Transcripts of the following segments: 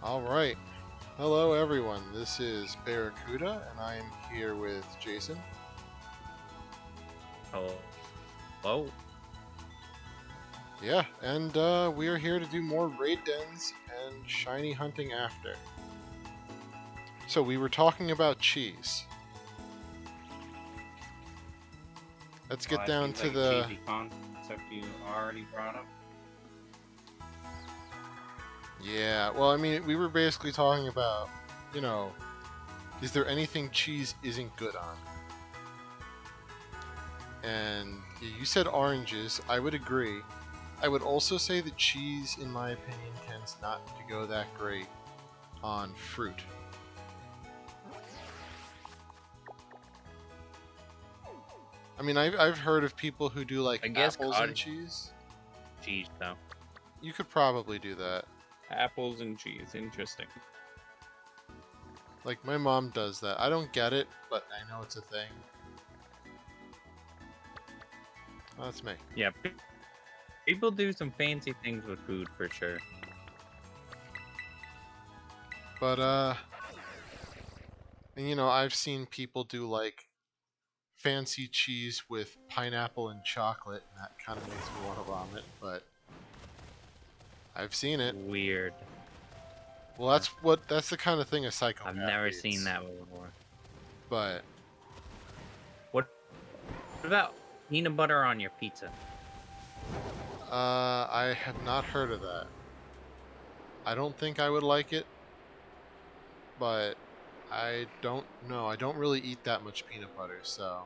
Alright. Hello everyone, this is Barracuda, and I am here with Jason. Hello. Hello. Yeah, and we are here to do more raid dens and shiny hunting after. So we were talking about cheese. Let's get down to the... cheesy concept you already brought up. Yeah, well, I mean, we were basically talking about, you know, is there anything cheese isn't good on? And you said oranges. I would agree. I would also say that cheese, in my opinion, tends not to go that great on fruit. I mean, I've heard of people who do like apples and cheese. Cheese, though. You could probably do that. Apples and cheese, interesting. Like my mom does that. I don't get it, but I know it's a thing. Oh, that's me. Yeah, people do some fancy things with food for sure. But and you know, I've seen people do like fancy cheese with pineapple and chocolate, and that kind of makes me want to vomit, but I've seen it. Weird. Well, that's the kind of thing a psychopath I've never eats. seen that before. But what about peanut butter on your pizza? I have not heard of that. I don't think I would like it, but I don't know. I don't really eat that much peanut butter, so...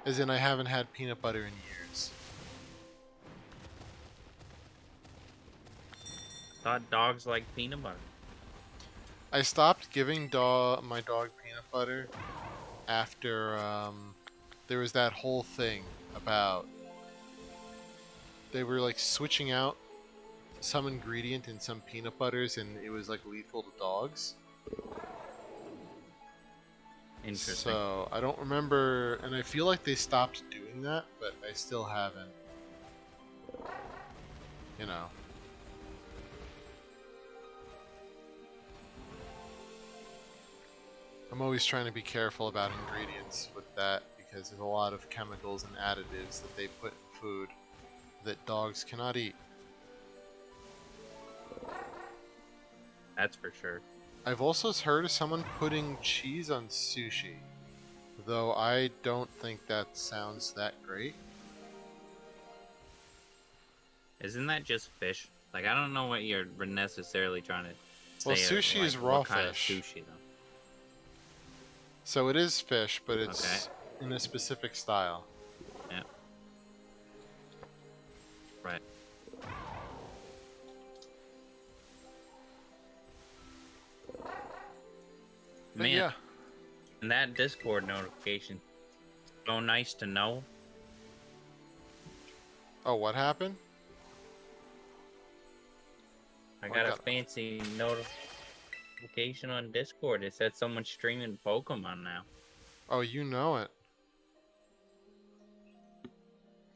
As in, I haven't had peanut butter in years. I thought dogs like peanut butter. I stopped giving my dog peanut butter after there was that whole thing about they were like switching out some ingredient in some peanut butters and it was like lethal to dogs. Interesting. So I don't remember, and I feel like they stopped doing that, but I still haven't. You know. I'm always trying to be careful about ingredients with that because there's a lot of chemicals and additives that they put in food that dogs cannot eat. That's for sure. I've also heard of someone putting cheese on sushi, though I don't think that sounds that great. Isn't that just fish? Like, I don't know what you're necessarily trying to say. Well, sushi is raw fish. What kind of sushi, though? So it is fish, but it's in a specific style. Yeah. Right. Man, yeah. And that Discord notification, so nice to know. Oh, what happened? I got a fancy notification on Discord. It said someone's streaming Pokemon now. Oh, you know it.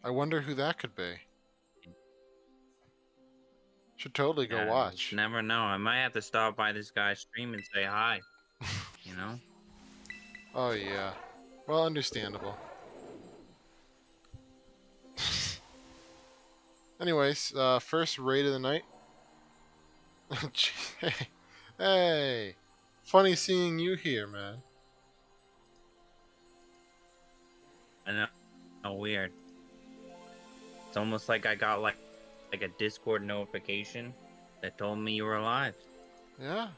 I wonder who that could be. Should totally go watch. You never know. I might have to stop by this guy's stream and say hi. You know? Oh, yeah. Well, understandable. Anyways, first raid of the night. Hey! Funny seeing you here, man. I know. Oh, weird. It's almost like I got like a Discord notification that told me you were alive. Yeah.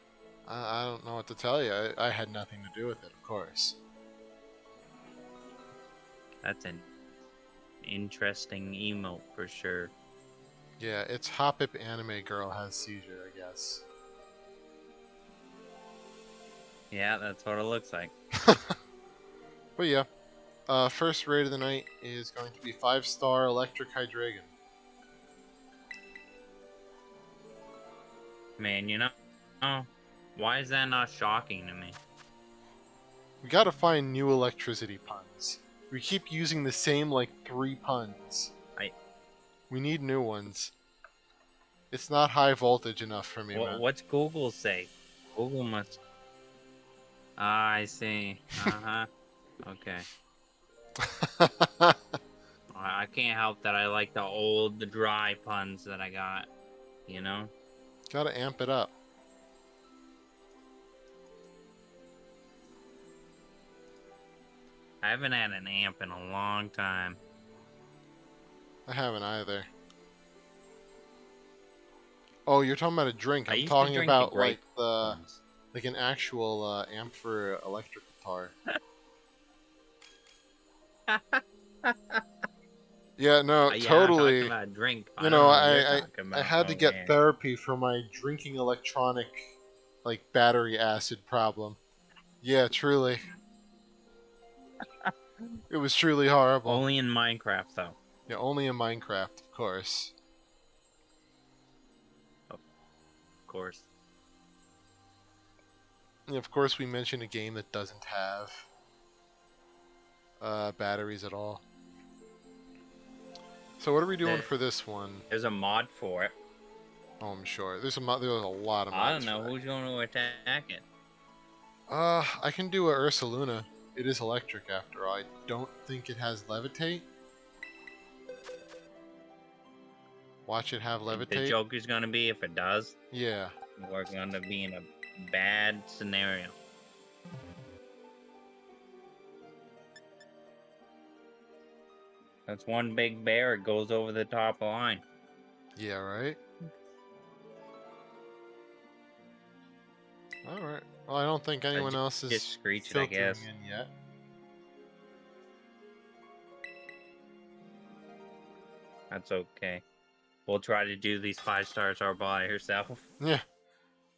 I don't know what to tell you. I had nothing to do with it, of course. That's an interesting emote for sure. Yeah, it's Hoppip Anime Girl has seizure, I guess. Yeah, that's what it looks like. But yeah, first raid of the night is going to be 5-star Electric Hydreigon. Man, you know, why is that not shocking to me? We gotta find new electricity puns. We keep using the same, like, 3 puns. We need new ones. It's not high voltage enough for me, man. What's Google say? Google must. Ah, I see. Uh-huh. Okay. I can't help that I like the old, the dry puns that I got, you know? Gotta amp it up. I haven't had an amp in a long time. I haven't either. Oh, you're talking about a drink. I I'm used to talking drink the about grape like ones. like an actual amp for electric guitar. Yeah, no, Yeah, I'm talking totally. about a drink. You I don't know, know what you're I talking I about. had to Oh, get man. therapy for my drinking electronic like battery acid problem. Yeah, truly. It was truly horrible. Only in Minecraft, though. Yeah, only in Minecraft, of course. Of course. And of course, we mentioned a game that doesn't have batteries at all. So what are we doing for this one? There's a mod for it. Oh, I'm sure. There's a lot of mods. I don't know for who's going to attack it. that. I can do a Ursaluna. It is electric after all. I don't think it has levitate. Watch it have levitate. The joke is going to be if it does. Yeah. We're going to be in a bad scenario. That's one big bear. It goes over the top line. Yeah, right? Alright. Well, I don't think anyone else is just screech it, I filtering guess. in yet. That's okay. We'll try to do these 5 stars all by herself. Yeah.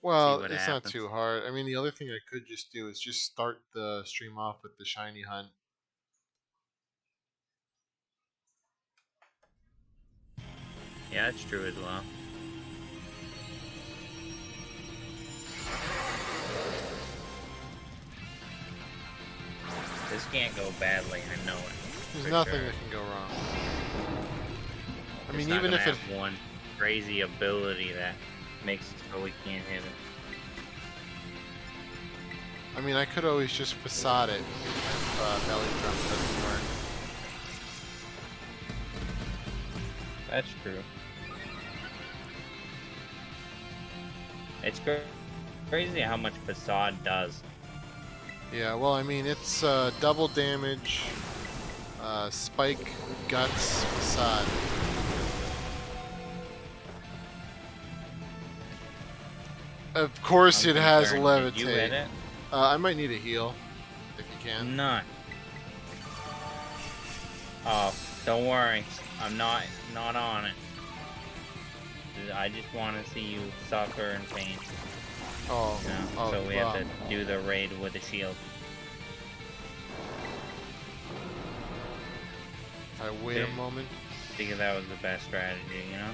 Well, what it's happens. not too hard. I mean, the other thing I could just do is just start the stream off with the shiny hunt. Yeah, that's true as well. This can't go badly, I know it. There's nothing that can go wrong. I mean, even if it have one crazy ability that makes it so we can't hit it. I mean, I could always just facade it if belly drum doesn't work. That's true. It's crazy how much facade does. Yeah, well, I mean, it's double damage, spike, guts, facade. Of course, it has levitate. Did you hit it? I might need a heal, if you can. None. Oh, don't worry. I'm not on it. I just want to see you suffer and pain. Oh, No, oh, so we have to do the raid with a shield. I wait a moment. I think that was the best strategy, you know?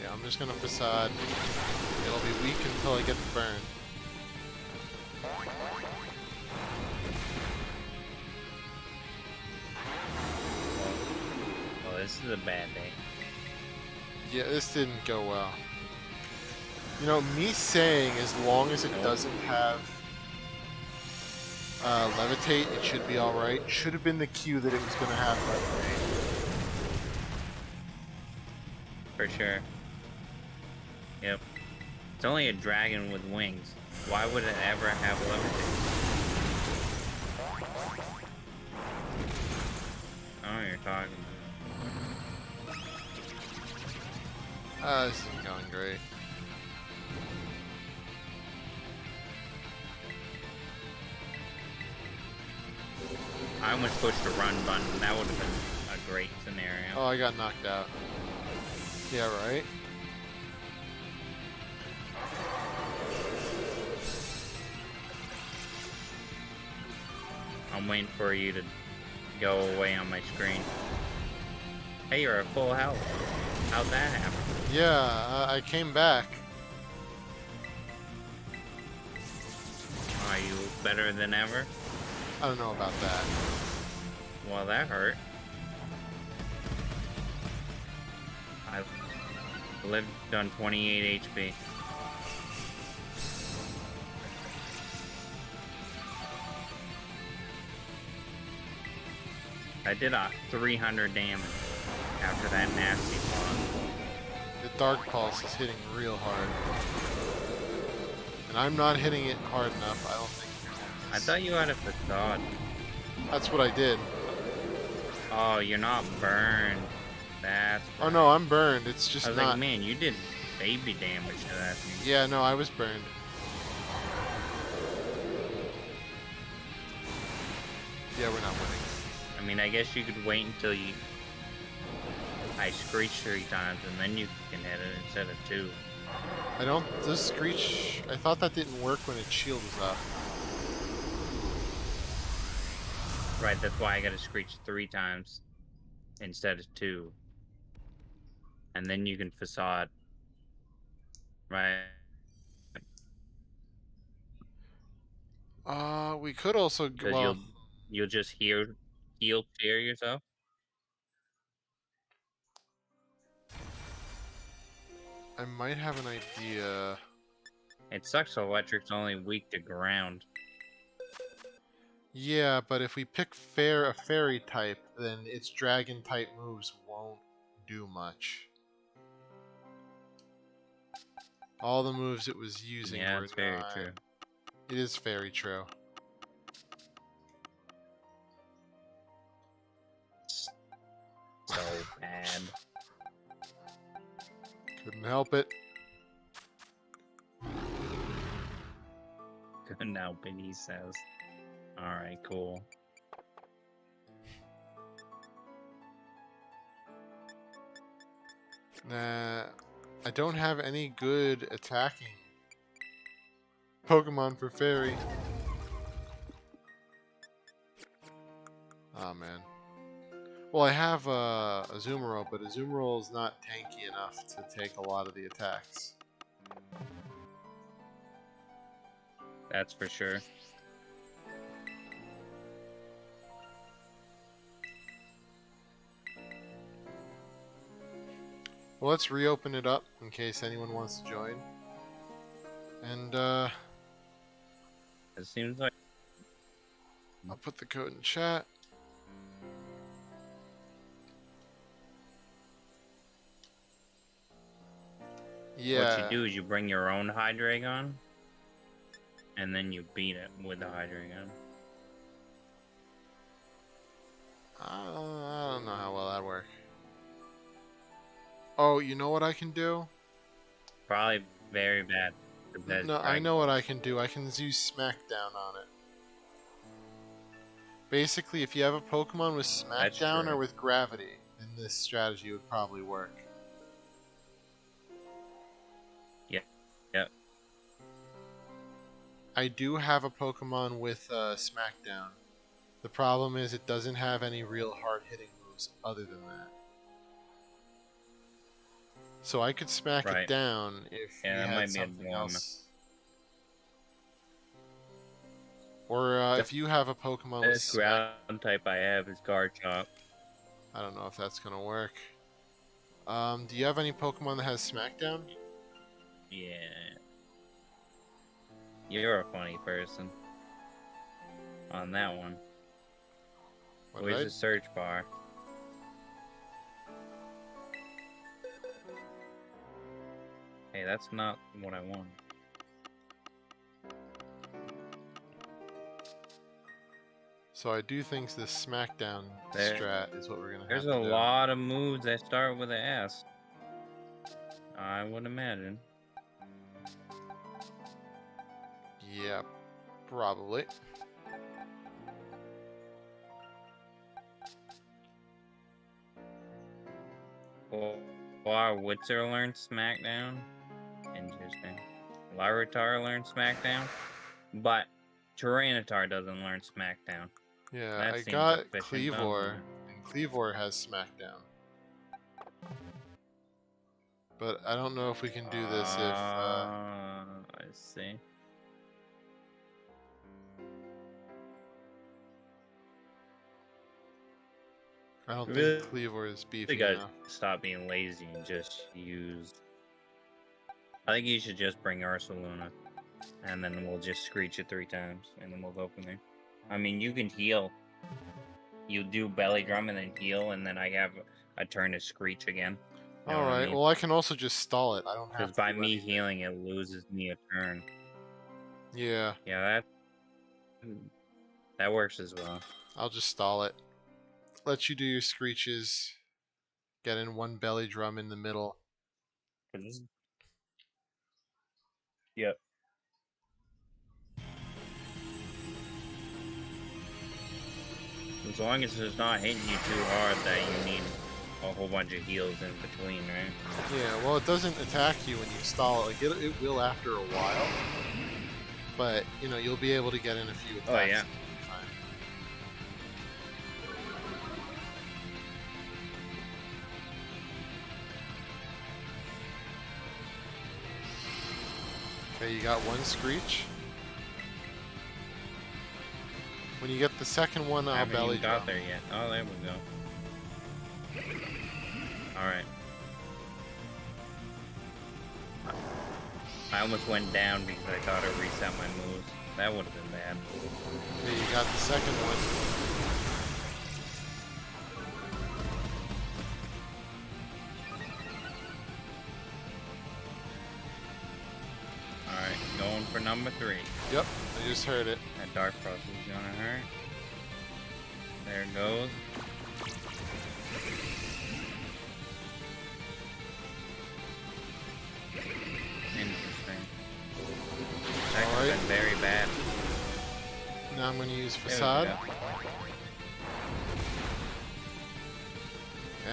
Yeah, I'm just gonna facade. It'll be weak until I get the burn. Well, this is a bad day. Yeah, this didn't go well. You know, me saying as long as it doesn't have levitate, it should be alright. Should have been the cue that it was going to have levitate. For sure. Yep. It's only a dragon with wings. Why would it ever have levitate? Oh, you're talking about. This isn't going great. I almost pushed the run button. That would have been a great scenario. Oh, I got knocked out. Yeah, right? I'm waiting for you to go away on my screen. Hey, you're at full health. How'd that happen? Yeah, I came back. Are you better than ever? I don't know about that. Well, that hurt. Lived on 28 HP. I did a 300 damage after that nasty pause. The Dark Pulse is hitting real hard. And I'm not hitting it hard enough, I don't think. I thought you had a facade. That's what I did. Oh, you're not burned. That's Oh no, I'm burned. It's just I was not. like, man, you did baby damage to that thing. Yeah, no, I was burned. Yeah, we're not winning. I mean, I guess you could wait until I screech 3 times and then you can hit it instead of 2. I don't. This Screech. I thought that didn't work when its shield was up. Right, that's why I gotta screech 3 times instead of 2. And then you can facade. Right. We could also. Because Well, you'll just heal cheer yourself. I might have an idea. It sucks electric's only weak to ground. Yeah, but if we pick a fairy type, then its dragon type moves won't do much. All the moves it was using Yeah, were it's very not. true. It is very true. So bad. Couldn't help it. Couldn't help it, he says. Alright, cool. Nah, I don't have any good attacking Pokemon for fairy. Oh man. Well, I have a Azumarill, but Azumarill is not tanky enough to take a lot of the attacks. That's for sure. Well, let's reopen it up in case anyone wants to join. And It seems like I'll put the code in chat. Yeah. what you do is you bring your own Hydreigon, and then you beat it with the Hydreigon. I don't know how well that'd work. Oh, you know what I can do? Probably very bad. No, I know what I can do. I can use Smackdown on it. Basically, if you have a Pokemon with Smackdown or with Gravity, then this strategy would probably work. Yep. I do have a Pokemon with Smackdown. The problem is it doesn't have any real hard-hitting moves other than that. So I could smack it down if we had something else. Or if you have a Pokemon with ground type I have is Garchomp. I don't know if that's gonna work. Do you have any Pokemon that has Smackdown? Yeah. You're a funny person. On that one. Where's the search bar? Hey, that's not what I want. So I do think this Smackdown strat is what we're gonna have to do. There's a lot of moves that start with an S. I would imagine. Yeah, probably. Well, Witzer learned Smackdown. Interesting. Larvitar learned Smackdown. But Tyranitar doesn't learn Smackdown. Yeah, That I seems got efficient, Cleavor, and Cleavor has Smackdown. But I don't know if we can do this if... I see. I don't think Cleavor is beefy enough. Stop being lazy and just use I think you should just bring Ursaluna, and then we'll just screech it 3 times, and then we'll go from there. I mean, you can heal. You do belly drum and then heal, and then I have a turn to screech again. You know what I Alright, mean? well I can also just stall it. I don't have Because to by do me anything. healing, it loses me a turn. Yeah, Yeah, that works as well. I'll just stall it. Let you do your screeches. Get in one belly drum in the middle. Yep. As long as it's not hitting you too hard that you need a whole bunch of heals in between, right? Yeah, well it doesn't attack you when you stall it. Like it will after a while. But, you know, you'll be able to get in a few attacks. Oh, yeah. Fine. Okay, you got one screech. When you get the second one, I I'll haven't belly even drum. got there yet. Oh, there we go. Alright. I almost went down because I thought it reset my moves. That would have been bad. Okay, you got the second one. Alright, going for number 3. Yep, I just heard it. That Dark Frost is gonna hurt. There it goes. Interesting. That could have been very bad. Now I'm going to use There we Facade. go.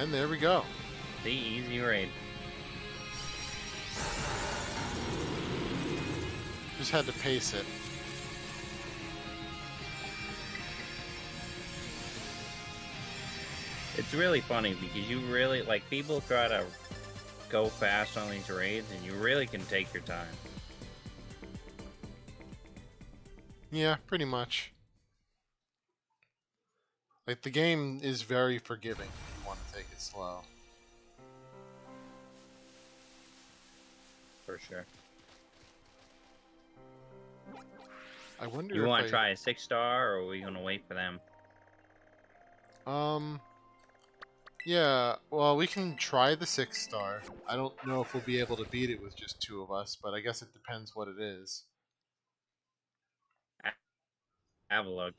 And there we go. The easy raid. Just had to pace it. It's really funny because you really, like, people try to go fast on these raids and you really can take your time. Yeah, pretty much. Like, the game is very forgiving if you want to take it slow. For sure. I wonder You if want to try a 6-star, or are we going to wait for them? Yeah, well, we can try the 6-star. I don't know if we'll be able to beat it with just 2 of us, but I guess it depends what it is. Have a look.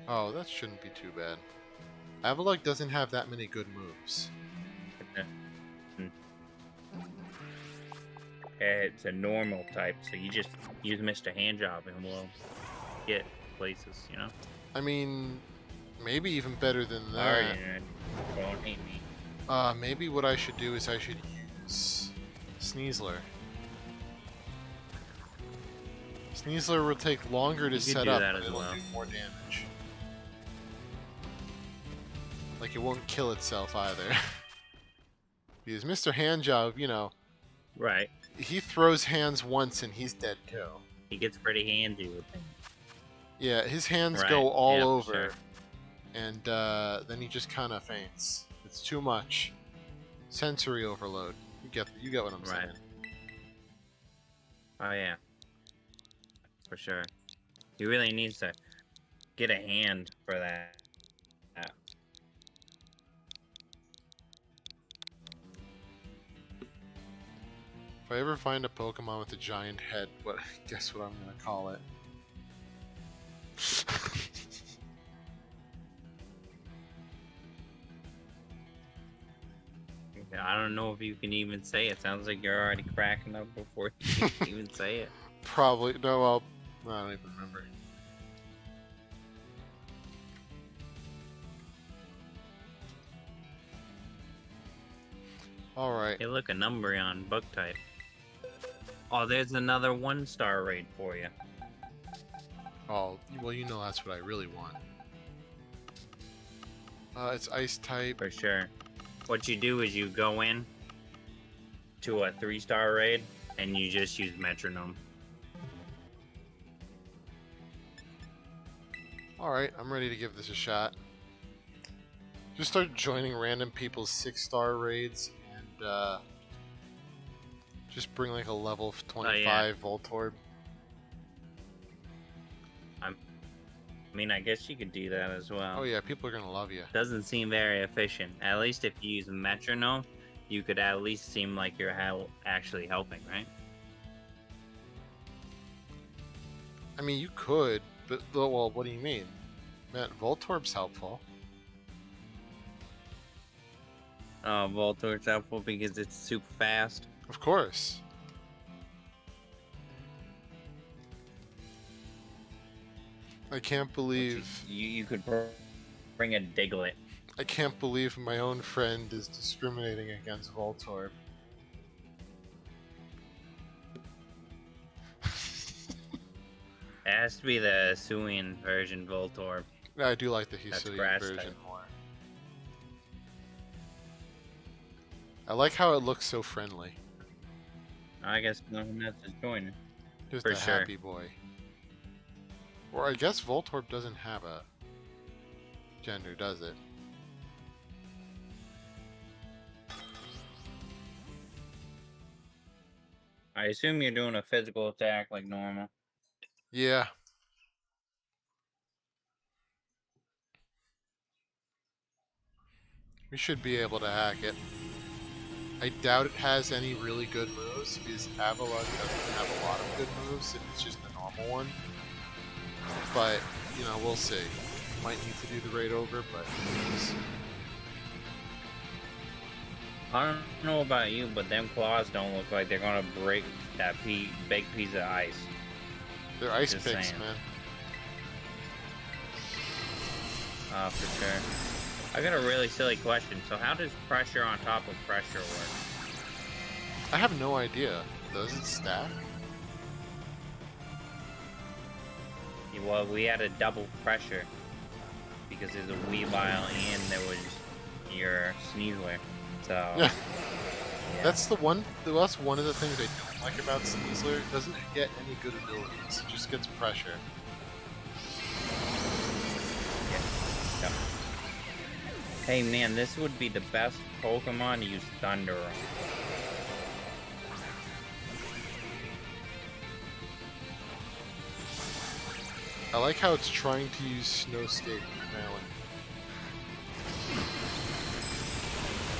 Oh, that shouldn't be too bad. Avalok doesn't have that many good moves. It's a normal type, so you just use Mr. Handjob and we'll get places, you know? I mean, maybe even better than Alright, that. don't hate me. Maybe what I should do is I should use Sneasler. Sneasler will take longer to You could set do up, that but as it'll well. do more damage. Like, it won't kill itself either. Because Mr. Handjob, you know, Right. he throws hands once and he's dead too. He gets pretty handy with things. Yeah, his hands Right, go all yeah, for over, sure. and then he just kind of faints. It's too much. Sensory overload. You get what I'm Right. saying. Oh, yeah. For sure. He really needs to get a hand for that. If I ever find a Pokemon with a giant head, guess what I'm gonna call it? I don't know if you can even say it. Sounds like you're already cracking up before you can even say it. Probably no. Well, I don't even remember. All right. Hey, look, a Numbreon bug type. Oh, there's another 1-star raid for you. Oh, well, you know that's what I really want. It's Ice type. For sure. What you do is you go in to a 3-star raid and you just use Metronome. All right, I'm ready to give this a shot. Just start joining random people's 6-star raids and Just bring like a level Oh, yeah. 25 Voltorb. I mean, I guess you could do that as well. Oh yeah, people are gonna love you. Doesn't seem very efficient. At least if you use metronome, you could at least seem like you're actually helping, right? I mean, you could, but well, what do you mean? Man, Voltorb's helpful. Voltor's helpful because it's super fast. Of course. I can't believe You could bring a Diglett. I can't believe my own friend is discriminating against Voltorb. It has to be the Hisuian version Voltorb. I do like the That's Hisuian grass version type. more. I like how it looks so friendly. I guess nothing else is joining. Just For a sure. happy boy. Or I guess Voltorb doesn't have a gender, does it? I assume you're doing a physical attack like normal. Yeah. We should be able to hack it. I doubt it has any really good moves because Avalon doesn't have a lot of good moves if it's just a normal one. But, you know, we'll see. Might need to do the raid over, but I don't know about you, but them claws don't look like they're gonna break that big piece of ice. they're ice Just picks, saying. man. For sure. I got a really silly question. So how does pressure on top of pressure work? I have no idea. Does it stack? Well, we had a double pressure because there's a Weavile and there was your Sneasler. So Yeah. That's one of the things I don't like about Sneasler. It doesn't get any good abilities. It just gets pressure. Yeah. Hey man, this would be the best Pokemon to use Thunder on. I like how it's trying to use Snowscape apparently.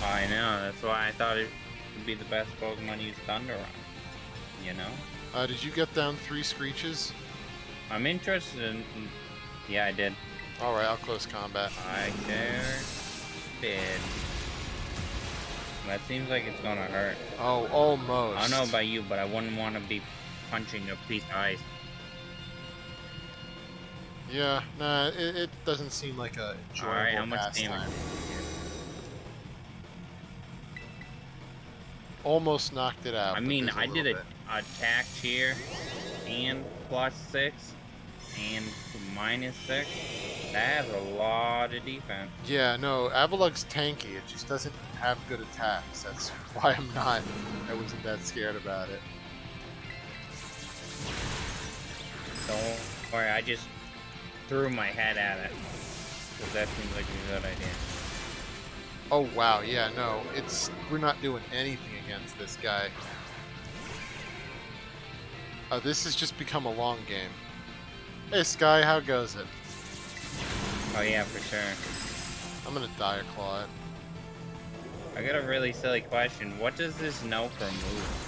I know, that's why I thought it would be the best Pokemon to use Thunder on. You know? Did you get down 3 Screeches? I'm interested in... Yeah, I did. Alright, I'll close combat. I sure did. That seems like it's gonna hurt. Oh, almost. I don't know about you, but I wouldn't want to be punching a piece of ice. Yeah, nah, it doesn't seem like a Alright, how enjoyable much damage? pastime. Almost knocked it out. I but mean, there's a I did little a attack cheer and +6 and -6. That has a lot of defense. bit. Yeah, no, Avalug's tanky. It just doesn't have good attacks. That's why I wasn't that scared about it. Don't worry, I just threw my head at it. Because that seems like a good idea. Oh wow, yeah, no, we're not doing anything against this guy. This has just become a long game. Hey Sky, how goes it? Oh yeah, for sure. I'm gonna Dire Claw it. I got a really silly question. What does this know for move?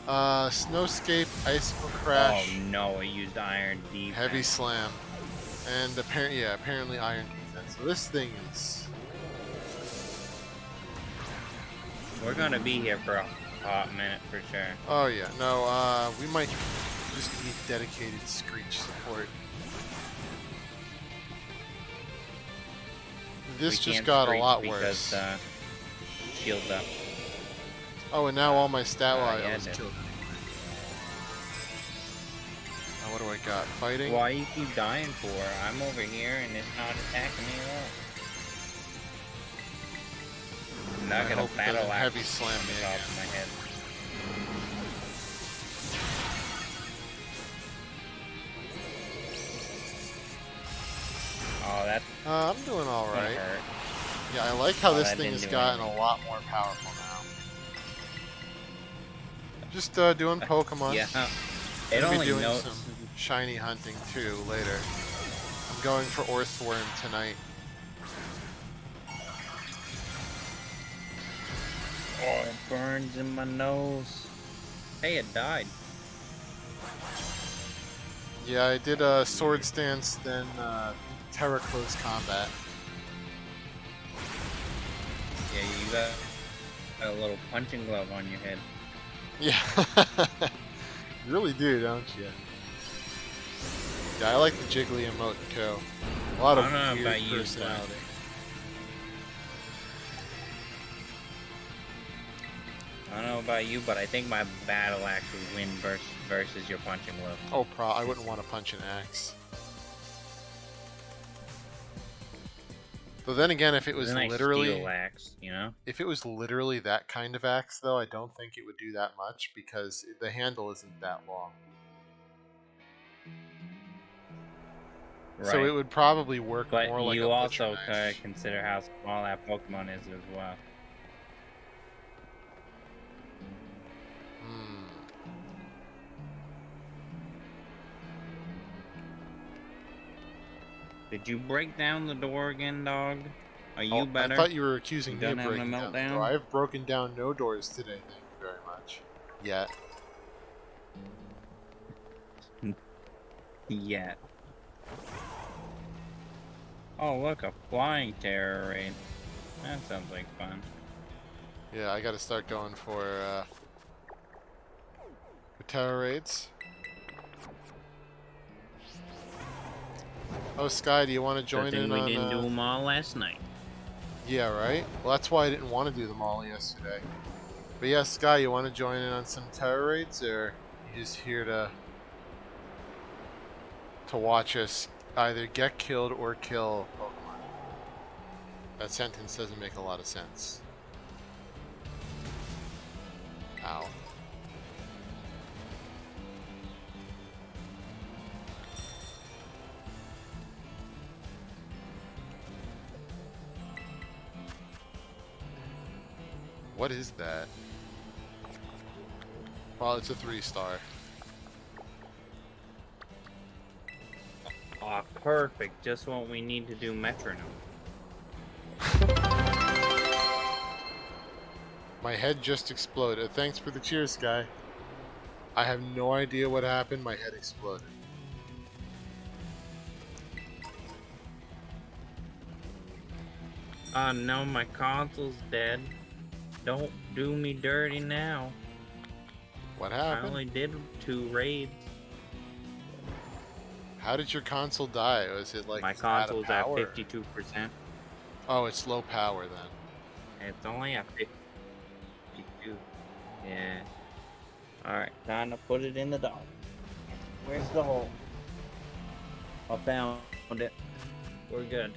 Snowscape, Icicle Crash, Oh no, it used Iron Defense. Heavy Slam, and apparently Iron Defense. So this thing is... We're gonna be here for a hot minute for sure. Oh yeah, no, we might just need dedicated Screech support. This We just can't got a screech lot because, worse. Shield up. Oh, and now all my stat yeah, wiles it killed anyway. Now what do I got? Fighting? Why you keep dying for? I'm over here and it's not attacking me at all. I'm not I gonna hope it battle doesn't axe heavy slam on me the top again. of my head. Oh, that's I'm doing gonna alright. hurt. Yeah, I like how Oh, this that thing didn't has do gotten anything. a lot more powerful now. Just doing Pokemon. Yeah. I'm It gonna be only doing knows. some shiny hunting too later. I'm going for Orthworm tonight. Oh, it burns in my nose. Hey, it died. Yeah, I did Sword Stance, then Terra Close Combat. Yeah, you got a little punching glove on your head. Yeah, you really do, don't you? Yeah, I like the Jiggly emote too. A lot of I don't know weird about you, personality. I don't know about you, but I think my battle axe would win versus your punching glove. Oh, I wouldn't want to punch an axe. But then again, if it was It's a nice literally, steel axe, you know? if it was literally that kind of axe, though, I don't think it would do that much because the handle isn't that long. Right. So it would probably work But more like a you butcher also knife. consider how small that Pokemon is as well. Hmm. Did you break down the door again, dog? Are you Oh, I better? thought you were accusing You me done of having a breaking down the door. meltdown? I've broken down no doors today, thank you very much. Yet. Yeah. Oh, look, a flying terror raid. That sounds like fun. Yeah, I gotta start going for terror raids. Oh, Sky, do you want to Good join thing in we on... didn't do them all last night. Yeah, right? Well, that's why I didn't want to do them all yesterday. But yeah, Sky, you want to join in on some terror raids, or you just here to watch us either get killed or kill Pokemon? That sentence doesn't make a lot of sense. Ow. What is that? Well, it's a 3-star. Aw, perfect. Just what we need to do metronome. My head just exploded. Thanks for the cheers, Sky. I have no idea what happened. My head exploded. Oh no, my console's dead. Don't do me dirty now. What I happened? only did 2 raids. How did your console die? Was it like My it's out of console's at power? 52%. Oh, it's low power then. It's only at 52. Yeah. Alright, time to put it in the dog. Where's the hole? I found it. We're good.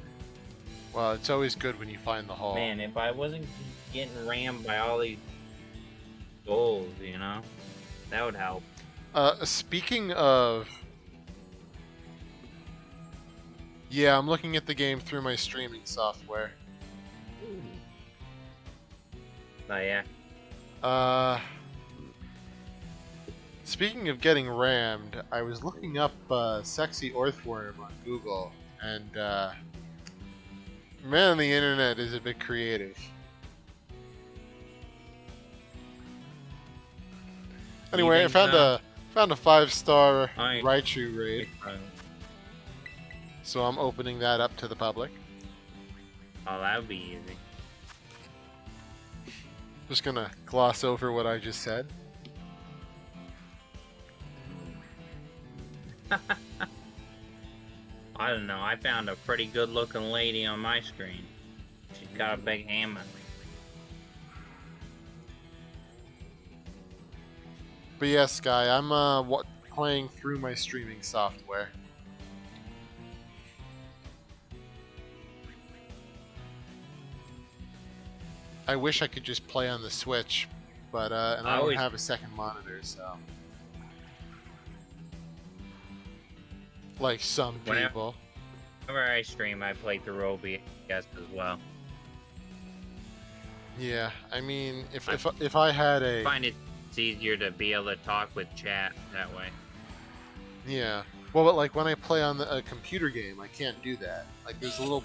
Well, it's always good when you find the hole. Man, if I wasn't getting rammed by all these goals, you know, that would help. Speaking of... Yeah, I'm looking at the game through my streaming software. Oh yeah. Speaking of getting rammed, I was looking up sexy Orthworm on Google, and man, the internet is a bit creative. Anyway, I think found so? a 5-star Alright. Raichu raid, so I'm opening that up to the public. Oh, that would be easy. Just gonna gloss over what I just said. I don't know. I found a pretty good looking lady on my screen. She's got a big hammer. But yes, Guy, I'm playing through my streaming software. I wish I could just play on the Switch, but and I don't have a second monitor, so like some people. Whenever I stream, I play through OBS as well. Yeah, I mean, if I had I find it it's easier to be able to talk with chat that way. Yeah. Well, but like when I play on a computer game, I can't do that. Like there's a little.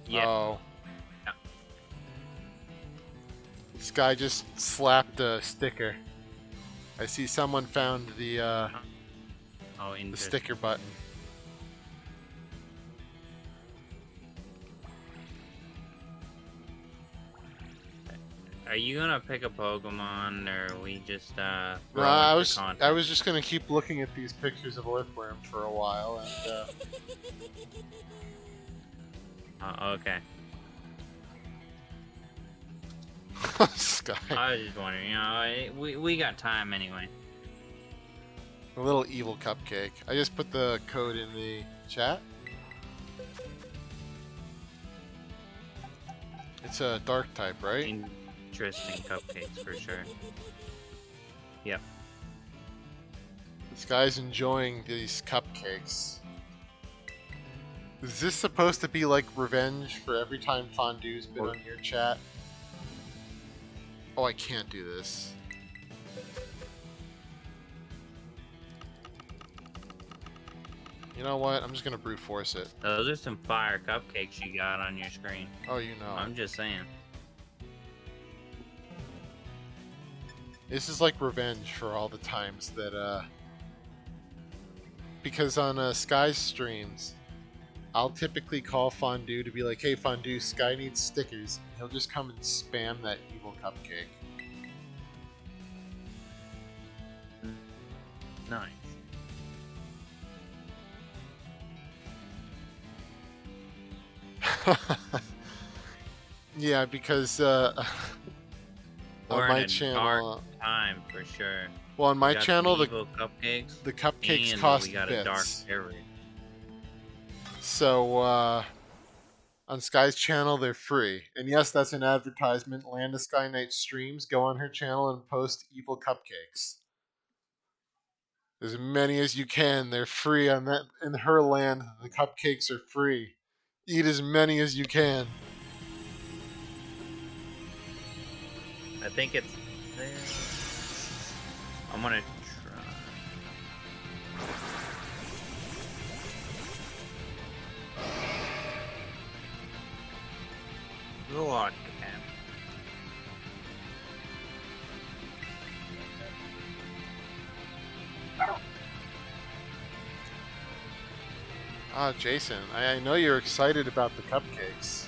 Yeah. Oh. Yeah. This guy just slapped a sticker. I see someone found the Oh, the interesting. sticker button. Are you gonna pick a Pokemon, or are we just No, rolling I for was content? just gonna keep looking at these pictures of Earthworm for a while, and Okay. Sky, I was just wondering. You know, we got time anyway. a little evil cupcake. I just put the code in the chat. It's a dark type, right? Interesting cupcakes for sure. Yep. This guy's enjoying these cupcakes. Is this supposed to be like revenge for every time Fondue's been on your chat? Oh, I can't do this. You know what? I'm just gonna brute force it. Those are some fire cupcakes you got on your screen. Oh, you know. I'm just saying. This is like revenge for all the times that, because on Sky's streams, I'll typically call Fondue to be like, hey Fondue, Sky needs stickers. He'll just come and spam that evil cupcake. Nice. Yeah, because We're on my in a channel, dark time for sure. well, on my We got channel, some the evil cupcakes, cupcakes and cost we got a dark bits. area. So on Sky's channel, they're free. And yes, that's an advertisement. Land of Sky Night streams. Go on her channel and post evil cupcakes. As many as you can. They're free on that. In her land, the cupcakes are free. Eat as many as you can. I think it's there. I'm gonna try. Lord, Cam. Ah, Jason, I know you're excited about the cupcakes.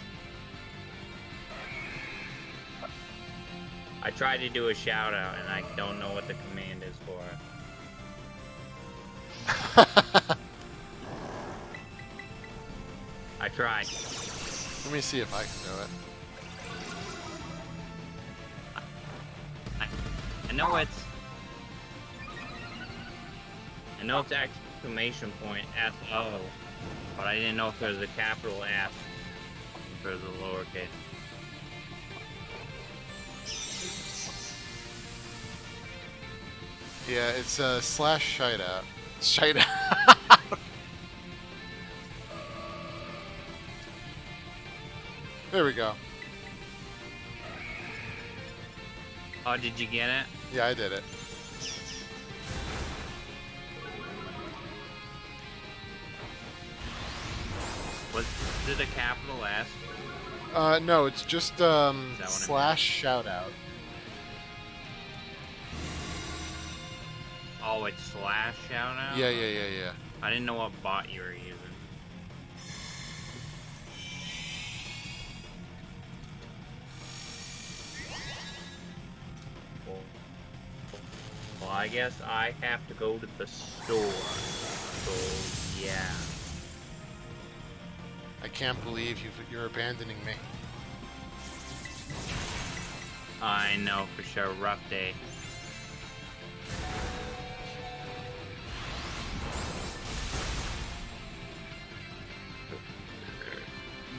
I tried to do a shout out and I don't know what the command is for it. I tried. Let me see if I can do it. I know it's. I know it's exclamation point FO, but I didn't know if there was a capital F or the lowercase. Yeah, it's slash shite out. Shite out. There we go. Oh, did you get it? Yeah, I did it. Was it a capital S? No, it's just what it slash shout out. Oh, it's slash shout out? Yeah. I didn't know what bot you were using. Well, I guess I have to go to the store. So, yeah. I can't believe you're abandoning me. I know for sure. Rough day.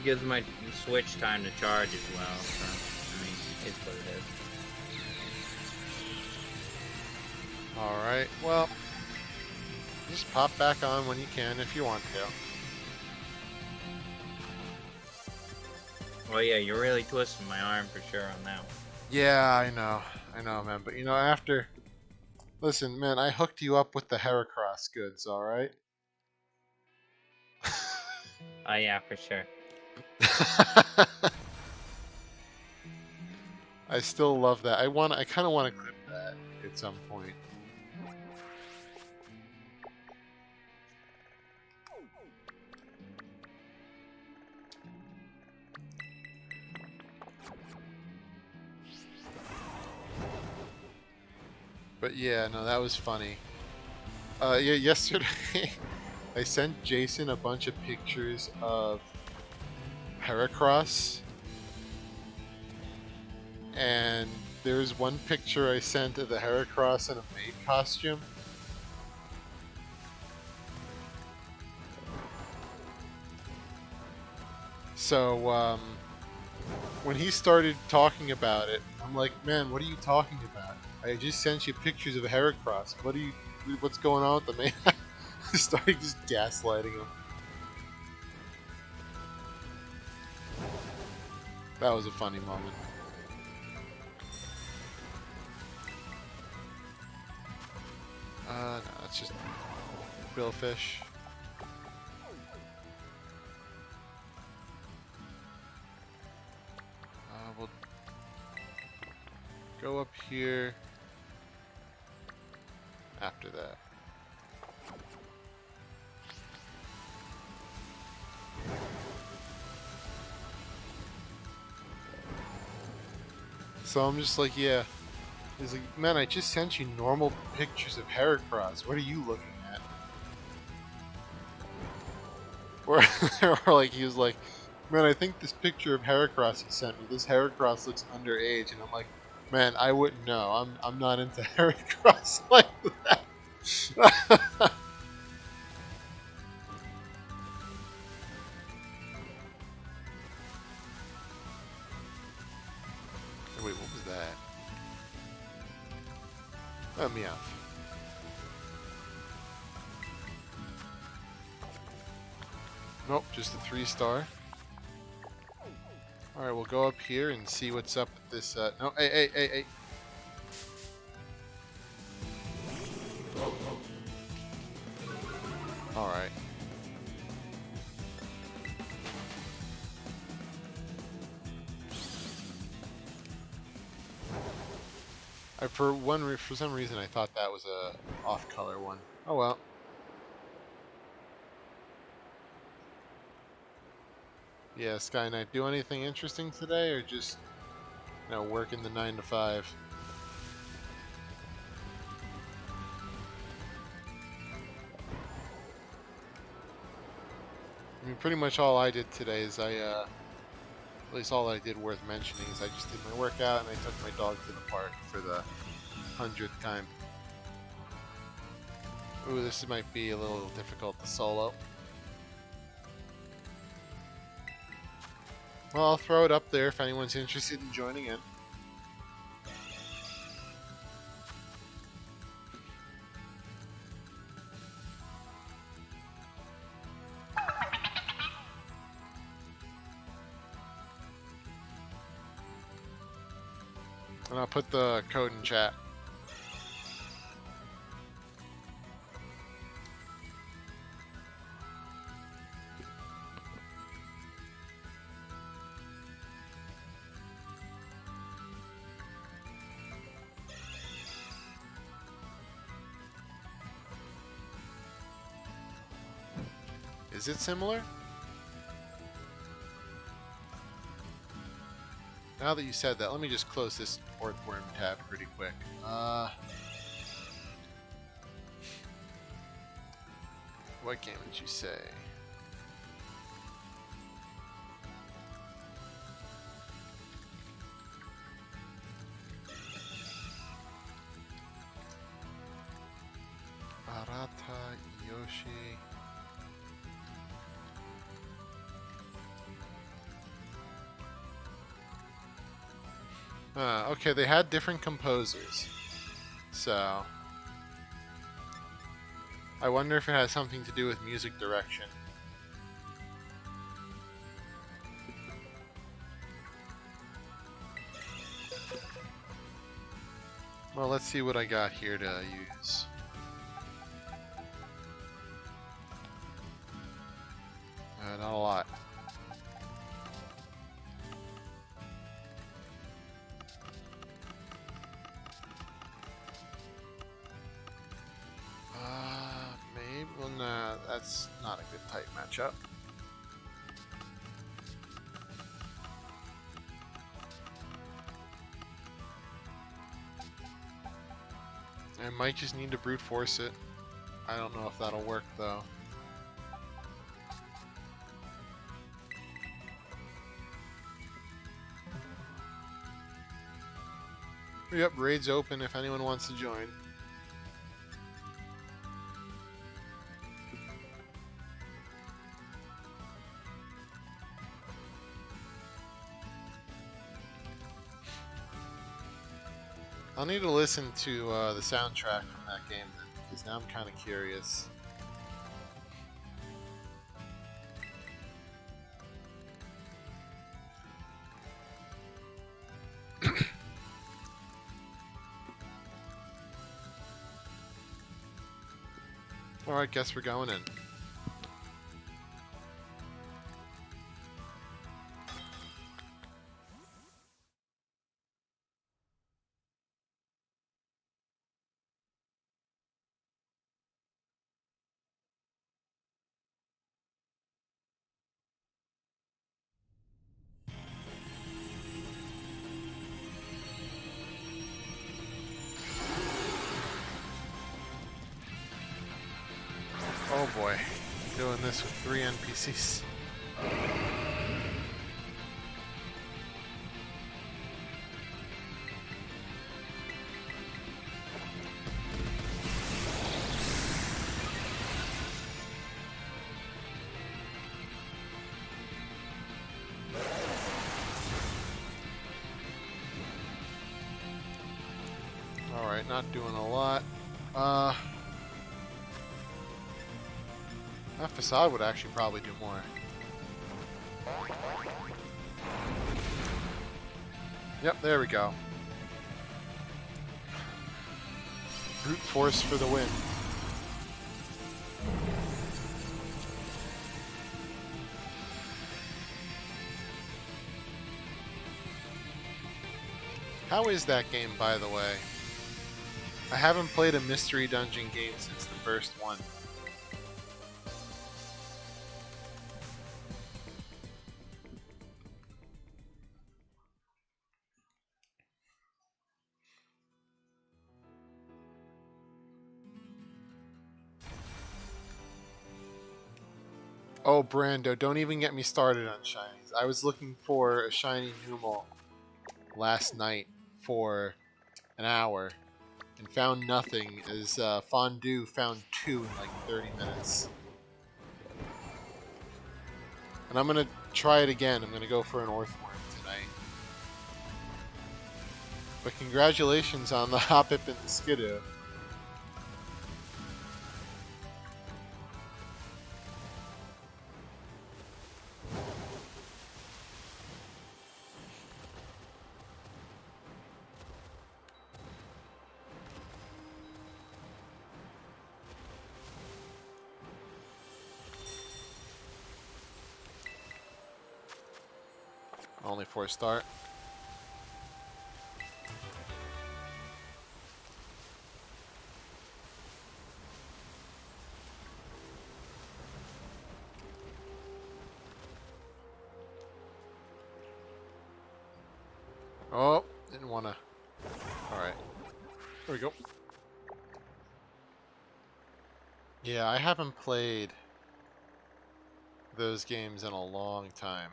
Gives my Switch time to charge as well, so, I mean, it's what it is. Alright, well, just pop back on when you can if you want to. Well, yeah, you're really twisting my arm for sure on that one. Yeah, I know, man. But after, listen, man, I hooked you up with the Heracross goods, all right? Oh yeah, for sure. I still love that. I kind of want to clip that at some point. But yeah, no, that was funny. Yeah, yesterday I sent Jason a bunch of pictures of Heracross, and there's one picture I sent of the Heracross in a maid costume. So when he started talking about it, I'm like, man, what are you talking about? I just sent you pictures of Heracross. What's going on with the man? I started just gaslighting him. That was a funny moment. No, it's just Billfish. We'll go up here after that. So I'm just like, yeah. He's like, man, I just sent you normal pictures of Heracross. What are you looking at? Or, or like, he was like, man, I think this picture of Heracross you sent me, this Heracross looks underage. And I'm like, man, I wouldn't know. I'm not into Heracross like that. Wait, what was that? Oh, meow. Nope, just a 3-star. Alright, we'll go up here and see what's up with this, no, hey. Alright. For some reason, I thought that was a off-color one. Oh well. Yeah, Sky Knight, do anything interesting today, or just, working the 9 to 5? I mean, pretty much all I did today is at least all I did worth mentioning is I just did my workout and I took my dog to the park for the 100th time. Ooh, this might be a little difficult to solo. Well, I'll throw it up there if anyone's interested in joining in. And I'll put the code in chat. Is it similar? Now that you said that, let me just close this Earthworm tab pretty quick. What game did you say? Arata Yoshi. Okay, they had different composers. So, I wonder if it has something to do with music direction. Well, let's see what I got here to use. Not a lot. Maybe. Well, nah, that's not a good type matchup. I might just need to brute force it. I don't know if that'll work though. Yep, raid's open if anyone wants to join. I'll need to listen to the soundtrack from that game then, because now I'm kind of curious. Alright, guess we're going in. Oh boy, doing this with 3 NPCs. Alright, not doing a lot. That facade would actually probably do more. Yep, there we go. Brute force for the win. How is that game, by the way? I haven't played a mystery dungeon game since the first one. Oh, Brando, don't even get me started on shinies. I was looking for a shiny Numal last night for an hour and found nothing, as Fondue found 2 in like 30 minutes. And I'm going to try it again. I'm going to go for an Orthworm tonight. But congratulations on the Hoppip and the Skidoo. Only for a start. Oh, didn't want to. Alright. There we go. Yeah, I haven't played those games in a long time.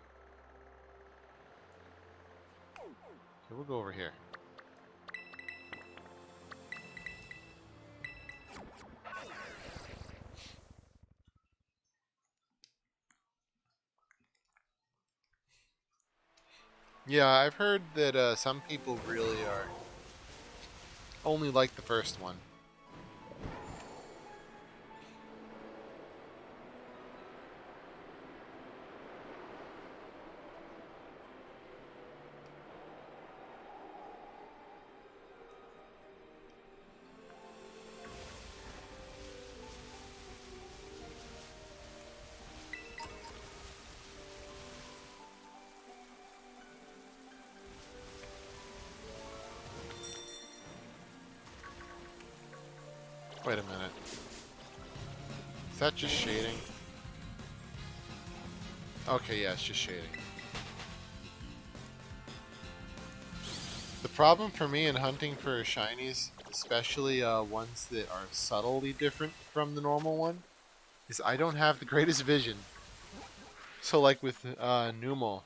Okay, we'll go over here. Yeah, I've heard that some people really are only like the first one. Wait a minute. Is that just shading? Okay, yeah, it's just shading. The problem for me in hunting for shinies, especially ones that are subtly different from the normal one, is I don't have the greatest vision. So like with Numal,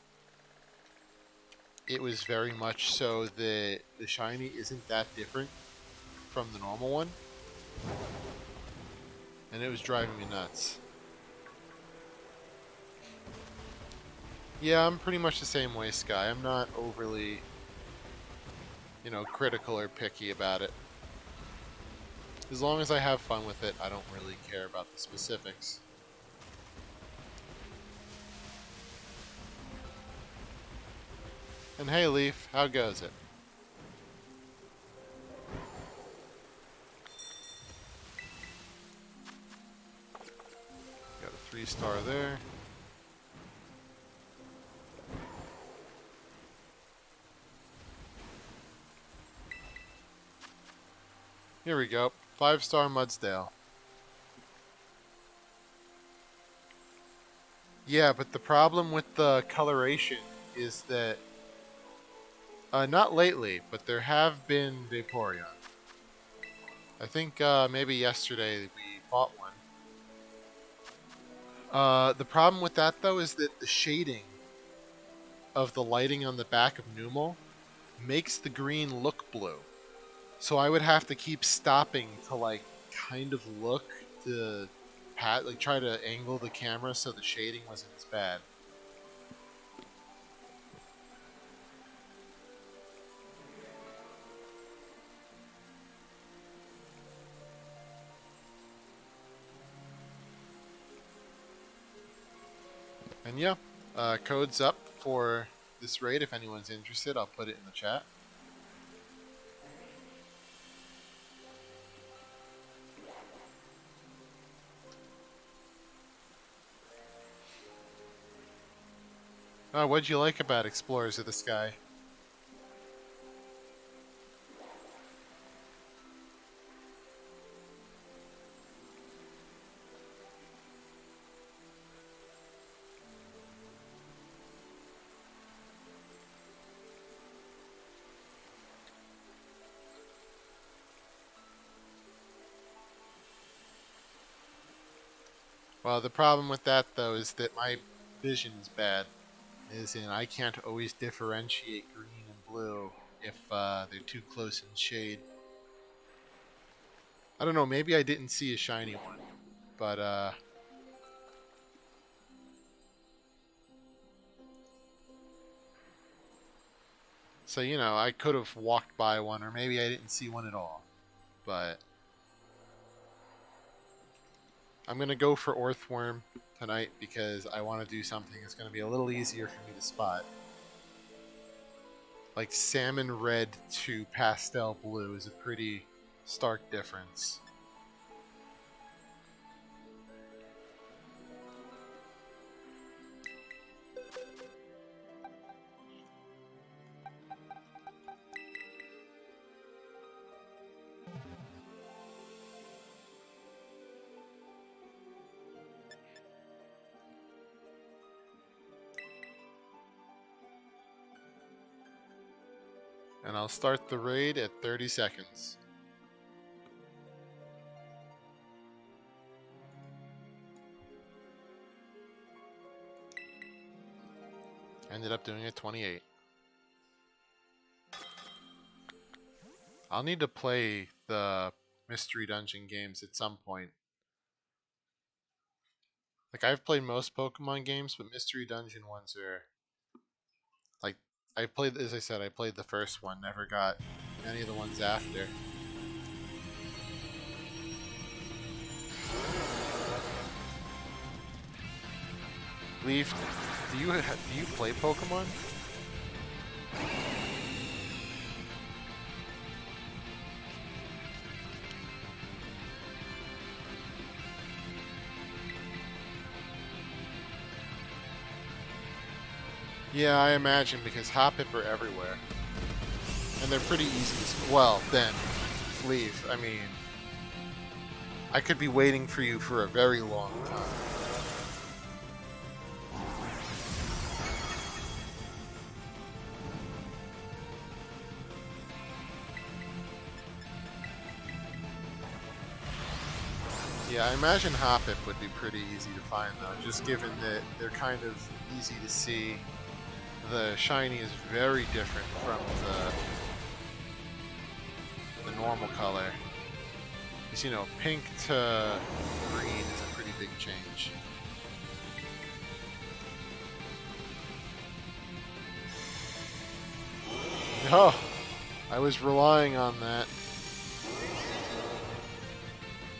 it was very much so that the shiny isn't that different from the normal one. And it was driving me nuts. Yeah, I'm pretty much the same way, Sky. I'm not overly, critical or picky about it. As long as I have fun with it, I don't really care about the specifics. And hey, Leaf, how goes it? Got a 3-star there. Here we go. 5-star Mudsdale. Yeah, but the problem with the coloration is that, not lately, but there have been Vaporeon. I think maybe yesterday we bought one. The problem with that, though, is that the shading of the lighting on the back of Numal makes the green look blue. So I would have to keep stopping to kind of look to try to angle the camera so the shading wasn't as bad. And yeah, code's up for this raid if anyone's interested. I'll put it in the chat. What'd you like about Explorers of the Sky? Well, the problem with that, though, is that my vision's bad. As in, I can't always differentiate green and blue if they're too close in shade. I don't know, maybe I didn't see a shiny one, but so, I could have walked by one, or maybe I didn't see one at all. But I'm going to go for Orthworm tonight because I want to do something that's going to be a little easier for me to spot. Like salmon red to pastel blue is a pretty stark difference. And I'll start the raid at 30 seconds. Ended up doing it 28. I'll need to play the Mystery Dungeon games at some point. Like, I've played most Pokemon games, but Mystery Dungeon ones are... Like, as I said, I played the first one, never got any of the ones after. Leaf, do you play Pokemon? Yeah, I imagine, because Hoppip are everywhere. And they're pretty easy to... Well, then, Leaf, I mean... I could be waiting for you for a very long time. Yeah, I imagine Hoppip would be pretty easy to find though, just given that they're kind of easy to see. The shiny is very different from the normal color. Because, you know, pink to green is a pretty big change. Oh, I was relying on that.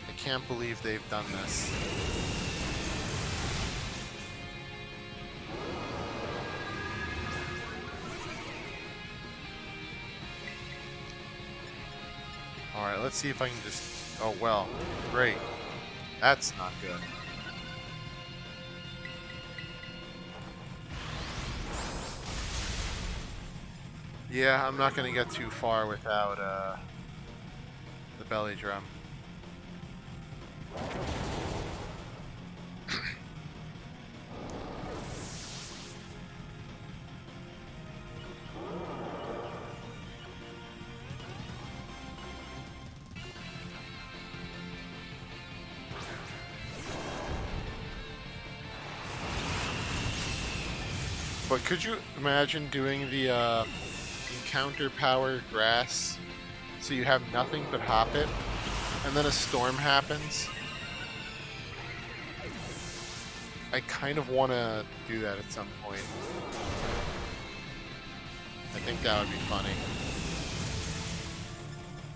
I can't believe they've done this. Alright, let's see if I can just... Oh, well. Great. That's not good. Yeah, I'm not going to get too far without the belly drum. But could you imagine doing the encounter power grass so you have nothing but Hoppip, and then a storm happens? I kind of want to do that at some point. I think that would be funny.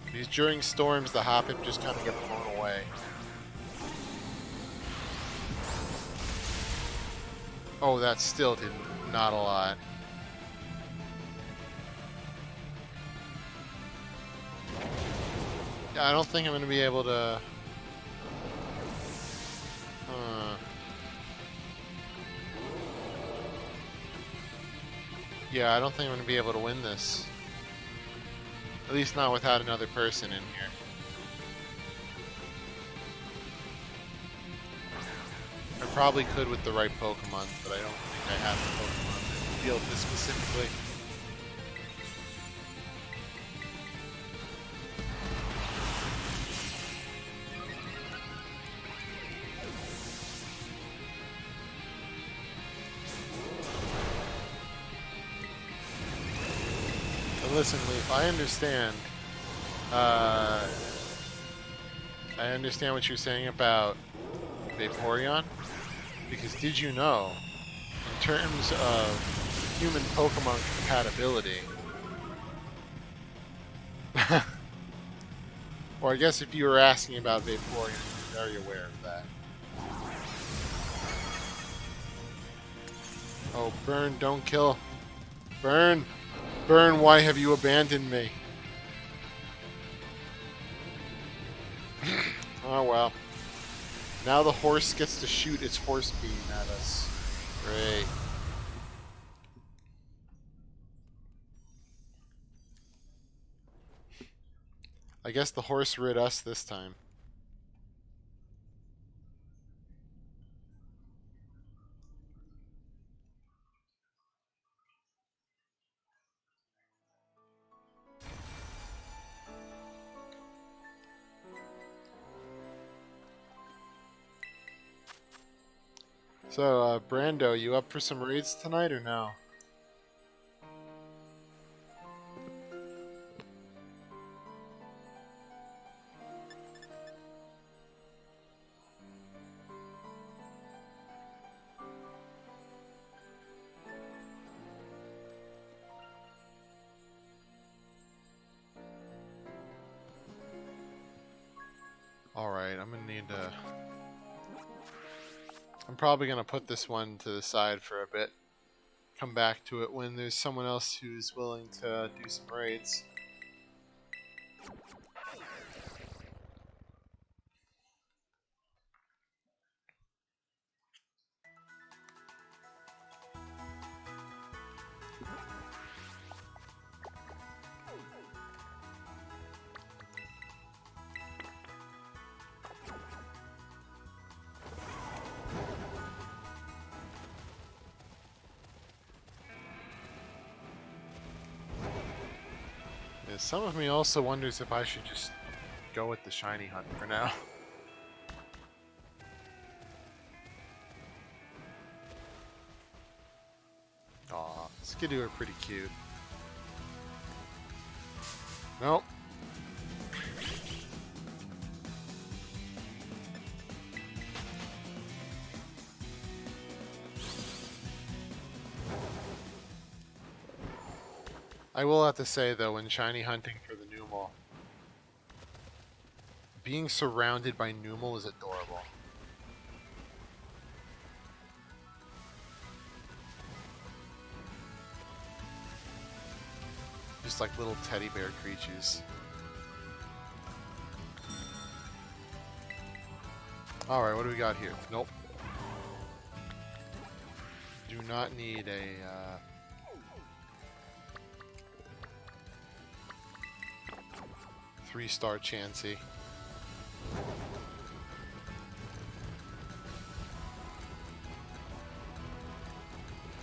Because during storms, the Hoppip just kind of get blown away. Oh, that still did not a lot. Yeah, I don't think I'm going to be able to... Yeah, I don't think I'm going to be able to win this. At least not without another person in here. I probably could with the right Pokemon, but I don't think I have the Pokemon to deal with this specifically. But listen, Leaf, I understand what you're saying about Vaporeon, because did you know, in terms of human Pokemon compatibility, or I guess if you were asking about Vaporeon, you're very aware of that. Oh, Burn, don't kill. Burn! Burn, why have you abandoned me? Oh well. Now the horse gets to shoot its horse beam at us. Great. I guess the horse rid us this time. So, Brando, you up for some raids tonight or no? Alright, I'm gonna need to... I'm probably gonna put this one to the side for a bit. Come back to it when there's someone else who's willing to do some raids. Some of me also wonders if I should just go with the shiny hunt for now. Aw, Skidoo are pretty cute. Nope. I will have to say though, when shiny hunting for the Numel, being surrounded by Numel is adorable. Just like little teddy bear creatures. Alright, what do we got here? Nope. Do not need a 3-star Chansey.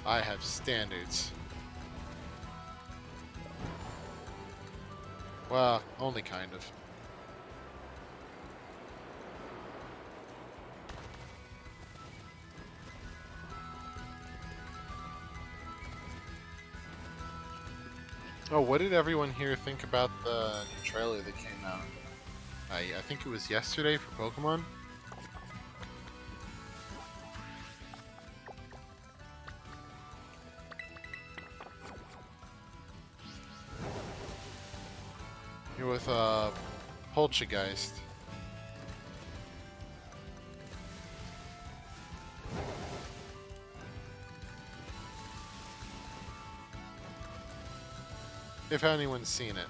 I have standards. Well, only kind of. Oh, what did everyone here think about the new trailer that came out? I think it was yesterday for Pokemon. You're with Poltergeist. If anyone's seen it.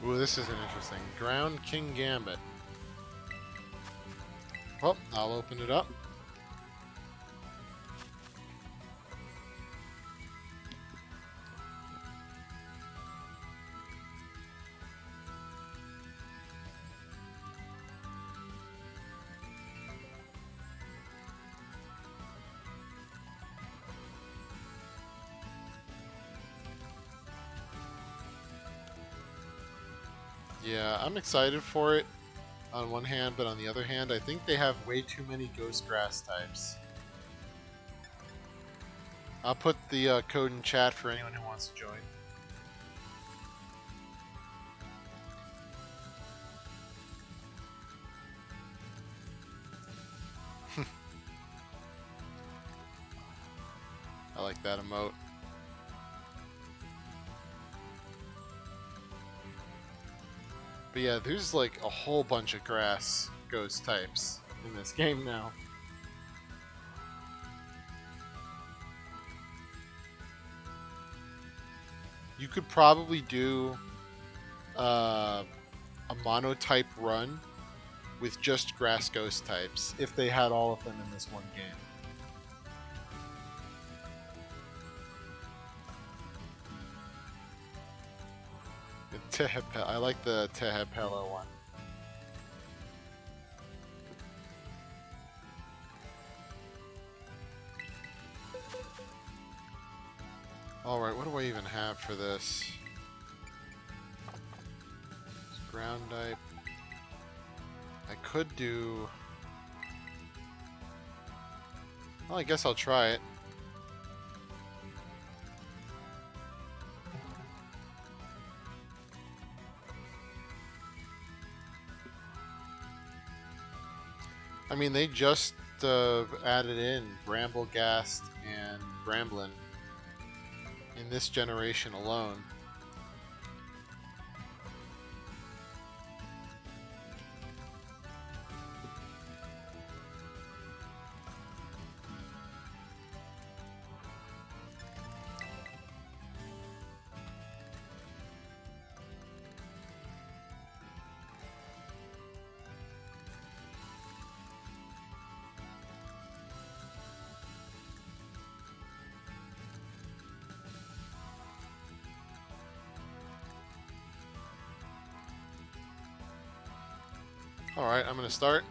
Ooh, this is an interesting. Ground King Gambit. Well, I'll open it up. Yeah, I'm excited for it on one hand, but on the other hand, I think they have way too many Ghost Grass types. I'll put the code in chat for anyone who wants to join. I like that emote. But yeah, there's like a whole bunch of grass ghost types in this game now. You could probably do a monotype run with just grass ghost types if they had all of them in this one game. I like the Tehepela one. Alright, what do I even have for this? It's ground type. I could do... Well, I guess I'll try it. I mean, they just added in Bramblegast and Bramblin in this generation alone. Alright, I'm gonna start.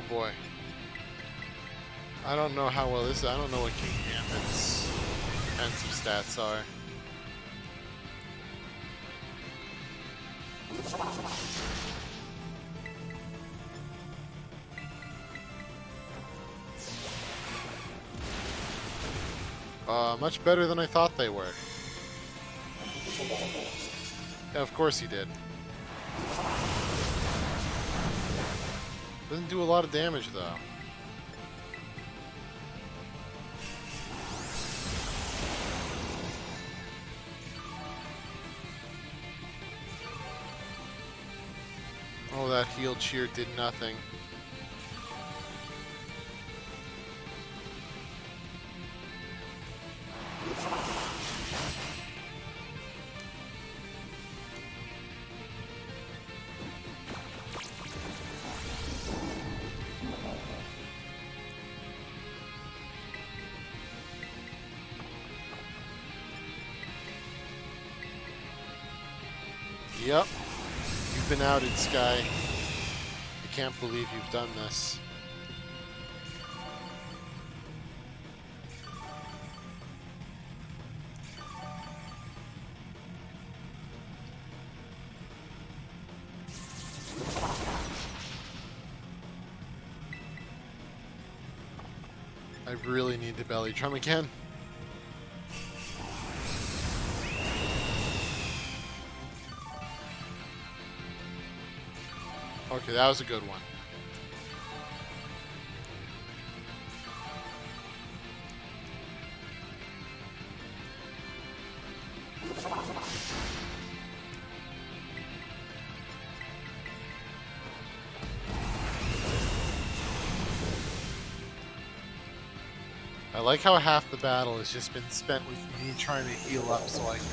boy. I don't know how well this is. I don't know what King Gambit's defensive stats are. Much better than I thought they were. Yeah, of course he did. Doesn't do a lot of damage, though. Oh, that heal cheer did nothing. Yep. You've been outed, Sky. I can't believe you've done this. I really need to belly drum again. Okay, that was a good one. I like how half the battle has just been spent with me trying to heal up so I could...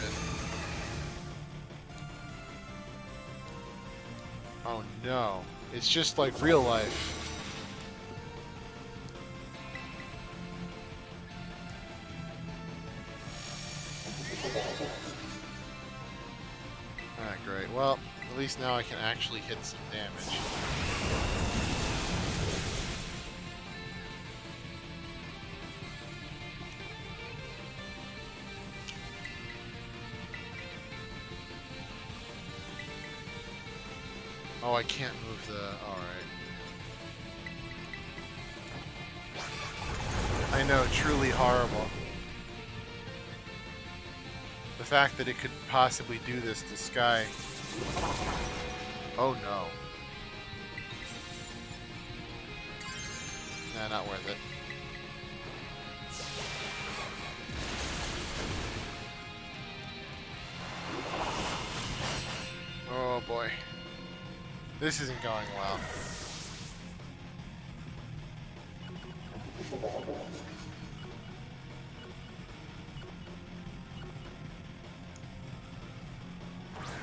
Oh no. It's just like real life. Alright, great. Well, at least now I can actually hit some damage. Oh, I can't move the... Alright. I know, truly horrible. The fact that it could possibly do this to Sky. Oh no. Nah, not worth it. Oh boy. This isn't going well.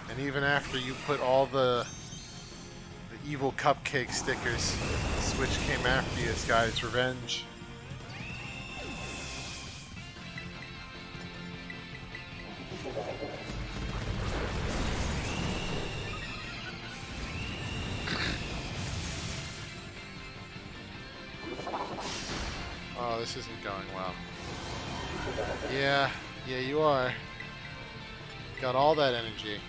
And even after you put all the evil cupcake stickers, Switch came after you, Sky's revenge. Oh, this isn't going well. Yeah, you are. Got all that energy.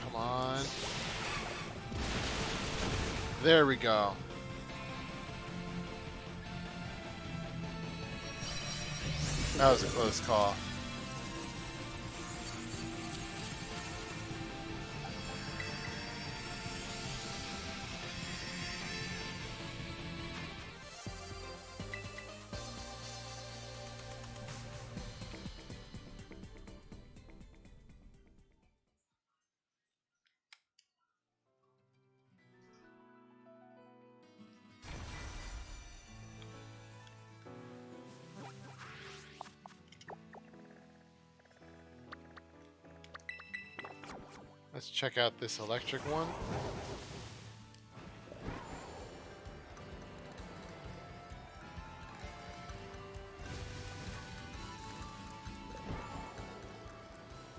Come on. There we go. That was a close call. Let's check out this electric one.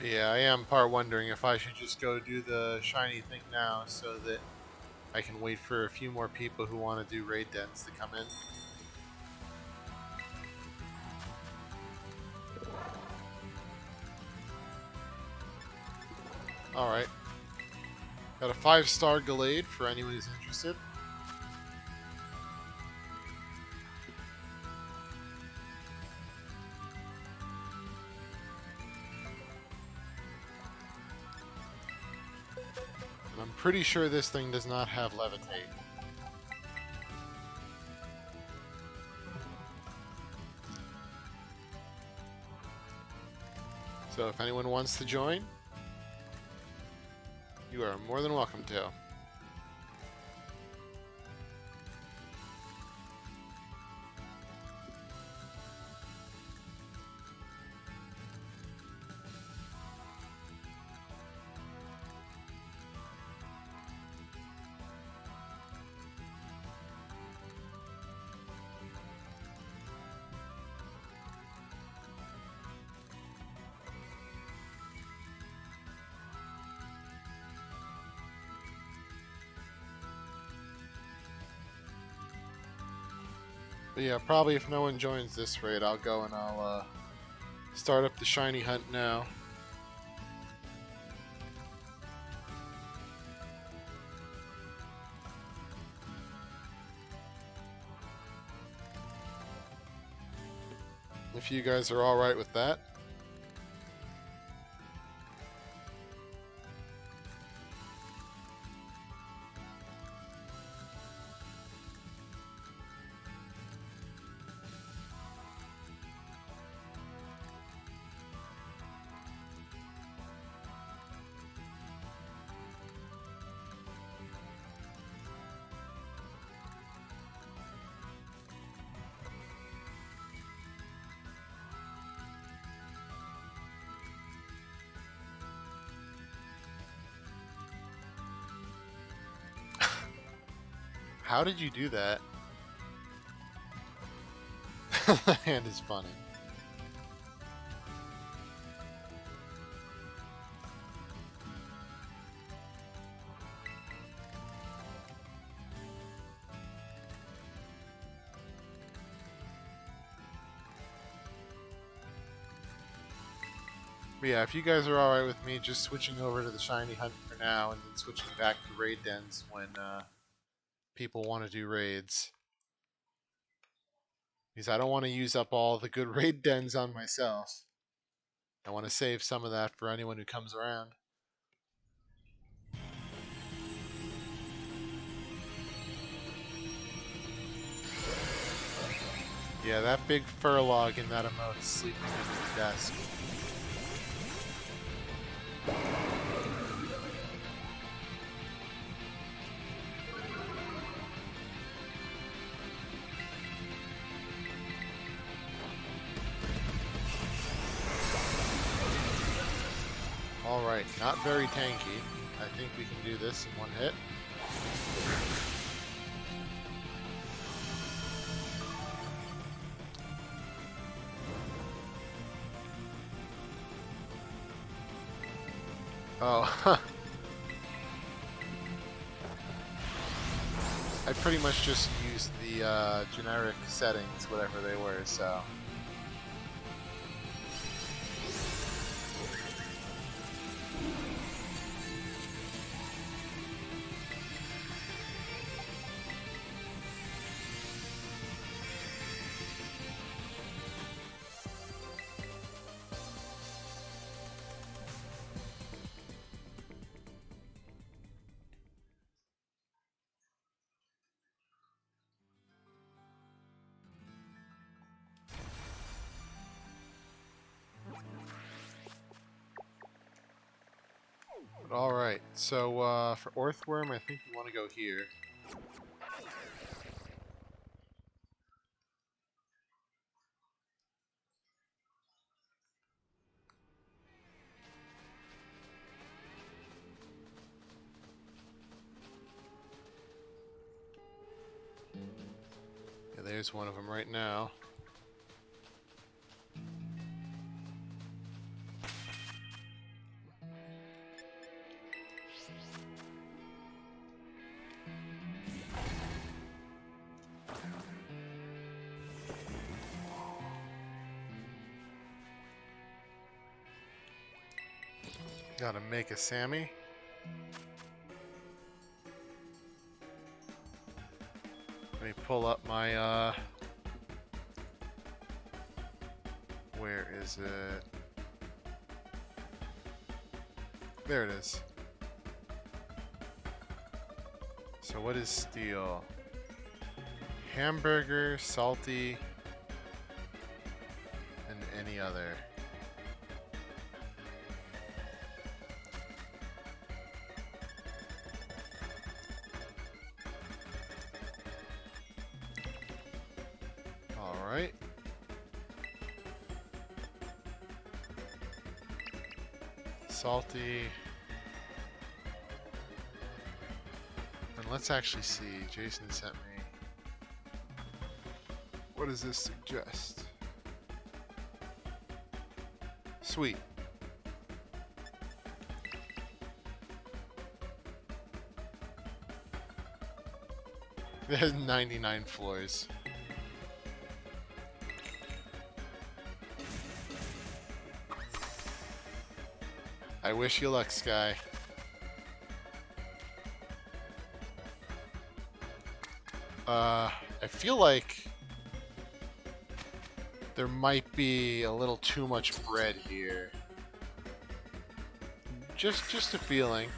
Yeah, I am part wondering if I should just go do the shiny thing now so that I can wait for a few more people who want to do raid dens to come in. Alright. Got a 5-star Gallade for anyone who's interested. And I'm pretty sure this thing does not have levitate. So if anyone wants to join, you are more than welcome to. But yeah, probably if no one joins this raid, I'll go and I'll start up the shiny hunt now. If you guys are alright with that. How did you do that? The hand is funny. But yeah, if you guys are alright with me just switching over to the shiny hunt for now and then switching back to raid dens when people want to do raids. Because I don't want to use up all the good raid dens on myself. I want to save some of that for anyone who comes around. Yeah, that big furlog in that emote is sleeping under the desk. Alright, not very tanky. I think we can do this in one hit. Oh, I pretty much just used the generic settings, whatever they were, so... Alright, so for Orthworm, I think we want to go here. Yeah, there's one of them right now. Gotta make a Sammy. Let me pull up my, where is it? There it is. So what is steel? Hamburger, salty, and any other. Alright. Salty. And let's actually see. Jason sent me. What does this suggest? Sweet. It has 99 floors. I wish you luck, Sky. I feel like there might be a little too much bread here. Just a feeling.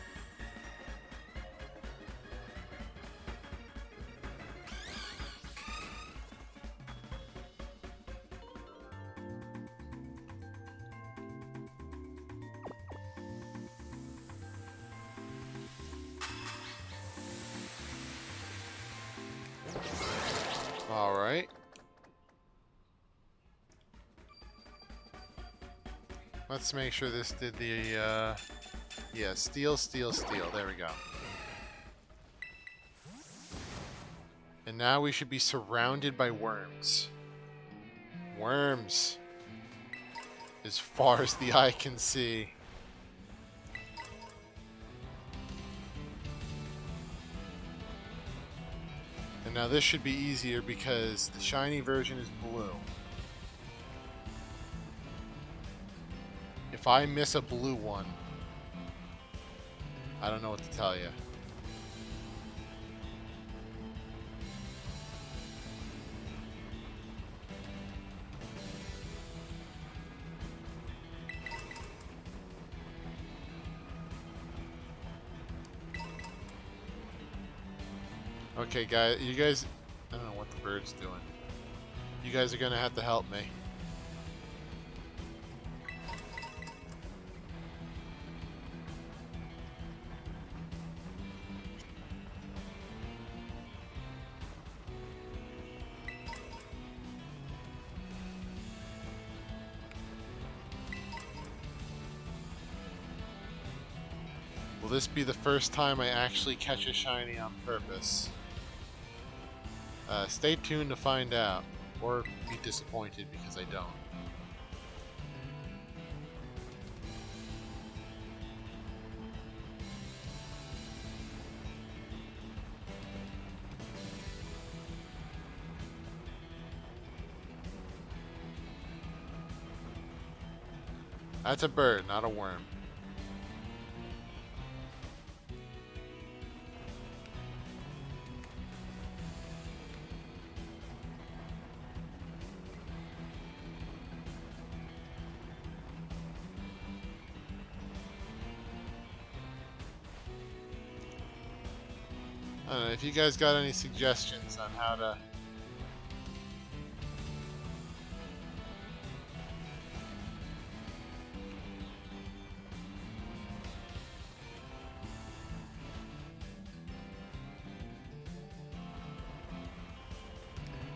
All right. Let's make sure this did the, yeah, steel, steel, steel. There we go. And now we should be surrounded by worms. Worms. As far as the eye can see. And now this should be easier because the shiny version is blue. If I miss a blue one, I don't know what to tell you. Okay, guys, you guys, I don't know what the bird's doing. You guys are gonna have to help me. Will this be the first time I actually catch a shiny on purpose? Stay tuned to find out, or be disappointed because I don't. That's a bird, not a worm. I don't know if you guys got any suggestions on how to.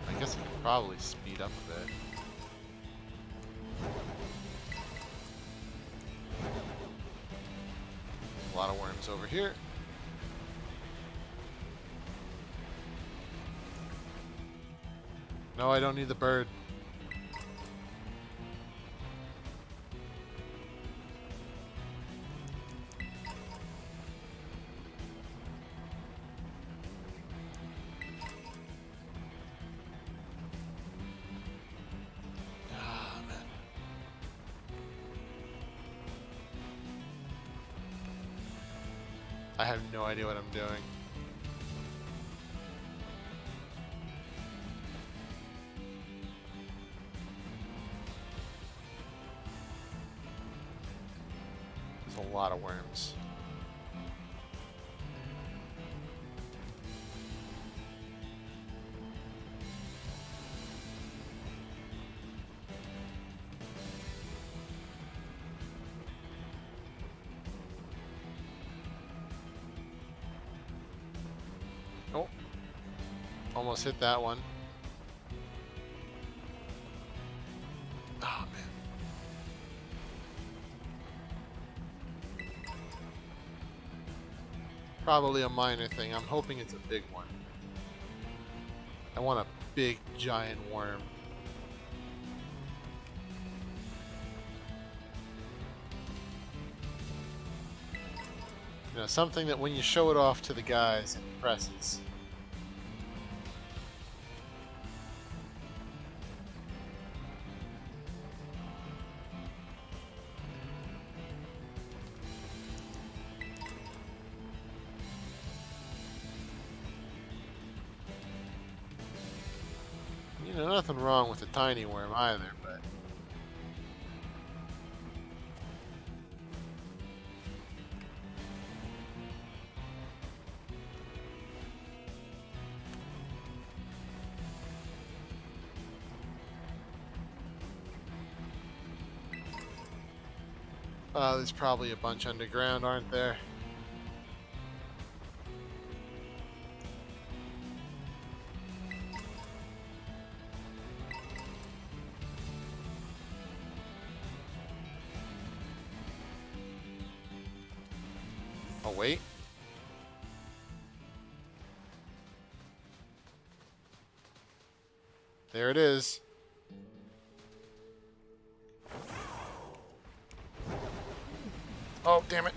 I guess I could probably speed up a bit. A lot of worms over here. No, I don't need the bird. Ah, man. I have no idea what I'm doing. There's a lot of worms. Oh, almost hit that one. Oh, man. Probably a minor thing. I'm hoping it's a big one. I want a big, giant worm. You know, something that when you show it off to the guys, it impresses. You know, nothing wrong with a tiny worm either, but... there's probably a bunch underground, aren't there? Oh, wait. There it is. Oh, damn it.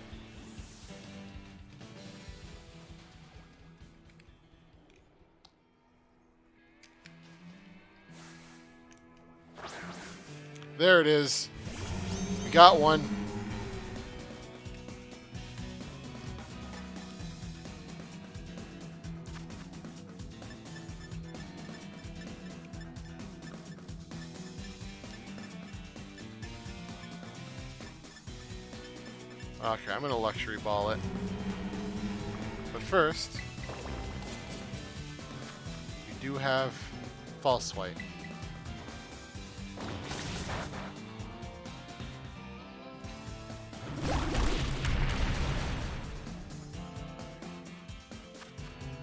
There it is. We got one. Okay, I'm gonna luxury ball it. But first, we do have false swipe.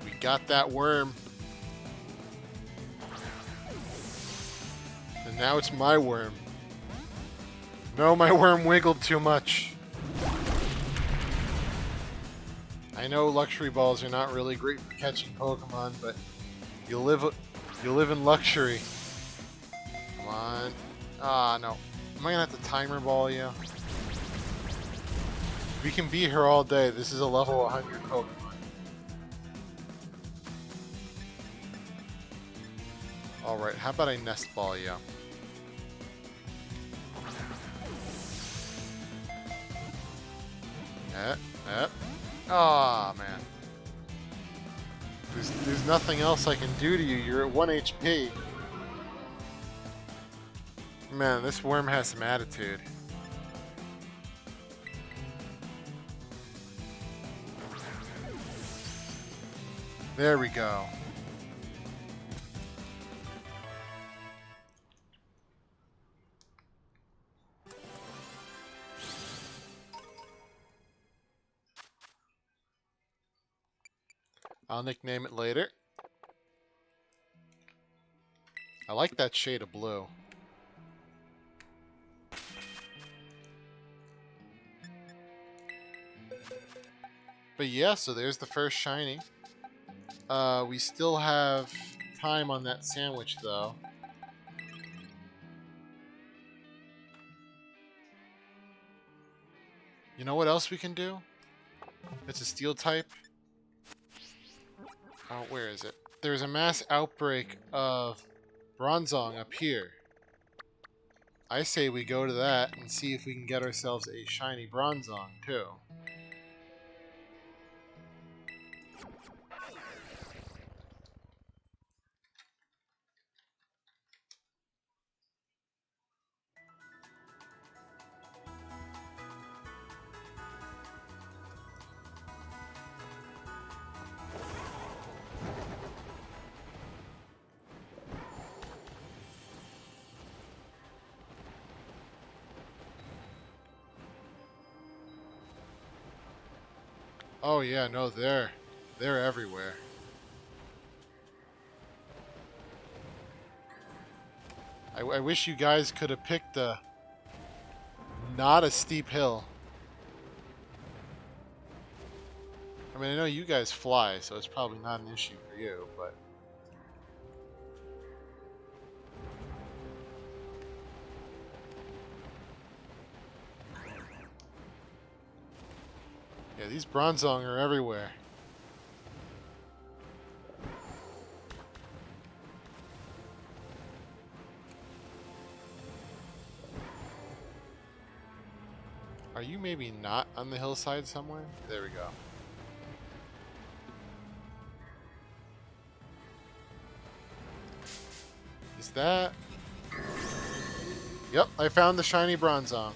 We got that worm. And now it's my worm. No, my worm wiggled too much. I know luxury balls are not really great for catching Pokemon, but you live in luxury. Come on. Ah, no. Am I gonna have to timer ball you? We can beat her all day. This is a level 100 Pokemon. Alright, how about I nest ball you? Aw, man. There's nothing else I can do to you. You're at 1 HP. Man, this worm has some attitude. There we go. I'll nickname it later. I like that shade of blue. But yeah, so there's the first shiny. We still have time on that sandwich, though. You know what else we can do? It's a steel type. Oh, where is it? There's a mass outbreak of Bronzong up here. I say we go to that and see if we can get ourselves a shiny Bronzong, too. Oh yeah, no, they're everywhere. I wish you guys could have picked a not a steep hill. I mean, I know you guys fly, so it's probably not an issue for you, but yeah, these Bronzong are everywhere. Are you maybe not on the hillside somewhere? There we go. Is that... Yep, I found the shiny Bronzong.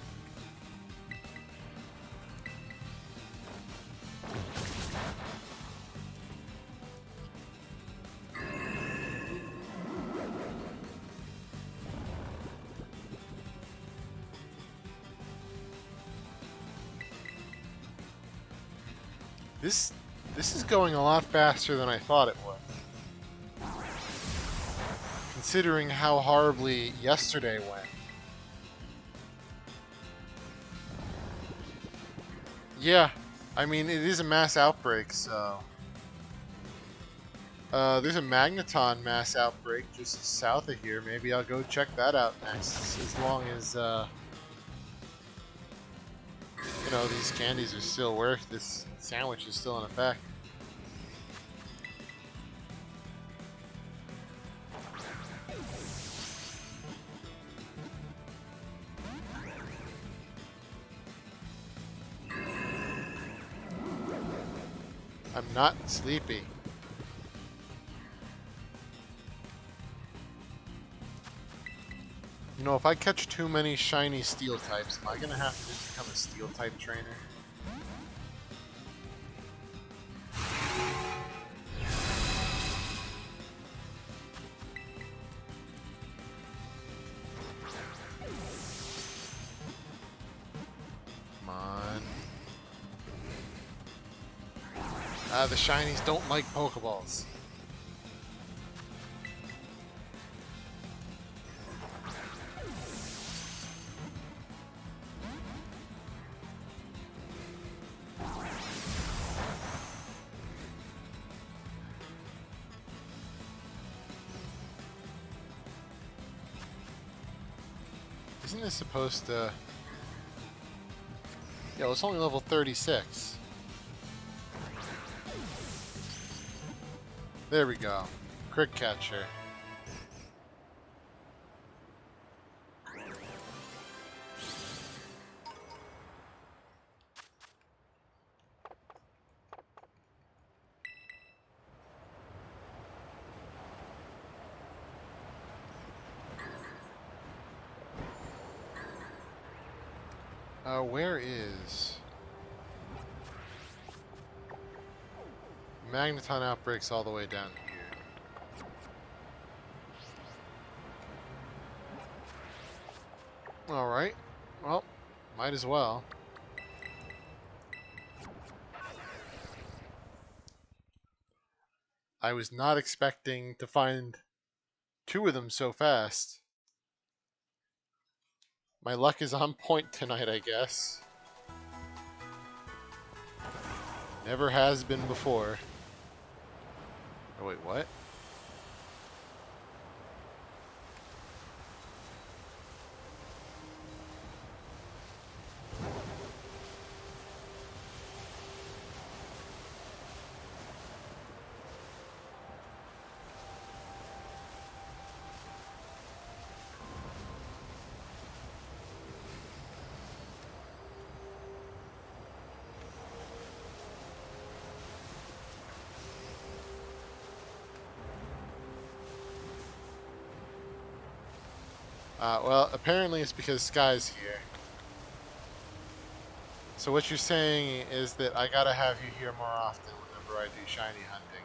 This is going a lot faster than I thought it would. Considering how horribly yesterday went. Yeah, I mean, it is a mass outbreak, so... there's a Magneton mass outbreak just south of here. Maybe I'll go check that out next, as long as, you know, these candies are still worth, this sandwich is still in effect. I'm not sleepy. You know, if I catch too many shiny steel types, am I gonna have to just become a steel type trainer? Come on. The shinies don't like Pokeballs. Isn't this supposed to... Yeah, it's only level 36. There we go. Crick Catcher. Where is... Magneton outbreaks all the way down here. Alright. Well, might as well. I was not expecting to find two of them so fast. My luck is on point tonight, I guess. Never has been before. Oh, wait, what? Well, apparently it's because Sky's here. So what you're saying is that I gotta have you here more often whenever I do shiny hunting.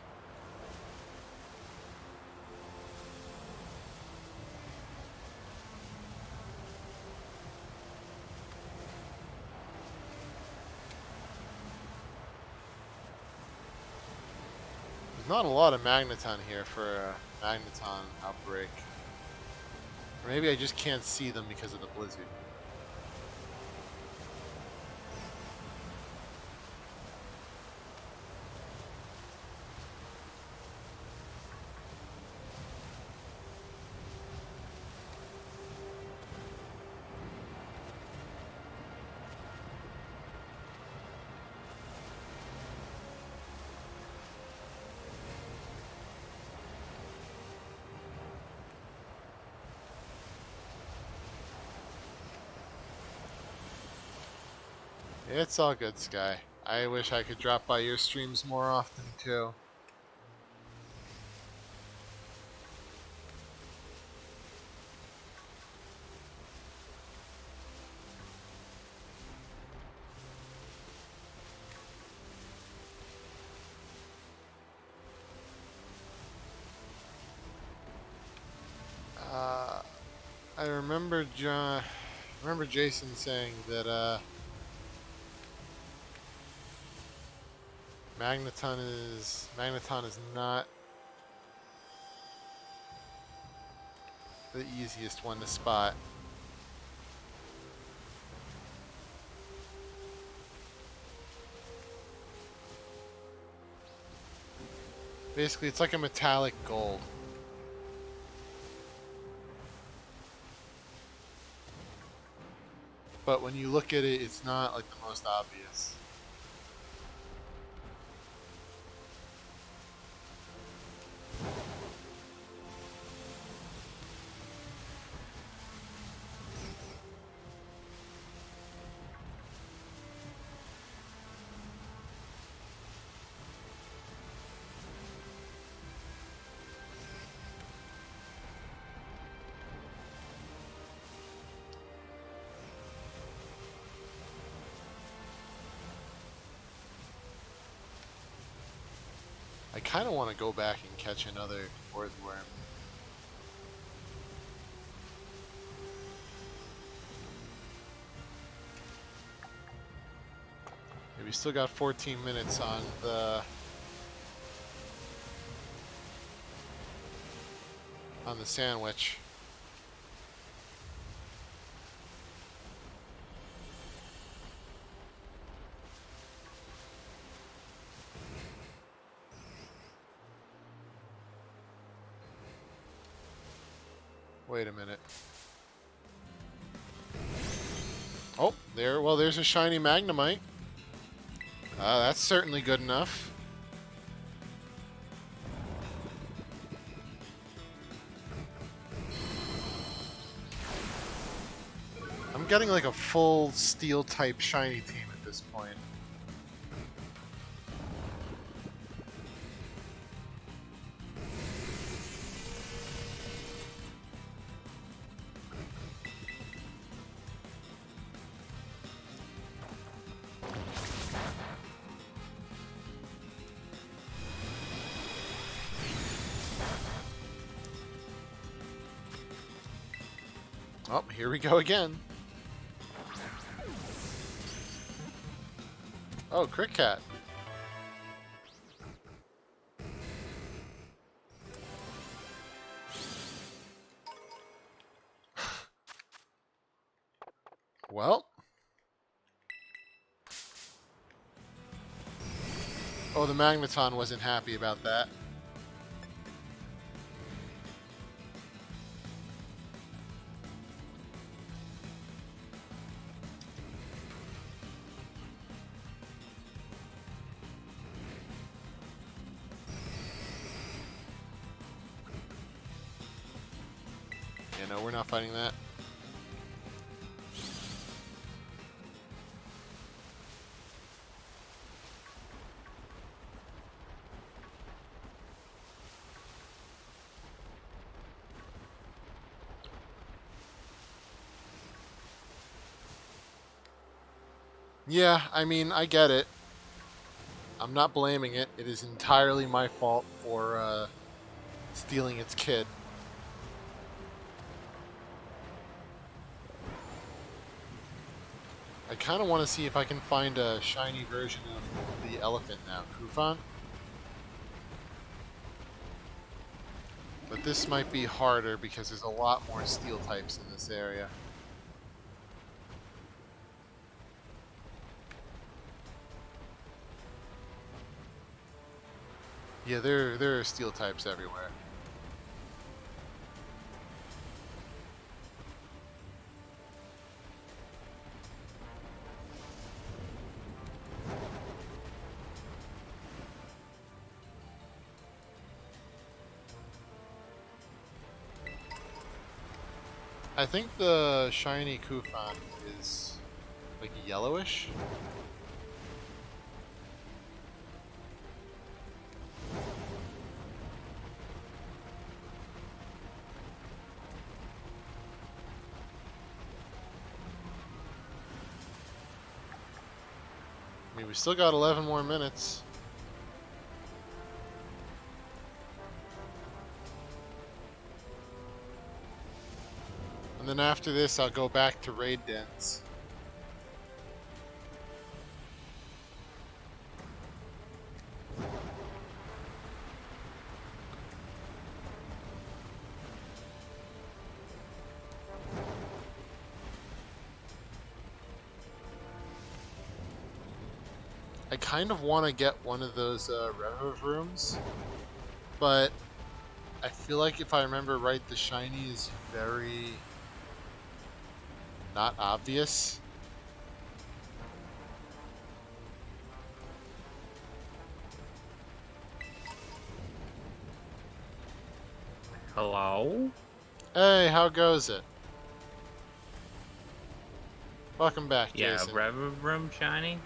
Not a lot of magneton here for a magneton outbreak. Or maybe I just can't see them because of the blizzard. It's all good, Sky. I wish I could drop by your streams more often, too. I remember Jason saying that Magneton is not the easiest one to spot. Basically, it's like a metallic gold. But when you look at it, it's not like the most obvious. I kind of want to go back and catch another earthworm. We still got 14 minutes on the sandwich. Wait a minute. Oh, there's a shiny Magnemite. That's certainly good enough. I'm getting like a full steel type shiny team at this point. Oh, here we go again. Oh, Crick Cat. Well. Oh, the Magneton wasn't happy about that. Yeah, no, we're not fighting that. Yeah, I mean, I get it. I'm not blaming it. It is entirely my fault for stealing its kid. I kind of want to see if I can find a shiny version of the elephant now. Kufan? this might be harder because there's a lot more steel types in this area. Yeah, there are steel types everywhere. I think the shiny Kufan is like yellowish. I mean, we still got 11 more minutes. And then after this, I'll go back to raid dens. I kind of want to get one of those Reviv rooms, but I feel like if I remember right, the shiny is very not obvious. Hello? Hey, how goes it? Welcome back, Yeah, Jason. Reviv Room shiny.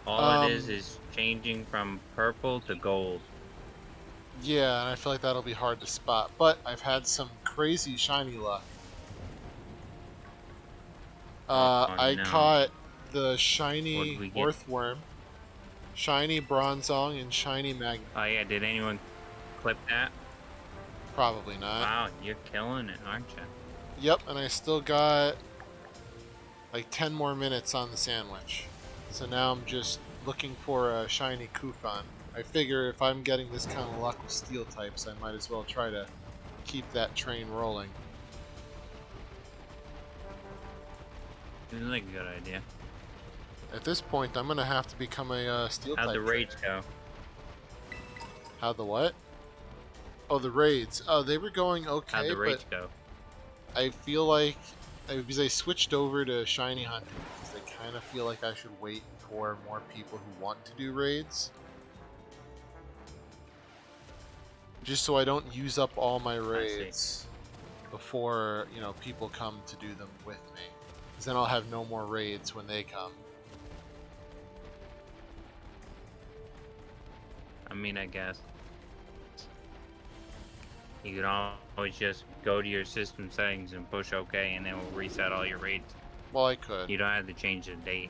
All it is changing from purple to gold. Yeah, and I feel like that'll be hard to spot, but I've had some crazy shiny luck. I No. caught the What shiny did we get? Orthworm, shiny Bronzong, and shiny Magnet. Oh yeah, did anyone clip that? Probably not. Wow, you're killing it, aren't you? Yep, and I still got like 10 more minutes on the sandwich. So now I'm just looking for a shiny Kufan. I figure if I'm getting this kind of luck with steel types, I might as well try to keep that train rolling. Seems like a good idea. At this point, I'm gonna have to become a steel type. How'd the raids go? How'd the what? Oh, the raids. Oh, they were going okay, How'd the raids but go? I feel like because I switched over to shiny hunting because I kind of feel like I should wait for more people who want to do raids. Just so I don't use up all my raids before, you know, people come to do them with me. Because then I'll have no more raids when they come. I mean, I guess. You could always just go to your system settings and push OK, and then we'll reset all your raids. Well, I could. You don't have to change the date.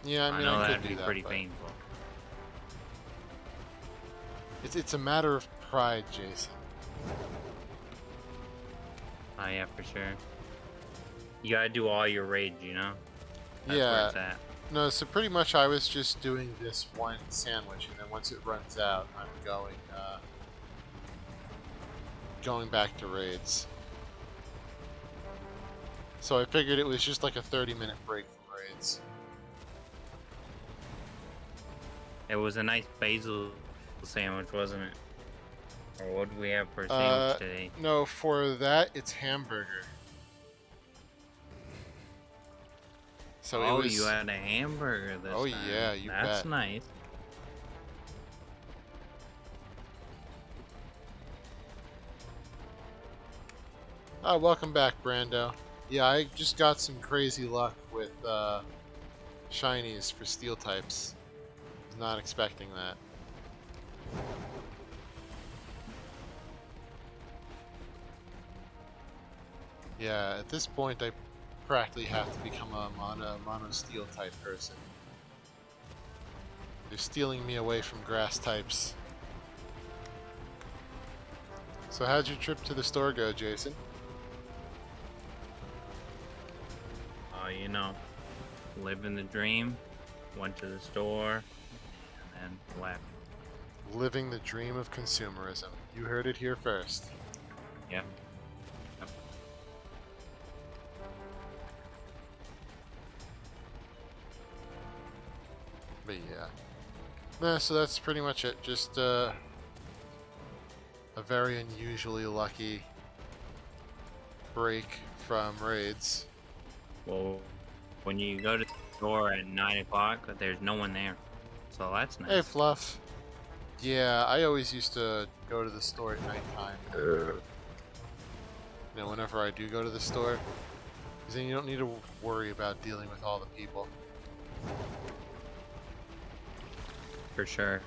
Yeah, I mean, know I could that'd do be that, pretty but painful. it's a matter of pride, Jason. Oh yeah, for sure. You gotta do all your raids, you know? That's Yeah. where it's at. No, so pretty much I was just doing this one sandwich, and then once it runs out, I'm going back to raids. So I figured it was just like a 30-minute break from raids. It was a nice basil sandwich, wasn't it? Or what did we have for a sandwich today? No, for that it's hamburger. So oh, it was... you had a hamburger this time. Oh yeah, you bet. That's nice. Oh, welcome back, Brando. Yeah, I just got some crazy luck with shinies for steel types. Was not expecting that. Yeah, at this point I practically have to become a mono steel type person. They're stealing me away from grass types. So how'd your trip to the store go, Jason? Oh, you know, living the dream. Went to the store and then left. Living the dream of consumerism. You heard it here first. Yep. Yep. But yeah. Nah, so that's pretty much it. Just a very unusually lucky break from raids. Well, when you go to the store at 9 o'clock, there's no one there. So that's nice. Hey, Fluff. Yeah, I always used to go to the store at nighttime. You know, whenever I do go to the store. Because then you don't need to worry about dealing with all the people. For sure.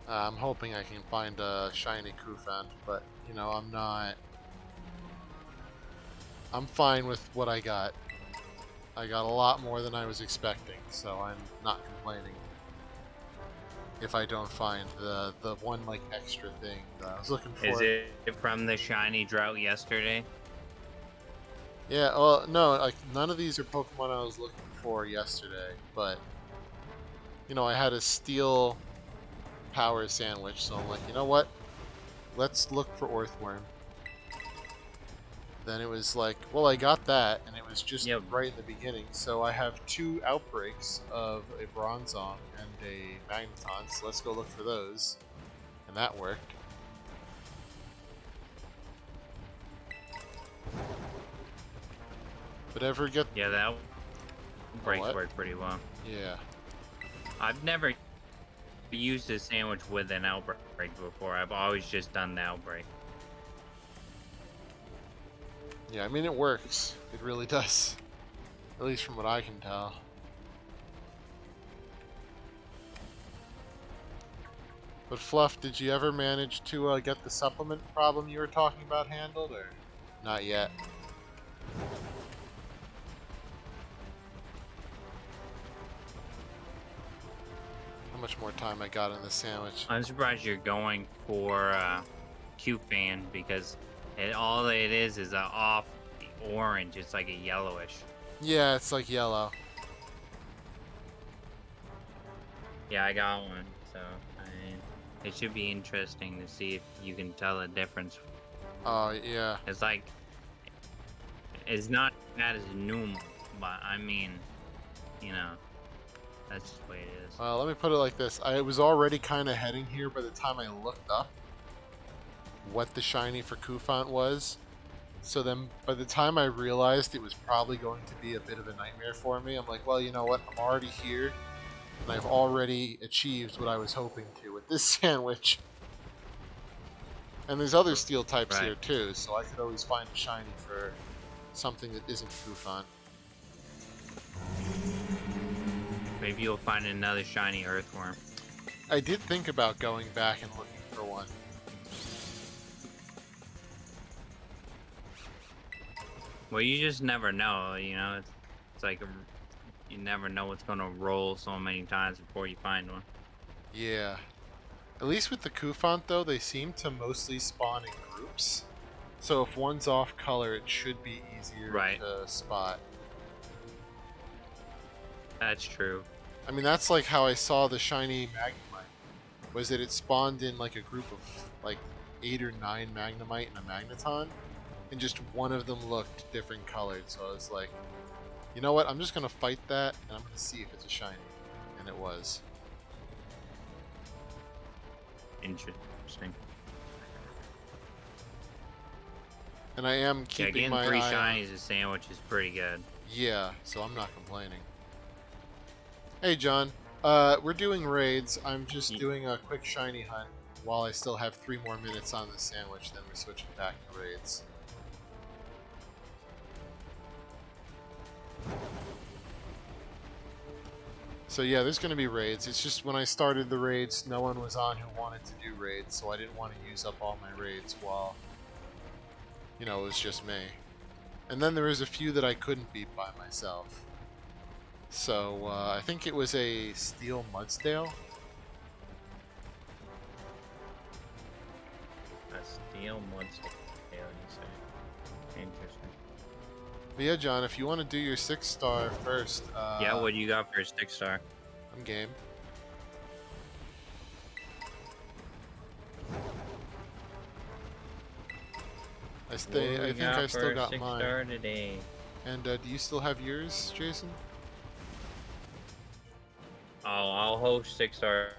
I'm hoping I can find a shiny Kufan, but, you know, I'm not... I'm fine with what I got. I got a lot more than I was expecting, so I'm not complaining. If I don't find the one, like, extra thing that I was looking for. Is it from the shiny drought yesterday? Yeah, well, no, like, none of these are Pokemon I was looking for yesterday, but, you know, I had a steel power sandwich, so I'm like, you know what? Let's look for Earthworm. Then it was like, well, I got that, and it was just right in the beginning, so I have 2 outbreaks of a Bronzong and a Magneton, so let's go look for those. And that worked. But ever get... Yeah, that breaks work pretty well. Yeah. I've never used a sandwich with an outbreak before. I've always just done the outbreak. Yeah, I mean, it works. It really does. At least from what I can tell. But Fluff, did you ever manage to get the supplement problem you were talking about handled, or not yet? How much more time I got in the sandwich? I'm surprised you're going for Q-Fan because all it is a off orange. It's like a yellowish. Yeah, it's like yellow. Yeah, I got one, so it should be interesting to see if you can tell the difference. Oh, yeah. It's like, it's not bad as Noom, but I mean, you know, that's just the way it is. Let me put it like this. I was already kind of heading here by the time I looked up what the shiny for Kufant was. So then by the time I realized it was probably going to be a bit of a nightmare for me, I'm like, well, you know what? I'm already here, and I've already achieved what I was hoping to with this sandwich. And there's other steel types here too, so I could always find a shiny for something that isn't Kufant. Maybe you'll find another shiny Earthworm. I did think about going back and looking for one. Well, you just never know, you know. It's like you never know what's gonna roll so many times before you find one. Yeah. At least with the Kufant, though, they seem to mostly spawn in groups. So if one's off color, it should be easier to spot. That's true. I mean, that's like how I saw the shiny Magnemite. Was that it spawned in like a group of like 8 or 9 Magnemite and a Magneton, and just one of them looked different colored. So I was like, you know what? I'm just gonna fight that, and I'm gonna see if it's a shiny, and it was. Interesting. And I am keeping my getting 3 eye shinies a sandwich is pretty good. Yeah, so I'm not complaining. Hey John, we're doing raids. I'm just doing a quick shiny hunt while I still have 3 more minutes on the sandwich, then we're switching back to raids. So yeah, there's going to be raids. It's just when I started the raids, no one was on who wanted to do raids, so I didn't want to use up all my raids while, you know, it was just me. And then there was a few that I couldn't beat by myself. So, I think it was a Steel Mudsdale. A Steel Mudsdale, you say. Interesting. But yeah, John, if you want to do your 6-star first. Yeah, what do you got for a 6-star? I'm game. I What do we think I got still for a got mine. 6-star today? And do you still have yours, Jason? I'll host 6-stars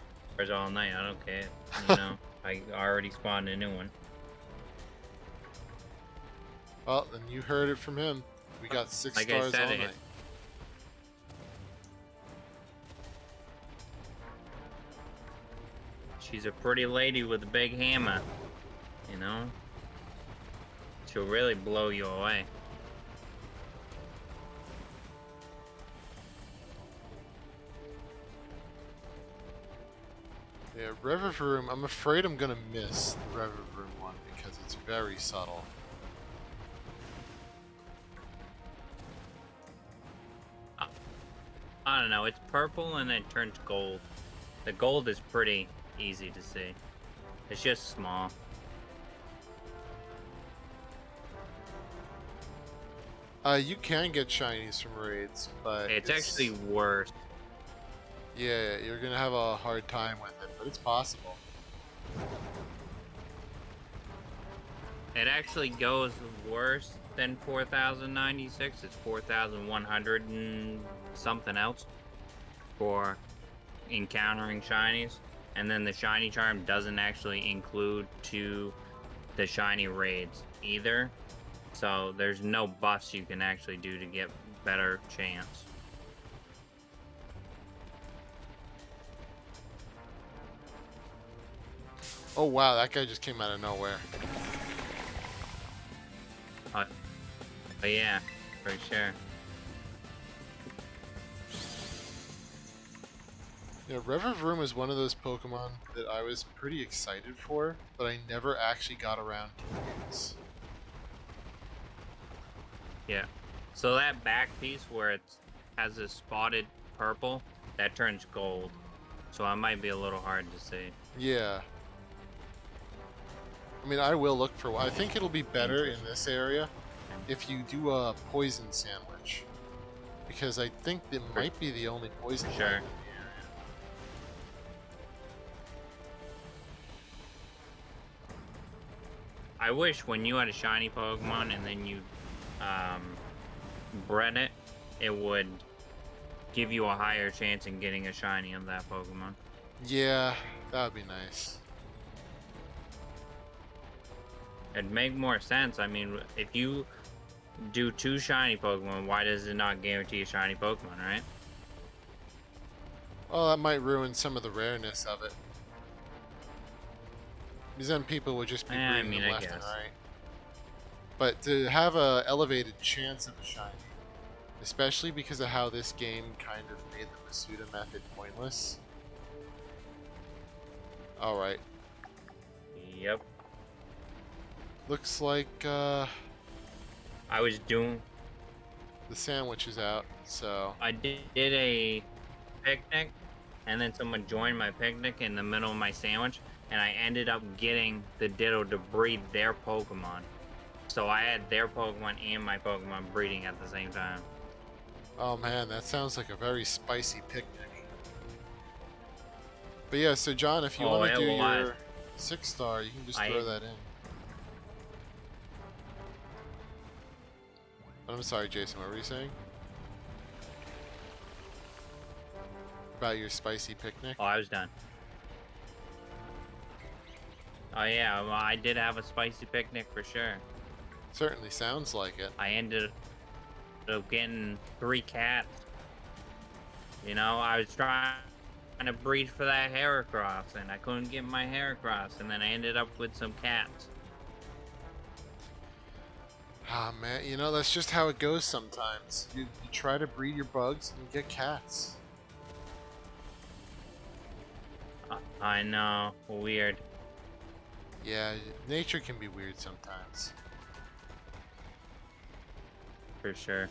all night. I don't care. You know, I already spawned a new one. Well, then you heard it from him. We got 6 Like I stars said, all night. She's a pretty lady with a big hammer. You know? She'll really blow you away. Yeah, Reviv Room, I'm afraid I'm gonna miss the Reviv Room one because it's very subtle. I don't know, it's purple and then it turns gold. The gold is pretty easy to see. It's just small. You can get shinies from raids, but It's actually worse. yeah, you're gonna have a hard time with it, but it's possible. It actually goes worse than 4096. It's 4100 and something else for encountering shinies. And then the shiny charm doesn't actually include to the shiny raids either. So there's no buffs you can actually do to get better chance. Oh wow, that guy just came out of nowhere. But yeah, for sure. Yeah, Reviv Room is one of those Pokemon that I was pretty excited for, but I never actually got around to use. Yeah. So that back piece where it has a spotted purple, that turns gold. So it might be a little hard to see. Yeah. I mean, I will look for one. I think it'll be better in this area if you do a poison sandwich. Because I think it might be the only poison type in the area. I wish when you had a shiny Pokemon and then you bred it, it would give you a higher chance in getting a shiny of that Pokemon. Yeah, that would be nice. It'd make more sense. I mean, if you do 2 shiny Pokemon, why does it not guarantee a shiny Pokemon, right? Well, that might ruin some of the rareness of it. Because then people would just be breeding them left and right. But to have a elevated chance of a shiny, especially because of how this game kind of made the Masuda method pointless. Alright. Yep. Looks like I was doing... the sandwich is out, so... I did a picnic, and then someone joined my picnic in the middle of my sandwich, and I ended up getting the Ditto to breed their Pokemon. So I had their Pokemon and my Pokemon breeding at the same time. Oh man, that sounds like a very spicy picnic. But yeah, so John, if you want to do your 6-star, you can just throw that in. I'm sorry, Jason, what were you saying? About your spicy picnic? Oh, I was done. Oh yeah, well, I did have a spicy picnic for sure. Certainly sounds like it. I ended up getting 3 cats. You know, I was trying to breed for that Heracross, and I couldn't get my Heracross, and then I ended up with some cats. Ah man, you know, that's just how it goes sometimes. You try to breed your bugs and you get cats. I know, weird. Yeah, nature can be weird sometimes. For sure.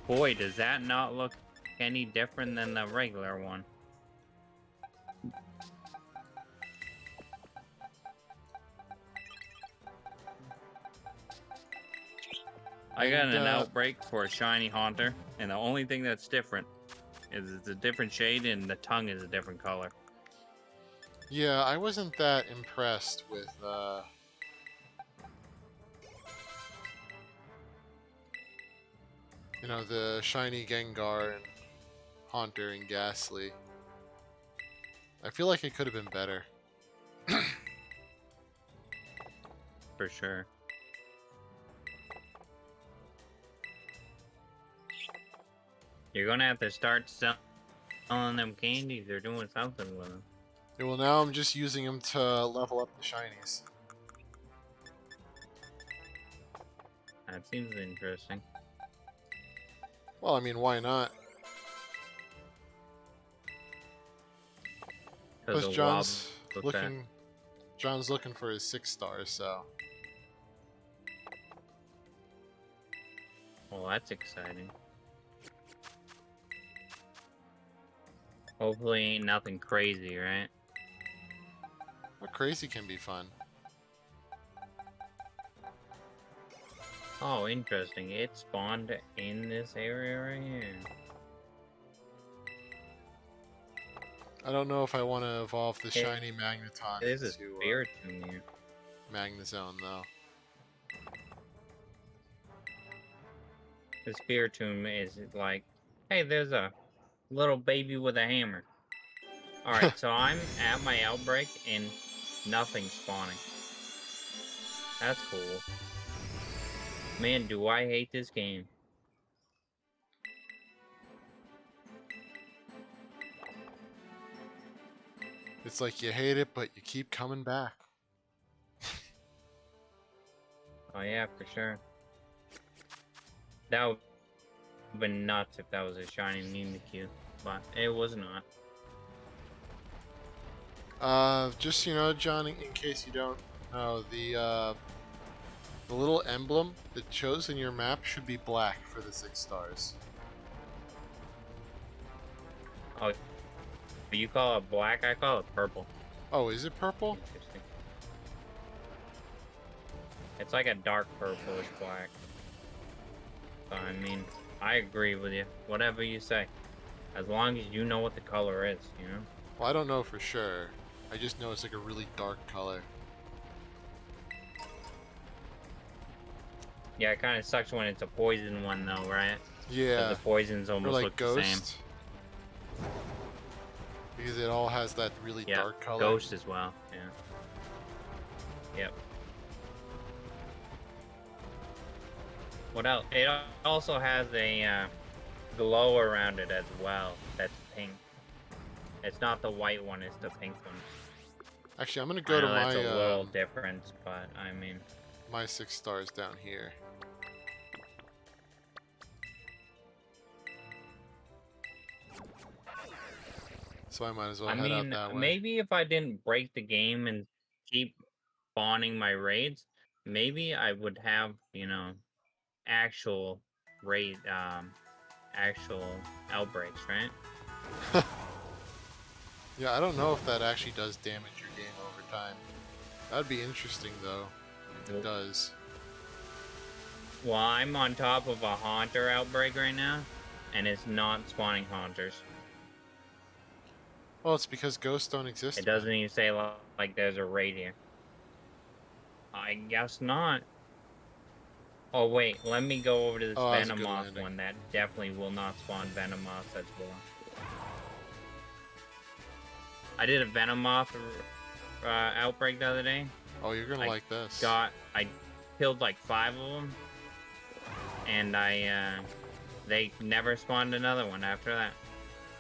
Boy, does that not look any different than the regular one. I got an outbreak for a shiny Haunter, and the only thing that's different It's a different shade, and the tongue is a different color. Yeah, I wasn't that impressed with you know, the shiny Gengar and Haunter and Ghastly. I feel like it could have been better. For sure. You're gonna have to start selling them candies. They're doing something with them. Yeah, well, now I'm just using them to level up the shinies. That seems interesting. Well, I mean, why not? Because Plus, John's looking for his 6 stars, so. Well, that's exciting. Hopefully ain't nothing crazy, right? What crazy can be fun. Oh, interesting. It spawned in this area right here. I don't know if I want to evolve the shiny Magneton There's a into spirit in here. Magnezone, though. The Spiritomb is like, hey, there's a little baby with a hammer. Alright, so I'm at my outbreak and nothing's spawning. That's cool. Man, do I hate this game. It's like you hate it, but you keep coming back. Oh yeah, for sure. That would have been nuts if that was a shiny Mimikyu, but it was not. Just, you know, John, in case you don't know, the little emblem that shows in your map should be black for the 6 stars. Oh, you call it black? I call it purple. Oh, is it purple? Interesting. It's like a dark purplish black. So, I mean, I agree with you. Whatever you say. As long as you know what the color is, you know? Well, I don't know for sure. I just know it's like a really dark color. Yeah, it kind of sucks when it's a poison one, though, right? Yeah. The poisons Or almost like look Ghost. the same. Because it all has that really dark color. Ghost as well, yeah. Yep. What else? It also has a glow around it as well. That's pink. It's not the white one, it's the pink one. Actually, I'm gonna go to my that's a little difference, but I mean, my 6 stars down here. So I might as well head out that way. Maybe if I didn't break the game and keep spawning my raids, maybe I would have, you know, actual raid, actual outbreaks, right? Yeah, I don't know if that actually does damage your game over time. That'd be interesting, though, if it does. Well, I'm on top of a Haunter outbreak right now, and it's not spawning Haunters. Well, it's because ghosts don't exist. It doesn't even say, like, there's a raid here. I guess not. Oh, wait, let me go over to this Venomoth one. That definitely will not spawn Venomoth as well. I did a Venomoth outbreak the other day. Oh, you're gonna like this. I killed like 5 of them, and they never spawned another one after that.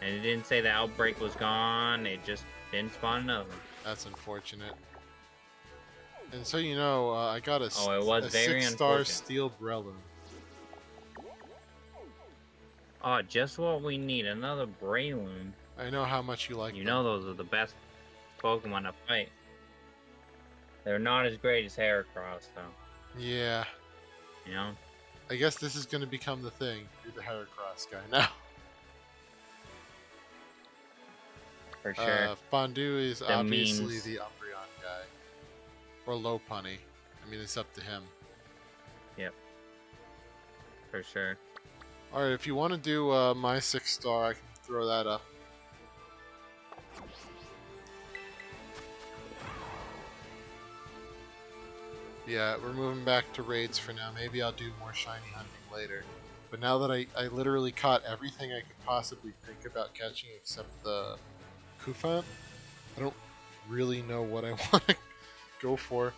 And it didn't say the outbreak was gone, it just didn't spawn another one. That's unfortunate. And so you know, I got a 6-star Steel Breloom. Oh, just what we need, another Breloom. I know how much you like them. You know those are the best Pokemon to fight. They're not as great as Heracross, though. Yeah. You know? I guess this is going to become the thing. You're the Heracross guy now. For sure. Fondue is obviously the Umbreon guy. Or Lopunny. I mean, it's up to him. Yep. For sure. Alright, if you want to do my 6-star, I can throw that up. Yeah, we're moving back to raids for now. Maybe I'll do more shiny hunting later. But now that I literally caught everything I could possibly think about catching except the Kufant, I don't really know what I want to go for.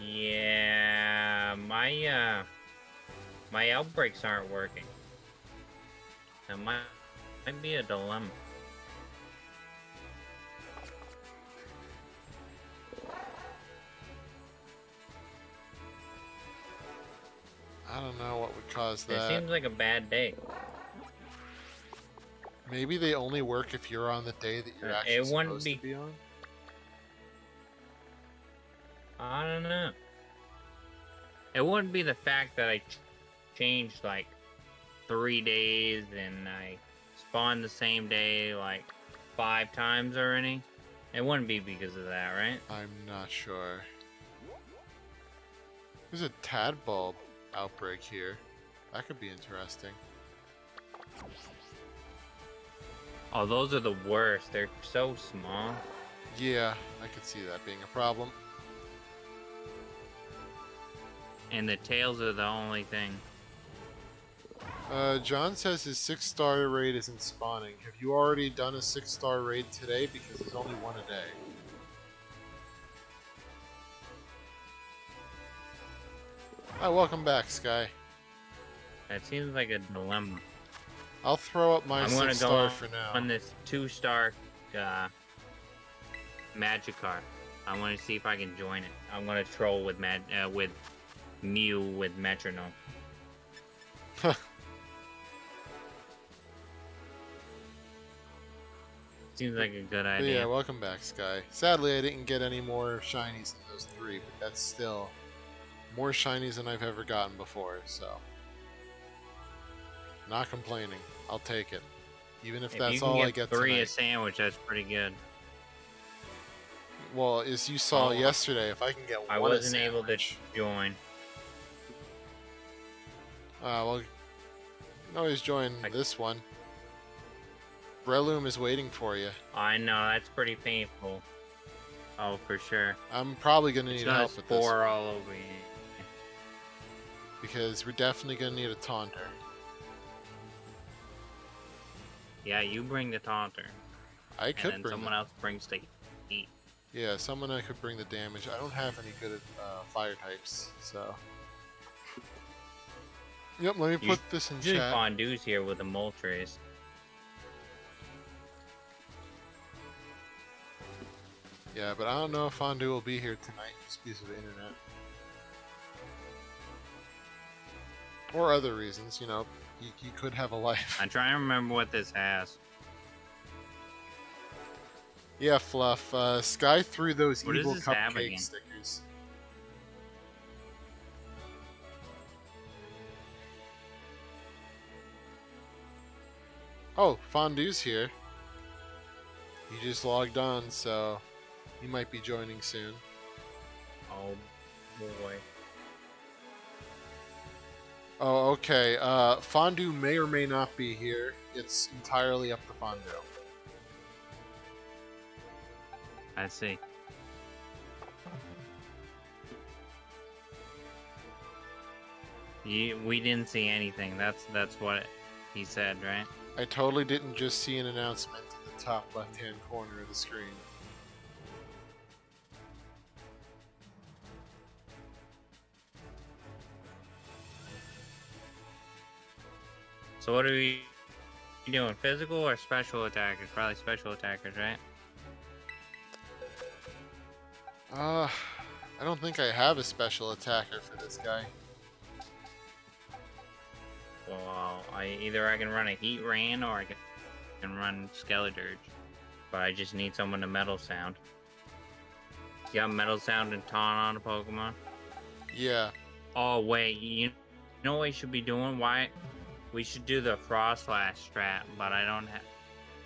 Yeah, my outbreaks aren't working. That might be a dilemma. I don't know what would cause It that. seems like a bad day. Maybe they only work if you're on the day that you're actually supposed to be on? I don't know. It wouldn't be the fact that I changed like 3 days and I spawned the same day like 5 times already. It wouldn't be because of that, right? I'm not sure. There's a tadbulb outbreak here. That could be interesting. Oh, those are the worst. They're so small. Yeah, I could see that being a problem. And the tails are the only thing. John says his 6-star raid isn't spawning. Have you already done a 6-star raid today? Because there's only one a day. Oh, welcome back, Sky. That seems like a dilemma. I'll throw up my 6-star for now. On this 2-star Magikarp. I want to see if I can join it. I'm gonna troll with Mew with Metronome. Seems like a good idea. But yeah, welcome back, Sky. Sadly, I didn't get any more shinies than those 3, but that's still more shinies than I've ever gotten before, so not complaining. I'll take it, even if that's all I get 3 tonight. a sandwich, that's pretty good. Well, as you saw yesterday, if I can get one I wasn't able to join. Well, you can always join this one. Breloom is waiting for you. I know, that's pretty painful. Oh, for sure. I'm probably going to need help with this spore all over you. because we're definitely going to need a taunter. Yeah, you bring the taunter. I could and bring someone else brings the heat. Yeah, someone I could bring the damage. I don't have any good fire types, so. Yep, let me put this in chat. Fondue's here with the Moltres. Yeah, but I don't know if Fondue will be here tonight just because of the internet. Or other reasons, you know, he could have a life. I'm trying to remember what this has. Yeah, Fluff. Sky threw those What evil does this have cupcake again? stickers. Oh, Fondue's here. He just logged on, so he might be joining soon. Oh boy. Oh, okay. Fondue may or may not be here. It's entirely up to Fondue. I see. We didn't see anything. That's what he said, right? I totally didn't just see an announcement in the top left-hand corner of the screen. So what are we doing? Physical or special attackers? Probably special attackers, right? I don't think I have a special attacker for this guy. Well, either I can run a Heat Rain or I can run Skeledirge. But I just need someone to Metal Sound. You got Metal Sound and Taunt on a Pokemon? Yeah. Oh wait, you know what we should be doing? Why? We should do the Frost Slash strat, but I don't have.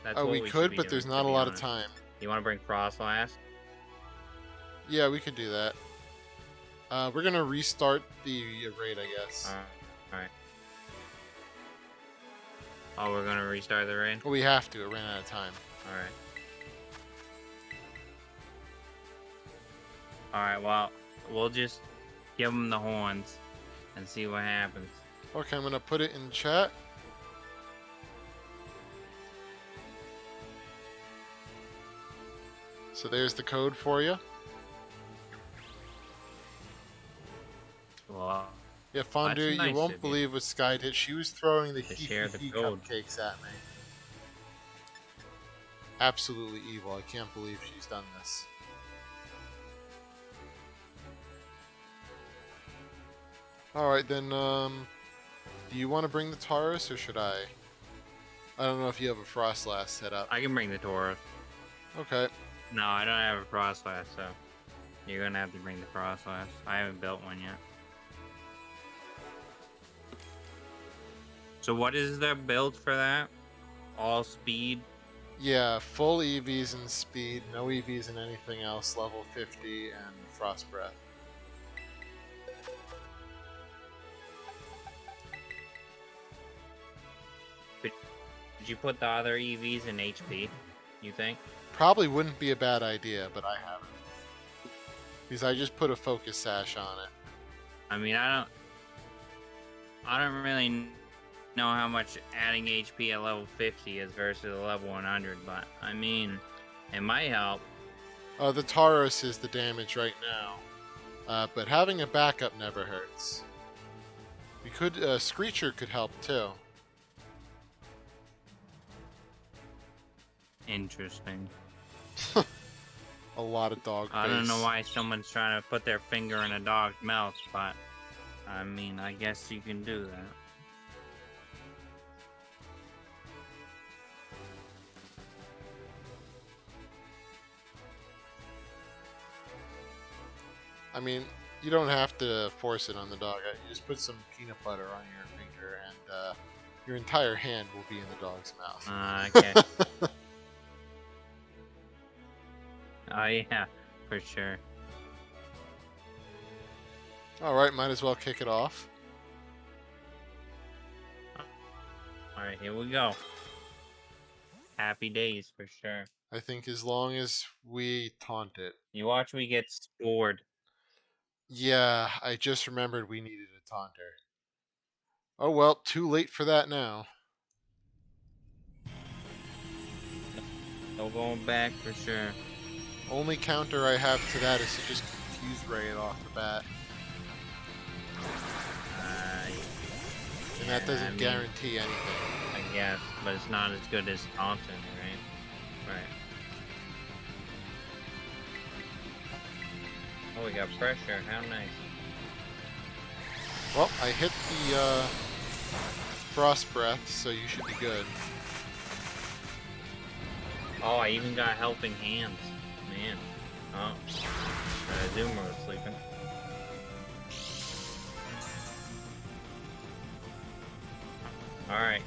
That's Oh, what we should could, be but doing, there's to not a be lot of honest. time. You want to bring Frost Slash? Yeah, we could do that. We're gonna restart the raid, I guess. Alright. Oh, we're gonna restart the raid? Well, we have to. It ran out of time. Alright. Alright, well, we'll just give them the horns and see what happens. Okay, I'm gonna put it in chat. So there's the code for you. Well, Yeah, Fondue, that's nice you won't of you. believe what Sky did. She was throwing the To share the hee code. cupcakes at me. Absolutely evil. I can't believe she's done this. Alright, then, do you want to bring the Taurus, or should I? I don't know if you have a Frost Last set up. I can bring the Taurus. Okay. No, I don't have a Frost Last, so you're gonna have to bring the Frost Last. I haven't built one yet. So what is the build for that? All speed? Yeah, full EVs and speed, no EVs and anything else, level 50 and Frost Breath. Did you put the other EVs in HP, you think? Probably wouldn't be a bad idea, but I haven't. Because I just put a focus sash on it. I mean, I don't really know how much adding HP at level 50 is versus a level 100, but I mean, it might help. The Taurus is the damage right now, but having a backup never hurts. We could, Screecher could help too. Interesting. A lot of dog I don't know face. why someone's trying to put their finger in a dog's mouth, but I mean, I guess you can do that. I mean, you don't have to force it on the dog. You just put some peanut butter on your finger, and your entire hand will be in the dog's mouth. Okay. Oh yeah, for sure. Alright, might as well kick it off. Alright, here we go. Happy days, for sure. I think as long as we taunt it. You watch me get scored. Yeah, I just remembered we needed a taunter. Oh well, too late for that now. No going back, for sure. Only counter I have to that is to just confuse Ray off the bat. And that doesn't guarantee anything. I guess, but it's not as good as taunting, right? Right. Oh, we got pressure. How nice. Well, I hit the Frost Breath, so you should be good. Oh, I even got helping hands. Man. Oh. Zoomer was sleeping. Alright.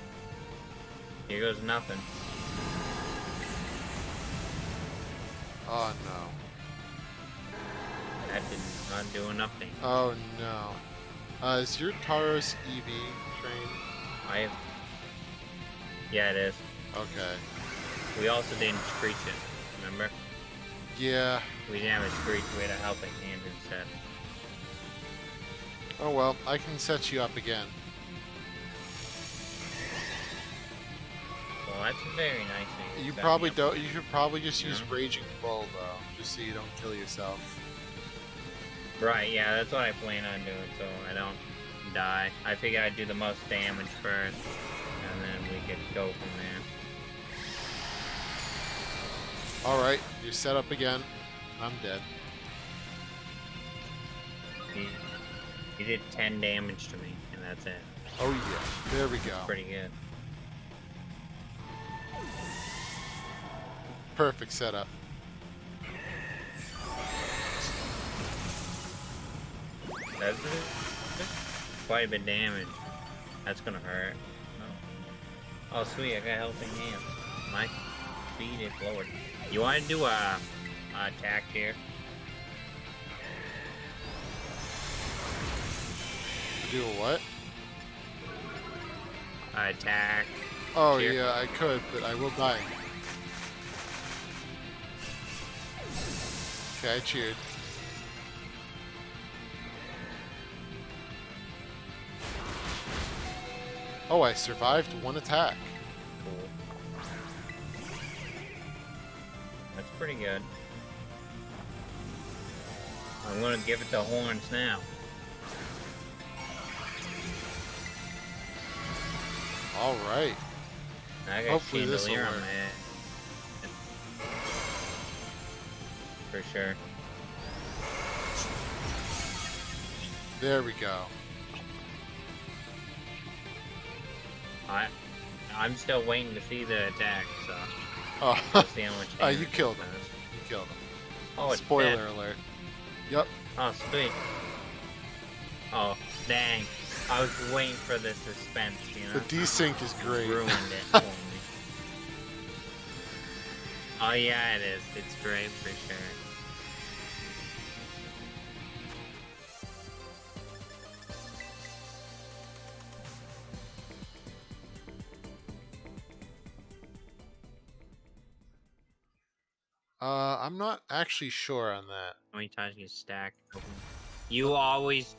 Here goes nothing. Oh no. That did not do nothing. Oh no. Is your Taurus EV trained? Yeah, it is. Okay. We also didn't screech it, remember? Yeah. We didn't have a screech, we had a helping hand instead. Oh well, I can set you up again. Well, that's very nice of you. You Set probably me up. don't. You should probably just use Yeah. Raging Bull though, just so you don't kill yourself. Right, yeah, that's what I plan on doing, so I don't die. I figure I'd do the most damage first, and then we could go from there. Alright, you're set up again. I'm dead. He did 10 damage to me, and that's it. Oh yeah, there we go. Pretty good. Perfect setup. That's quite a bit of damage. That's gonna hurt. Oh, sweet, I got helping hands. My speed is lowered. You want to do a attack here? Do a what? Attack. Oh Cheer. yeah, I could, but I will die. Okay, I cheered. Oh, I survived one attack. Cool. That's pretty good. I'm gonna give it the horns now. All right. I got Hopefully this will chandelier on work. my head. For sure. There we go. I'm still waiting to see the attack, so Oh, we'll see how much damage you it killed him. does. You killed him. Oh, it's Spoiler dead. alert. Yep. Oh, sweet. Oh, dang. I was waiting for the suspense, you The know? desync is great. Ruined it for me. Oh, yeah, it is. It's great for sure. I'm not actually sure on that. How many times you stack? You always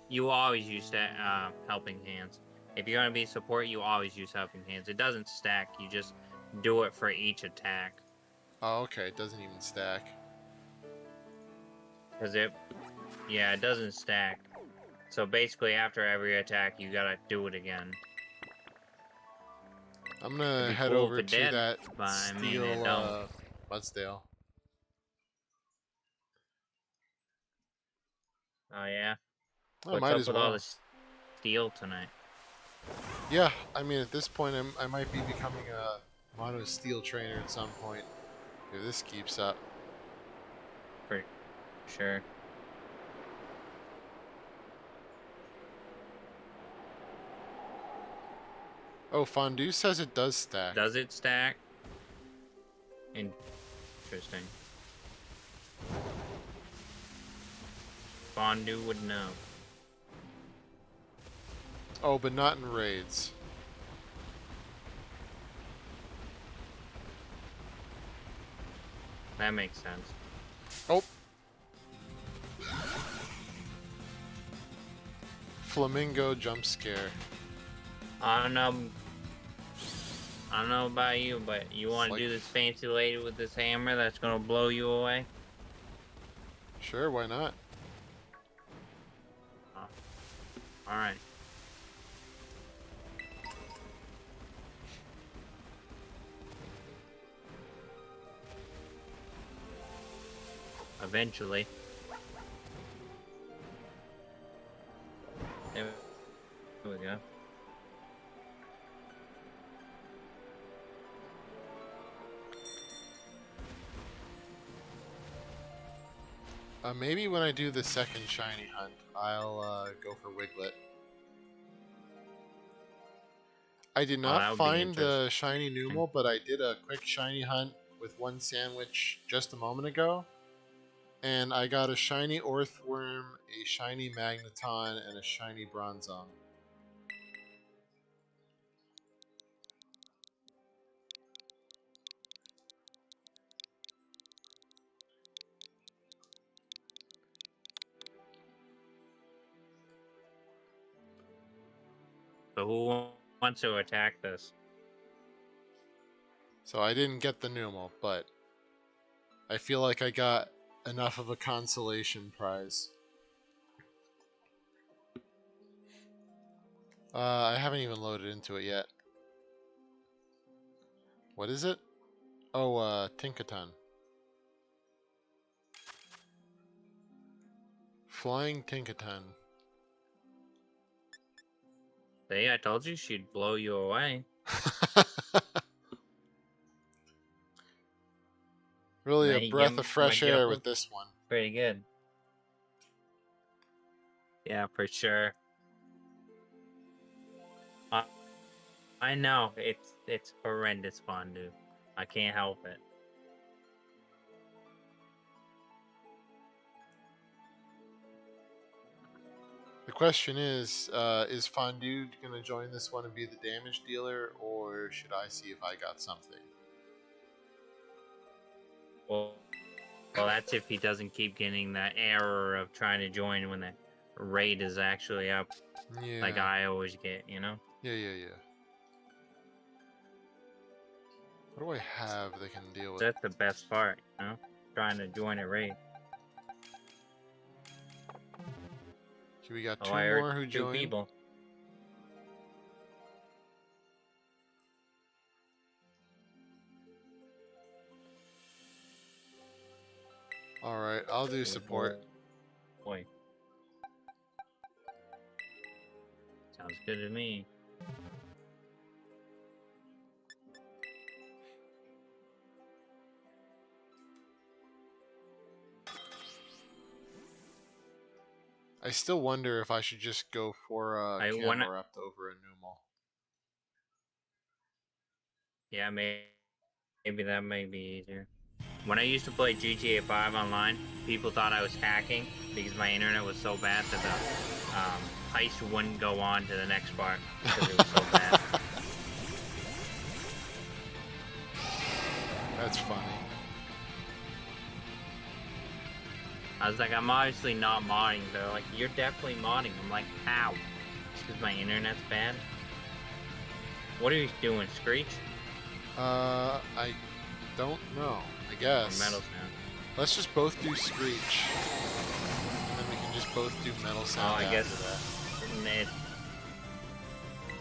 use that helping hands. If you're gonna be support, you always use helping hands. It doesn't stack. You just do it for each attack. Oh, okay. It doesn't even stack. Cause it doesn't stack. So basically, after every attack, you gotta do it again. I'm It'd gonna be head cool if over it to did, that but I mean, it steel don't. Mudsdale. Oh yeah. I What's might up as with all well. this steel tonight? Yeah, I mean, at this point, I might be becoming a mono steel trainer at some point if this keeps up. For sure. Oh, Fondue says it does stack. Does it stack? Interesting. Fondue would know. Oh, but not in raids. That makes sense. Oh. Flamingo jump scare. I don't know about you, but you want to Like- do this fancy lady with this hammer that's gonna blow you away? Sure, why not? Oh. Alright. Eventually. There we go. Maybe when I do the second shiny hunt, I'll go for Wiglet. I did that not would be find the shiny Numel, but I did a quick shiny hunt with one sandwich just a moment ago. And I got a shiny Orthworm, a shiny Magneton, and a shiny Bronzong. So who wants to attack this? So I didn't get the Numel, but I feel like I got enough of a consolation prize. I haven't even loaded into it yet. What is it? Oh, Tinkaton. Flying Tinkaton. See, I told you she'd blow you away. Really Now a you breath give of my fresh air joke. with this one. Pretty good. Yeah, for sure. I know it's horrendous fondue. I can't help it. The question is Fondue gonna join this one and be the damage dealer, or should I see if I got something? Well, that's if he doesn't keep getting that error of trying to join when the raid is actually up, Yeah. like I always get, you know? Yeah. What do I have that can deal with? That's the best part, you know? Trying to join a raid. Okay, we got Oh, two I heard more who 2 joined. people. Alright, I'll do support. Boy. Sounds good to me. I still wonder if I should just go for I wanna, Camelrept over a Numal. yeah, maybe that may be easier. When I used to play GTA 5 online, people thought I was hacking because my internet was so bad that the heist wouldn't go on to the next part because it was so bad. That's funny. I was like, I'm obviously not modding. They're like, you're definitely modding. I'm like, how? Just because my internet's bad? What are you doing, Screech? I don't know. I Or guess. Metal Sound? Let's just both do Screech. And then we can just both do Metal Sound I after guess that.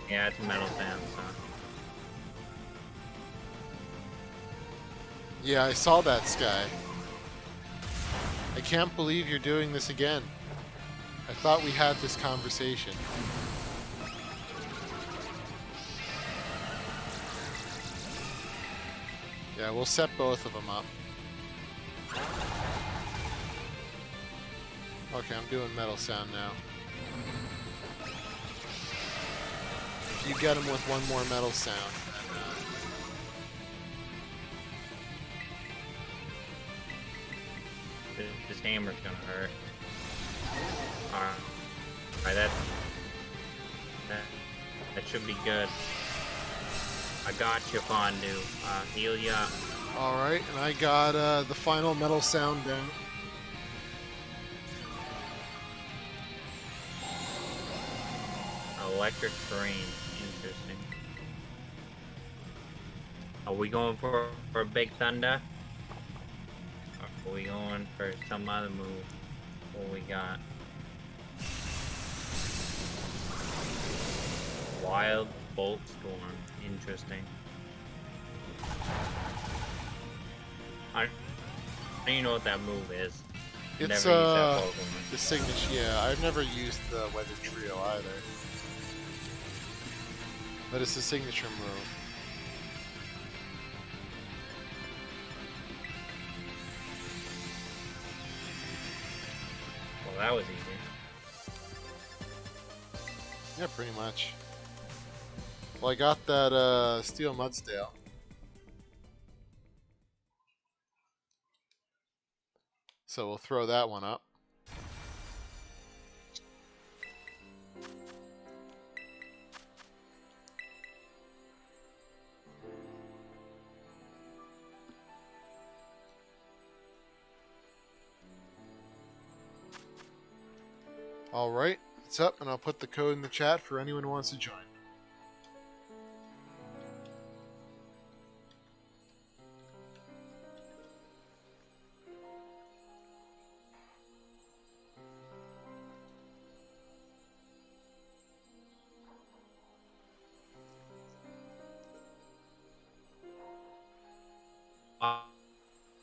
Yeah, it's Metal Sound, so. Yeah, I saw that, Sky. I can't believe you're doing this again. I thought we had this conversation. Yeah, we'll set both of them up. Okay, I'm doing Metal Sound now. If you get him with one more Metal Sound, This hammer's gonna hurt. Alright, that should be good. I got you, Fondue. Heal you up. Alright, and I got the final Metal Sound down. Electric terrain. Interesting. Are we going for a big thunder? Or are we going for some other move? What we got? Wild Bolt Storm. Interesting. I don't even know what that move is. It's Never used that Pokemon. the signature. Yeah, I've never used the Weather Trio either, but it's the signature move. Well, that was easy. Yeah, pretty much. Well, I got that Steel Mudstale. So we'll throw that one up. Alright, it's up, and I'll put the code in the chat for anyone who wants to join.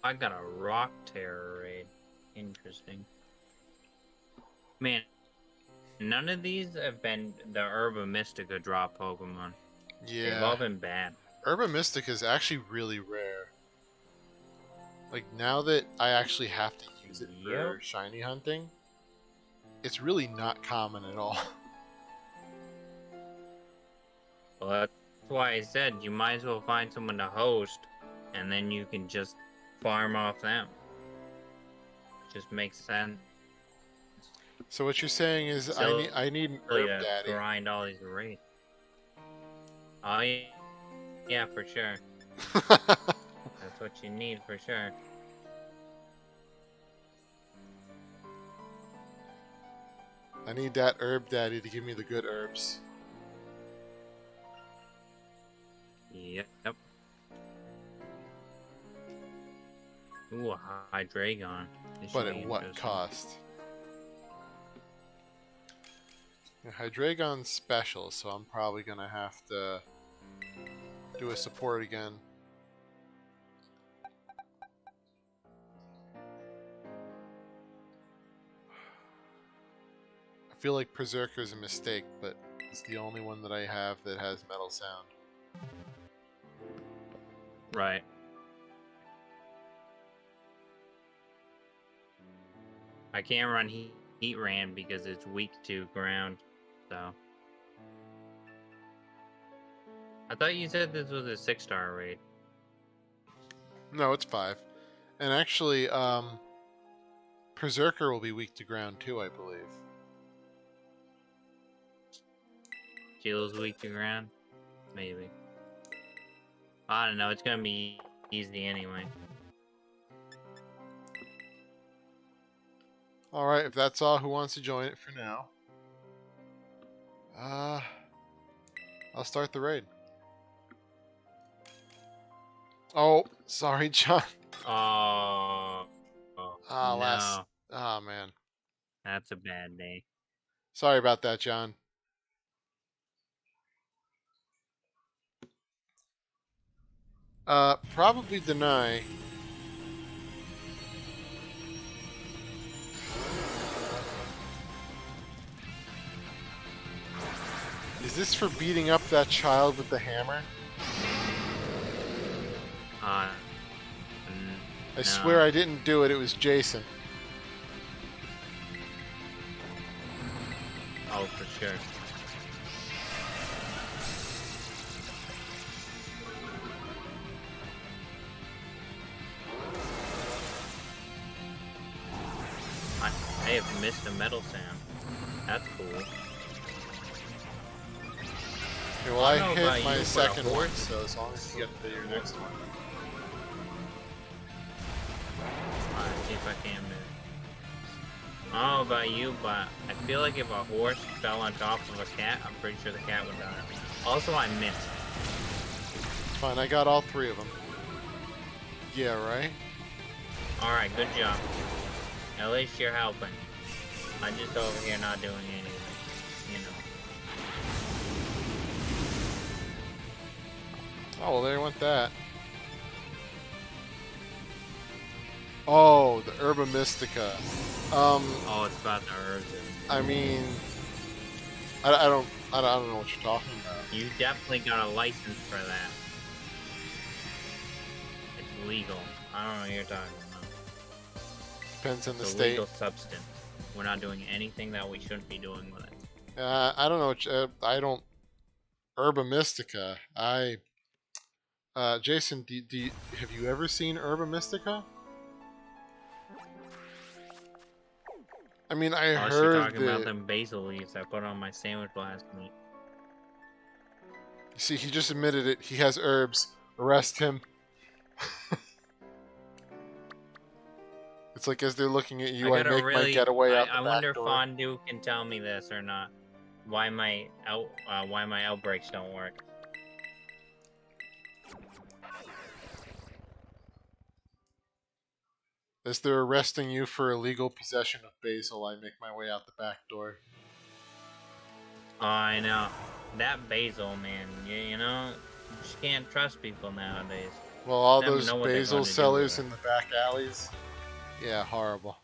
I got a Rock Terror raid. Interesting. Man, none of these have been the Herba Mystica drop Pokemon. Yeah. They've all been bad. Herba Mystica is actually really rare. Like, now that I actually have to use it for shiny hunting, it's really not common at all. Well, that's why I said you might as well find someone to host, and then you can just farm off them. Just makes sense. So what you're saying is So I need an herb to daddy. grind all these raids. Oh yeah, yeah, for sure. That's what you need for sure. I need that herb daddy to give me the good herbs. Yep. Ooh, a high Dragon. This But should be at what interesting. cost? Yeah, Hydreigon's special, so I'm probably gonna have to do a support again. I feel like Berserker's a mistake, but it's the only one that I have that has metal sound. Right. I can't run Heat Ram because it's weak to ground, so. I thought you said this was a 6-star raid. No, it's 5. And actually, Berserker will be weak to ground too, I believe. Shields weak to ground? Maybe. I don't know, it's gonna be easy anyway. Alright, if that's all, who wants to join it for now? I'll start the raid. Oh, sorry, John. Oh, no. Oh, man. That's a bad day. Sorry about that, John. Probably deny. Is this for beating up that child with the hammer? I swear I didn't do it, it was Jason. Oh, for sure. I have missed a metal sound. That's cool. Okay, well, I know hit about my you, but second a one, horse so as long as you get to your next one. Alright, see if I can move. I don't know about you, but I feel like if a horse fell on top of a cat, I'm pretty sure the cat would die. Also, I missed. It's fine, I got all 3 of them. Yeah, right? Alright, good job. At least you're helping. I'm just over here not doing anything, you know. Oh, well, there went that. Oh, the Herba Mystica. Oh, it's about the herbs. I mean, I don't know what you're talking about. You definitely got a license for that. It's legal. I don't know what you're talking about. Depends on the It's a state. legal substance. We're not doing anything that we shouldn't be doing with it. I don't know. I don't. Herba Mystica. Jason, have you ever seen Herba Mystica? I mean, I Oh, she heard talking about them basil leaves I put on my sandwich last night. See, he just admitted it. He has herbs. Arrest him. It's like as they're looking at you, I make my getaway out the I back wonder if door. Fondue can tell me this or not. Why my outbreaks don't work. As they're arresting you for illegal possession of basil, I make my way out the back door. Oh, I know. That basil, man. You know, you just can't trust people nowadays. Well, all Never those know what they're basil going to do sellers with in the back alleys. Yeah, horrible.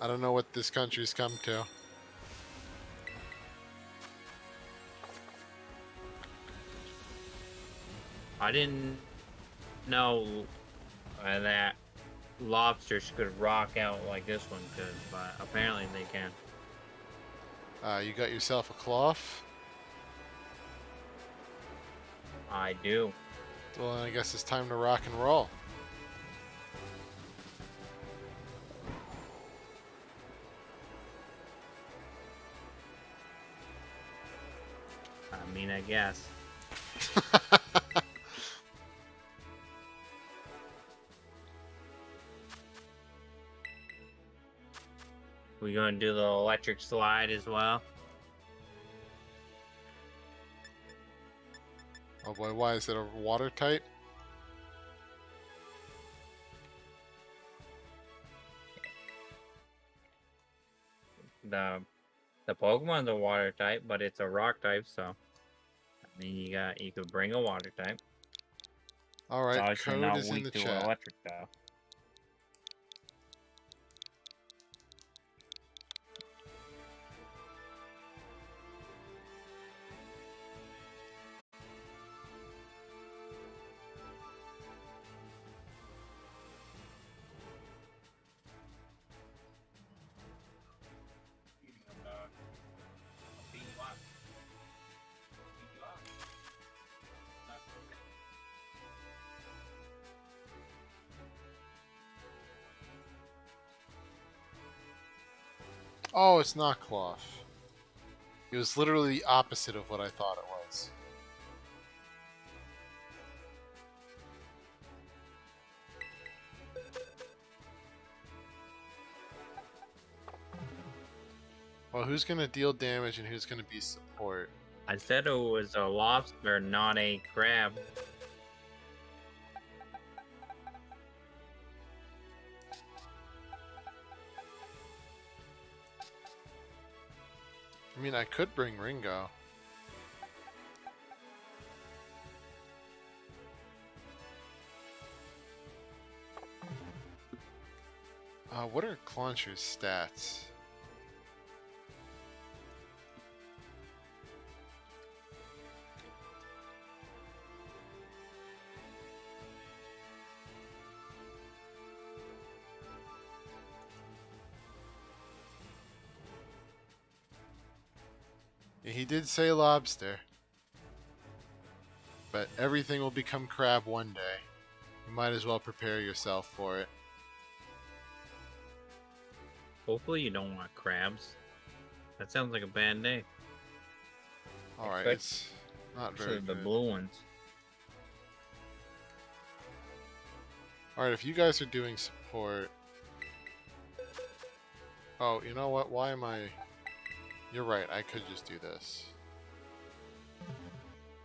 I don't know what this country's come to. I didn't know that lobsters could rock out like this one could, but apparently they can. You got yourself a cloth? I do. Well, then I guess it's time to rock and roll. mean, I guess. We gonna do the electric slide as well? Oh boy, why is it a water type? The Pokemon's a water type, but it's a rock type, so I mean you could bring a water type. All It's right, obviously code not is in weak the to chat. electric though. Oh, it's not cloth. It was literally the opposite of what I thought it was. Well, who's gonna deal damage and who's gonna be support? I said it was a lobster, not a crab. I mean, I could bring Ringo. What are Clauncher's stats? Yeah, he did say lobster. But everything will become crab one day. You might as well prepare yourself for it. Hopefully you don't want crabs. That sounds like a bad day. Alright, it's not very Especially the good. blue ones. Alright, if you guys are doing support... Oh, you know what? Why am I... You're right, I could just do this.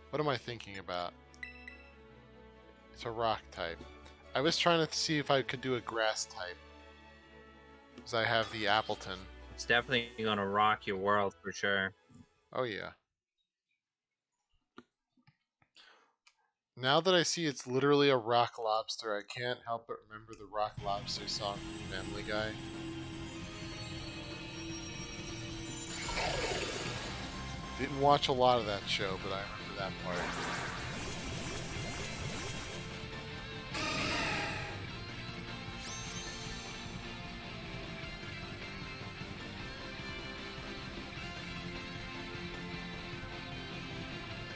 What am I thinking about? It's a rock type. I was trying to see if I could do a grass type. Because I have the Appleton. It's definitely gonna rock your world for sure. Oh yeah. Now that I see it's literally a rock lobster, I can't help but remember the rock lobster song from Family Guy. Didn't watch a lot of that show, but I remember that part.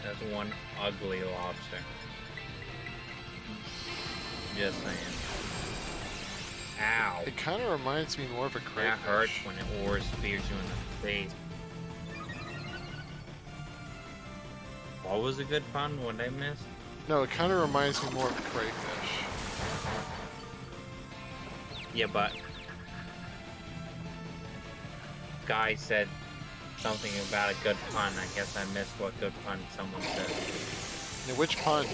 That's one ugly lobster. Just saying. Ow. It kind of reminds me more of a crayfish. That hurts when it ore spears you in the face. What was a good pun? What I missed? No, it kind of reminds me more of a crayfish. Yeah, but Guy said something about a good pun. I guess I missed what good pun someone said. Now, which pun?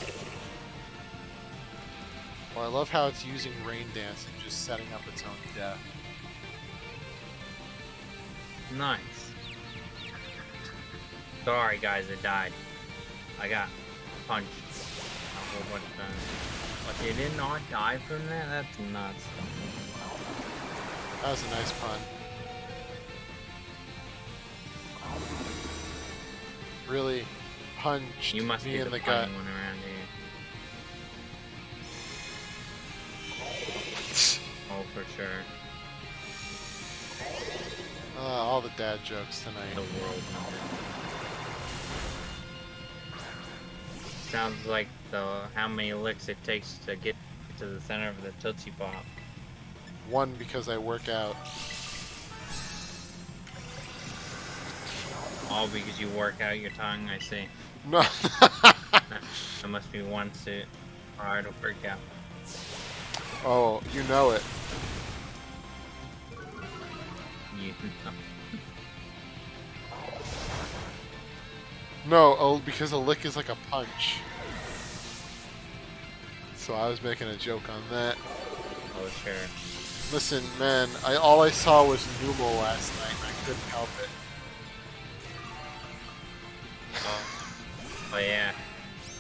Well, I love how it's using rain dance and just setting up its own death. Nice. Sorry guys, I died. I got punched a whole bunch of times. But they did not die from that? That's nuts. That was a nice pun. Really punched You must me be in the the funny gut. one around here. Oh, for sure. All the dad jokes tonight. The world number. Sounds like how many licks it takes to get to the center of the Tootsie Pop. One, because I work out. All because you work out your tongue, I see. No. It must be one suit. Alright, I'll freak out. Oh, you know it. You No, oh, because a lick is like a punch. So I was making a joke on that. Oh, sure. Listen, man, all I saw was Numo last night, and I couldn't help it. Oh yeah.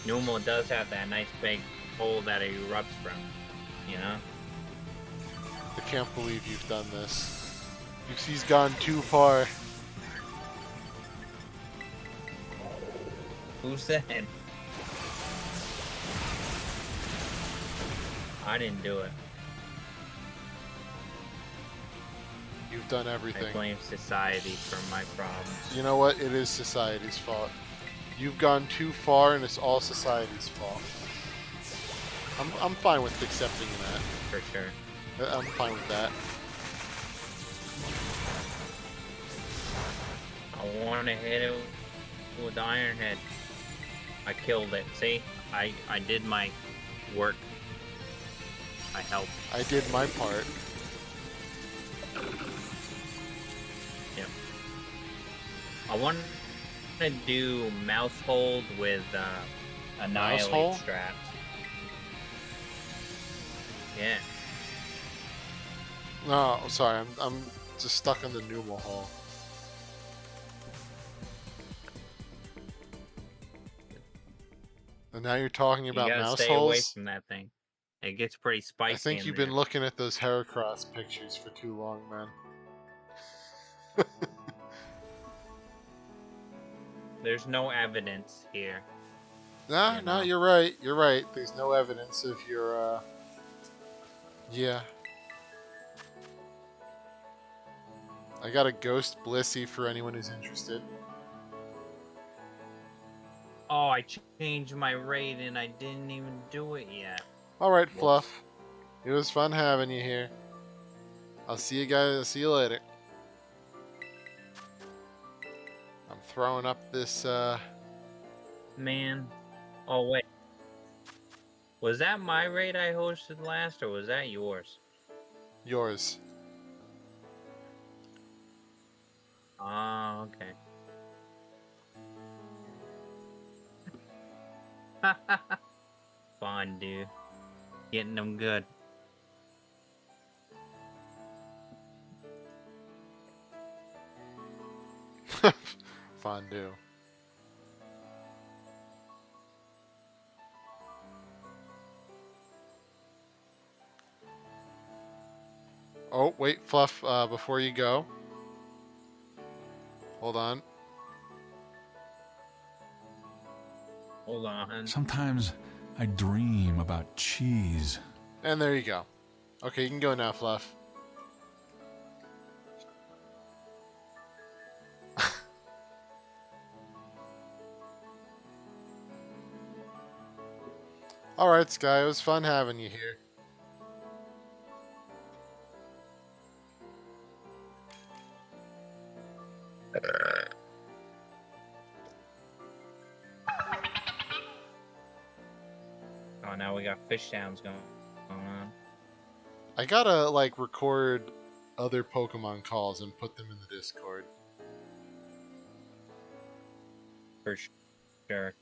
Numo does have that nice big hole that it erupts from. You know? I can't believe you've done this. He's gone too far. Who said? I didn't do it. You've done I everything. blame society for my problems. You know what? It is society's fault. You've gone too far, and it's all society's fault. I'm fine with accepting that. For sure. I'm fine with that. I want to hit it with the Iron Head. I killed it. See? I did my work. I helped. I did my part. Yep. I want to do mouse hold with annihilate hold? straps. Yeah. No, sorry, I'm just stuck on the Numo hole. And now you're talking You about gotta mouse stay away holes? from that thing. It gets pretty spicy. I think in you've there. been looking at those Heracross pictures for too long, man. There's no evidence here. Nah, You no, know. you're right. You're right. There's no evidence of your, yeah. I got a Ghost Blissey for anyone who's interested. Oh, I changed my raid and I didn't even do it yet. Alright, Whoops. Fluff. It was fun having you here. I'll see you guys. I'll see you later. I'm throwing up this, Man. Oh, wait. Was that my raid I hosted last, or was that yours? yours. Oh, okay. Fun, dude. Getting them good. Fondue. Oh, wait, Fluff, before you go. Hold on. Hold on. Sometimes I dream about cheese. And there you go. Okay, you can go now, Fluff. Alright, Sky, it was fun having you here. Oh, now we got fish sounds going on. I gotta, like, record other Pokemon calls and put them in the Discord. For sure.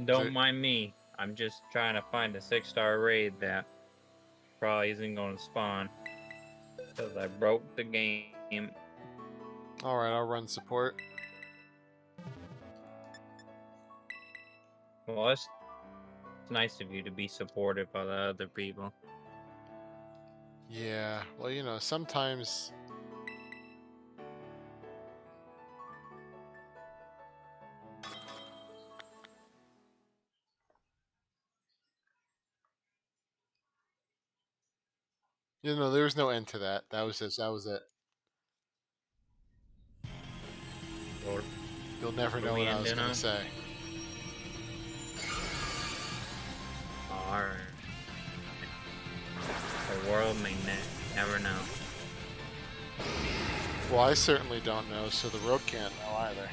Don't mind me. I'm just trying to find a 6-star raid that probably isn't going to spawn. Because I broke the game. Alright, I'll run support. Well, it's nice of you to be supportive of the other people. Yeah, well, you know, sometimes... You know, there was no end to that. That was just, that was it. Or You'll never What are know we what I was ending gonna on? say. Alright. The world may never know. Well, I certainly don't know, so the rogue can't know either.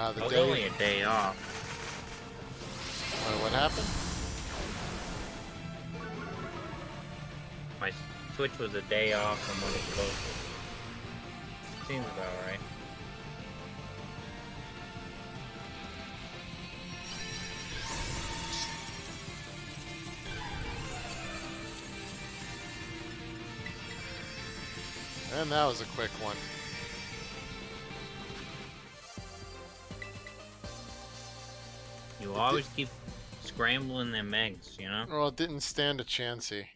It was only a day off. Wait, what happened? My Switch was a day off from when it's supposed to. Seems about right. And that was a quick one. You always keep scrambling them eggs, you know? Well, it didn't stand a chancey.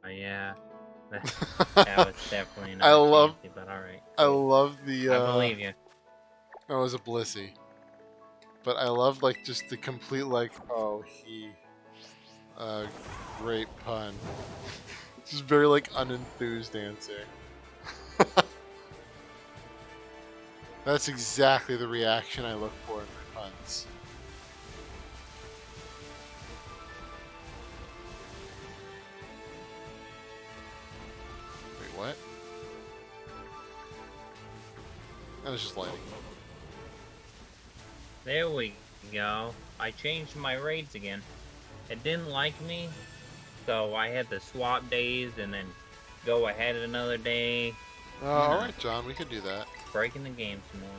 Yeah. That was definitely not I love- fancy, but alright. I love the. I believe you. It was a blissy. But I love like just the complete like, oh he, great pun. Just very like unenthused answer. That's exactly the reaction I look for in my puns. Wait, what? I was just lighting. There we go. I changed my raids again. It didn't like me, so I had to swap days and then go ahead another day. Alright, John, we could do that. Breaking the game some more.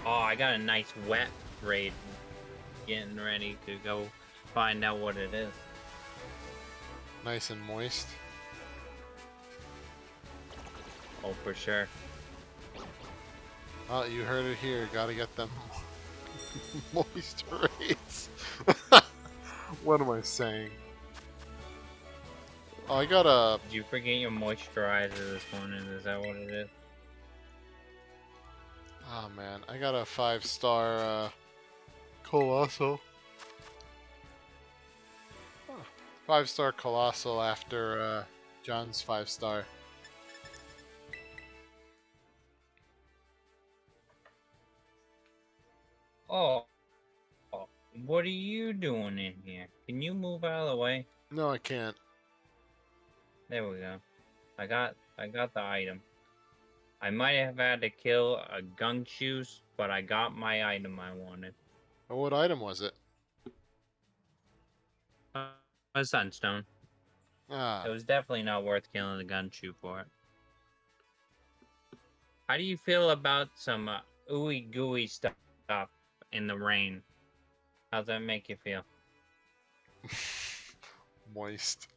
Oh, I got a nice wet raid. Getting ready to go find out what it is. Nice and moist. Oh, for sure. Oh, you heard it here. Gotta get them moist rates. What am I saying? Oh, I got a. Did you forget your moisturizer this morning? Is that what it is? Oh man, I got a 5-star colossal. 5-star colossal after John's 5-star. Oh, what are you doing in here? Can you move out of the way? No, I can't. There we go. I got the item. I might have had to kill a Gunkshoes, but I got my item I wanted. Oh, what item was it? A Sunstone. Ah, It was definitely not worth killing the Gunkshoe for it. How do you feel about some ooey gooey stuff in the rain? How's that make you feel? moist.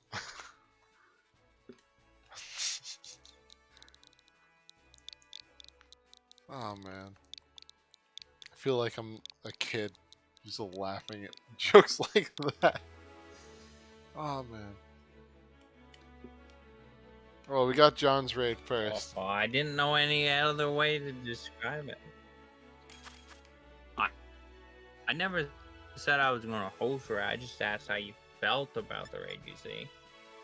Oh man, I feel like I'm a kid just laughing at jokes like that. Oh man. Well, we got John's raid first. Oh, I didn't know any other way to describe it. I never said I was gonna host raid. I just asked how you felt about the raid. You see?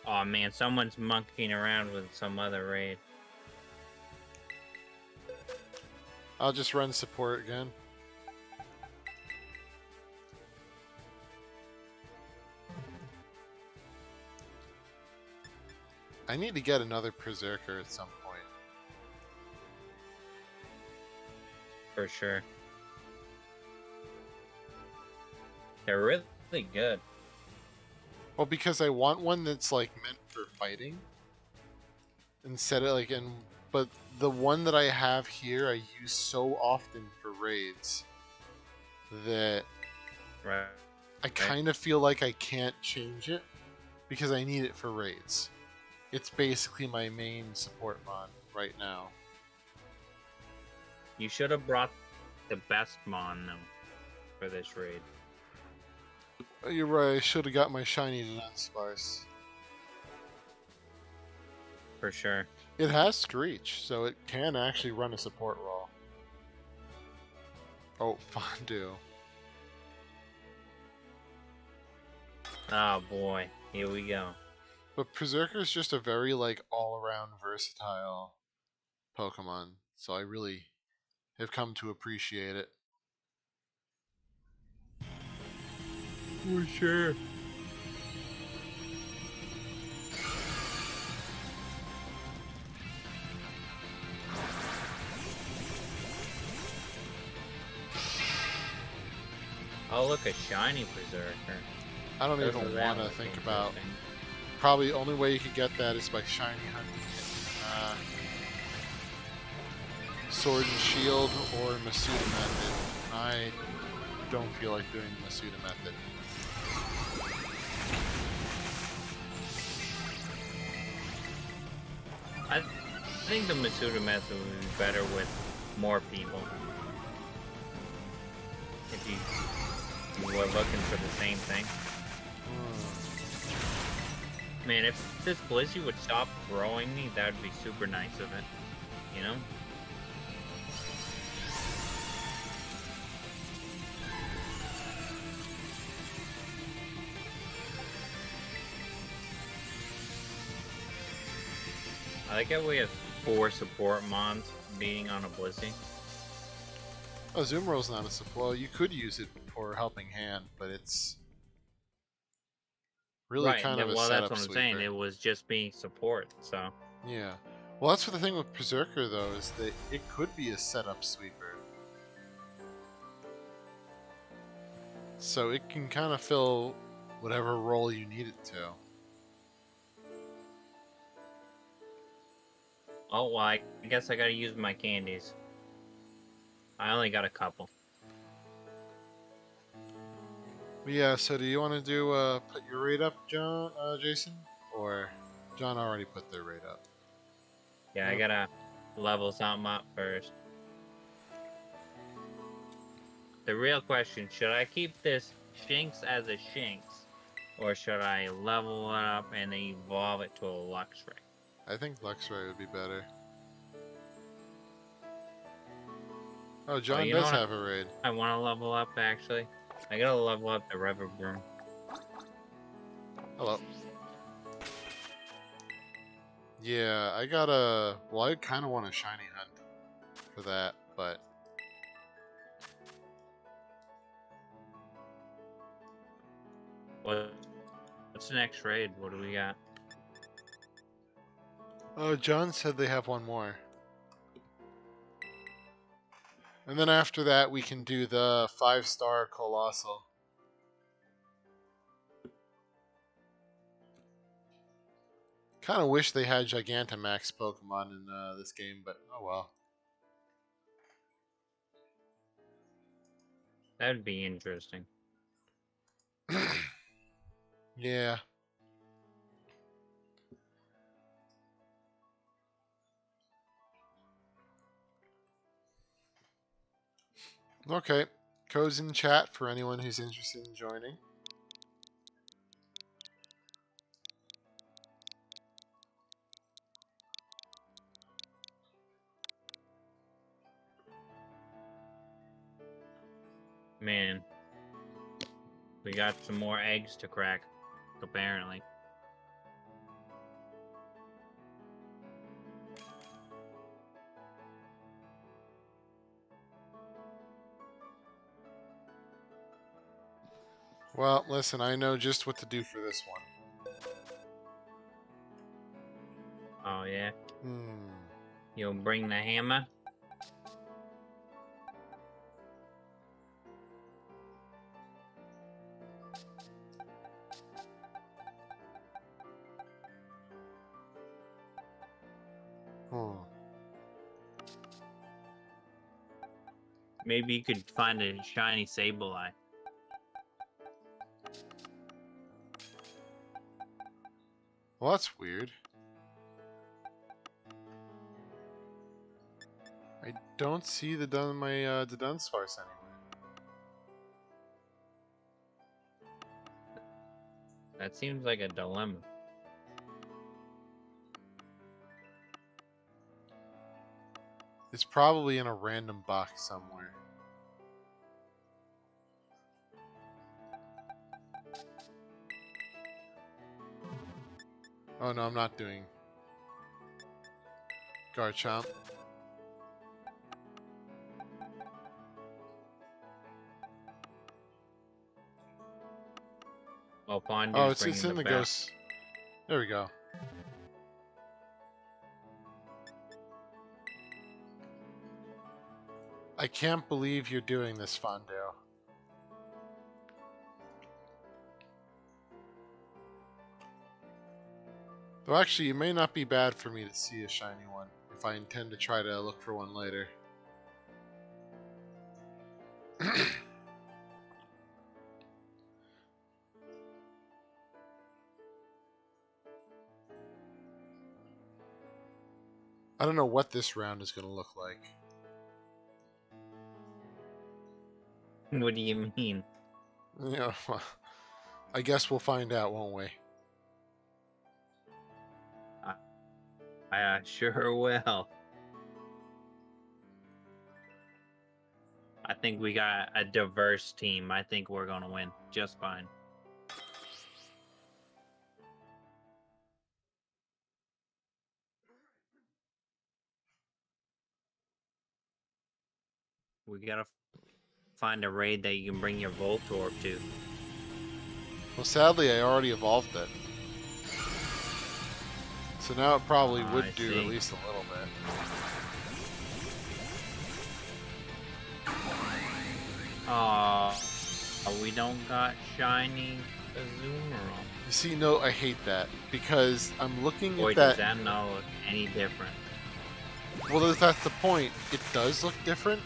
Oh man, someone's monkeying around with some other raid. I'll just run support again. I need to get another Berserker at some point. For sure. They're really good. Well, because I want one that's like meant for fighting. Instead of like but the one that I have here I use so often for raids that Right. I kind of feel like I can't change it because I need it for raids. It's basically my main support mod right now. You should have brought the best mon though for this raid. Oh, you're right, I should have got my shiny Dunsparce. for sure. It has Screech, so it can actually run a support role. Oh, Fondue. Oh boy, here we go. But Berserker is just a very, like, all-around versatile Pokemon, so I really have come to appreciate it. For sure. Oh, look, a shiny Berserker. I don't Doesn't even that want to look think about... interesting? Probably the only way you could get that is by shiny hunting Sword and Shield or Masuda Method. I don't feel like doing the Masuda Method. I think the Masuda method would be better with more people. If you were looking for the same thing. Man, if this Blizzy would stop throwing me, that would be super nice of it. You know? I like how we have 4 support mons beating on a Blizzy. Oh, Zoomroll's not a support. Well, you could use it for Helping Hand, but it's really Right, kind of a well, that's setup what I'm sweeper. saying. It was just being support, so. Yeah. Well, that's what the thing with Berserker, though, is that it could be a setup sweeper. So it can kind of fill whatever role you need it to. Oh, well, I guess I gotta use my candies. I only got a couple. But yeah, so do you want to do put your rate up, Jason? Or John already put their rate up? Yeah, I gotta level something up first. The real question, should I keep this Shinx as a Shinx? Or should I level it up and evolve it to a Luxray? I think Luxray would be better. Oh, John you know does what? have a raid. I want to level up, actually. I gotta level up the Reverbroom. Hello. Yeah, I gotta... Well, I kind of want a shiny hunt for that, but... What's the next raid? What do we got? Oh, John said they have one more. And then after that, we can do the 5-star Colossal. Kind of wish they had Gigantamax Pokemon in this game, but oh well. That'd be interesting. Yeah. Okay. Codes in chat for anyone who's interested in joining. Man. We got some more eggs to crack, apparently. Well, listen, I know just what to do for this one. Oh, yeah? You'll bring the hammer? Maybe you could find a shiny Sableye. Well, that's weird. I don't see the the Dunsparce anywhere. That seems like a dilemma. It's probably in a random box somewhere. Oh no, I'm not doing Garchomp. Oh, Pondu's Oh, it's bringing in the the bell. ghost. There we go. I can't believe you're doing this, Fondo. Though actually, it may not be bad for me to see a shiny one, if I intend to try to look for one later. I don't know what this round is going to look like. What do you mean? Yeah, well, I guess we'll find out, won't we? I sure will. I think we got a diverse team. I think we're gonna win just fine. We gotta find a raid that you can bring your Voltorb to. Well, sadly, I already evolved it. So now it probably I would do at see. least a little bit. We don't got shiny Azumarill. You see, no, I hate that because I'm looking Boy, at does that. that not look any different. Well, that's the point. It does look different,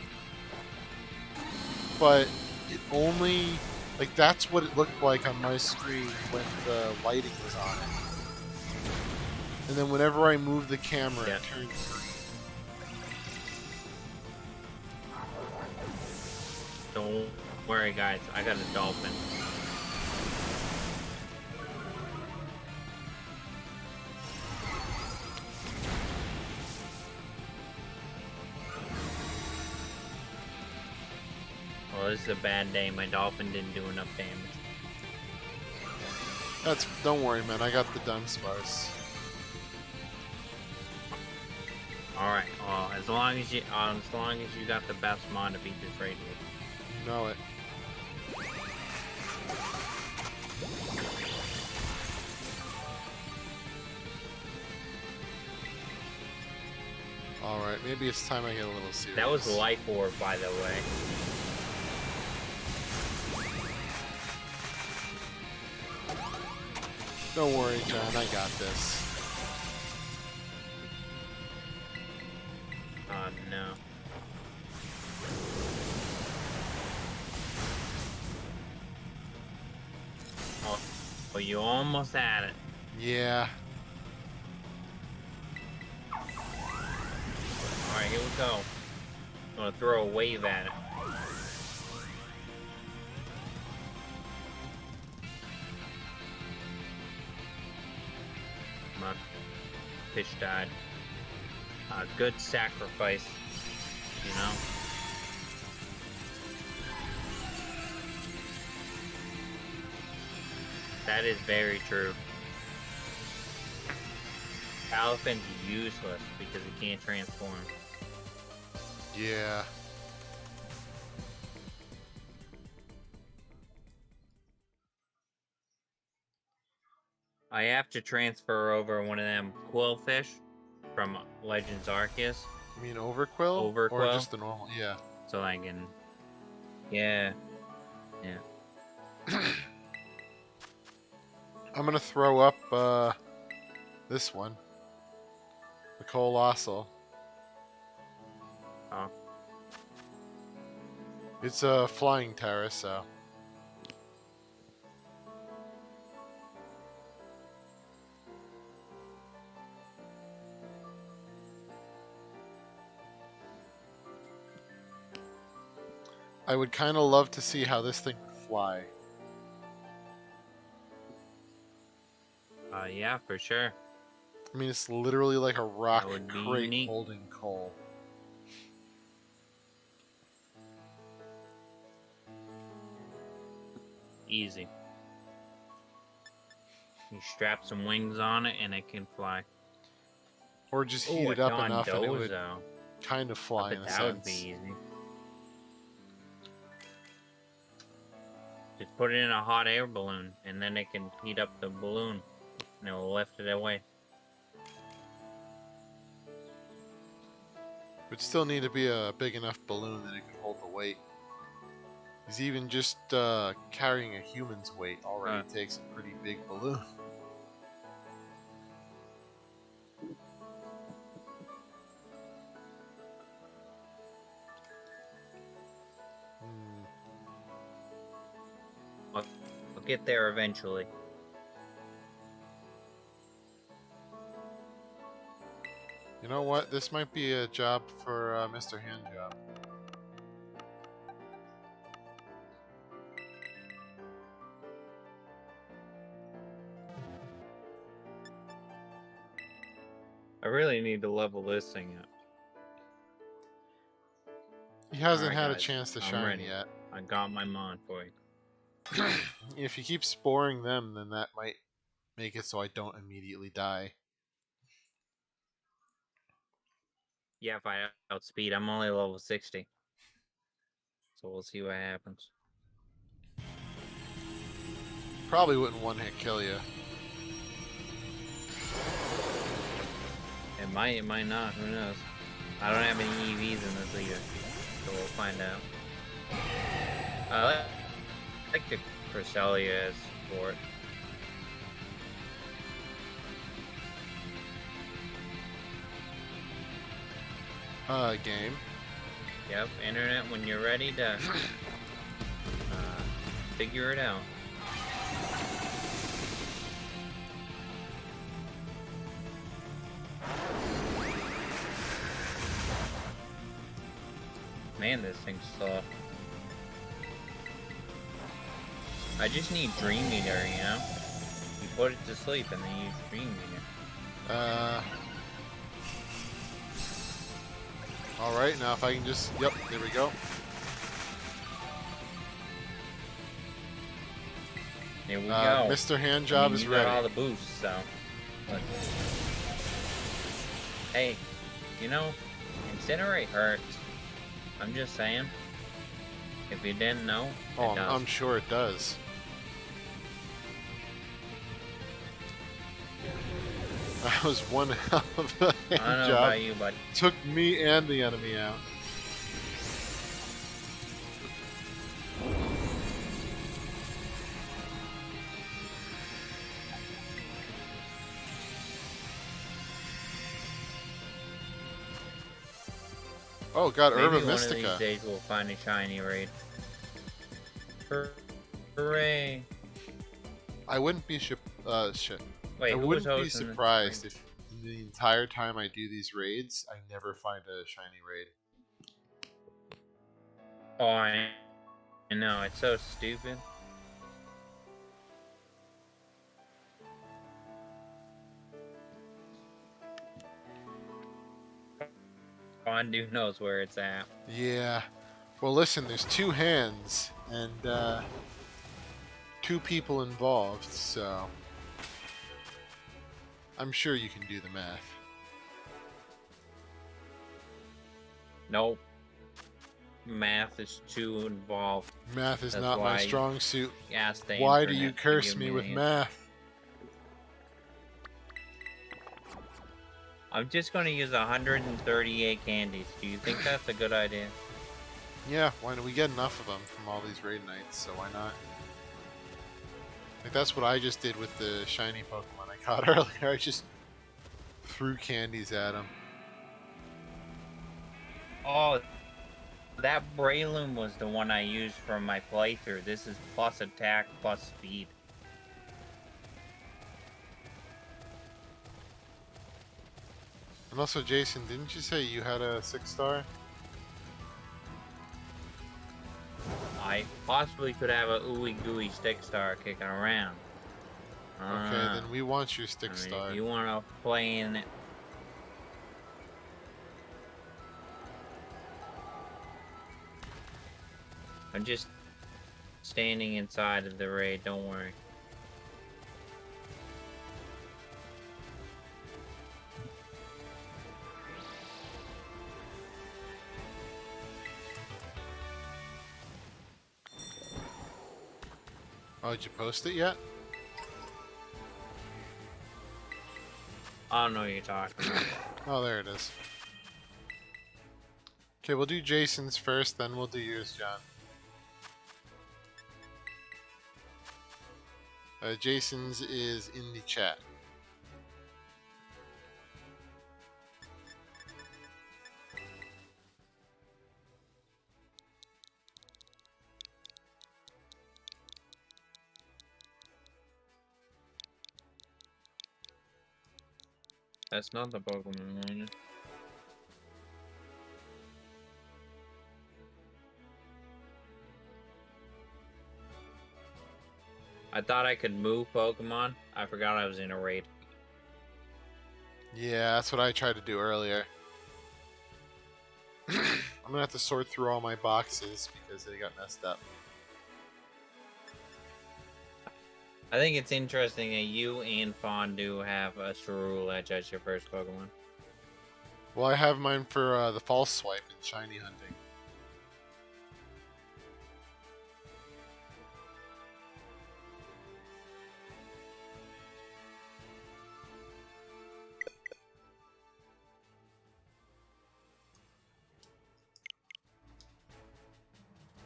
but it only like that's what it looked like on my screen when the lighting was on it. And then whenever I move the camera, Yeah. it turns green. Don't worry, guys. I got a dolphin. Well, this is a bad day. My dolphin didn't do enough damage. Don't worry, man. I got the Dunsparce. All right. Well, as long as you got the best mod to beat this raid with. You know it. Alright, maybe it's time I get a little serious. That was Life Orb, by the way. Don't worry, John, I got this. Oh no. Oh, you almost had it. Yeah. Alright, here we go. I'm gonna throw a wave at it. My fish died. A good sacrifice, you know? That is very true. Elephant's useless because he can't transform. Yeah. I have to transfer over one of them quillfish from Legends Arceus, You mean Overquill? Or Overquill? just the normal? Yeah. so I can. Yeah. I'm gonna throw up, this one. The Colossal. Oh. It's a flying terrace, so. I would kind of love to see how this thing would fly. Yeah, for sure. I mean, it's literally like a rock That would be crate unique. holding coal. Easy. You strap some wings on it and it can fly. Or just Oh, heat a it up enough and it would Dondozo. kind of I fly bet in a that would be sense. easy. Just put it in a hot air balloon, and then it can heat up the balloon, and it will lift it away. Would still need to be a big enough balloon that it could hold the weight. Because even just carrying a human's weight already takes a pretty big balloon. I'll get there eventually. You know what? This might be a job for Mr. Handjob. I really need to level this thing up. He hasn't Alright, had a guys, chance to I'm shine ready. yet. I got my mod for you. If you keep sporing them, then that might make it so I don't immediately die. Yeah, if I outspeed, I'm only level 60. So we'll see what happens. Probably wouldn't one-hit kill you. It might not, who knows. I don't have any EVs in this either, so we'll find out. I like the Cresselia as support. Game. Yep, internet when you're ready to figure it out. Man, this thing's soft. I just need Dream Eater, you know? You put it to sleep and then you use Dream Eater. Alright, now if I can just... Yep, there we go. Here we go. Mr. Handjob I mean, is you ready. got all the boosts, so... But... Hey, you know, Incinerate hurts. I'm just saying. If you didn't know, Oh, it does. I'm sure it does. That was one hell of a I don't know hand about job. you, but Took me and the enemy out. Oh, got maybe Herba one of these Mystica. days we'll find a shiny raid. Hooray! I wouldn't be shit. Wait, I who was wouldn't be hosting surprised if the entire time I do these raids, I never find a shiny raid. Oh, I know, it's so stupid. Fondue knows where it's at. Yeah. Well, listen, there's two hands and two people involved, so I'm sure you can do the math. Nope. Math is too involved. Math is That's not my why strong suit. Ask the Why do internet you to curse give me with an answer. math? I'm just going to use 138 candies. Do you think that's a good idea? Yeah, why don't we get enough of them from all these raid nights, so why not? Like, that's what I just did with the shiny Pokemon I caught earlier. I just threw candies at them. Oh, that Breloom was the one I used for my playthrough. This is plus attack, plus speed. And also, Jason, didn't you say you had a 6-star? I possibly could have a ooey gooey stick star kicking around. Okay, then we want your stick star. If you want to play in it. standing inside of the raid, don't worry. Oh, did you post it yet? I don't know what you're talking about. Oh, there it is. Okay, we'll do Jason's first, then we'll do yours, John. Jason's is in the chat. That's not the Pokemon one. I thought I could move Pokemon. I forgot I was in a raid. Yeah, that's what I tried to do earlier. I'm gonna have to sort through all my boxes because they got messed up. I think it's interesting that you and Fondue have a Cerulege as your first Pokemon. Well, I have mine for the false swipe and shiny hunting.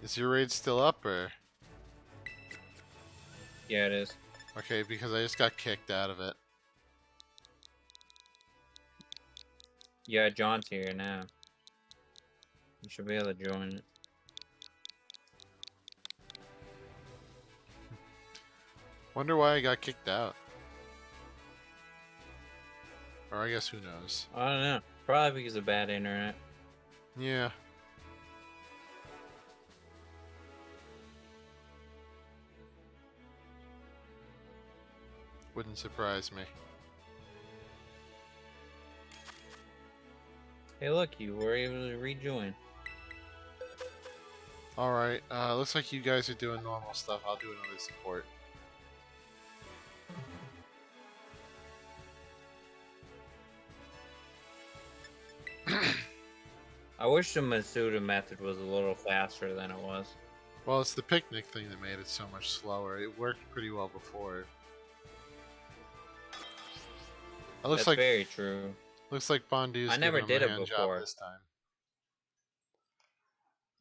Is your raid still up, or? Yeah, it is. Okay, because I just got kicked out of it. Yeah, John's here now. You should be able to join it. Wonder why I got kicked out. Or I guess who knows. I don't know. Probably because of bad internet. Yeah. Wouldn't surprise me. Hey, look, you were able to rejoin. Alright, looks like you guys are doing normal stuff. I'll do another support. I wish the Masuda method was a little faster than it was. Well, it's the picnic thing that made it so much slower. It worked pretty well before. It looks That's like very true. looks like Bondu's I never giving him did a it hand before. job this time.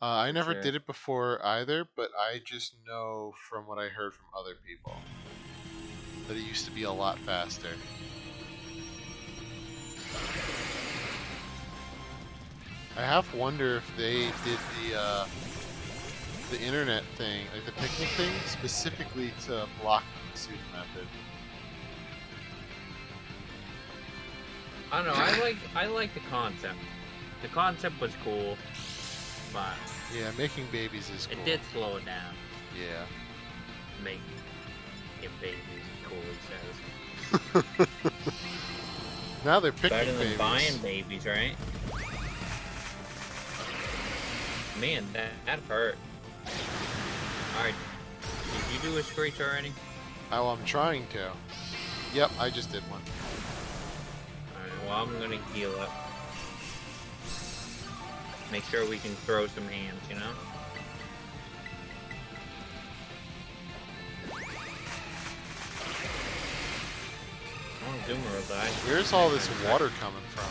I For never sure. did it before either, but I just know from what I heard from other people that it used to be a lot faster. I half wonder if they did the internet thing, like the picnic thing, specifically to block the suit method. I don't know. I like the concept. The concept was cool, but Yeah, making babies is cool. it did slow it down. Yeah. Making babies cool, he says. Now they're picnic Better than babies. buying babies, right? Man, that hurt. Alright. Did you do a screech already? Oh, I'm trying to. Yep, I just did one. Alright, well, I'm gonna heal up. Make sure we can throw some hands, you know? Oh, Zoomer will die. Where's all this water coming from?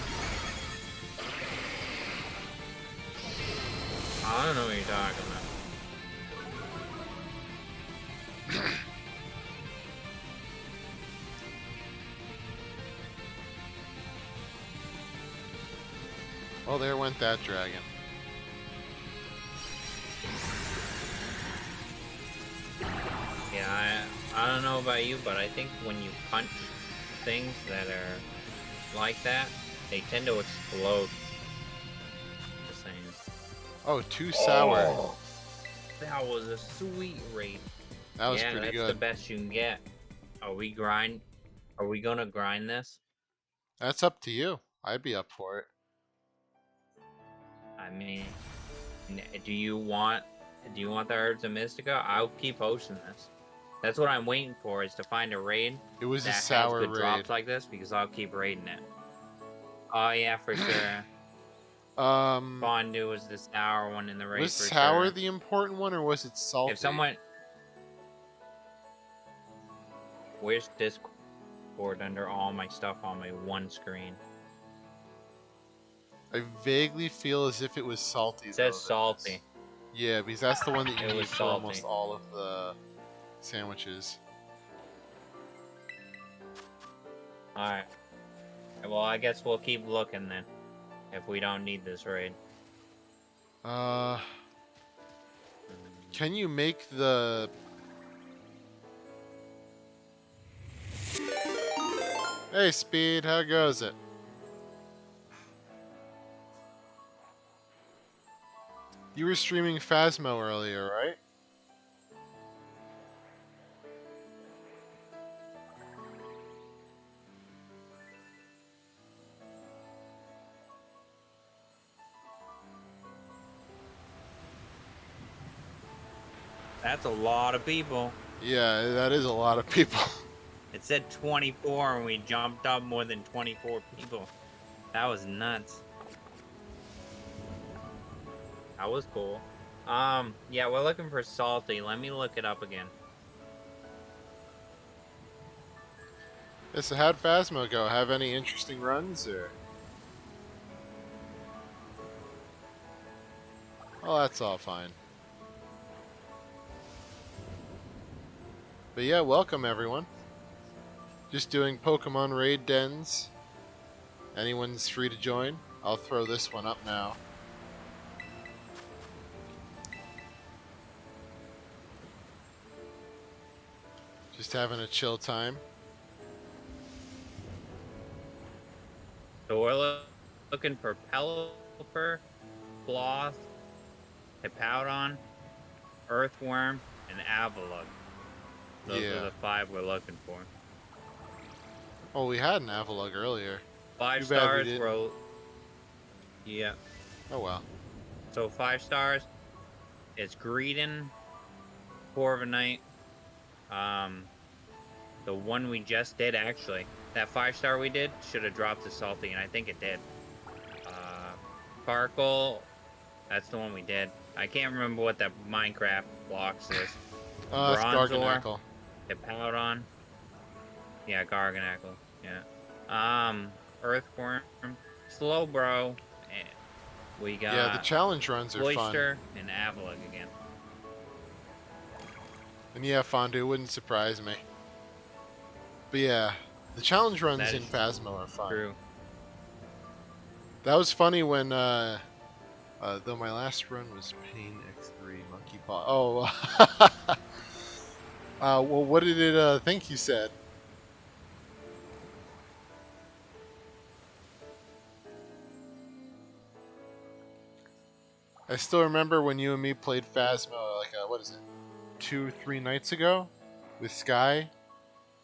I don't know what you're talking about. Well, there went that dragon. Yeah, I don't know about you, but I think when you punch things that are like that, they tend to explode. Just saying. Oh, too sour. Oh, that was a sweet raid. That was Yeah, pretty that's good. the best you can get. Are we gonna grind this? That's up to you. I'd be up for it. I mean, do you want Do you want the herbs of Mystica? I'll keep hosting this. That's what I'm waiting for, is to find a raid It was a that has sour good raid. drops like this, because I'll keep raiding it. Oh yeah, for sure. Fondue was the sour one in the raid Was for sour sure. the important one, or was it salty? If someone... Where's Discord under all my stuff on my one screen? I vaguely feel as if it was salty. It says though, salty. Yeah, because that's the one that you It need was for salty. almost all of the sandwiches. Alright. Well, I guess we'll keep looking then. If we don't need this raid. Can you make the... Hey, Speed, how goes it? You were streaming Phasmo earlier, right? That's a lot of people. Yeah, that is a lot of people. It said 24 and we jumped up more than 24 people. That was nuts. That was cool. Yeah, we're looking for salty. Let me look it up again. Yeah, so how'd Phasmo go? Have any interesting runs, or? Oh, that's all fine. But yeah, welcome everyone. Just doing Pokemon Raid Dens. Anyone's free to join. I'll throw this one up now. Just having a chill time. So we're looking for Pelipper, Sloth, Hippowdon, Earthworm, and Avalugg. Those are the 5 we're looking for. Oh, we had an Avalugg earlier. 5 Too bad we stars didn't. were... Yeah. Oh well. So 5 stars, it's Greedon, Corviknight, the one we just did actually. That 5-star we did should have dropped to salty, and I think it did. Sparkle, that's the one we did. I can't remember what that Minecraft blocks is. It's Bronzor, Garganacl. Hippowdon. Yeah, Garganacl. Yeah. Earthworm, Slowbro. We got Yeah, the challenge runs are fun. Cloyster and Avalugg again. And yeah, Fondue wouldn't surprise me. But yeah, the challenge runs That in is Phasmo are fun. True. That was funny when, though my last run was Pain X3 Monkey Paw. Oh, well, what did it think you said? I still remember when you and me played Phasmo, like, what is it, 2-3 nights ago with Sky,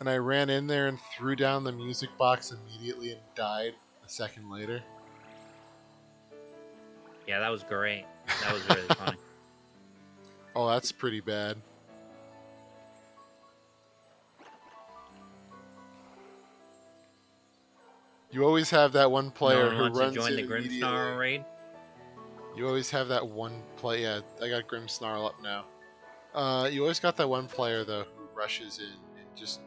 and I ran in there and threw down the music box immediately and died a second later. Yeah, that was great. That was really funny. Oh, that's pretty bad. You always have that one player No one who wants runs to join in the immediately. Grimmsnarl raid? You always have that one play. Yeah, I got Grimmsnarl up now. You always got that one player though who rushes in and just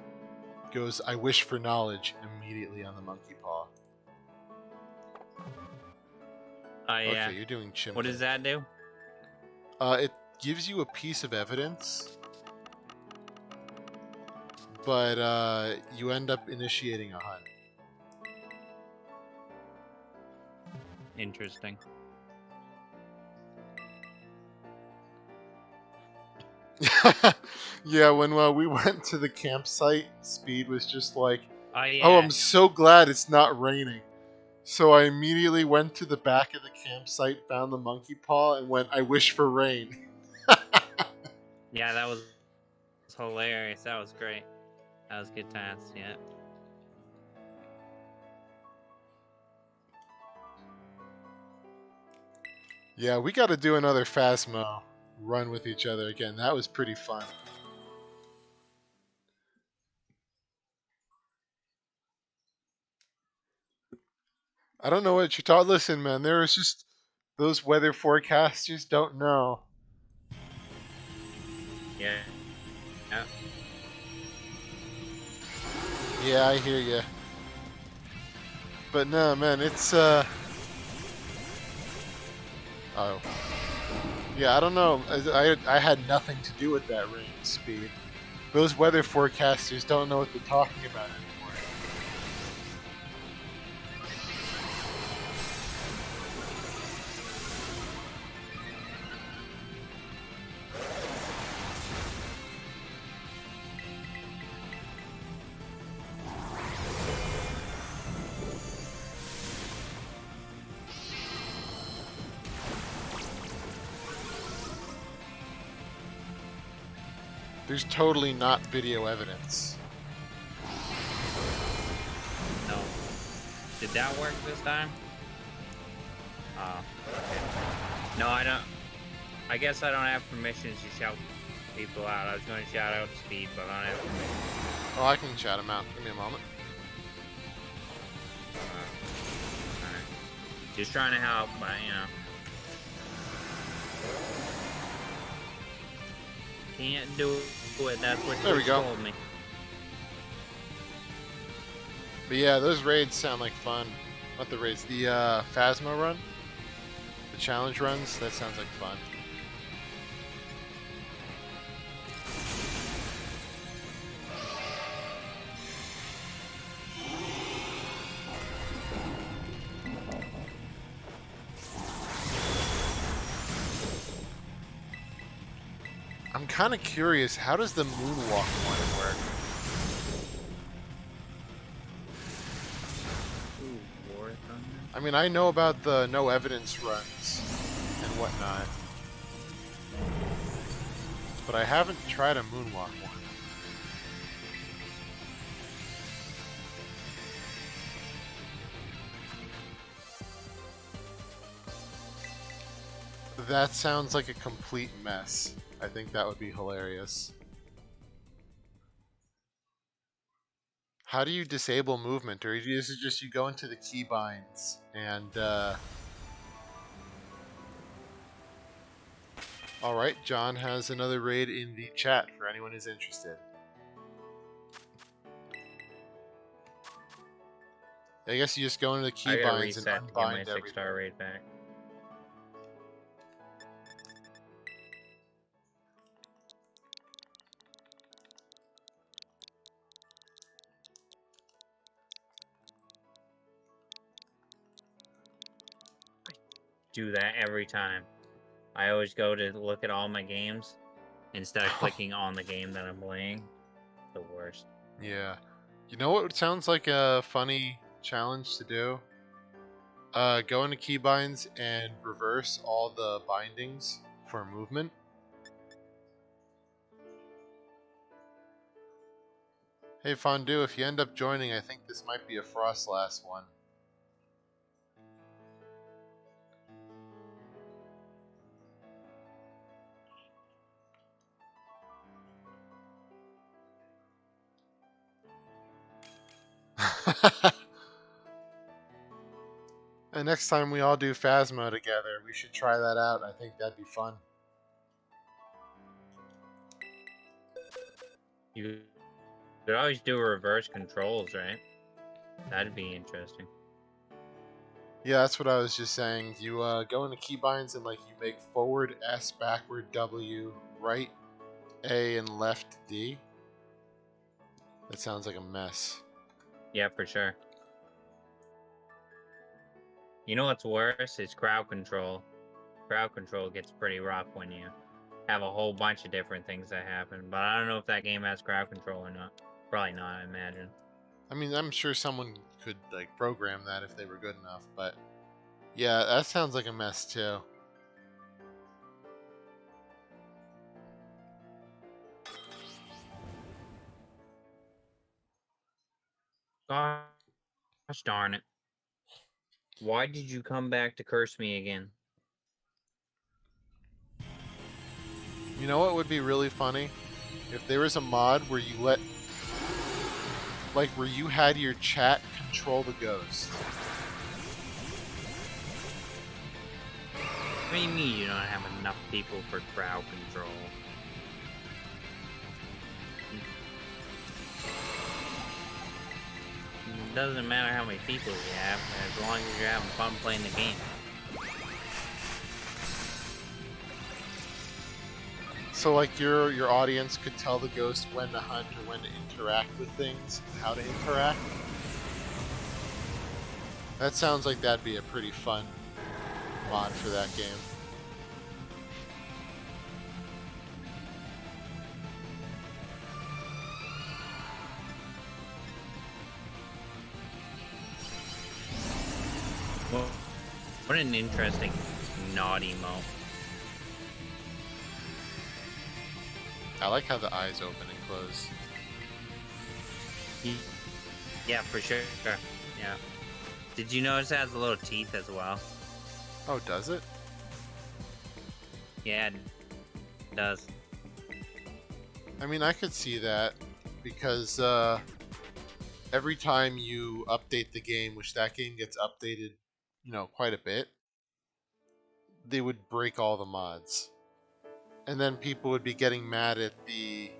goes, "I wish for knowledge" immediately on the monkey paw. Yeah. Okay, you're doing Chimp. What does that do? It gives you a piece of evidence, but you end up initiating a hunt. Interesting. Yeah, when we went to the campsite, Speed was just like, Yeah. "Oh, I'm so glad it's not raining." So I immediately went to the back of the campsite, found the monkey paw, and went, "I wish for rain." Yeah, that was hilarious. That was great. That was good times, yeah. Yeah, we got to do another Phasmo run with each other again. That was pretty fun. I don't know what you're talking. Listen, man, there is just those weather forecasters don't know. Yeah. Yeah. Yeah, I hear you. But no, man, it's oh. Yeah, I don't know. I had nothing to do with that range speed. Those weather forecasters don't know what they're talking about anymore. There's totally not video evidence. No. Did that work this time? Oh, okay. No, I don't. I guess I don't have permissions to shout people out. I was going to shout out Speed, but I don't have permission. Oh, I can shout him out. Give me a moment. Alright. Just trying to help, but you know. Can't do it. That's what There we you go. told me. But yeah, those raids sound like fun. Not the raids, the Phasma run, the challenge runs. That sounds like fun. I'm kind of curious, how does the moonwalk one work? Ooh, War Thunder? I mean, I know about the no evidence runs and whatnot, but I haven't tried a moonwalk one. That sounds like a complete mess. I think that would be hilarious. How do you disable movement? Or is it just you go into the keybinds and alright, John has another raid in the chat for anyone who's interested. I guess you just go into the I gotta keybinds and reset to get my unbind 6-star everything. raid back. Do that every time. I always go to look at all my games instead of clicking on the game that I'm playing. The worst. Yeah. You know what sounds like a funny challenge to do? Go into keybinds and reverse all the bindings for movement. Hey Fondue, if you end up joining, I think this might be a Frost last one. And next time we all do Phasma together, we should try that out. I think that'd be fun. You could always do reverse controls, right? That'd be interesting. Yeah, that's what I was just saying. You go into keybinds and like you make forward S, backward W, right A, and left D. That sounds like a mess. Yeah, for sure. You know what's worse is crowd control. Crowd control gets pretty rough when you have a whole bunch of different things that happen. But I don't know if that game has crowd control or not. Probably not, I imagine. I mean, I'm sure someone could like program that if they were good enough, but yeah, that sounds like a mess too. Gosh darn it. Why did you come back to curse me again? You know what would be really funny? If there was a mod where you let, like, where you had your chat control the ghost. What do you mean you don't have enough people for crowd control? It doesn't matter how many people you have, as long as you're having fun playing the game. So like your audience could tell the ghost when to hunt or when to interact with things, and how to interact. That sounds like that'd be a pretty fun mod for that game. Well, what an interesting naughty mo. I like how the eyes open and close. Yeah, for sure. Yeah. Did you notice it has little teeth as well? Oh, does it? Yeah, it does. I mean, I could see that because every time you update the game, which that game gets updated, you know, quite a bit, they would break all the mods. And then people would be getting mad at the,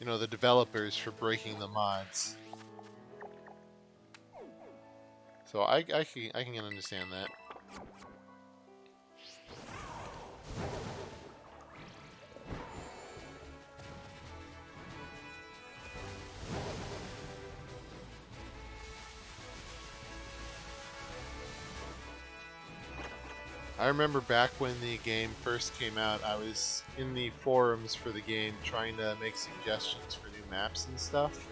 you know, the developers for breaking the mods. So I can understand that. I remember back when the game first came out, I was in the forums for the game trying to make suggestions for new maps and stuff.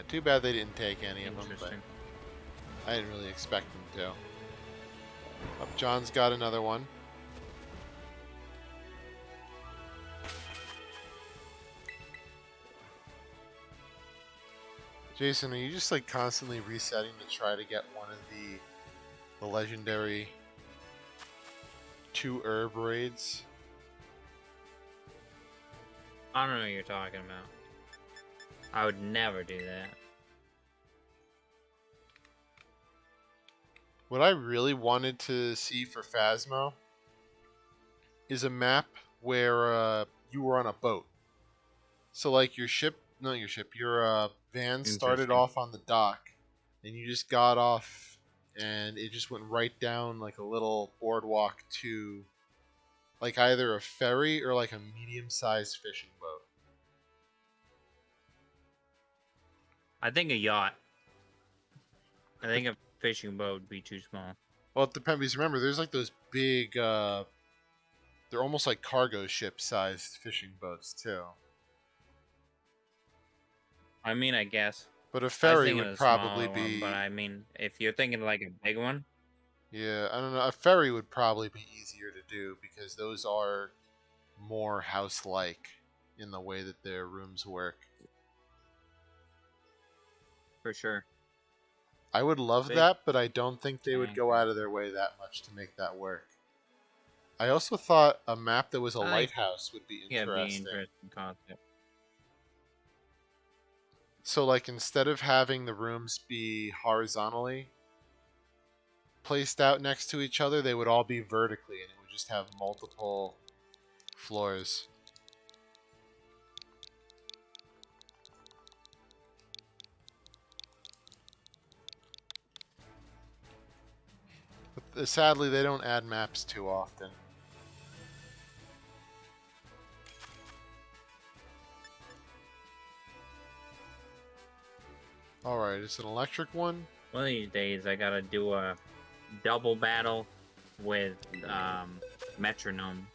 Too bad they didn't take any of them, but I didn't really expect them to. Oh, John's got another one. Jason, are you just like constantly resetting to try to get one of the legendary 2 herb raids? I don't know what you're talking about. I would never do that. What I really wanted to see for Phasmo is a map where you were on a boat. So like your van started Interesting. off on the dock, and you just got off, and it just went right down like a little boardwalk to like either a ferry or like a medium-sized fishing boat. I think a yacht. I think a fishing boat would be too small. Well, it depends, because remember, there's like those big, they're almost like cargo ship-sized fishing boats too. I mean, I guess. But a I was ferry thinking would of a probably smaller one, be, but I mean, if you're thinking like a big one, yeah, I don't know. A ferry would probably be easier to do because those are more house-like in the way that their rooms work. for sure. I would love Big that, but I don't think they would tank. go out of their way that much to make that work. I also thought a map that was a I think- lighthouse would be Yeah, it'd be an interesting. interesting concept. So, like, instead of having the rooms be horizontally placed out next to each other, they would all be vertically, and it would just have multiple floors. But sadly, they don't add maps too often. Alright, it's an electric one. One of these days, I gotta do a double battle with metronome.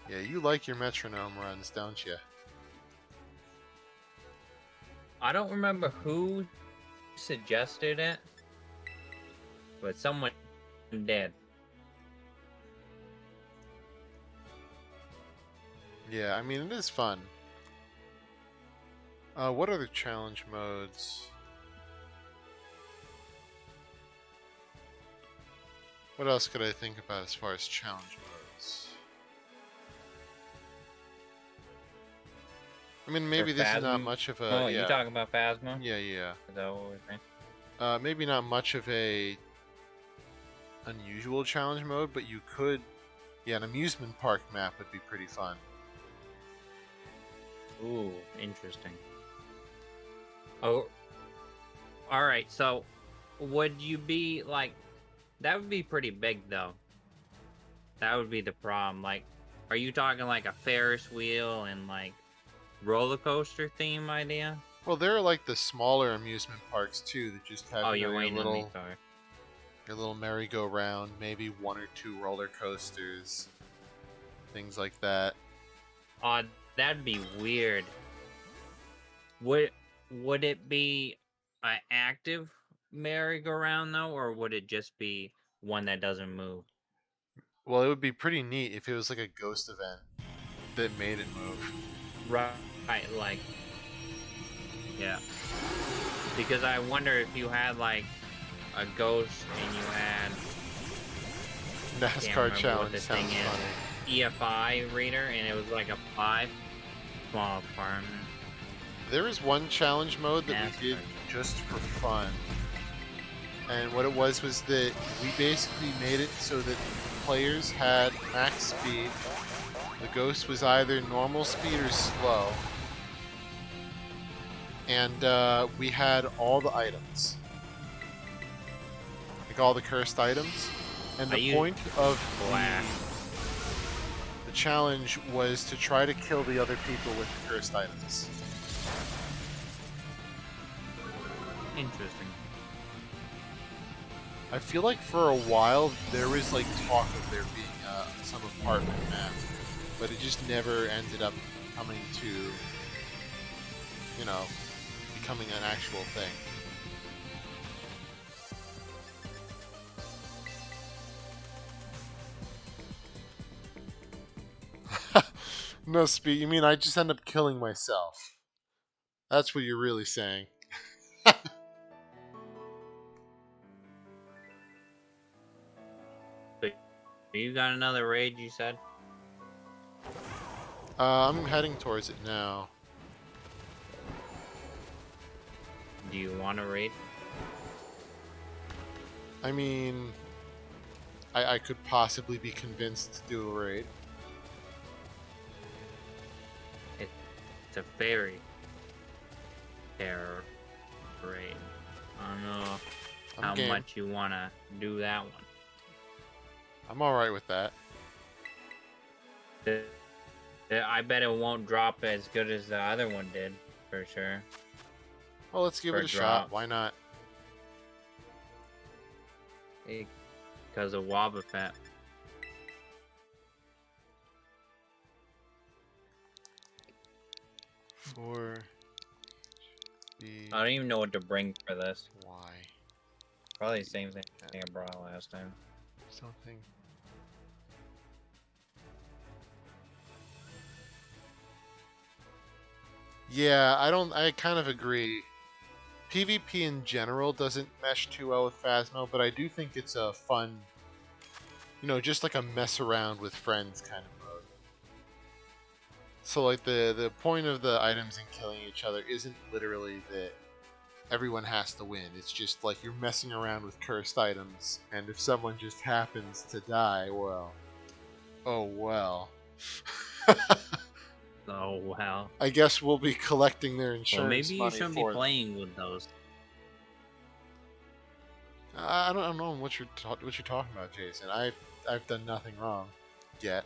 Yeah, you like your metronome runs, don't you? I don't remember who suggested it, but someone did. Yeah, I mean, it is fun. What other challenge modes? What else could I think about as far as challenge modes? I mean, maybe this is not much of a Oh, you talking about Phasma? yeah. Is that what we're saying? Maybe not much of a unusual challenge mode, but you could. Yeah, an amusement park map would be pretty fun. Ooh, interesting. Oh, all right. So, would you be like? That would be pretty big, though. That would be the problem. Like, are you talking like a Ferris wheel and like roller coaster theme idea? Well, there are like the smaller amusement parks too that just have Oh, you know, you're your waiting on me. little Sorry. your little merry-go-round, maybe 1 or 2 roller coasters, things like that. Oh, that'd be weird. Would it be an active merry-go-round though, or would it just be one that doesn't move? Well, it would be pretty neat if it was like a ghost event that made it move. Right, like, yeah. Because I wonder if you had like a ghost and you had NASCAR challenge the sounds thing funny. is, EFI reader, and it was like a 5 small apartment. There is one challenge mode that NASCAR. we did just for fun. And what it was that we basically made it so that players had max speed. The ghost was either normal speed or slow. And we had all the items. Like all the cursed items. And the point of the challenge was to try to kill the other people with the cursed items. Interesting. I feel like for a while there was like talk of there being some apartment map, but it just never ended up coming to, you know, becoming an actual thing. No speed. You mean I just end up killing myself? That's what you're really saying. You got another raid, you said? I'm heading towards it now. Do you want to raid? I mean, I could possibly be convinced to do a raid. It's a fairy terror raid. I don't know how game. much you want to do that one. I'm alright with that. I bet it won't drop as good as the other one did, for sure. Well, let's give it a shot. Why not? Because of Wobbuffet. I don't even know what to bring for this. Why? Probably the same thing I brought last time. Something. Yeah, I kind of agree. PvP in general doesn't mesh too well with Phasmo, but I do think it's a fun, you know, just like a mess around with friends kind of mode. So like the point of the items and killing each other isn't literally that everyone has to win. It's just like you're messing around with cursed items, and if someone just happens to die, well, oh well. Oh, wow. I guess we'll be collecting their insurance Well, maybe you money shouldn't be for them. playing with those. I don't know what you're talking about, Jason. I've done nothing wrong yet.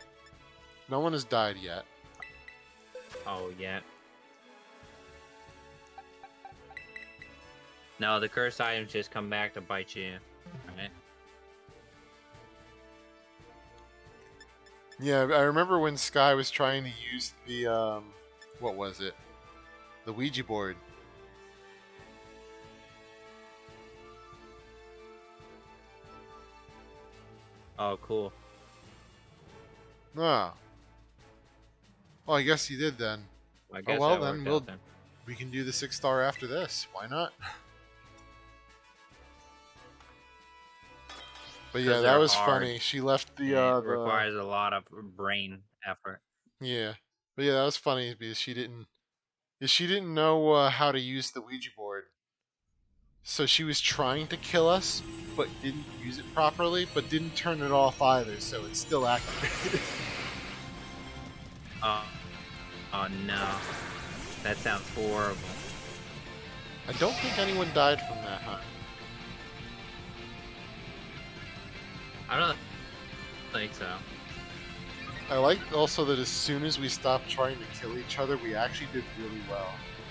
No one has died yet. Oh, yeah. No, the cursed items just come back to bite you. Right? Yeah, I remember when Sky was trying to use the what was it? The Ouija board. Oh, cool. Ah. Well, I guess he did then. I guess well, that then worked out then. we can do the 6-star after this. Why not? But yeah, because that they're was hard funny. She left and it requires a lot of brain effort. yeah. But yeah, that was funny because she didn't know how to use the Ouija board. So she was trying to kill us, but didn't use it properly, but didn't turn it off either, so it's still activated. Oh, oh no, that sounds horrible. I don't think anyone died from that, huh? I don't think so. I like also that as soon as we stopped trying to kill each other, we actually did really well.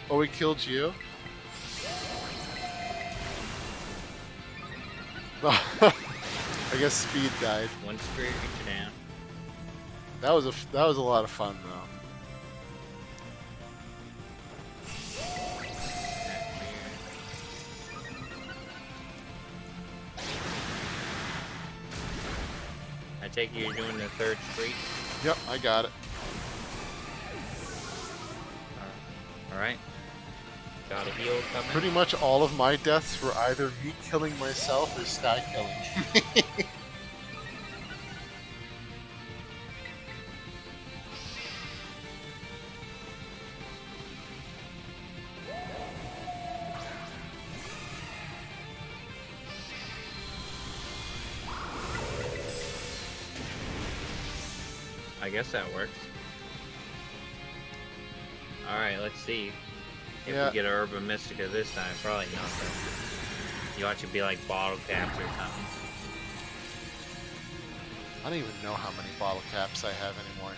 Oh, we killed you? I guess Speed died. One screech down. That was a lot of fun though. I take it you're doing the third street. Yep, I got it. Alright. Got a heal coming. Pretty much all of my deaths were either me killing myself or Sky killing me. I guess that works. Alright, let's see. If Yeah. we get a Herba Mystica this time, probably nothing. You ought to be like bottle caps or something. I don't even know how many bottle caps I have anymore.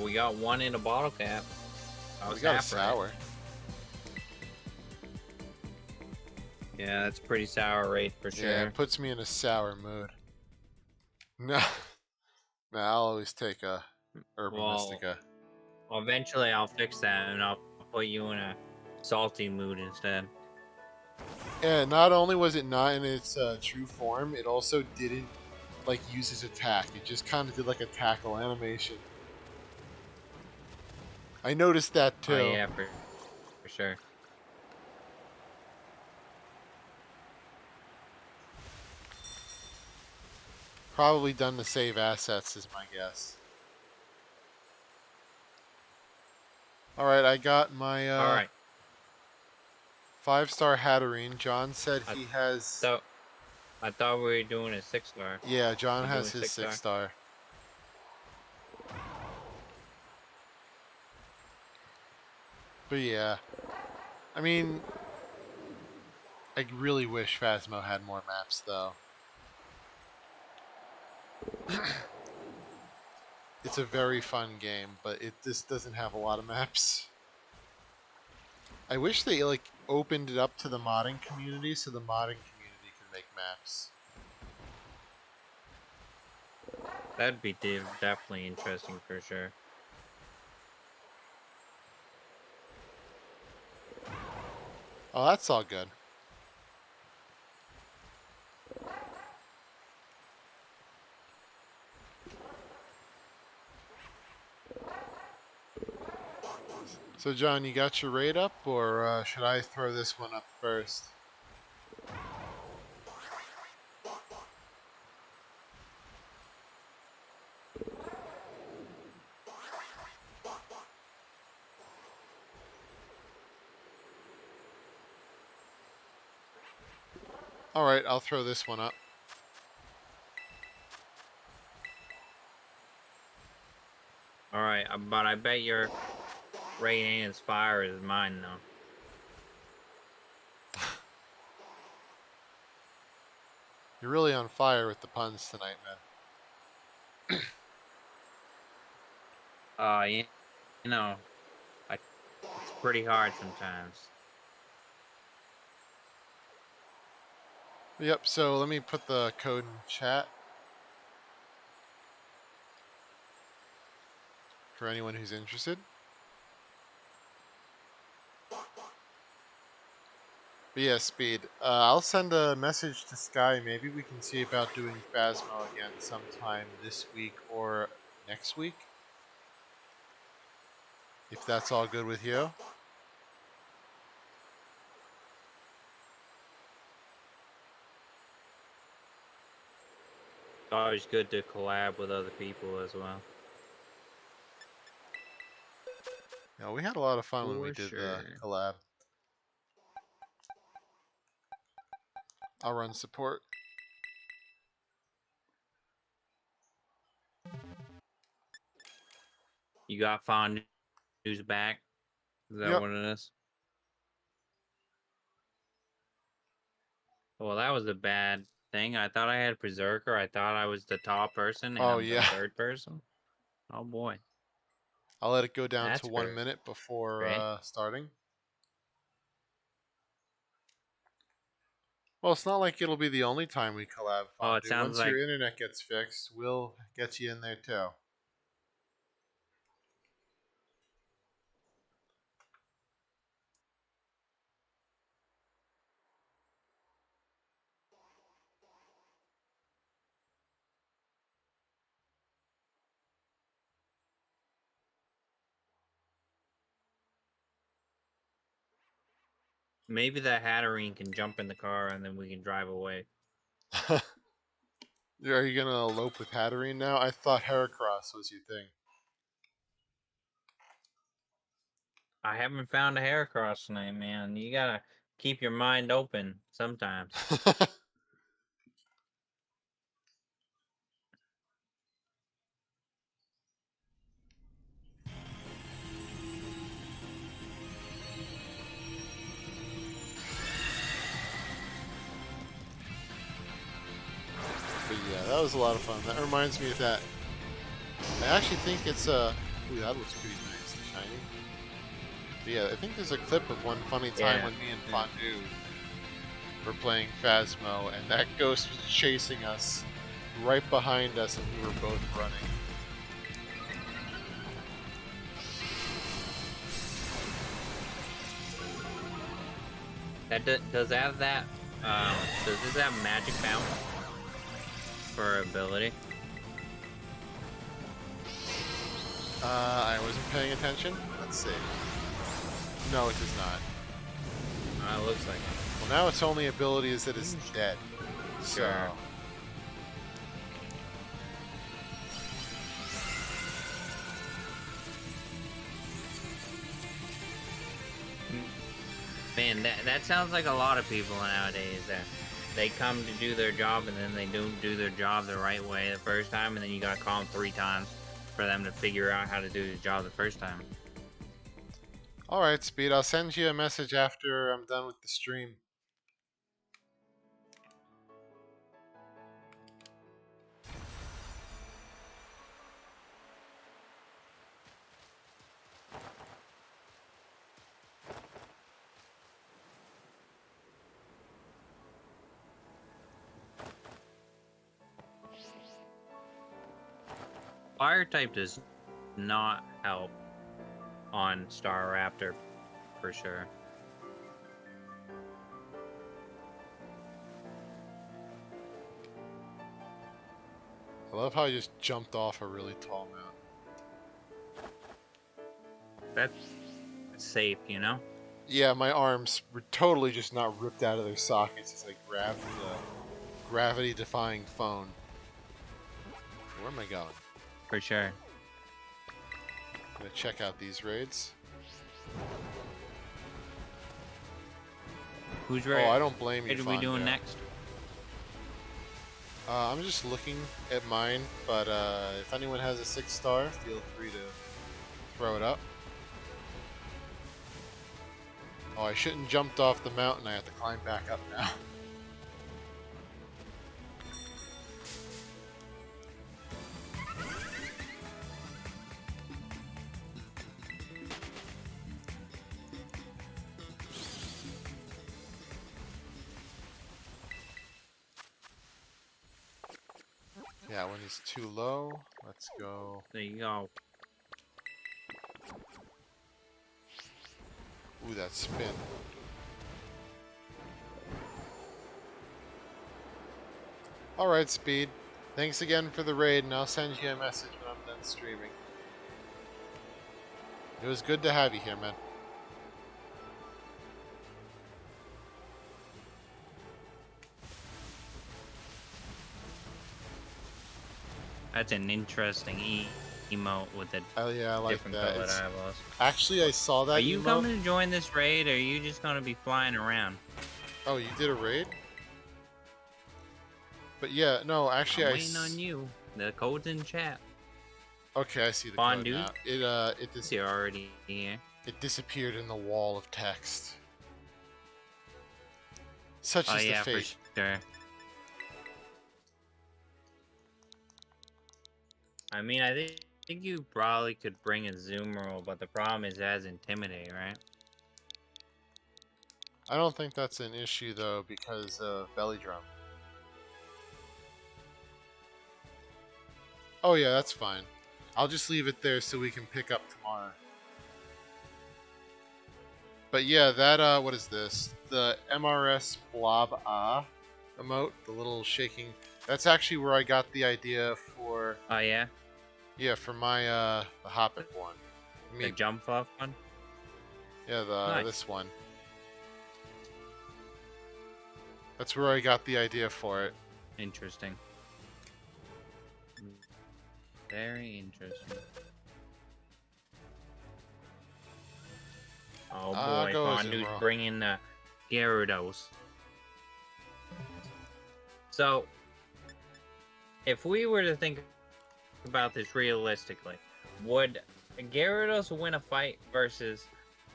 We got one in a bottle cap. I We was got a half right. sour. Yeah, that's pretty sour rate for sure. Yeah, it puts me in a sour mood. No, no, I'll always take a Herba Well, Mystica. Well, eventually I'll fix that and I'll put you in a salty mood instead. And not only was it not in its true form, it also didn't like use its attack. It just kind of did like a tackle animation. I noticed that too. Oh yeah, for sure. Probably done to save assets is my guess. Alright, I got my All right. 5-star Hatterene. John said he has... So, I thought we were doing a 6-star. Yeah, John We're has doing his 6-star. But yeah. I mean... I really wish Phasmo had more maps though. It's a very fun game, but it just doesn't have a lot of maps. I wish they like opened it up to the modding community so the modding community could make maps. That'd be definitely interesting for sure. Oh, that's all good. So John, you got your raid up, or should I throw this one up first? Alright, I'll throw this one up. Alright, but I bet your rate ain't as fire as mine though. You're really on fire with the puns tonight, man. You know, it's pretty hard sometimes. Yep, so let me put the code in chat. For anyone who's interested. But yeah, Speed. I'll send a message to Sky. Maybe we can see about doing Phasmo again sometime this week or next week. If that's all good with you. It's always good to collab with other people as well. Yeah, we had a lot of fun when we For did the sure. collab. I'll run support. You got Fondue's back? Is that Yep. what it is? Well, that was a bad thing. I thought I had Berserker. I thought I was the top person, and Oh I'm the yeah. third person. Oh boy, I'll let it go down to that's 1 minute before great. starting. Well, it's not like it'll be the only time we collab, Oh, it Fondue. sounds Once your like internet gets fixed, we'll get you in there too. maybe the Hatterene can jump in the car and then we can drive away. Are you gonna elope with Hatterene now? I thought Heracross was your thing. I haven't found a Heracross name, man. You gotta keep your mind open sometimes. But yeah, that was a lot of fun. That reminds me of that. I actually think it's a. Ooh, that looks pretty nice and shiny. But yeah, I think there's a clip of one funny time Yeah. when me and Fondue were playing Phasmo, and that ghost was chasing us right behind us, and we were both running. That does that have that? Does this have magic bounce for ability? I wasn't paying attention. Let's see. No, it does not. It looks like it. Well, now its only ability is that it's dead. So. Sure. Man, that sounds like a lot of people nowadays that they come to do their job and then they don't do their job the right way the first time, and then you gotta call them 3 times for them to figure out how to do the job the first time. Alright, Speed, I'll send you a message after I'm done with the stream. Fire type does not help on Star Raptor for sure. I love how I just jumped off a really tall mountain. That's safe, you know? Yeah, my arms were totally just not ripped out of their sockets as I grabbed the gravity-defying phone. Where am I going? For sure. I'm gonna check out these raids. Who's ready? Oh, I don't blame you, What are we doing Fonda. next? I'm just looking at mine, but if anyone has a 6-star, feel free to throw it up. Oh, I shouldn't jumped off the mountain. I have to climb back up now. Yeah, when he's too low, let's go. There you go. Ooh, that spin. Alright, Speed. Thanks again for the raid, and I'll send you a message when I'm done streaming. It was good to have you here, man. That's an interesting emote with a Oh yeah, I like different that. colored It's- eyeballs. Actually, I saw that Are you emote. coming to join this raid, or are you just gonna be flying around? Oh, you did a raid? But yeah, no, actually, I'm waiting on you. The code's in chat. Okay, I see the Fun, code dude. now. You're already here. It disappeared in the wall of text. Such Oh is the yeah, for fate. sure. I mean, I think you probably could bring a zoom roll, but the problem is it has intimidate, right? I don't think that's an issue though because of belly drum. Oh yeah, that's fine. I'll just leave it there so we can pick up tomorrow. But yeah, that what is this? The MRS blob emote, the little shaking. That's actually where I got the idea for Oh yeah, for my the Hoppit one. I the mean, jump off one. yeah, the Nice. this one. That's where I got the idea for it. Interesting. Very interesting. Oh boy, Go Fondu's Azumarill. bringing the Gyarados. So, if we were to think about this realistically, would Gyarados win a fight versus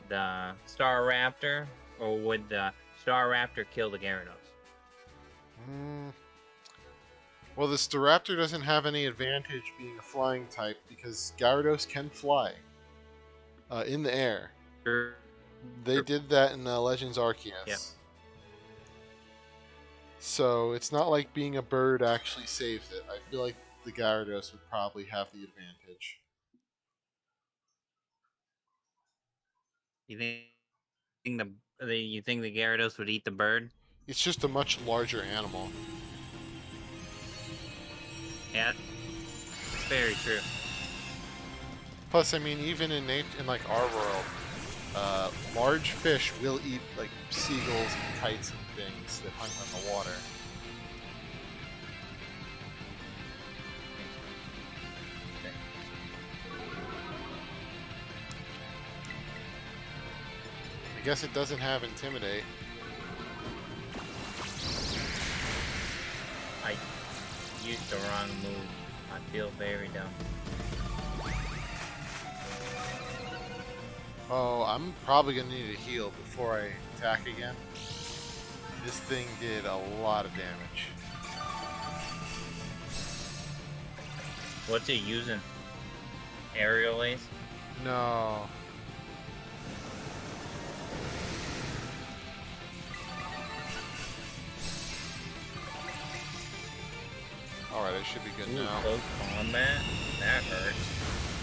the Staraptor, or would the Staraptor kill the Gyarados? Well, the Staraptor doesn't have any advantage being a flying type because Gyarados can fly in the air. They did that in Legends Arceus. Yeah. So it's not like being a bird actually saves it. I feel like the Gyarados would probably have the advantage. You think you think the Gyarados would eat the bird? It's just a much larger animal. Yeah, it's very true. Plus, I mean, even in like our world, large fish will eat like seagulls and kites and things that hunt on the water. I guess it doesn't have Intimidate. I used the wrong move. I feel very dumb. Oh, I'm probably gonna need a heal before I attack again. This thing did a lot of damage. What's it using? Aerial Ace? No. Alright, I should be good Ooh, now. close combat? That hurt.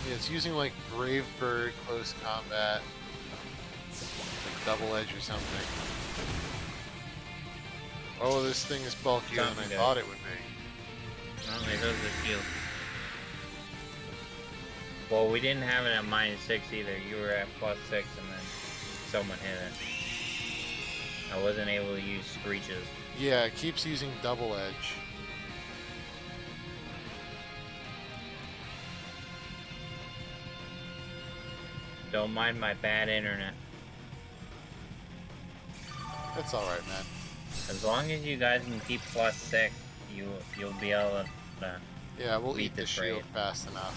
Yeah, it's using like Brave Bird, Close Combat, like Double Edge or something. Oh, this thing is bulkier than I Something good. thought it would be. Oh, it does the shield. Well, we didn't have it at -6 either. You were at +6 and then someone hit it. I wasn't able to use Screeches. Yeah, it keeps using Double Edge. Don't mind my bad internet. That's alright, man. As long as you guys can keep +6, you'll be able to. Yeah, we'll Beat eat the this shield raid. fast enough.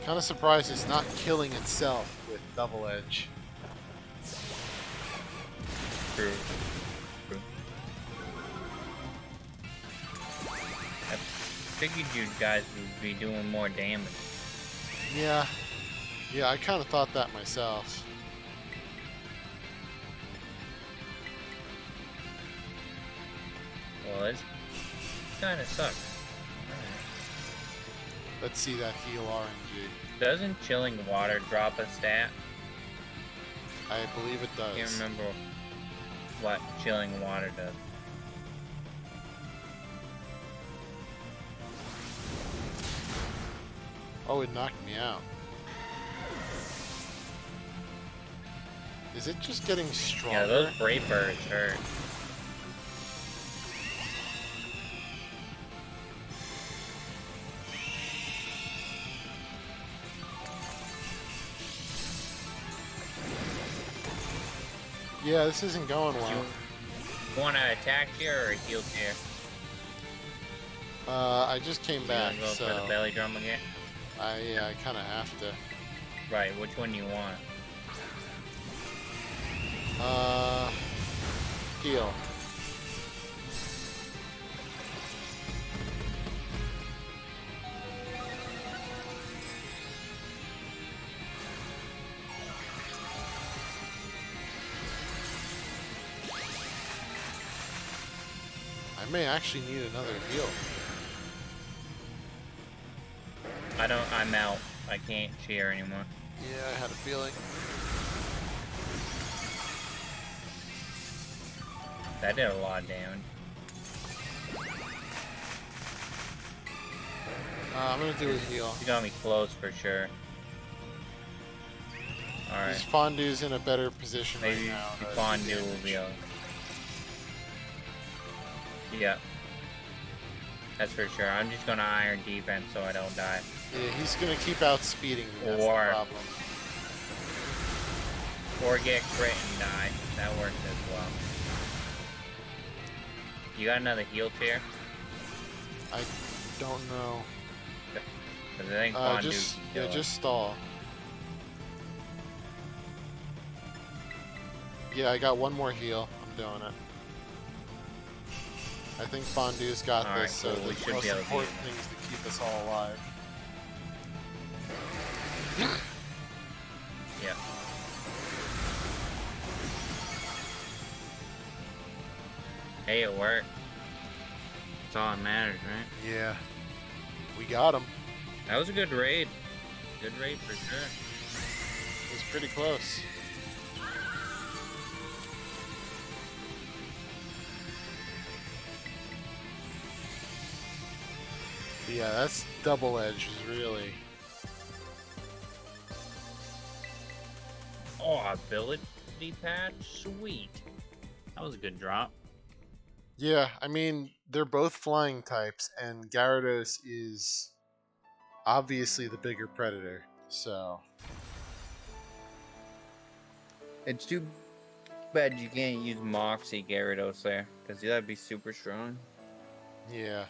Kind of surprised it's not killing itself with Double Edge. True. I figured you guys would be doing more damage. Yeah. Yeah, I kind of thought that myself. Well, it's kind of sucks. Let's see that heal RNG. Doesn't chilling water drop a stat? I believe it I can't does. remember what chilling water does. Oh, it knocked me out. Is it just getting Yeah, stronger? those brave birds hurt. Yeah, this isn't going Do well. you want to attack here or heal here? I just came You back, want to go for the so belly drum again? I kind of have to. Right, which one do you want? Heal. I may actually need another heal. I'm out. I can't cheer anymore. Yeah, I had a feeling. That did a lot of damage. I'm gonna do a heal. You got me close for sure. Alright. This Fondue's in a better position Maybe right now. to do Fondue will damage. be able. Yeah. That's for sure. I'm just gonna iron defense so I don't die. Yeah, he's gonna keep outspeeding me. That's the Or- problem. Or get crit and die. That works as well. You got another heal tier? I don't know. Because I think Fondue Just can yeah, kill it. just stall. Yeah, I got one more heal. I'm doing it. I think Fondue's got Alright, this, so cool. We the should most be able to important do thing is to keep us all alive. Yeah. Hey, it worked. That's all that matters, right? Yeah. We got him. That was a good raid. Good raid for sure. It was pretty close. Yeah, that's double edge is really. Oh, ability patch? Sweet. That was a good drop. Yeah, I mean, they're both flying types, and Gyarados is obviously the bigger predator, so. It's too bad you can't use Moxie Gyarados there, because that'd be super strong. Yeah.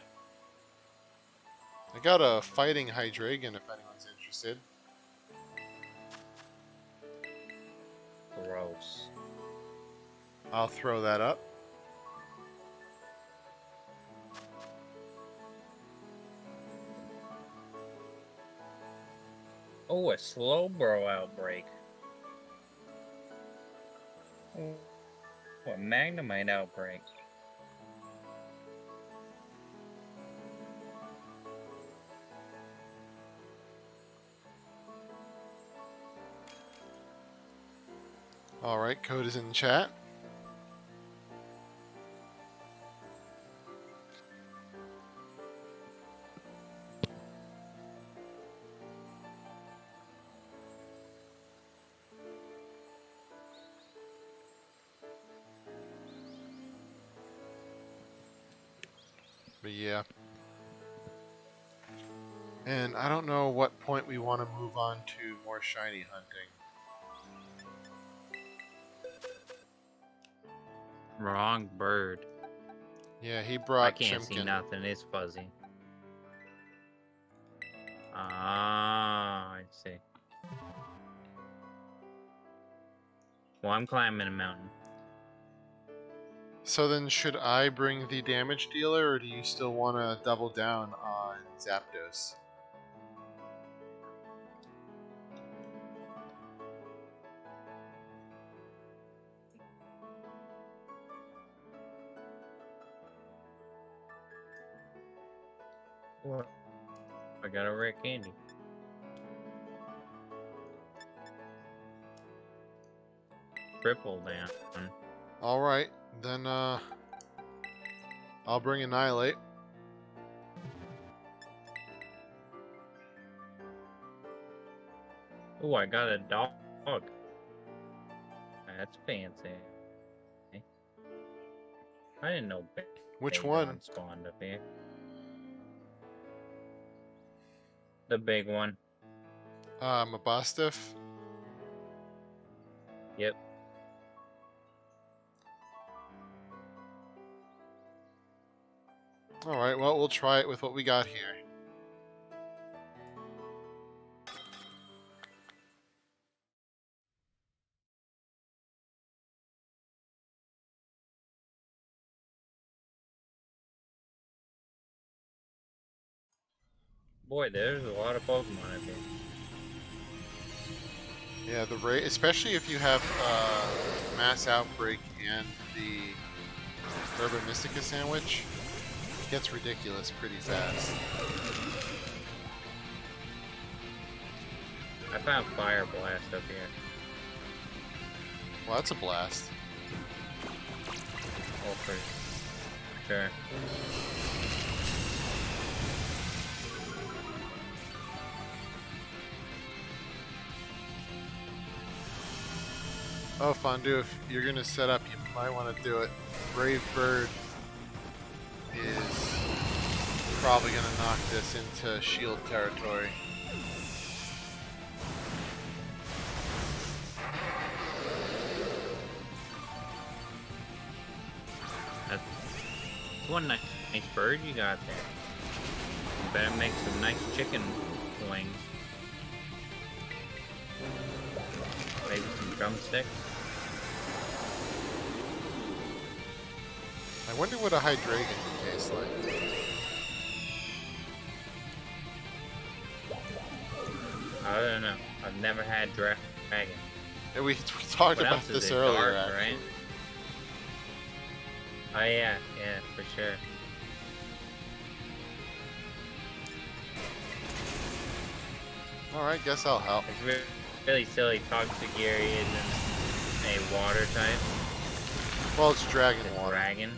I got a fighting Hydreigon if anyone's interested. Gross. I'll throw that up. Oh, a slow bro outbreak. Oh, a Magnemite outbreak. Alright, code is in the chat. But yeah. And I don't know what point we want to move on to more shiny hunting. Wrong bird. Yeah, he I brought can't see Chimkin. nothing. It's fuzzy. Ah, I see. Well, I'm climbing a mountain. So then should I bring the damage dealer, or do you still want to double down on Zapdos? What? I got a rare candy. Triple down. Alright, then I'll bring Annihilate. Oh, I got a dog. I That's fancy. I didn't know Which Bagon one? spawned up here. The big one. Mabastiff? Yep. Alright, well, we'll try it with what we got here. Boy, there's a lot of Pokemon up here. Yeah, the rate, especially if you have Mass Outbreak and the Herba Mystica sandwich, it gets ridiculous pretty fast. I found Fire Blast up here. Well, that's a blast. Oh, for sure. Oh, Fondue, if you're gonna set up, you might want to do it. Brave Bird is probably gonna knock this into shield territory. That's one nice bird you got there. You better make some nice chicken wings. Maybe some drumsticks. I wonder what a Hydreigon would taste like. I don't know. I've never had dragon. Yeah, we talked What about else is this it? earlier, Dark, actually. right? Oh yeah, for sure. Alright, guess I'll help. It's really silly. Toxagiri isn't a water type. Well, it's Dragon It's a Water. dragon.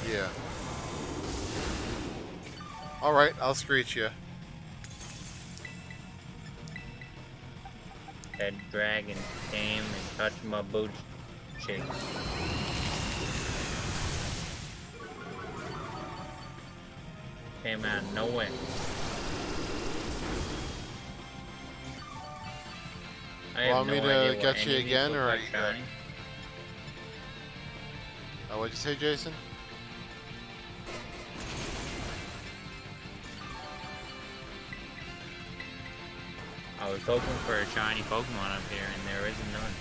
Yeah. Alright, I'll screech you. That dragon came and touched my booty cheeks. Came out of nowhere. I have Want me no to idea what get you any of these again, look or are like, you good? Johnny. Oh, what'd you say, Jason? I was hoping for a shiny Pokemon up here, and there isn't none.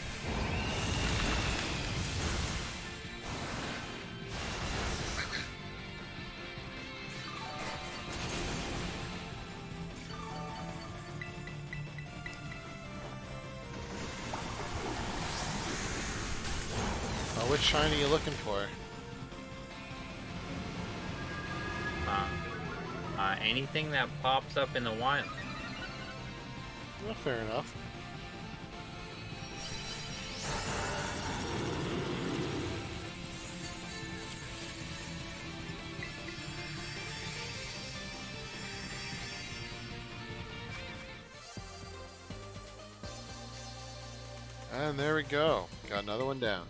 Oh, which shiny are you looking for? Anything that pops up in the wild. Well, fair enough. And there we go. Got another one down.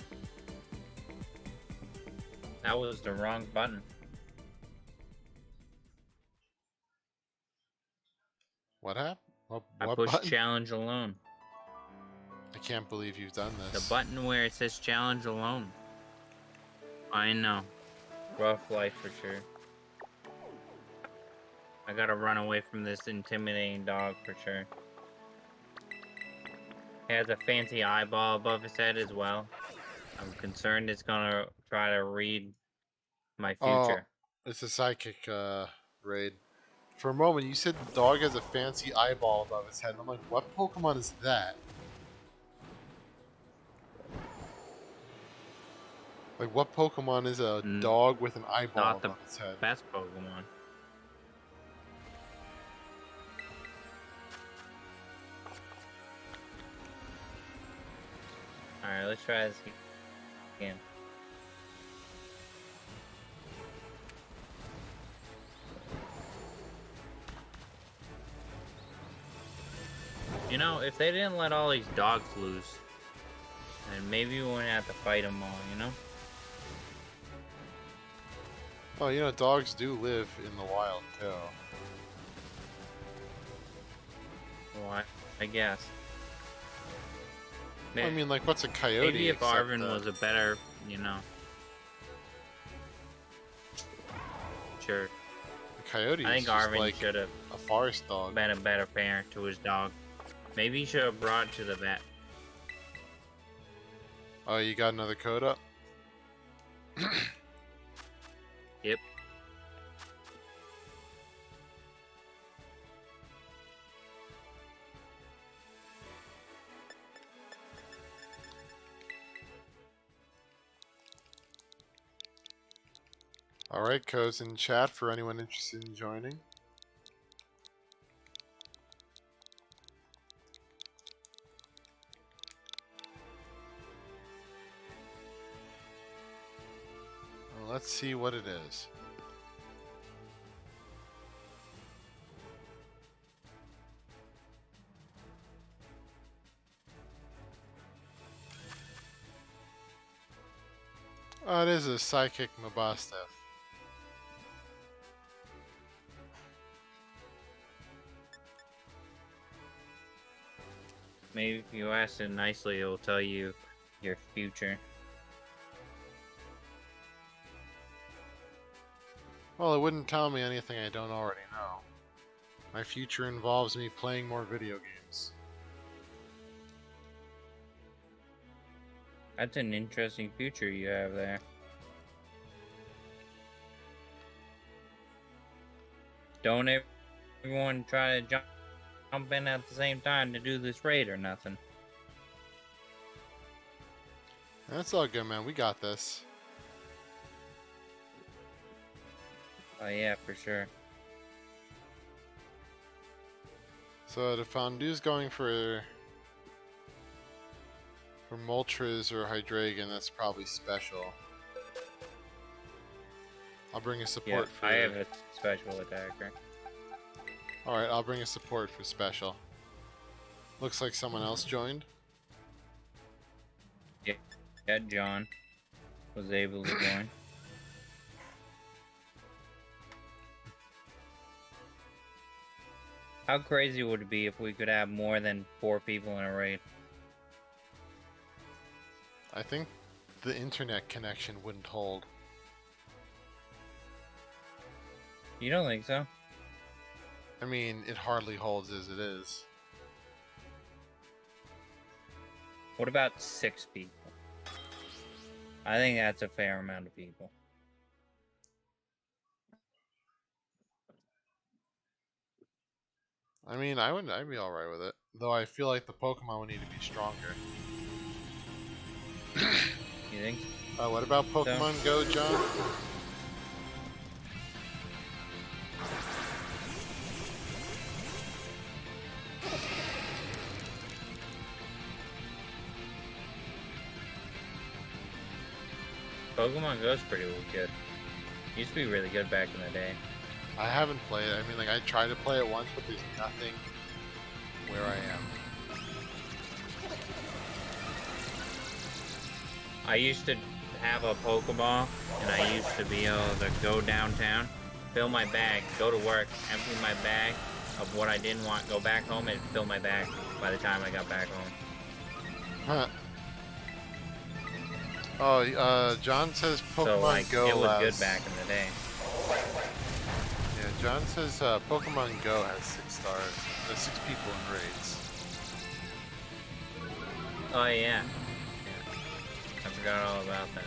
That was the wrong button. What happened? What I pushed button? challenge alone. I can't believe you've done The this. button where it says challenge alone. I know. Rough life for sure. I gotta run away from this intimidating dog for sure. He has a fancy eyeball above his head as well. I'm concerned it's gonna try to read my future. Oh, it's a psychic raid. For a moment, you said the dog has a fancy eyeball above its head. I'm like, what Pokemon is that? Like, what Pokemon is a dog with an eyeball Not the above its head? best Pokemon. Alright, let's try this again. You know, if they didn't let all these dogs loose, And maybe we wouldn't have to fight them all, you know? Oh, you know, dogs do live in the wild too. Well, I guess. I mean, like, what's a coyote? Maybe if except, Arvin was a better, you know. Sure. a coyote I is think just Arvin like should have a forest dog. been a better parent to his dog. Maybe he should have brought it to the vet. Oh, you got another code up? Yep. Alright, codes in chat for anyone interested in joining. Well, let's see what it is. Oh, it is a psychic Mabastav. Maybe if you ask it nicely, it'll tell you your future. Well, it wouldn't tell me anything I don't already know. My future involves me playing more video games. That's an interesting future you have there. Don't everyone try to jump in at the same time to do this raid or nothing. That's all good, man. We got this. Oh yeah, for sure. So the Fondue's going for Moltres or Hydreigon. That's probably special. I'll bring a Yeah, support for. I have a special attacker. Alright, I'll bring a support for special. Looks like someone else joined. Yeah, John was able to join. How crazy would it be if we could have more than 4 people in a raid? I think the internet connection wouldn't hold. You don't think so? I mean, it hardly holds as it is. What about 6 people? I think that's a fair amount of people. I mean, I'd be alright with it. Though I feel like the Pokemon would need to be stronger. You think? What about Pokemon Go, John? Pokemon Go's pretty good. Used to be really good back in the day. I haven't played it. I mean, like, I tried to play it once, but there's nothing where I am. I used to have a Pokeball, and I used to be able to go downtown, fill my bag, go to work, empty my bag of what I didn't want, go back home, and fill my bag by the time I got back home. Huh. Oh, John says Pokemon So, like, Go it was has... good back in the day. Yeah, John says Pokemon Go has 6 stars. There's 6 people in raids. Oh, yeah. I forgot all about that.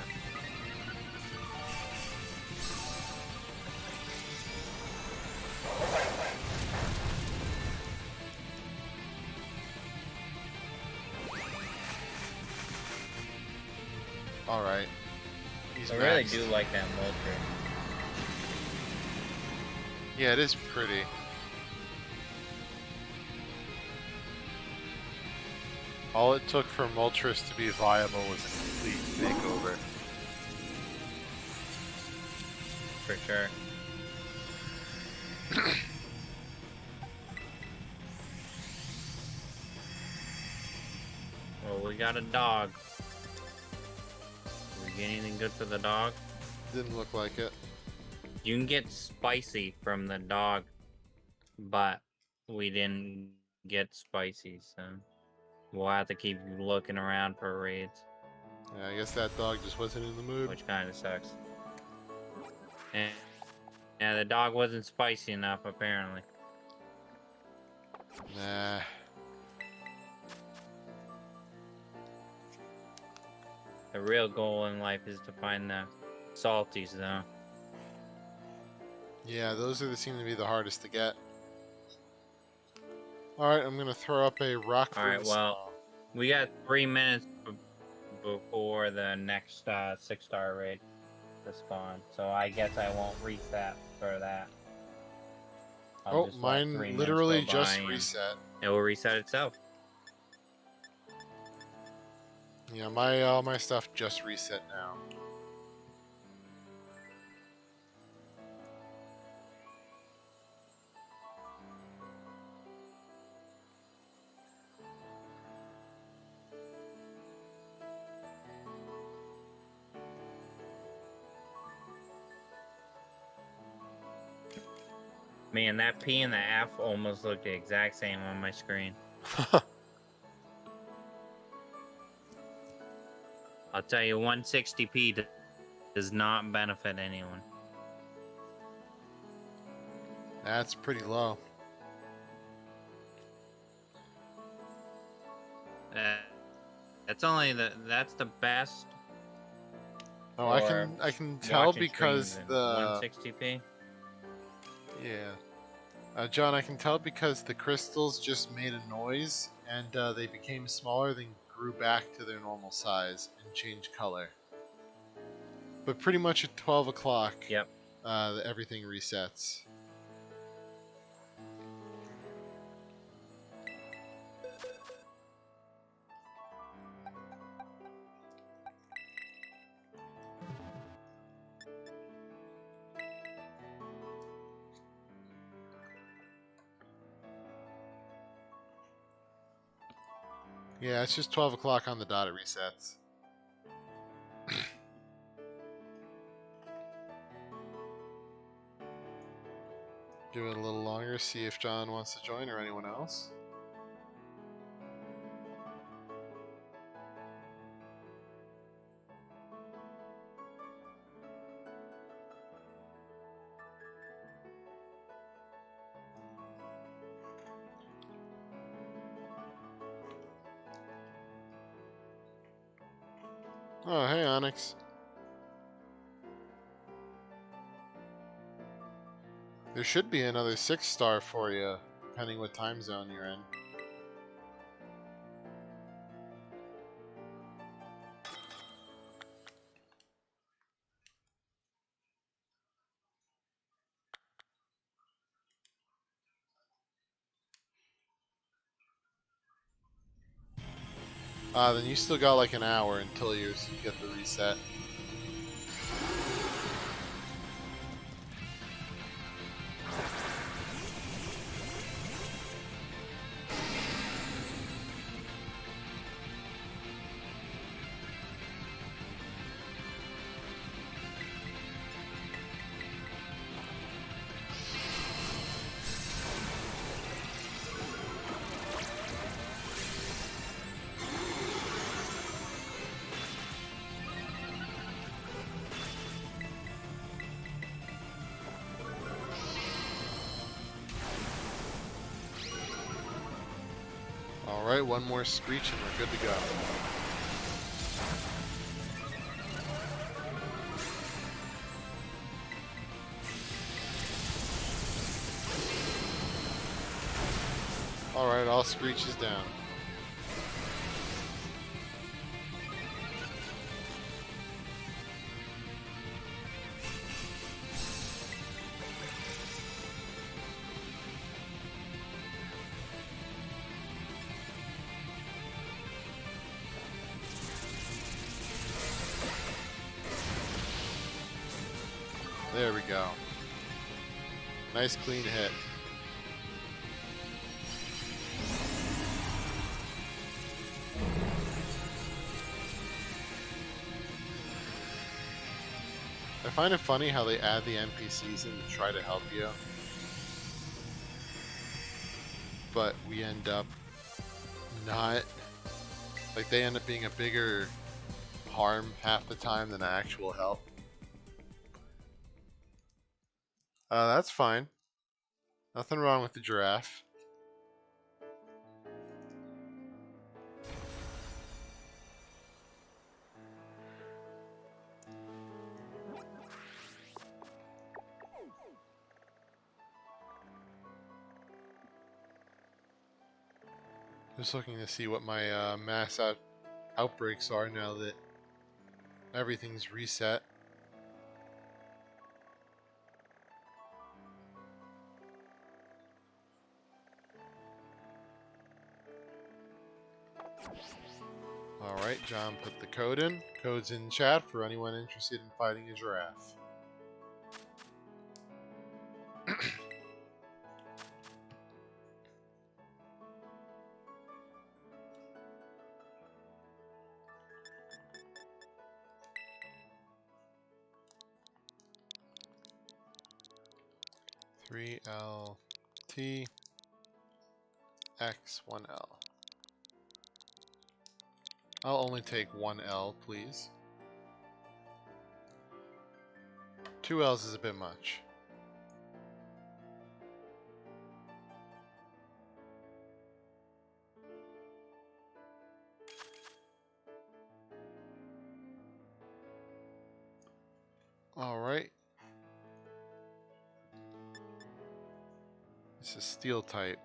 Alright. He's I really maxed. do like that Moltres. Yeah, it is pretty. All it took for Moltres to be viable was a complete makeover. For sure. Well, we got a dog. get anything good for the dog? Didn't look like it. You can get spicy from the dog, but we didn't get spicy, so we'll have to keep looking around for raids, Yeah, I guess that dog just wasn't in the mood. which kind of sucks. And yeah, the dog wasn't spicy enough, apparently. Nah. The real goal in life is to find the salties, though. Yeah, those seem to be the hardest to get. Alright, I'm gonna throw up a rock Alright, brimstone. well, we got 3 minutes before the next 6-star raid to spawn, so I guess I won't reset for that. I'll Oh, just let 3 mine minutes literally go just by and reset. it will reset itself. Yeah, all my stuff just reset now. Man, that P and the F almost look the exact same on my screen. I'll tell you, 160p does not benefit anyone. That's pretty low. That's the best. Oh, I can tell watching because streams in the 160p. yeah. John, I can tell because the crystals just made a noise and they became smaller, then grew back to their normal size and changed color. But pretty much at 12 o'clock, Yep. Everything resets. Yeah, it's just 12 o'clock on the dot, it resets. Do it a little longer, see if John wants to join or anyone else. Oh, hey, Onyx. There should be another 6-star for you, depending what time zone you're in. Then you still got like an hour until you get the reset. Alright, one more screech and we're good to go. Alright, all screeches down. There we go. Nice clean hit. I find it funny how they add the NPCs in to try to help you, but we end up not. Like, they end up being a bigger harm half the time than actual help. That's fine. Nothing wrong with the giraffe. Just looking to see what my mass outbreaks are now that everything's reset. Alright, John put the code in. Code's in chat for anyone interested in fighting a giraffe. $3LT X1L. I'll only take 1L, please. 2 L's is a bit much. Alright. This is steel type.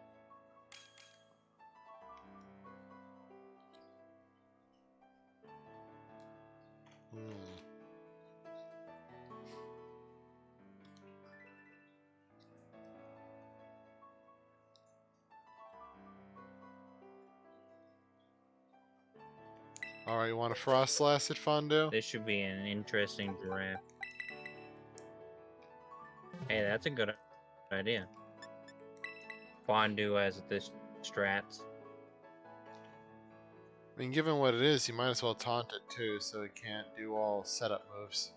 Alright, you want a frost slasted fondue? This should be an interesting draft. Hey, that's a good idea. Fondue as this strats. I mean, given what it is, you might as well taunt it too, so it can't do all setup moves.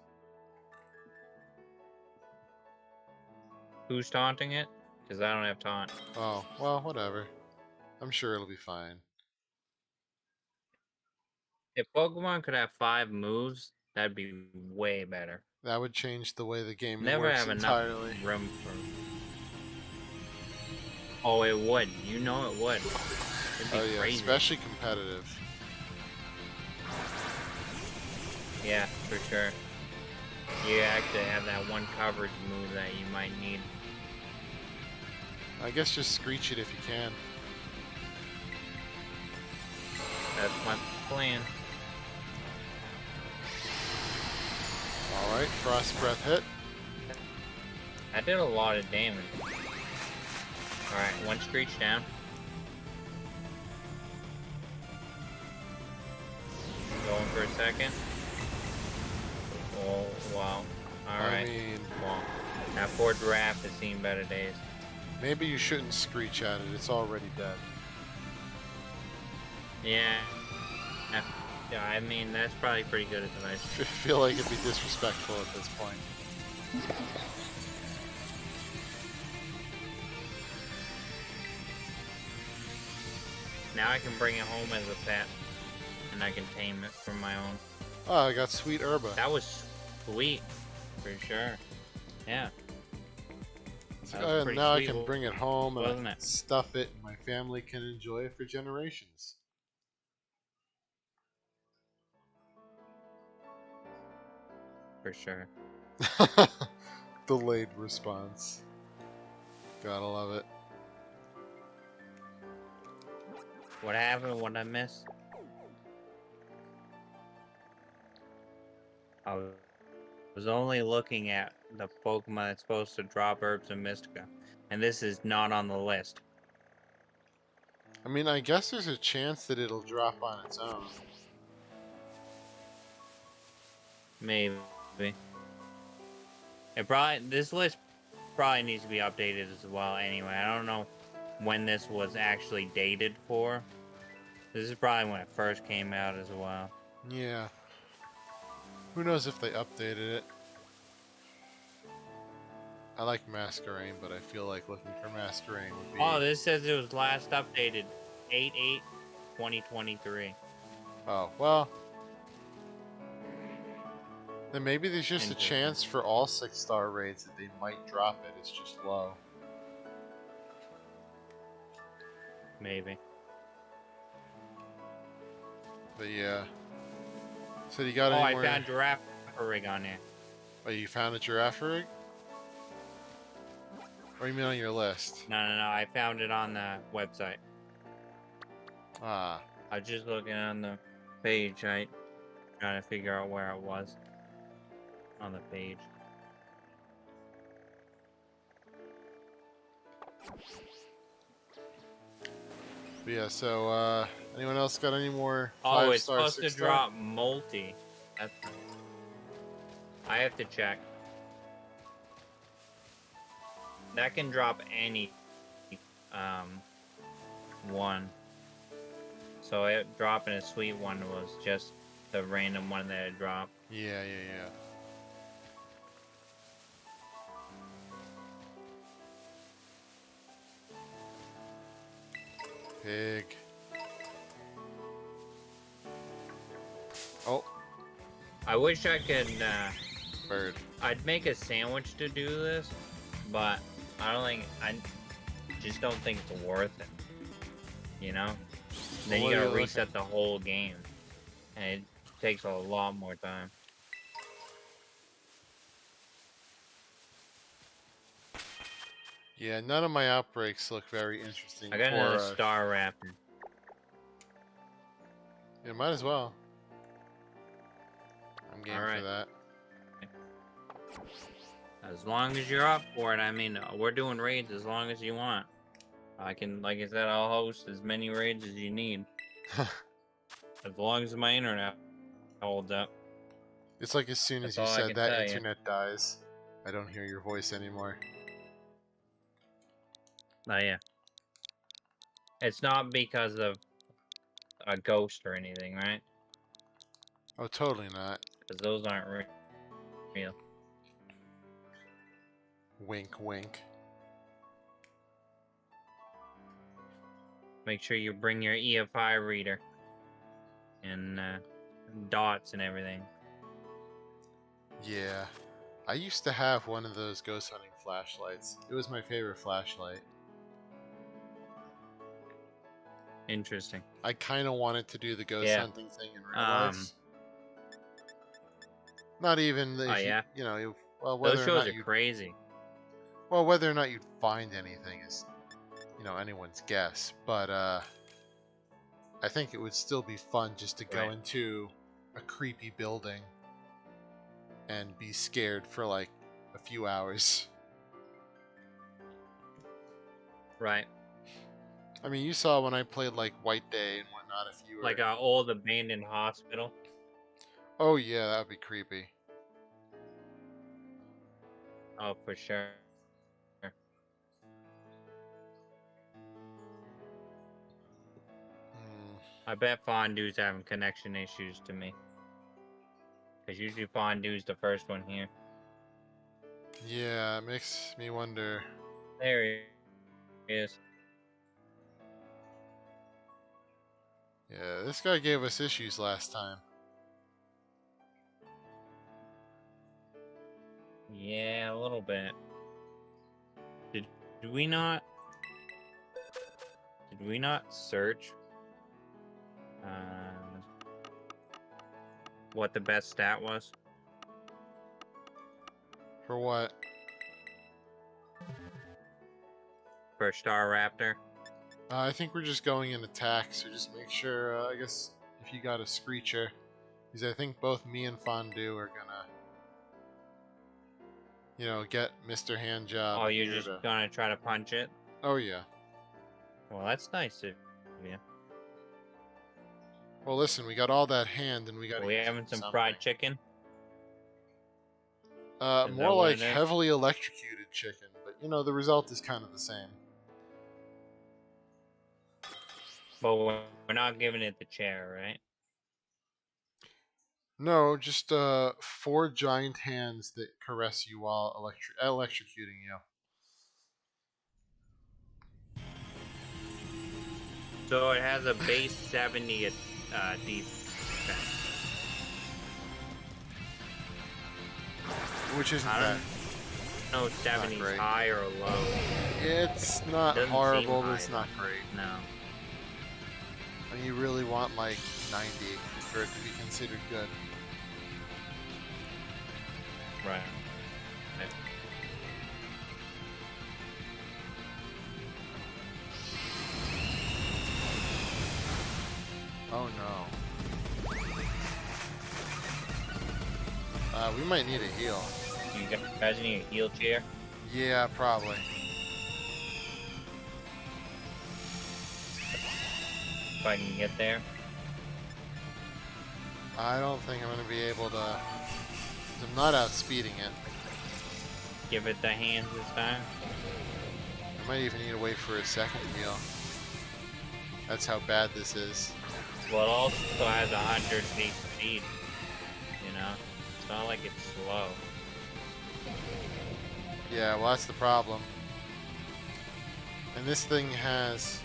Who's taunting it? Because I don't have taunt. Oh, well, whatever. I'm sure it'll be fine. If Pokemon could have 5 moves, that'd be way better. That would change the way the game Never works have entirely. enough room for. Oh, it would. You know it would. It'd be Oh yeah, crazy. especially competitive. Yeah, for sure. You actually have that one coverage move that you might need. I guess just screech it if you can. That's my plan. Alright, Frost Breath hit. I did a lot of damage. Alright, one screech down. Going for a second. Oh, wow. Alright. I mean, Well, that poor giraffe has seen better days. maybe you shouldn't screech at it, it's already dead. Yeah. Yeah, I mean, that's probably pretty good advice. I feel like it'd be disrespectful at this point. Now I can bring it home as a pet. And I can tame it for my own. Oh, I got Sweet Herba. That was sweet. For sure. Yeah. That was pretty Now I sweet, can bring it home and I wasn't can it? stuff it and my family can enjoy it for generations. For sure. Delayed response. Gotta love it. What happened? What I missed? I was only looking at the Pokemon that's supposed to drop Herbs and Mystica. And this is not on the list. I mean, I guess there's a chance that it'll drop on its own. Maybe. This list probably needs to be updated as well anyway. I don't know when this was actually dated for. This is probably when it first came out as well. Yeah. Who knows if they updated it. I like Masquerain, but I feel like looking for Masquerain would be. Oh, this says it was last updated 8/8/2023. Oh, well. Then maybe there's just a Interesting. chance for all 6-star raids that they might drop it. It's just low. Maybe. But yeah. So you got Oh, any I more? found giraffe rig on there. Oh, you found a giraffe rig? Or you mean on your list? No, I found it on the website. Ah. I was just looking on the page, right? Trying to figure out where it was on the page. But yeah, so anyone else got any more Oh, it's 5-star, supposed to 6-star? drop multi. That's... I have to check. That can drop any one. So it dropping a sweet one was just the random one that it dropped. Yeah. Pig. Oh, I wish I could bird. I'd make a sandwich to do this, but I just don't think it's worth it. You know? Then Well, you what are gotta you reset the whole game. And it takes a lot more time. Yeah, none of my outbreaks look very interesting. I got for, another Star Raptor. Yeah, might as well. I'm game for Alright. that. As long as you're up for it, I mean, we're doing raids as long as you want. I can, like I said, I'll host as many raids as you need. As long as my internet holds up. It's like as soon as That's you all I said can that tell you. internet dies, I don't hear your voice anymore. Oh, yeah. It's not because of a ghost or anything, right? Oh, totally not. Because those aren't real. Wink, wink. Make sure you bring your EFI reader. And dots and everything. Yeah. I used to have one of those ghost hunting flashlights. It was my favorite flashlight. Interesting. I kind of wanted to do the ghost hunting thing in real life. Not even if yeah? you know, well, Those whether or shows not are you crazy. well, whether or not you'd find anything is, you know, anyone's guess. But I think it would still be fun just to go into a creepy building and be scared for like a few hours. Right. I mean, you saw when I played like White Day and whatnot. If you were Like an old abandoned hospital. oh yeah, that'd be creepy. Oh, for sure. I bet Fondue's having connection issues to me. Because usually Fondue's the first one here. Yeah, it makes me wonder. There he is. Yeah, this guy gave us issues last time. Yeah, a little bit. Did we not search what the best stat was? For what? For Star Raptor? I think we're just going in attack, so just make sure, I guess, if you got a Screecher. Because I think both me and Fondue are gonna, you know, get Mr. Handjob. Oh, you're just gonna try to punch it? Oh, yeah. Well, that's nice of you. Well, listen, we got all that hand, and we got. Are we having some fried chicken? More like heavily electrocuted chicken, but you know the result is kind of the same. But we're not giving it the chair, right? No, just 4 giant hands that caress you while electrocuting you. So it has a base 70 defense. Which isn't I bad. don't know if 70 is great. high or low. It's not Doesn't horrible, seem but it's high, not great. No. And you really want like 90 for it to be considered good. Right. Oh no. We might need a heal. You guys need a heal chair? Yeah, probably. If I can get there. I don't think I'm gonna be able to. I'm not outspeeding it. Give it the hands this time. I might even need to wait for a second heal. That's how bad this is. Well, it also has 100 feet speed. You know? It's not like it's slow. Yeah, well that's the problem. And this thing has...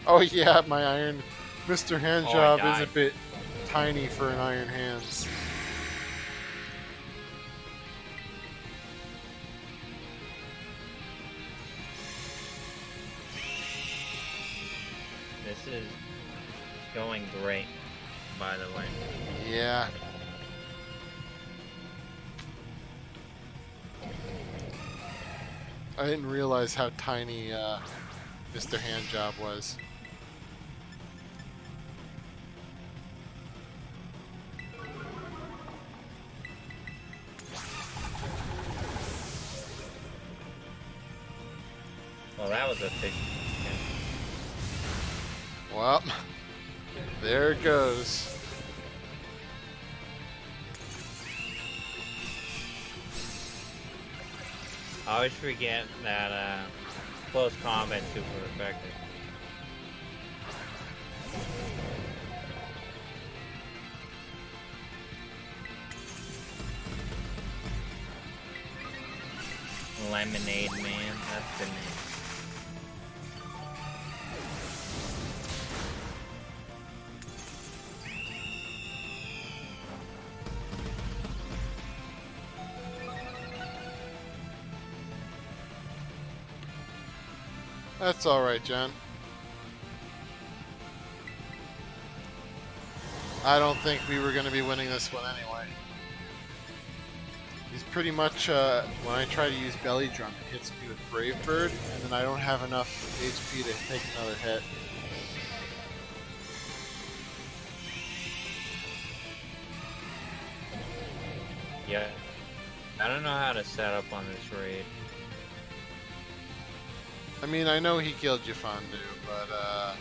Oh yeah, my iron... Mr. Handjob is a bit tiny for an iron hands. This is going great, by the way. Yeah. I didn't realize how tiny Mr. Handjob was. Well, that was efficient. Well, there it goes. I always forget that close combat super effective. Lemonade Man, that's the name. That's alright, John. I don't think we were going to be winning this one anyway. He's pretty much, when I try to use Belly Drum, it hits me with Brave Bird, and then I don't have enough HP to take another hit. Yeah. I don't know how to set up on this raid. I mean, I know he killed Jafandu, but,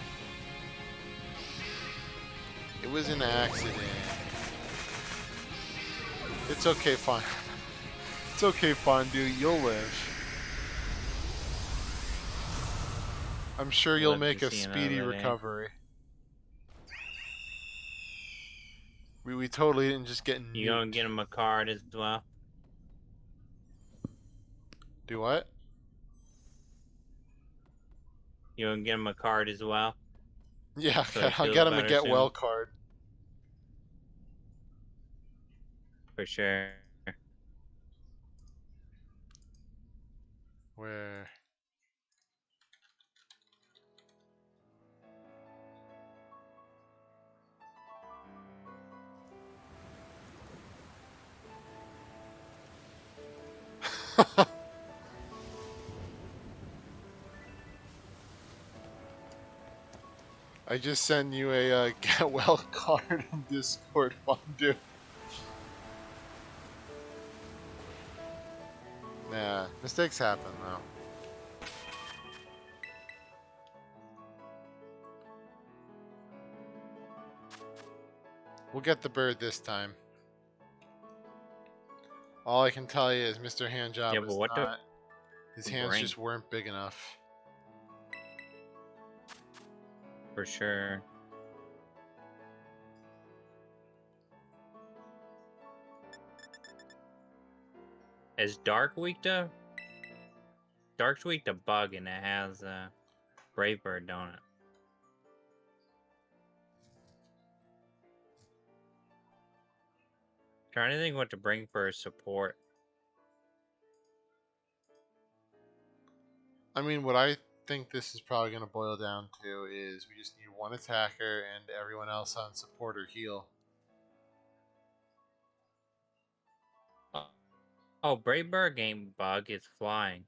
it was an accident. It's okay, It's okay, Fondue, you'll live. I'm sure you'll Love to make a see speedy another day. recovery. We totally didn't just get You gonna nuked. get him a card as well? Do what? You gonna get him a card as well? Yeah, So he I'll feels get him a better get soon? well card. For sure. Where? I just send you a get well card on Discord, Fondue. Nah, mistakes happen though. We'll get the bird this time. All I can tell you is Mr. Handjob Yeah, was but what do not. His hands bring? just weren't big enough. For sure. Is Dark weak to? Dark's weak to bug, and it has Brave Bird, don't it? Trying to think what to bring for support. I mean, what I think this is probably going to boil down to is we just need one attacker and everyone else on support or heal. Oh, Brave Bird game bug is flying.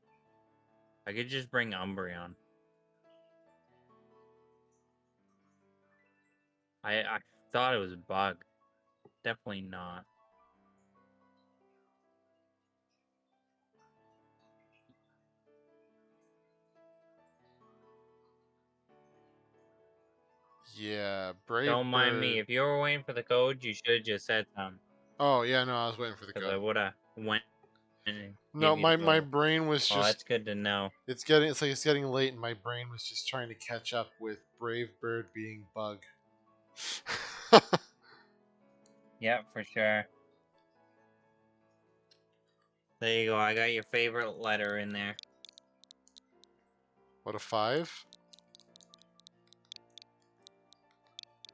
I could just bring Umbreon. I thought it was a bug. Definitely not. Yeah, Brave Don't mind me. Bird. If you were waiting for the code, you should have just said something. Oh, yeah, no, I was waiting for the Because I code. would have went and No, gave you the my code. brain was Oh, just that's good to know. it's like it's getting late and my brain was just trying to catch up with Brave Bird being bug. Yeah, for sure. There you go. I got your favorite letter in there. What, a 5?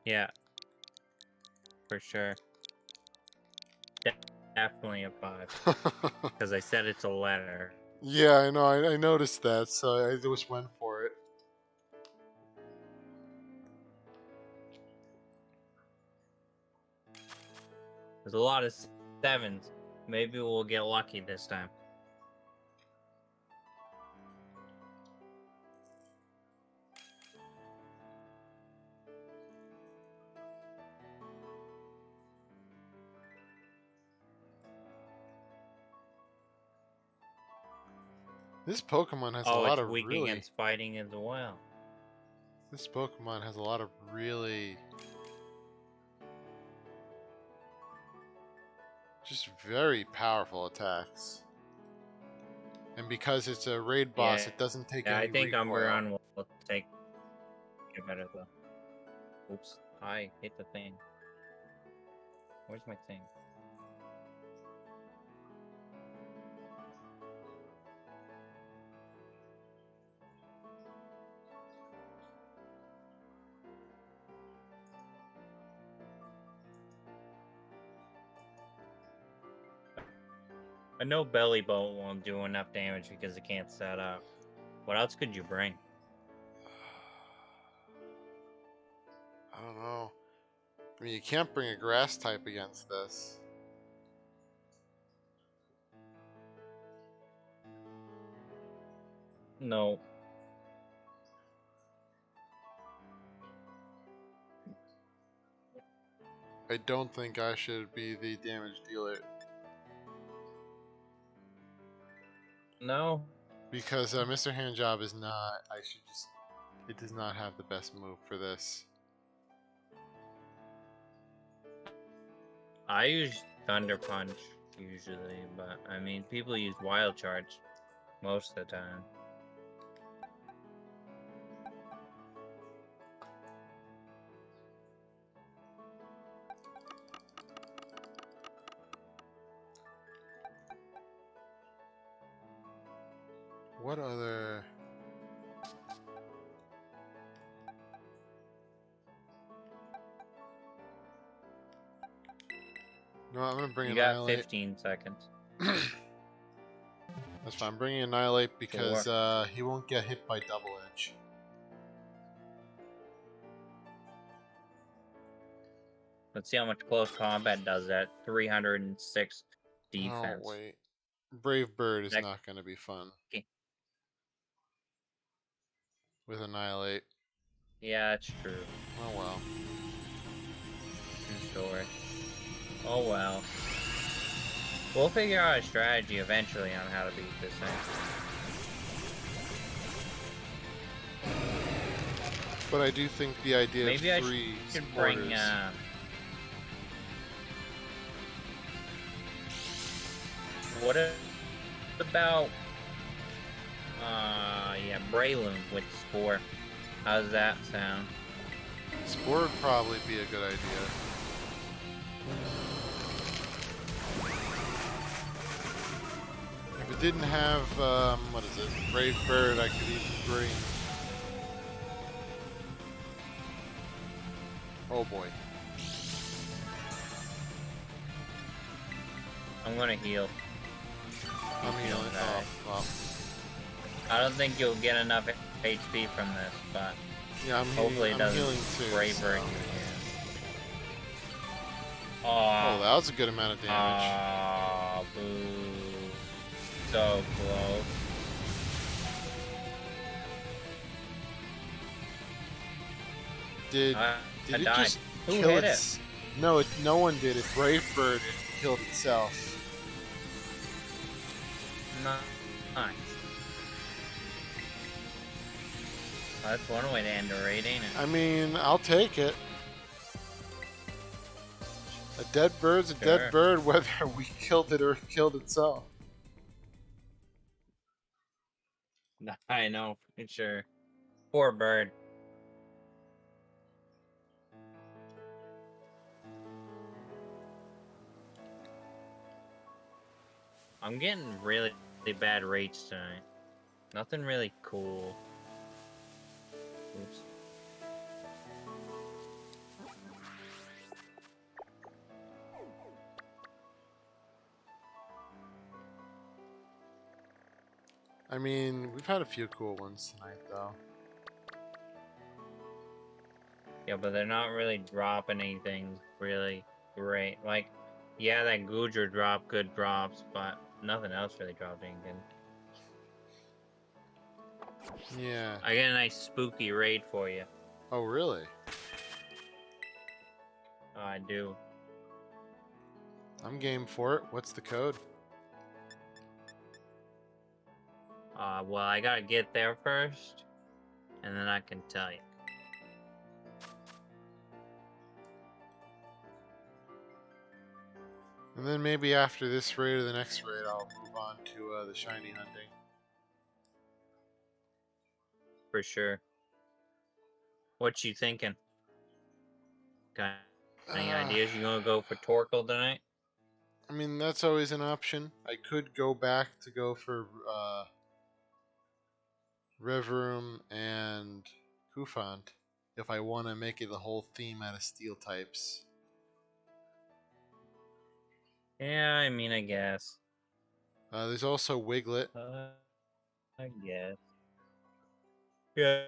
Yeah, for sure. Definitely a 5. Because I said it's a letter. Yeah, I know. I noticed that, so I just went for it. There's a lot of 7s. Maybe we'll get lucky this time. This Pokemon has a Oh, lot it's of weak really. against fighting as well. This Pokemon has a lot of really. Just very powerful attacks. And because it's a raid boss, Yeah, it doesn't take yeah, any I think recoil. Umbreon will take it better though. Oops, I hit the thing. Where's my thing? I know Belly Bolt won't do enough damage because it can't set up. What else could you bring? I don't know. I mean, you can't bring a grass type against this. No. I don't think I should be the damage dealer. No. Because Mr. Handjob is not. I should just. It does not have the best move for this. I use Thunder Punch usually, but I mean, people use Wild Charge most of the time. What other. No, I'm gonna bring You got Annihilate. 15 seconds. That's fine. I'm bringing Annihilate because he won't get hit by Double Edge. Let's see how much close combat does that. 306 defense. Oh, wait. Brave Bird is That- not going to be fun. Okay. With Annihilate. Yeah, that's true. Oh, well. True story. Oh well. We'll figure out a strategy eventually on how to beat this thing. But I do think the idea Maybe of I 3 should bring supporters... what about yeah, Breloom with Spore. How's that sound? Spore would probably be a good idea. it didn't have, what is it? Brave Bird, I could even bring. Oh boy. I'm gonna heal. I'm You healing. don't Oh, die. well. I don't think you'll get enough HP from this, but Yeah, hopefully it I'm doesn't healing too. Brave So. Bird you again. Oh, that was a good amount of damage. Boo. So close. Did I it died. just Who kill hit its? No, no one did it. Brave Bird killed itself. Nice. That's one way to end a raid, ain't it? I mean, I'll take it. A dead bird's a dead Sure. bird, whether we killed it or it killed itself. I know, for sure. Poor bird. I'm getting really bad rates tonight. Nothing really cool. Oops. I mean, we've had a few cool ones tonight, though. Yeah, but they're not really dropping anything really great. Like, yeah, that Gujar drop good drops, but nothing else really dropped anything. Yeah. I get a nice spooky raid for you. Oh, really? Oh, I do. I'm game for it. What's the code? Well, I gotta get there first, and then I can tell you. And then maybe after this raid or the next raid, I'll move on to the shiny hunting. For sure. What you thinking? Got any ideas? You gonna go for Torkoal tonight? I mean, that's always an option. I could go back to go for Revroom and Kufant if I want to make it the whole theme out of steel types. Yeah, I mean, I guess. There's also Wiglet. I guess. Yeah,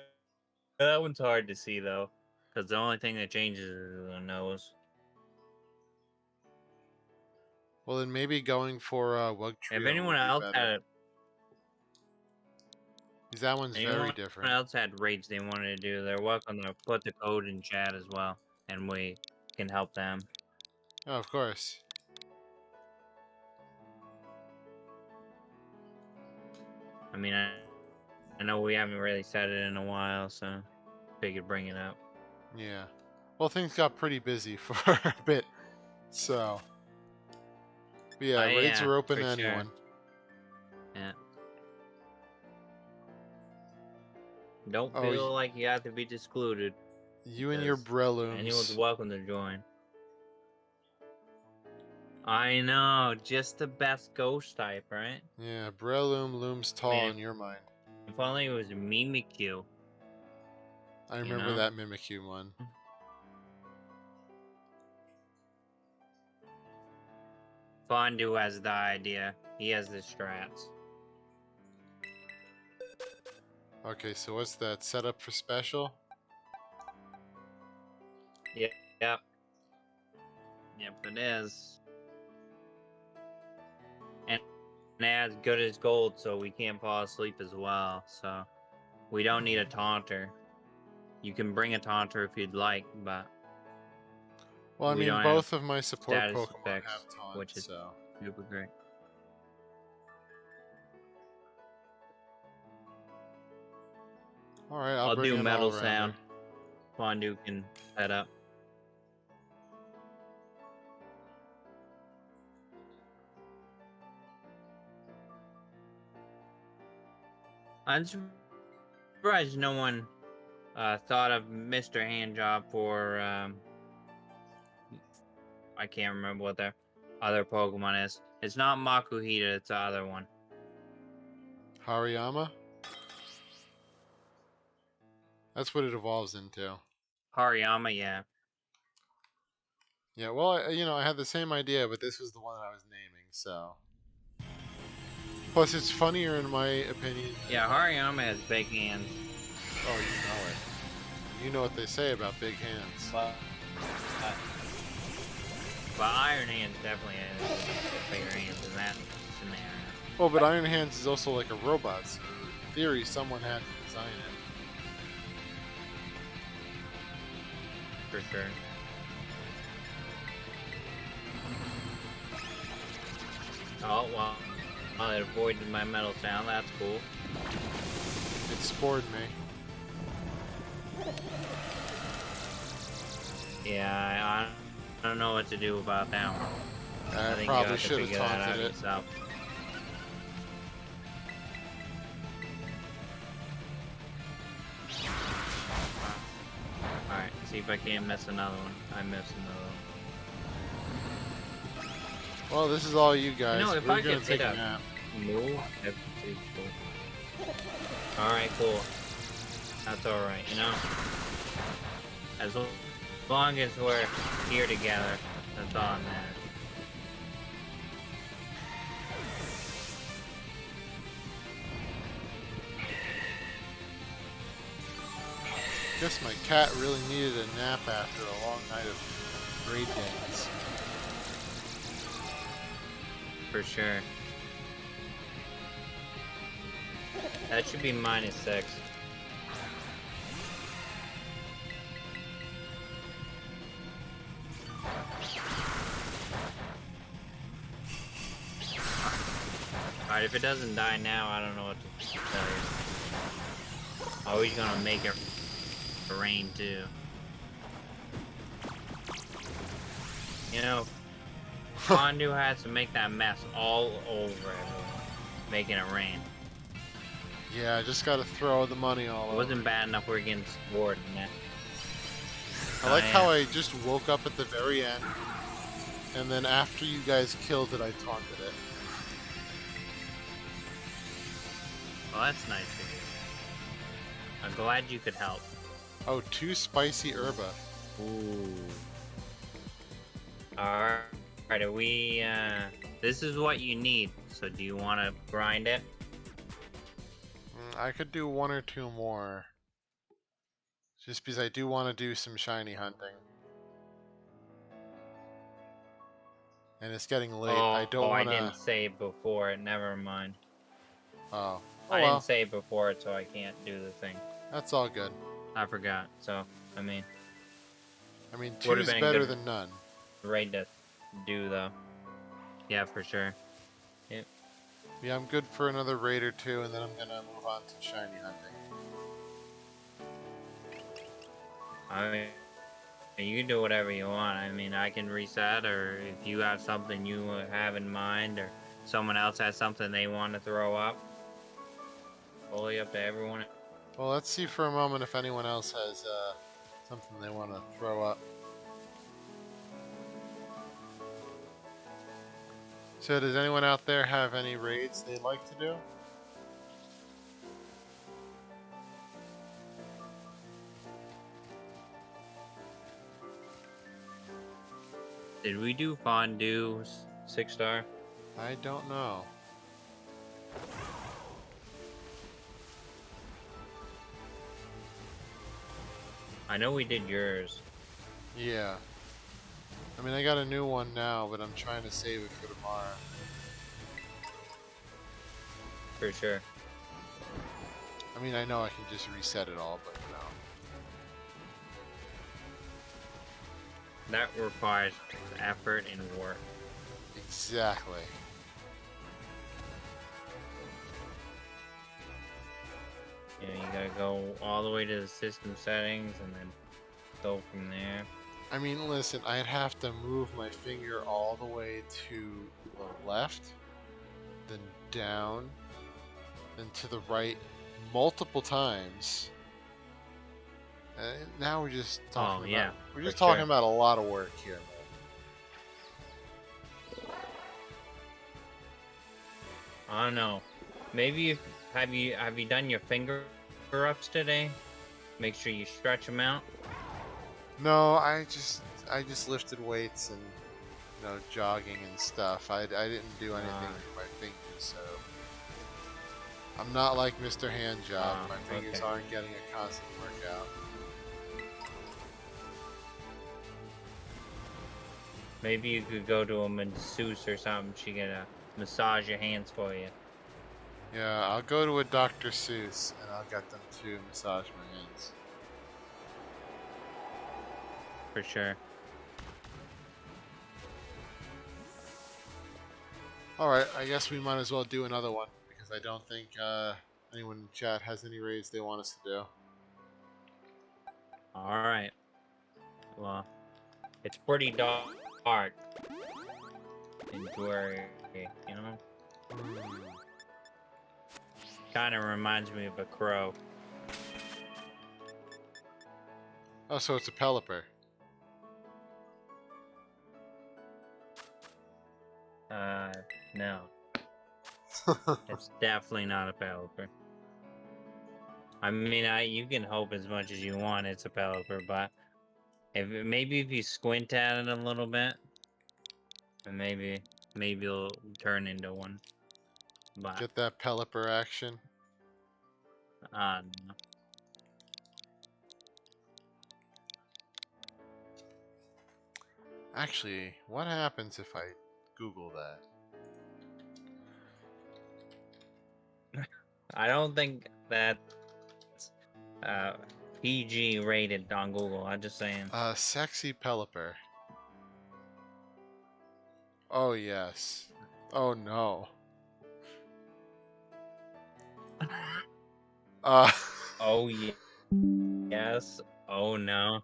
that one's hard to see though, because the only thing that changes is the nose. Well, then maybe going for Wug Trio If would anyone be else better. had, Because that one's very anyone different. else had raids they wanted to do, they're welcome to put the code in chat as well, and we can help them. Oh, of course. I mean, I know we haven't really said it in a while, so figured bring it up. Yeah. Well, things got pretty busy for a bit, so. But yeah, raids Yeah, are open for to sure. anyone. Yeah. Don't Oh, feel like you have to be excluded. You and your Anyone's Brelooms. welcome to join. I know, just the best ghost type, right? Yeah, Breloom looms tall in your mind. If only it was Mimikyu. I remember know? that Mimikyu one. Fondue has the idea. He has the strats. Okay, so what's that? Set up for special? Yep. Yep. Yep, it is. And as good as gold, so we can't fall asleep as well. So we don't need a taunter. You can bring a taunter if you'd like, but Well, I we mean, don't both have of my support status Pokemon effects, have taunt, which is so. super great. Alright, I'll bring do an metal all-rounder. sound. Fondue can set up. I'm surprised no one thought of Mr. Handjob for I can't remember what their other Pokemon is. It's not Makuhita, it's the other one. Hariyama? That's what it evolves into. Hariyama, yeah. Yeah, well, I had the same idea, but this was the one I was naming, so. Plus, it's funnier in my opinion. Yeah, Hariyama has big hands. Oh, you know it. You know what they say about big hands. But Iron Hands definitely has bigger hands in that scenario. Oh, but Iron Hands is also like a robot, so in theory, someone had to design it. For sure. Oh, well, it avoided my metal sound. That's cool. It spored me. Yeah, I don't know what to do about that one. I think probably you should have figure that out taunted it. yourself. Alright, see if I can't miss another one. I missed another one. Well, this is all you guys. You know, if We're I gonna could take hit a a nap. move, that'd be pretty cool. Alright, cool. That's alright, you know? As long as we're here together, that's all that matters. Guess my cat really needed a nap after a long night of raid games. For sure. That should be -6. Alright, if it doesn't die now, I don't know what to tell you. Oh, he's gonna make it rain too. You know, Fondue has to make that mess all over everyone, making it rain. Yeah, I just gotta throw the money all It over. wasn't bad enough we're getting scored in that. I like how I just woke up at the very end, and then after you guys killed it, I taunted it. Well, that's nice of you. I'm glad you could help. Oh, 2 spicy herba. Ooh. Alright, are we, this is what you need, so do you want to grind it? I could do 1 or 2 more. Just because I do want to do some shiny hunting. And it's getting late. I don't want I to... didn't save before it, never mind. Oh. I well, didn't save before it, so I can't do the thing. that's all good. I forgot, so, I mean, 2 Would've is been better good. than none. raid to do, though. Yeah, for sure. Yeah, I'm good for another raid or 2, and then I'm gonna move on to shiny hunting. I mean, you can do whatever you want. I mean, I can reset, or if you have something you have in mind, or someone else has something they want to throw up. Fully up to everyone. Well, let's see for a moment if anyone else has something they want to throw up. So does anyone out there have any raids they'd like to do? Did we do fondue 6-star? I don't know. I know we did yours. Yeah. I mean, I got a new one now, but I'm trying to save it for tomorrow. For sure. I mean, I know I can just reset it all, but no. That requires effort and work. Exactly. You know, you gotta go all the way to the system settings and then go from there. I mean, listen, I'd have to move my finger all the way to the left, then down, then to the right multiple times. Now we're just talking yeah, about, we're just for talking sure. about a lot of work here. I don't know. Maybe if, have you done your finger ups today? Make sure you stretch them out. No, I just lifted weights and jogging and stuff. I didn't do anything with my fingers, so I'm not like Mr. Handjob. My fingers okay. aren't getting a constant workout. Maybe you could go to a masseuse or something. She can massage your hands for you. Yeah, I'll go to a Dr. Seuss and I'll get them to massage my hands. For sure. Alright, I guess we might as well do another one because I don't think anyone in chat has any raids they want us to do. Alright. Well, it's pretty dark and dreary, you know? Kind of reminds me of a crow. Oh, so it's a Pelipper. No. It's definitely not a Pelipper. I mean, you can hope as much as you want it's a Pelipper, but maybe if you squint at it a little bit, and maybe it'll turn into one. But Get that Pelipper action. no. Actually, what happens if I Google that? I don't think that's PG rated on Google. I'm just saying. Sexy Pelipper. Oh, yes. Oh, no. Oh yeah. Yes. Oh no.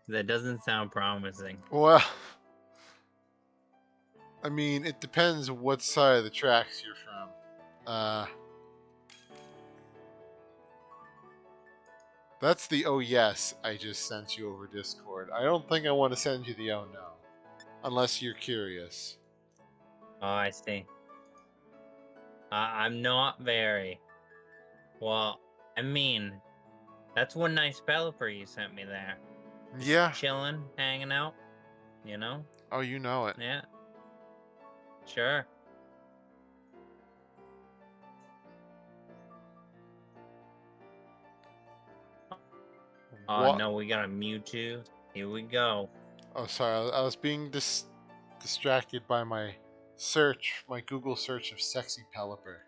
That doesn't sound promising. Well, I mean, it depends what side of the tracks you're from. That's the oh yes I just sent you over Discord. I don't think I want to send you the oh no. Unless you're curious. Oh, I see. I'm not very. Well, I mean, that's one nice Pelipper you sent me there. Just Yeah. chilling, hanging out, you know? Oh, you know it. Yeah. Sure. Oh What? no, we got a Mewtwo. Here we go. Oh, sorry. I was being distracted by my search, my Google search of sexy Pelipper.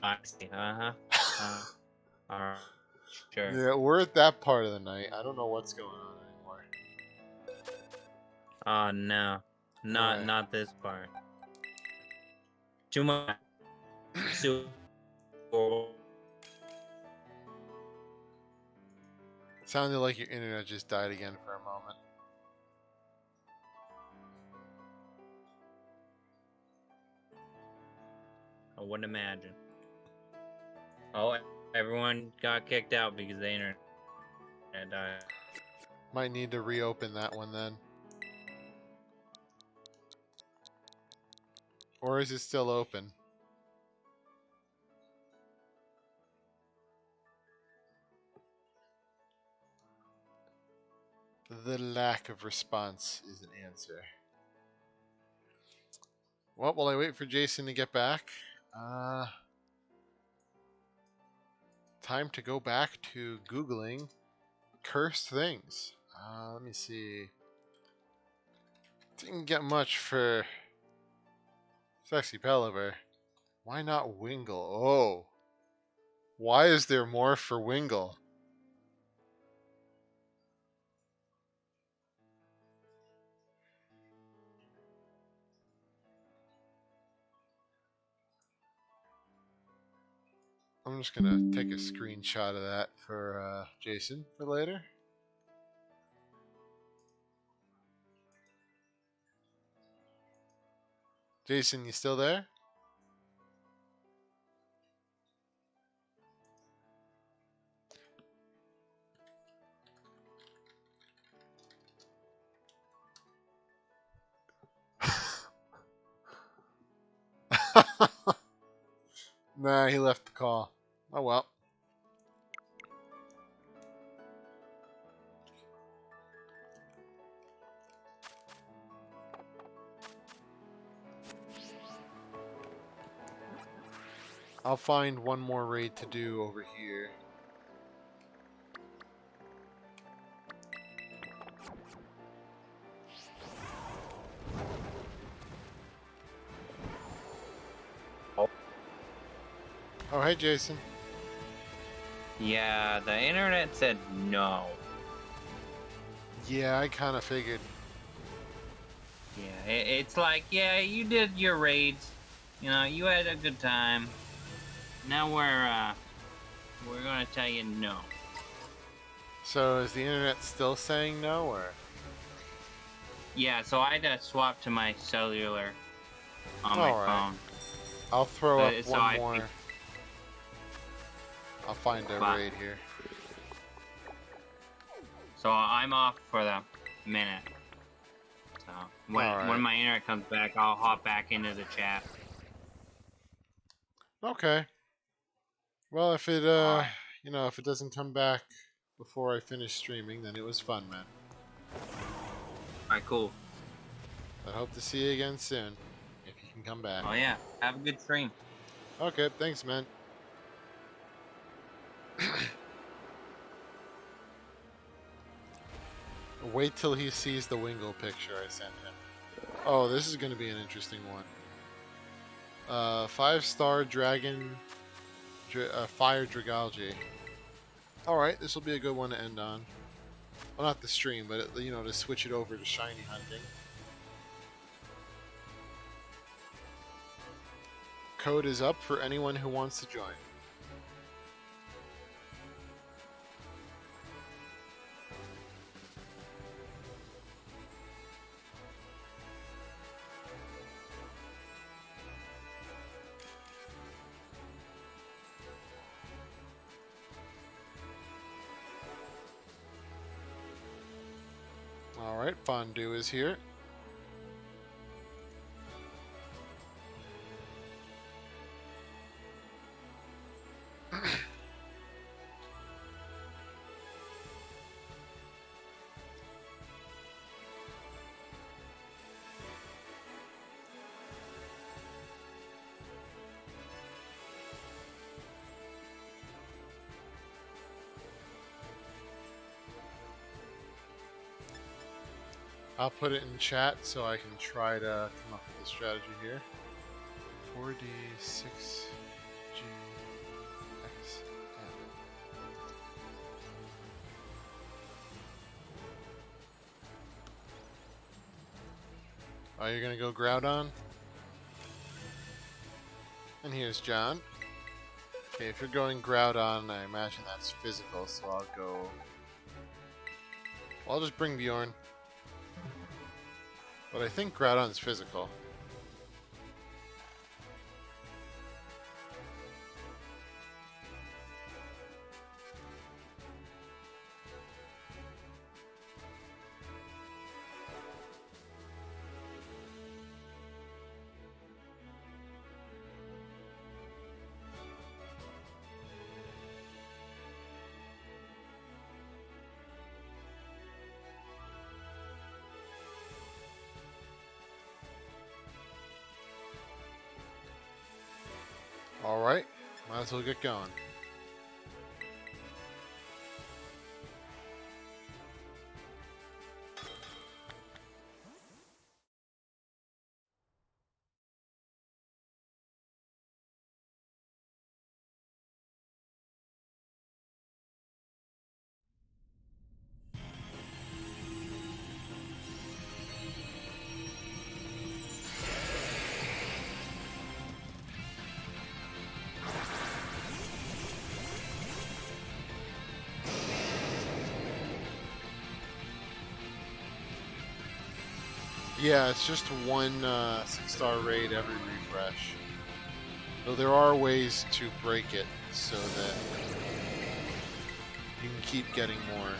I see. Alright. Sure. Yeah, we're at that part of the night. I don't know what's going on anymore. Oh no. Right. Not this part. Too much. It sounded like your internet just died again for a moment. I wouldn't imagine. Oh, everyone got kicked out because the internet died. Might need to reopen that one then. Or is it still open? The lack of response is an answer. Well, while I wait for Jason to get back, time to go back to Googling cursed things. Let me see. Didn't get much for Sexy Pelipper. Why not Wingle? Oh. Why is there more for Wingle? I'm just gonna take a screenshot of that for Jason for later. Jason, you still there? Nah, he left the call. Oh well. I'll find one more raid to do over here. Oh, hey, Jason. Yeah, the internet said no. Yeah, I kind of figured. Yeah, it's like, yeah, you did your raids. You know, you had a good time. Now we're gonna tell you no. So is the internet still saying no, or? Yeah, so I had to swap to my cellular on my All right. phone. I'll throw up So one I more. think- I'll find a Bye. raid here. So I'm off for the minute. So when Alright. my internet comes back, I'll hop back into the chat. Okay. Well, if it Alright. you know, if it doesn't come back before I finish streaming, then it was fun, man. Alright, cool. I hope to see you again soon, if you can come back. Oh yeah, have a good stream. Okay, thanks, man. Wait till he sees the Wingle picture I sent him. Oh, this is going to be an interesting one. 5-star dragon, fire Dragalge. Alright, this will be a good one to end on. Well, not the stream, but you know, to switch it over to shiny hunting. Code is up for anyone who wants to join. Alright, Fondue is here. I'll put it in chat so I can try to come up with a strategy here. 4D6GXM. Oh, you're gonna go Groudon? And here's John. Okay, if you're going Groudon, I imagine that's physical, so I'll go... Well, I'll just bring Bjorn. But I think Groudon's physical. Alright, might as well get going. Yeah, it's just one 6-star raid every refresh. Though there are ways to break it so that you can keep getting more.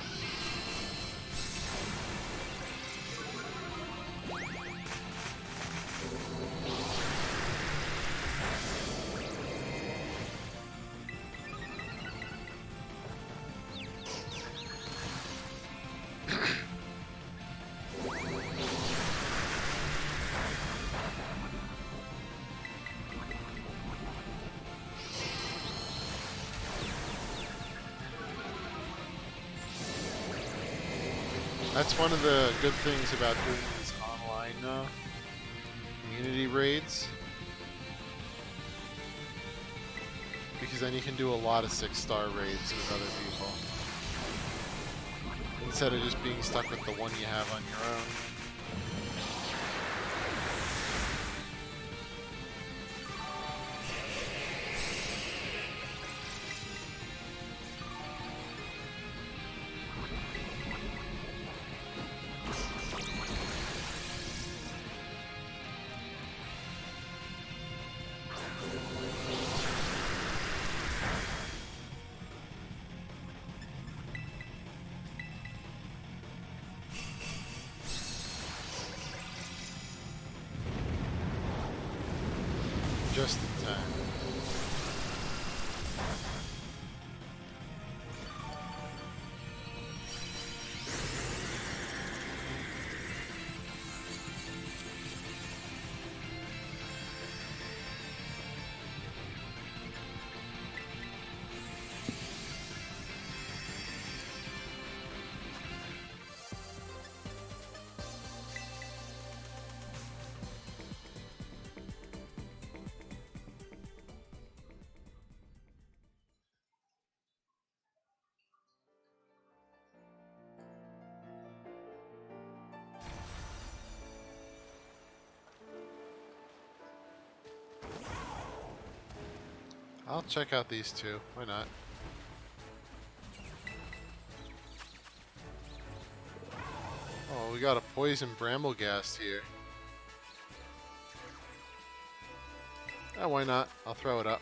That's one of the good things about doing these online community raids. Because then you can do a lot of 6-star raids with other people. Instead of just being stuck with the one you have on your own. Just in time. I'll check out these two. Why not? Oh, we got a poison brambleghast here. Oh, why not? I'll throw it up.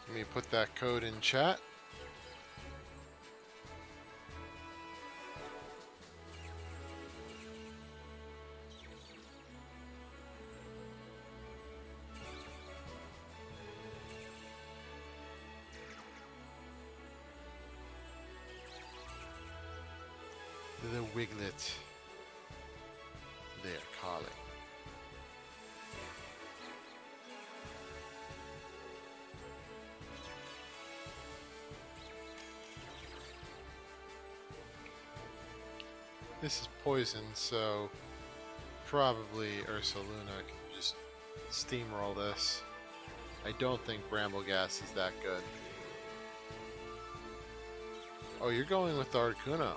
Let me put that code in chat. The Wiglet. They're calling. This is poison, so probably Ursaluna can just steamroll this. I don't think Brambleghast is that good. Oh, you're going with the Articuno.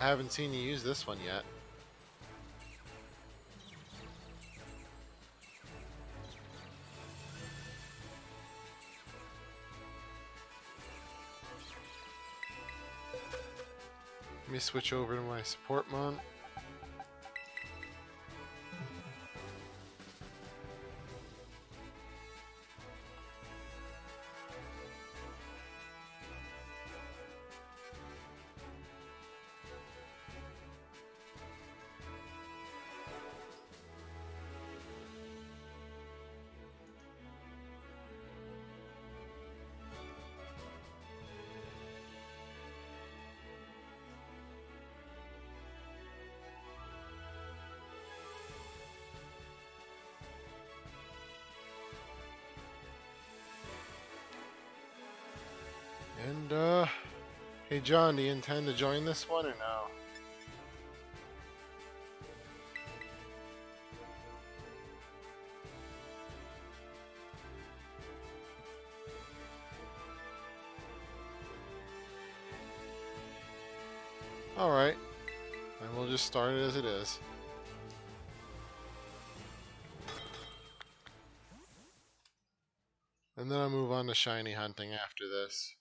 I haven't seen you use this one yet. Let me switch over to my support mon. And, hey John, do you intend to join this one or no? Alright, then we'll just start it as it is. And then I'll move on to shiny hunting after this.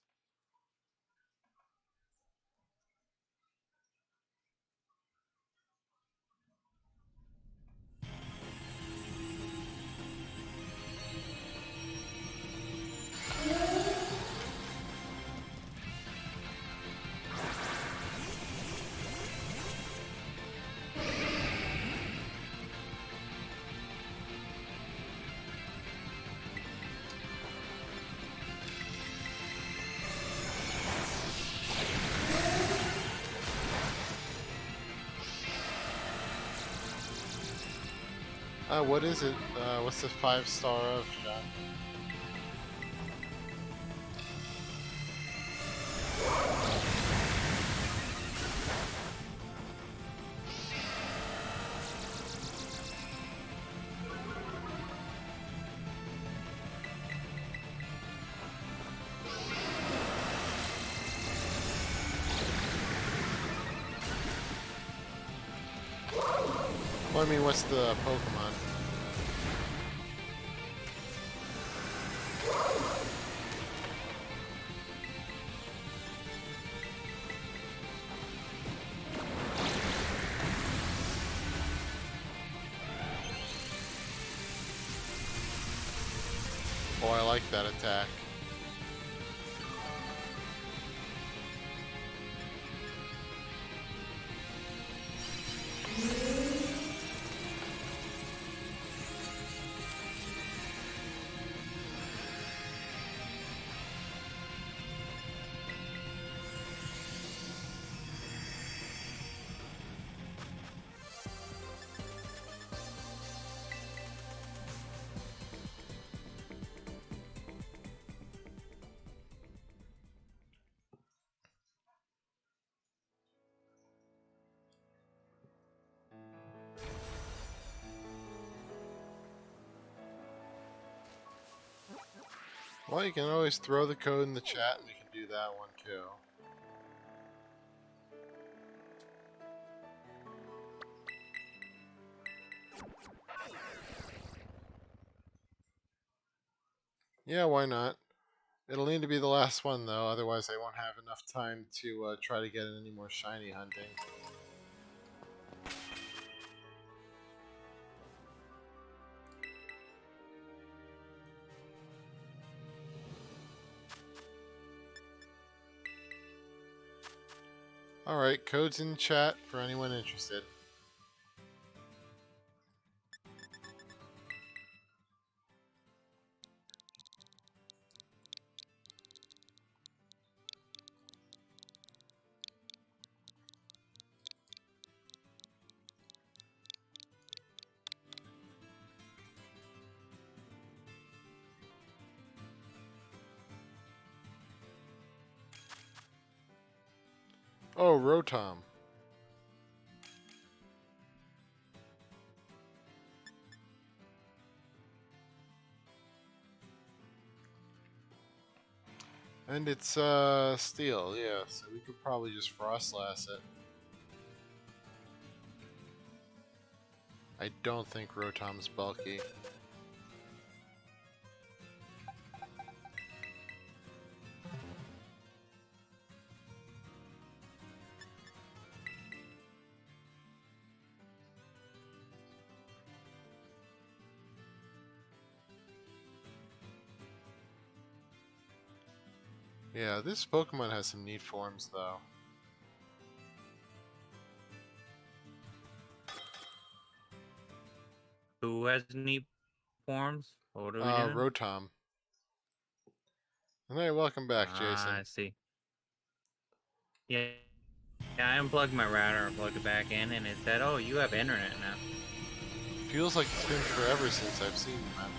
What is it? What's the 5-star of, John? Well, I mean, what's the Pokemon? Oh, I like that attack. Well, you can always throw the code in the chat and we can do that one too. Yeah, why not? It'll need to be the last one though, otherwise I won't have enough time to try to get any more shiny hunting. Alright, code's in chat for anyone interested. Oh, Rotom. And it's steel, yeah, so we could probably just Frostlass it. I don't think Rotom's bulky. Yeah, this Pokemon has some neat forms though. Who has neat forms? What are we doing? Rotom. Hey, welcome back, Jason. I see. Yeah. Yeah, I unplugged my router and plugged it back in, and it said, "Oh, you have internet now." Feels like it's been forever since I've seen you, man.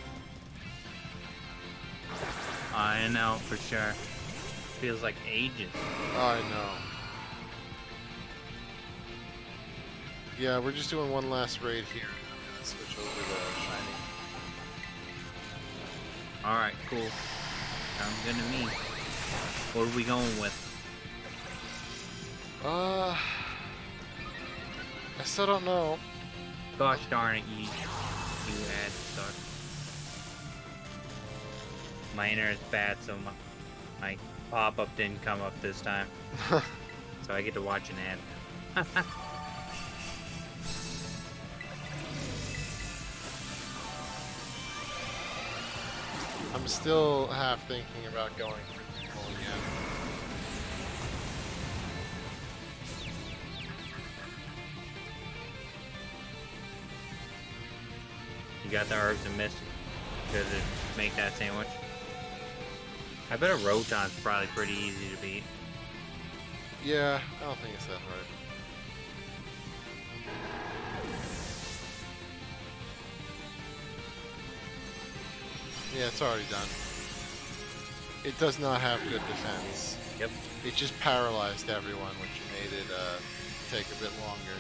I know for sure. Feels like ages. Oh, I know. Yeah, we're just doing one last raid here. I'm gonna switch over to Shiny. Alright, cool. Sounds good to me. What are we going with? I still don't know. Gosh darn it, you ad suck. My internet's bad, so my pop-up didn't come up this time. So I get to watch an ad. I'm still half thinking about going for Nicole again. You got the herbs and mist. Does it make that sandwich? I bet a Roton's probably pretty easy to beat. Yeah, I don't think it's that hard. Yeah, it's already done. It does not have good defense. Yep. It just paralyzed everyone, which made it take a bit longer.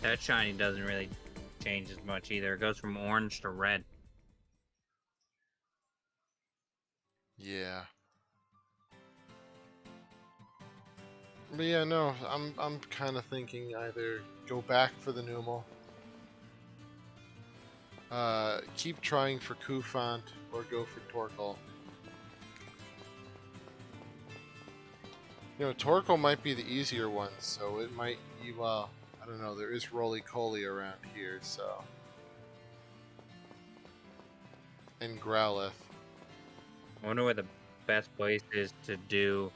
That shiny doesn't really change as much either. It goes from orange to red. Yeah. But yeah, no, I'm kind of thinking either go back for the Numel, keep trying for Kufant, or go for Torkoal. You know, Torkoal might be the easier one, so it might be, well, I don't know, there is Roly-Coly around here, so. And Growlithe. I wonder what the best place is to do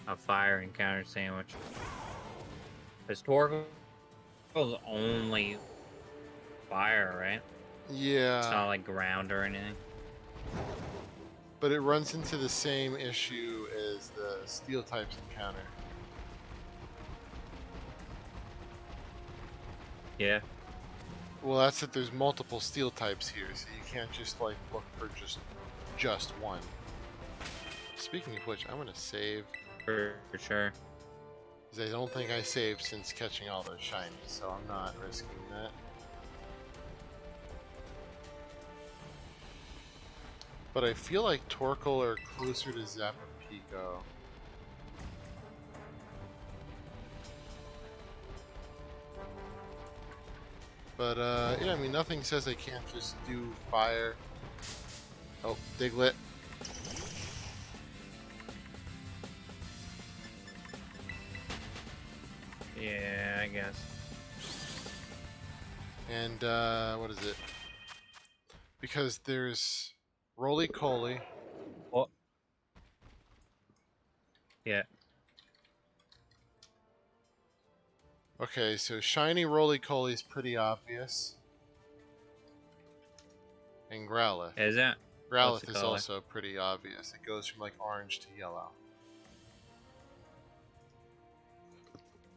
a fire encounter sandwich. Because Torkoal's only fire, right? Yeah. It's not like ground or anything. But it runs into the same issue as the Steel types encounter. Yeah. Well, that's it. There's multiple Steel types here, so you can't just like look for just one. Speaking of which, I'm gonna save. For sure. Because I don't think I saved since catching all those shinies, so I'm not risking that. But I feel like Torkoal are closer to Zappico. But yeah, I mean, nothing says I can't just do fire. Oh, Diglett. Yeah, I guess. And what is it? Because there's Roly-Coly. Oh. Yeah. Okay, so shiny Roly-Coly is pretty obvious. And Growlithe. Is that? What's Growlithe the is color? also pretty obvious. It goes from like orange to yellow.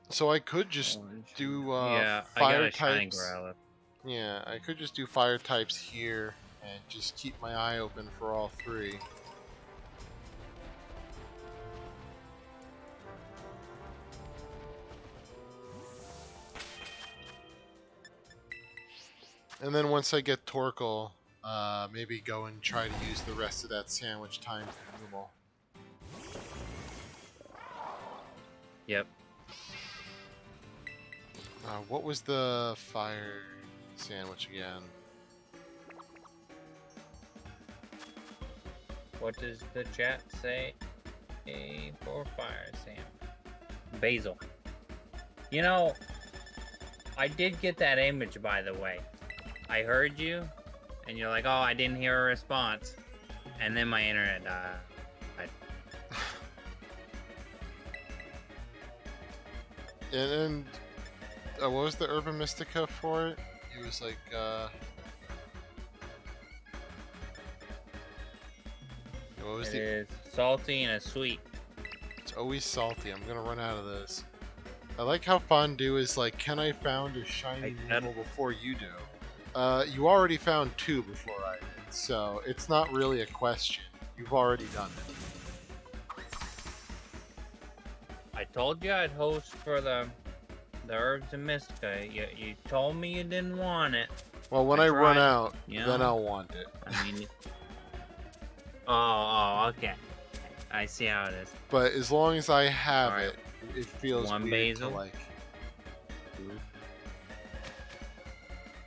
So I could just Orange. do Yeah, I got fire a shiny types. Growlithe. Yeah, I could just do fire types here and just keep my eye open for all three. And then once I get Torkoal, maybe go and try to use the rest of that sandwich time for Numel. Yep. What was the fire sandwich again? What does the chat say for fire, Sam? Basil. You know, I did get that image, by the way. I heard you, and you're like, oh, I didn't hear a response. And then my internet died. And what was the Urban Mystica for it? It was like, what was It is salty and a sweet. It's always salty. I'm gonna run out of this. I like how Fondue is like, can I found a shiny Numel before you do? You already found two before I did, so it's not really a question. You've already done it. I told you I'd host for the Herbs and Mystica. You told me you didn't want it. Well, when I run out, then I'll want it. I mean, oh, okay. I see how it is. But as long as I have Alright. it, it feels One weird basil. to like.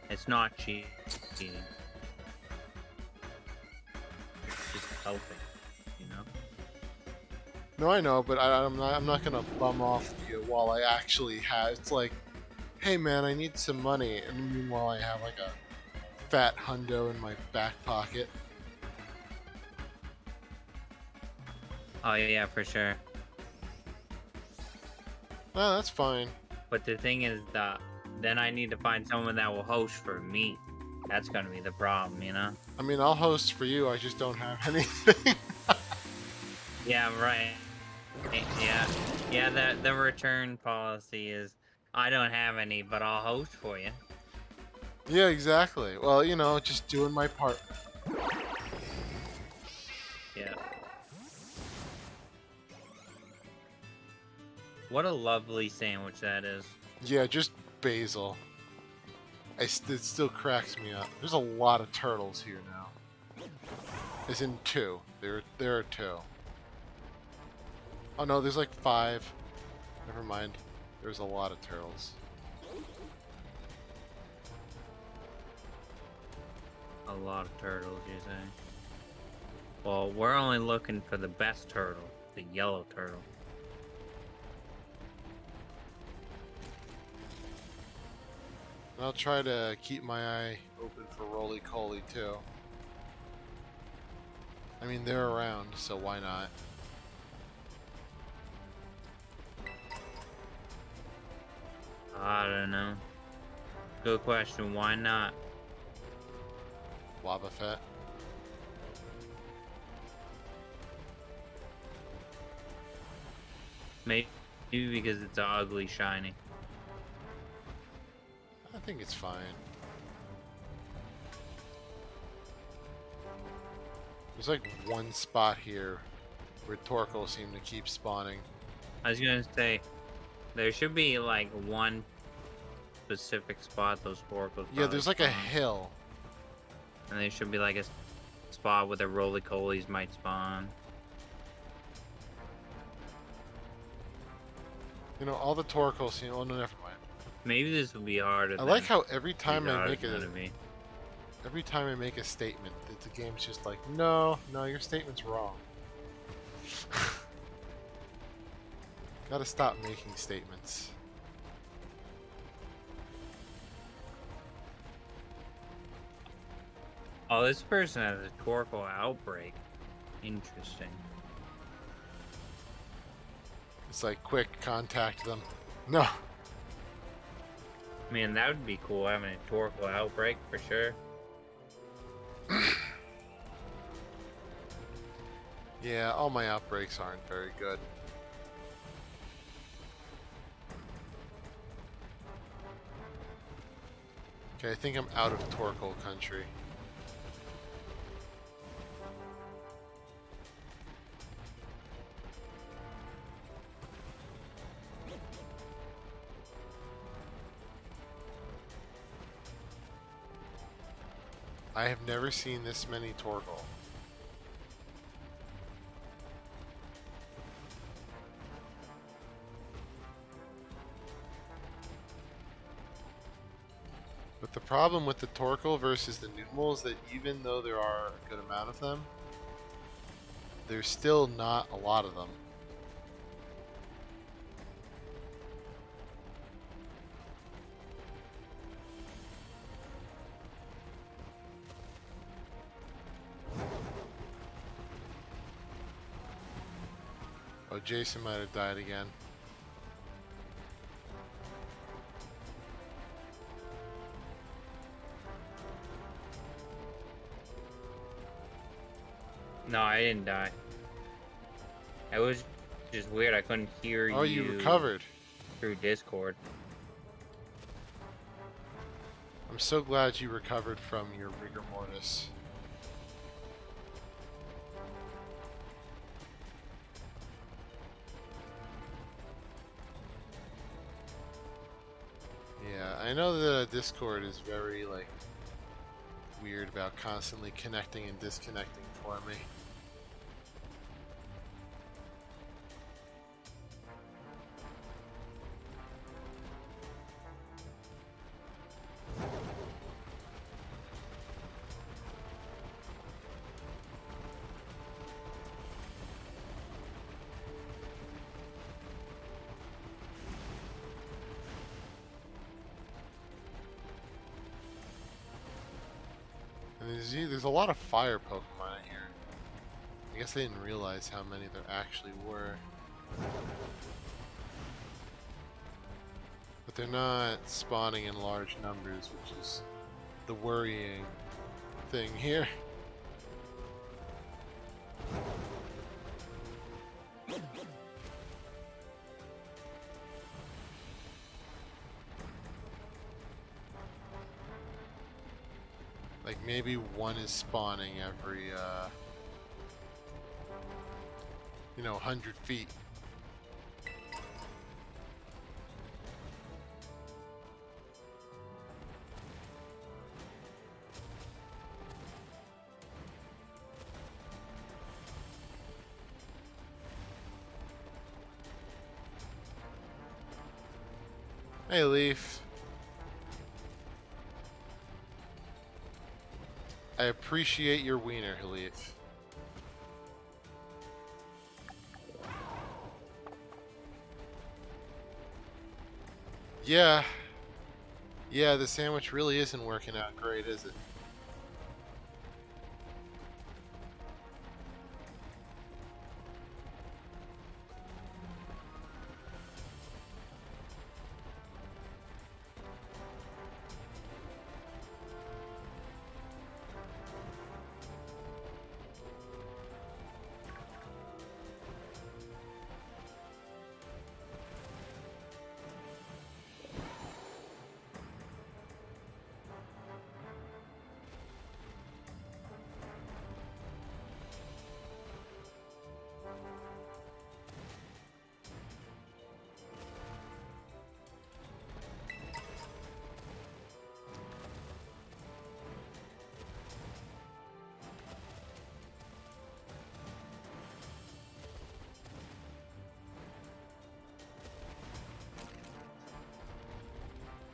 It's not cheating. It's just helping, you know? No, I know, but I'm not gonna bum off you while I actually have. It's like, hey man, I need some money, and meanwhile I have like a fat hundo in my back pocket. Oh yeah, for sure. Well, that's fine. But the thing is that then I need to find someone that will host for me. That's gonna be the problem, you know? I mean, I'll host for you. I just don't have anything. Yeah, right. Yeah. The return policy is I don't have any, but I'll host for you. Yeah, exactly. Well, you know, just doing my part. Yeah. What a lovely sandwich that is. Yeah, just basil. It still cracks me up. There's a lot of turtles here now. As in 2. There are 2. Oh no, there's like 5. Never mind. There's a lot of turtles. A lot of turtles, you say? Well, we're only looking for the best turtle, the yellow turtle. I'll try to keep my eye open for roly-coly too. I mean, they're around, so why not? I don't know. Good question. Why not? Lava Fett. Maybe because it's ugly shiny. I think it's fine. There's like one spot here where Torkoal seem to keep spawning. I was gonna say, there should be like one specific spot those oracles. Yeah, there's like a spawn. hill. And there should be like a spot where the roly-colies might spawn. You know, all the Torkoal seem. Oh no, never mind. Maybe this will be harder. I like how every time I make it. every time I make a statement, the game's just like, no, your statement's wrong. Gotta stop making statements. Oh, this person has a Torkoal outbreak. Interesting. It's like, quick, contact them. No. Man, that would be cool, having a Torkoal outbreak for sure. Yeah, all my outbreaks aren't very good. Okay, I think I'm out of Torkoal country. I have never seen this many Torkoal. But the problem with the Torkoal versus the Numel is that even though there are a good amount of them, there's still not a lot of them. Oh, Jason might have died again. No, I didn't die. It was just weird. I couldn't hear you. Oh, you recovered. Through Discord. I'm so glad you recovered from your rigor mortis. Yeah, I know the Discord is very, like, weird about constantly connecting and disconnecting for me. And there's a lot of fire Pokemon in here. I guess I didn't realize how many there actually were. But they're not spawning in large numbers, which is the worrying thing here. Like maybe one is spawning every, 100 feet. Hey, Leaf. I appreciate your wiener, Leaf. Yeah. Yeah, the sandwich really isn't working out great, is it?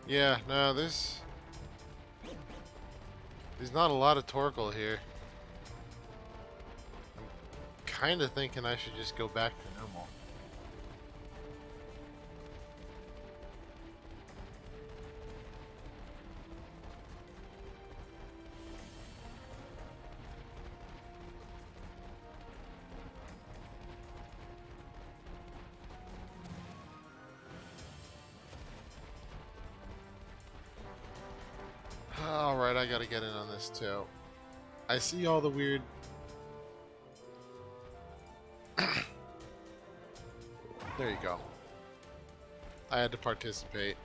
Yeah, no, there's not a lot of Torkoal here. I'm kind of thinking I should just go back to normal. Alright, I gotta get in on this too. I see all the weird... There you go. I had to participate.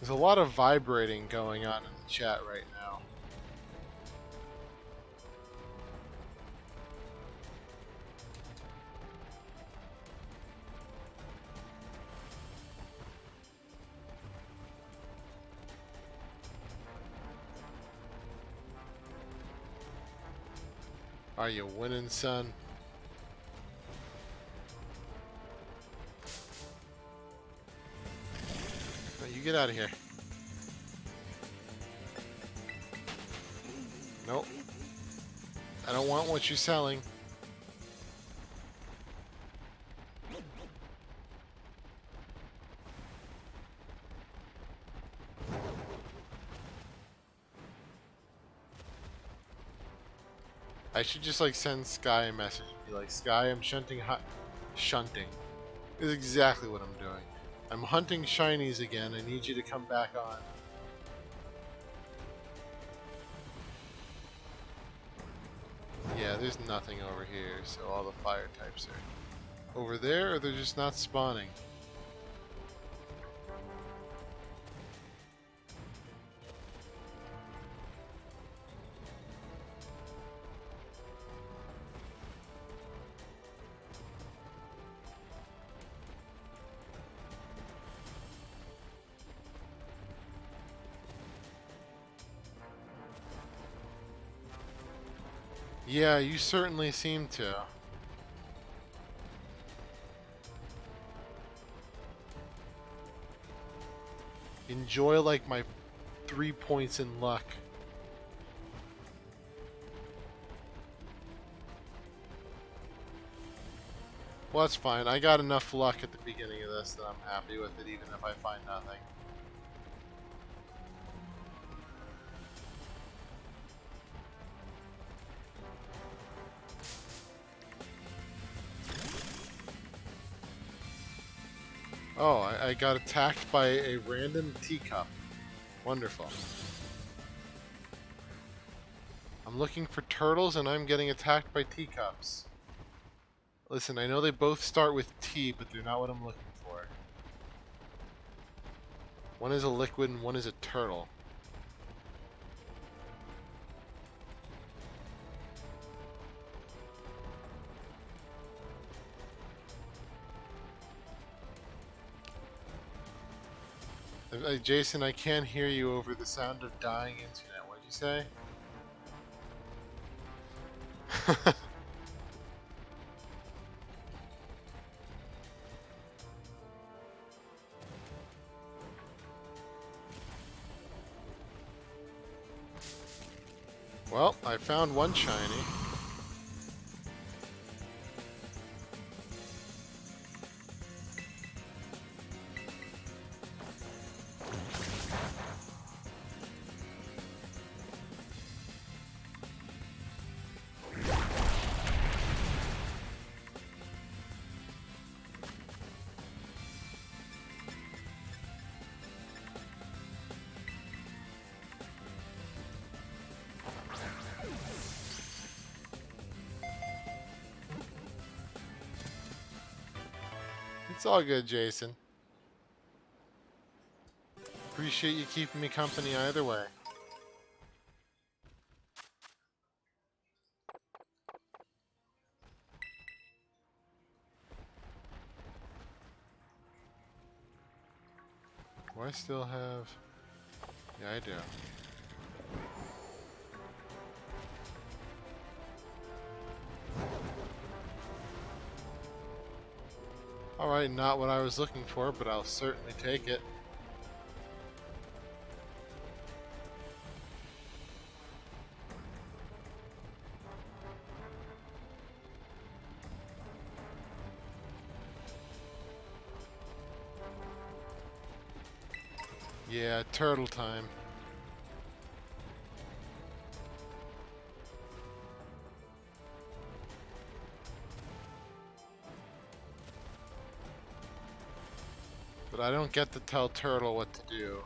There's a lot of vibrating going on in the chat right now. Are you winning, son? No, you get out of here. Nope. I don't want what you're selling. I should just like send Sky a message and be like, Sky, I'm shunting shunting is exactly what I'm doing. I'm hunting shinies again. I need you to come back on. Yeah, there's nothing over here, so all the fire types are over there, or they're just not spawning. Yeah, you certainly seem to. Enjoy like my 3 points in luck. Well, that's fine. I got enough luck at the beginning of this that I'm happy with it, even if I find nothing. Oh, I got attacked by a random teacup. Wonderful. I'm looking for turtles and I'm getting attacked by teacups. Listen, I know they both start with T, but they're not what I'm looking for. One is a liquid and one is a turtle. Jason, I can't hear you over the sound of dying internet. What'd you say? Well, I found one shiny. It's all good, Jason. Appreciate you keeping me company either way. Do I still have... Yeah, I do. Alright, not what I was looking for, but I'll certainly take it. Yeah, turtle time. But I don't get to tell Turtle what to do.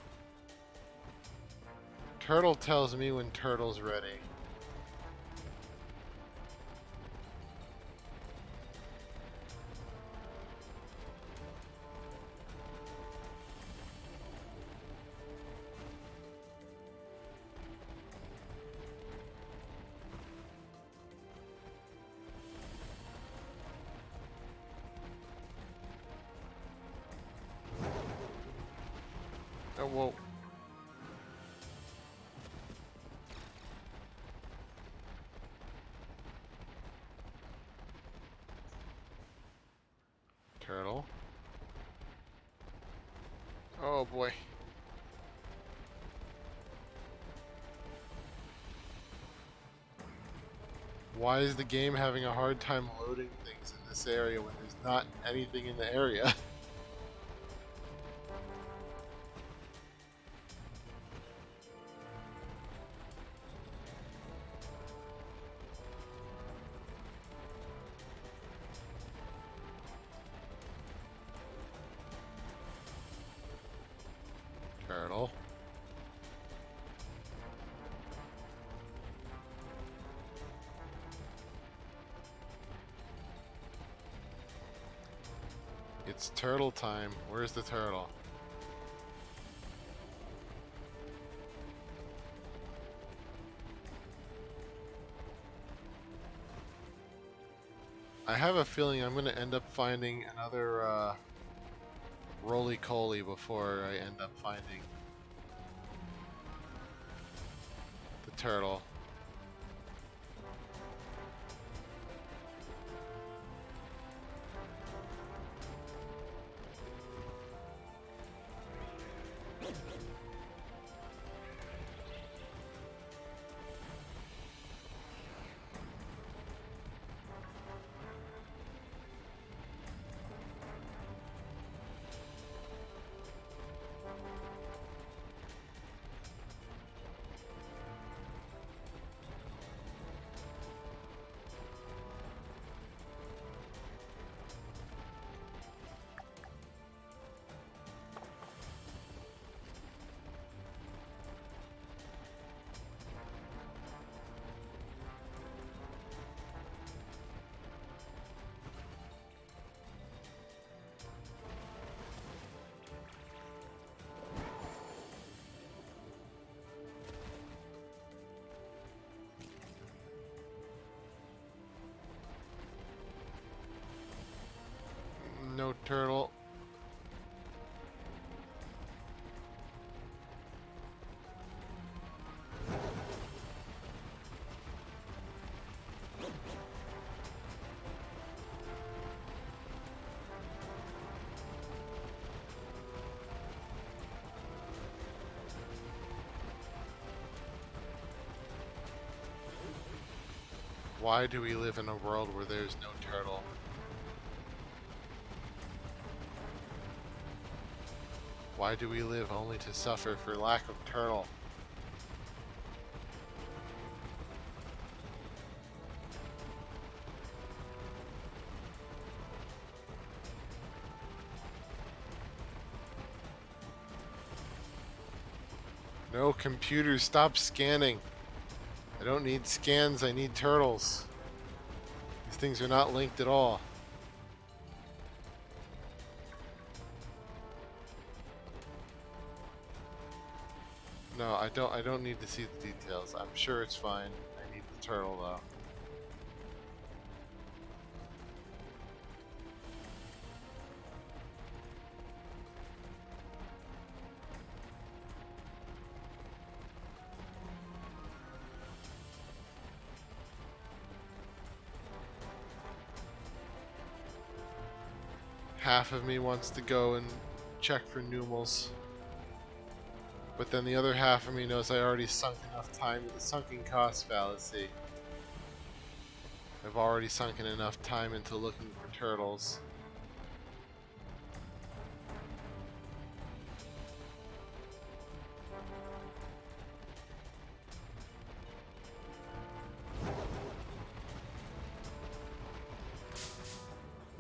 Turtle tells me when Turtle's ready. Oh, whoa. Turtle. Oh boy. Why is the game having a hard time loading things in this area when there's not anything in the area? Turtle. It's turtle time. Where's the turtle? I have a feeling I'm going to end up finding another roly-coly before I end up finding the turtle. no turtle. Why do we live in a world where there's no turtle? Why do we live only to suffer for lack of turtle? No, computers, stop scanning. I don't need scans, I need turtles. These things are not linked at all. No, I don't need to see the details. I'm sure it's fine. I need the turtle though. Half of me wants to go and check for numals. But then the other half of me knows I already sunk enough time into the sunken cost fallacy. I've already sunken enough time into looking for turtles.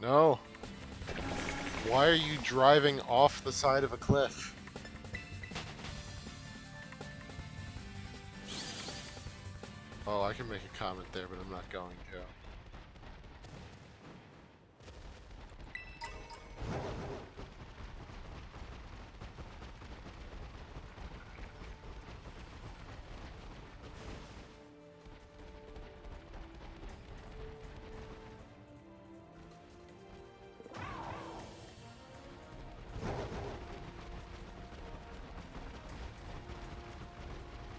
No. Why are you driving off the side of a cliff? Oh, I can make a comment there, but I'm not going to.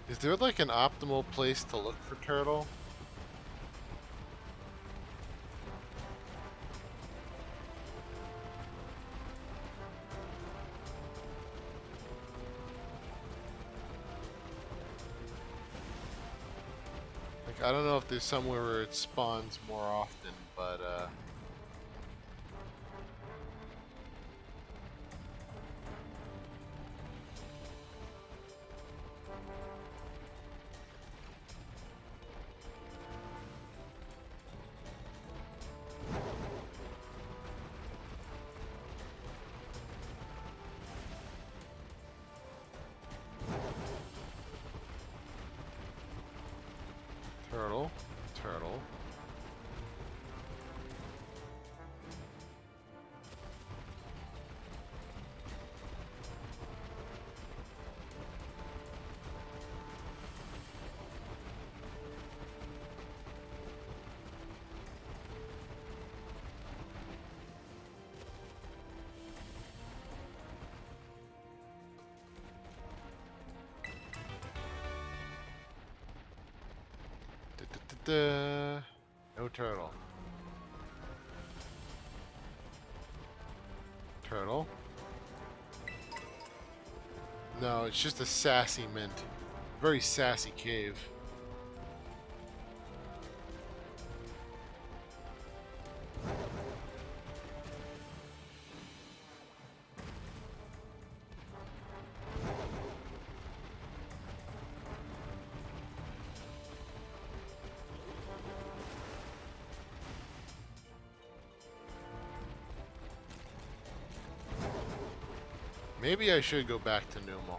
Is there like an optimal place to look for turtle? Like, I don't know if there's somewhere where it spawns more often, but turtle, turtle. No turtle. Turtle? No, it's just a sassy mint. Very sassy cave. Maybe I should go back to Numal.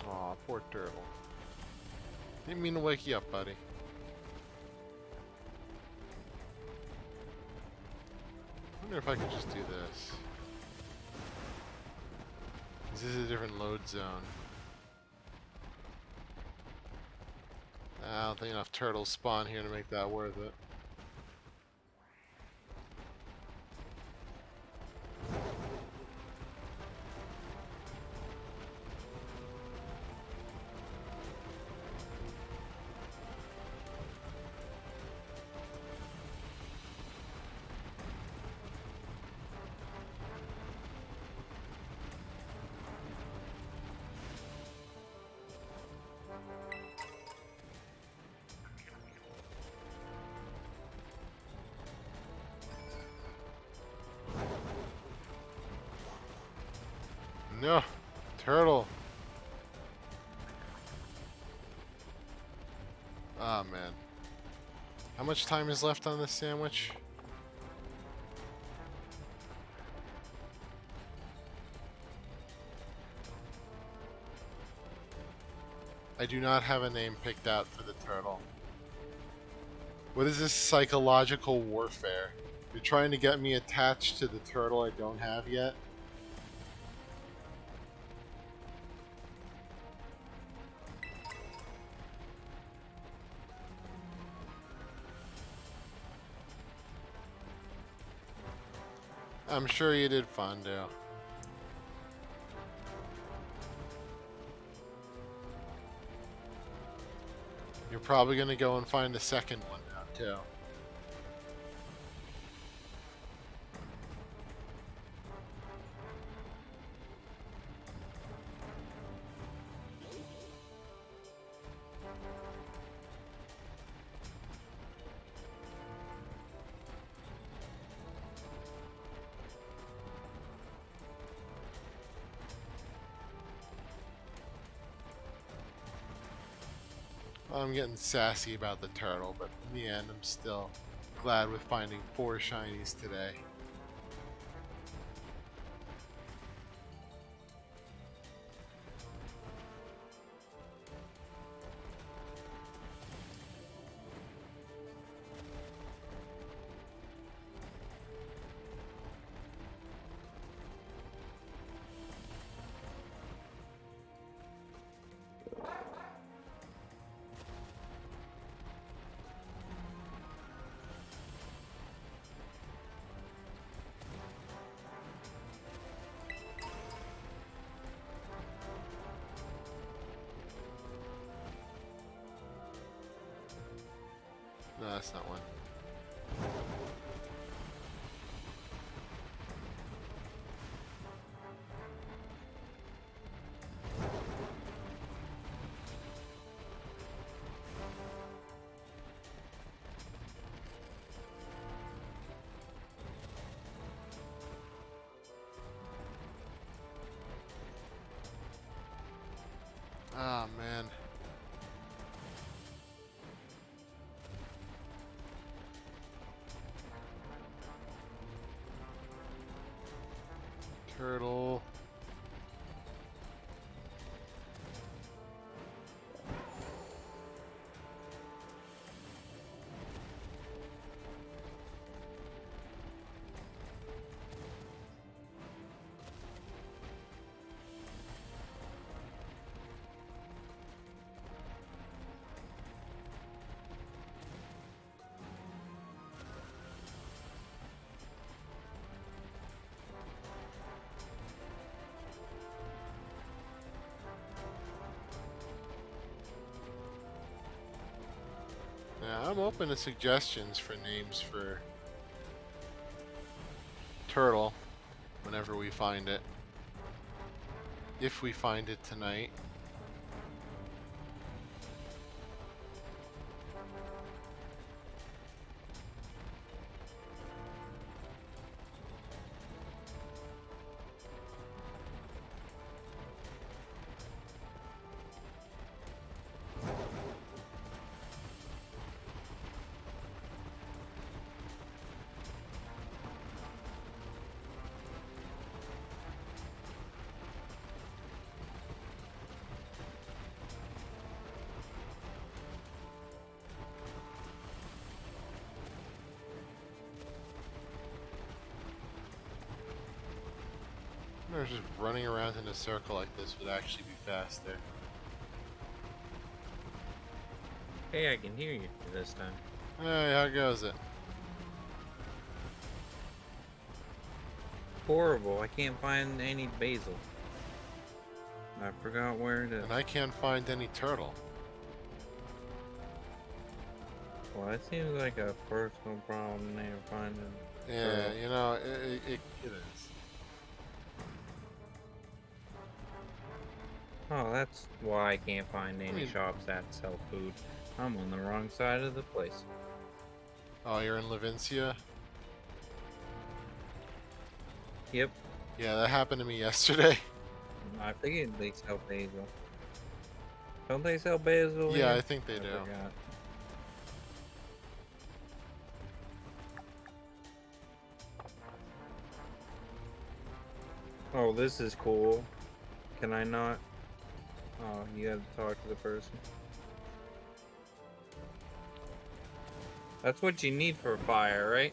Aw, poor turtle. Didn't mean to wake you up, buddy. wonder if I could just do this. This is a different load zone. I don't think enough turtles spawn here to make that worth it. No, turtle. Ah, man. How much time is left on this sandwich? I do not have a name picked out for the turtle. What is this psychological warfare? You're trying to get me attached to the turtle I don't have yet? I'm sure you did Fondo. You're probably gonna go and find a second one now, too. I'm getting sassy about the turtle, but in the end, I'm still glad with finding 4 shinies today. No, that's not one. Ah, man. Turtle. Yeah, I'm open to suggestions for names for turtle whenever we find it. If we find it tonight. wonder if just running around in a circle like this would actually be faster. Hey, I can hear you this time. Hey, how goes it? Horrible. I can't find any basil. I forgot where it is. And I can't find any turtle. Well, that seems like a personal problem there finding. Yeah, you know, it is. Oh, that's why I can't find any mean- shops that sell food. I'm on the wrong side of the place. Oh, you're in Levincia? Yep. Yeah, that happened to me yesterday. I figured they sell basil. Don't they sell basil? Yeah, here? I think they do. forgot. Oh, this is cool. Can I not? Oh, you have to talk to the person. That's what you need for fire, right?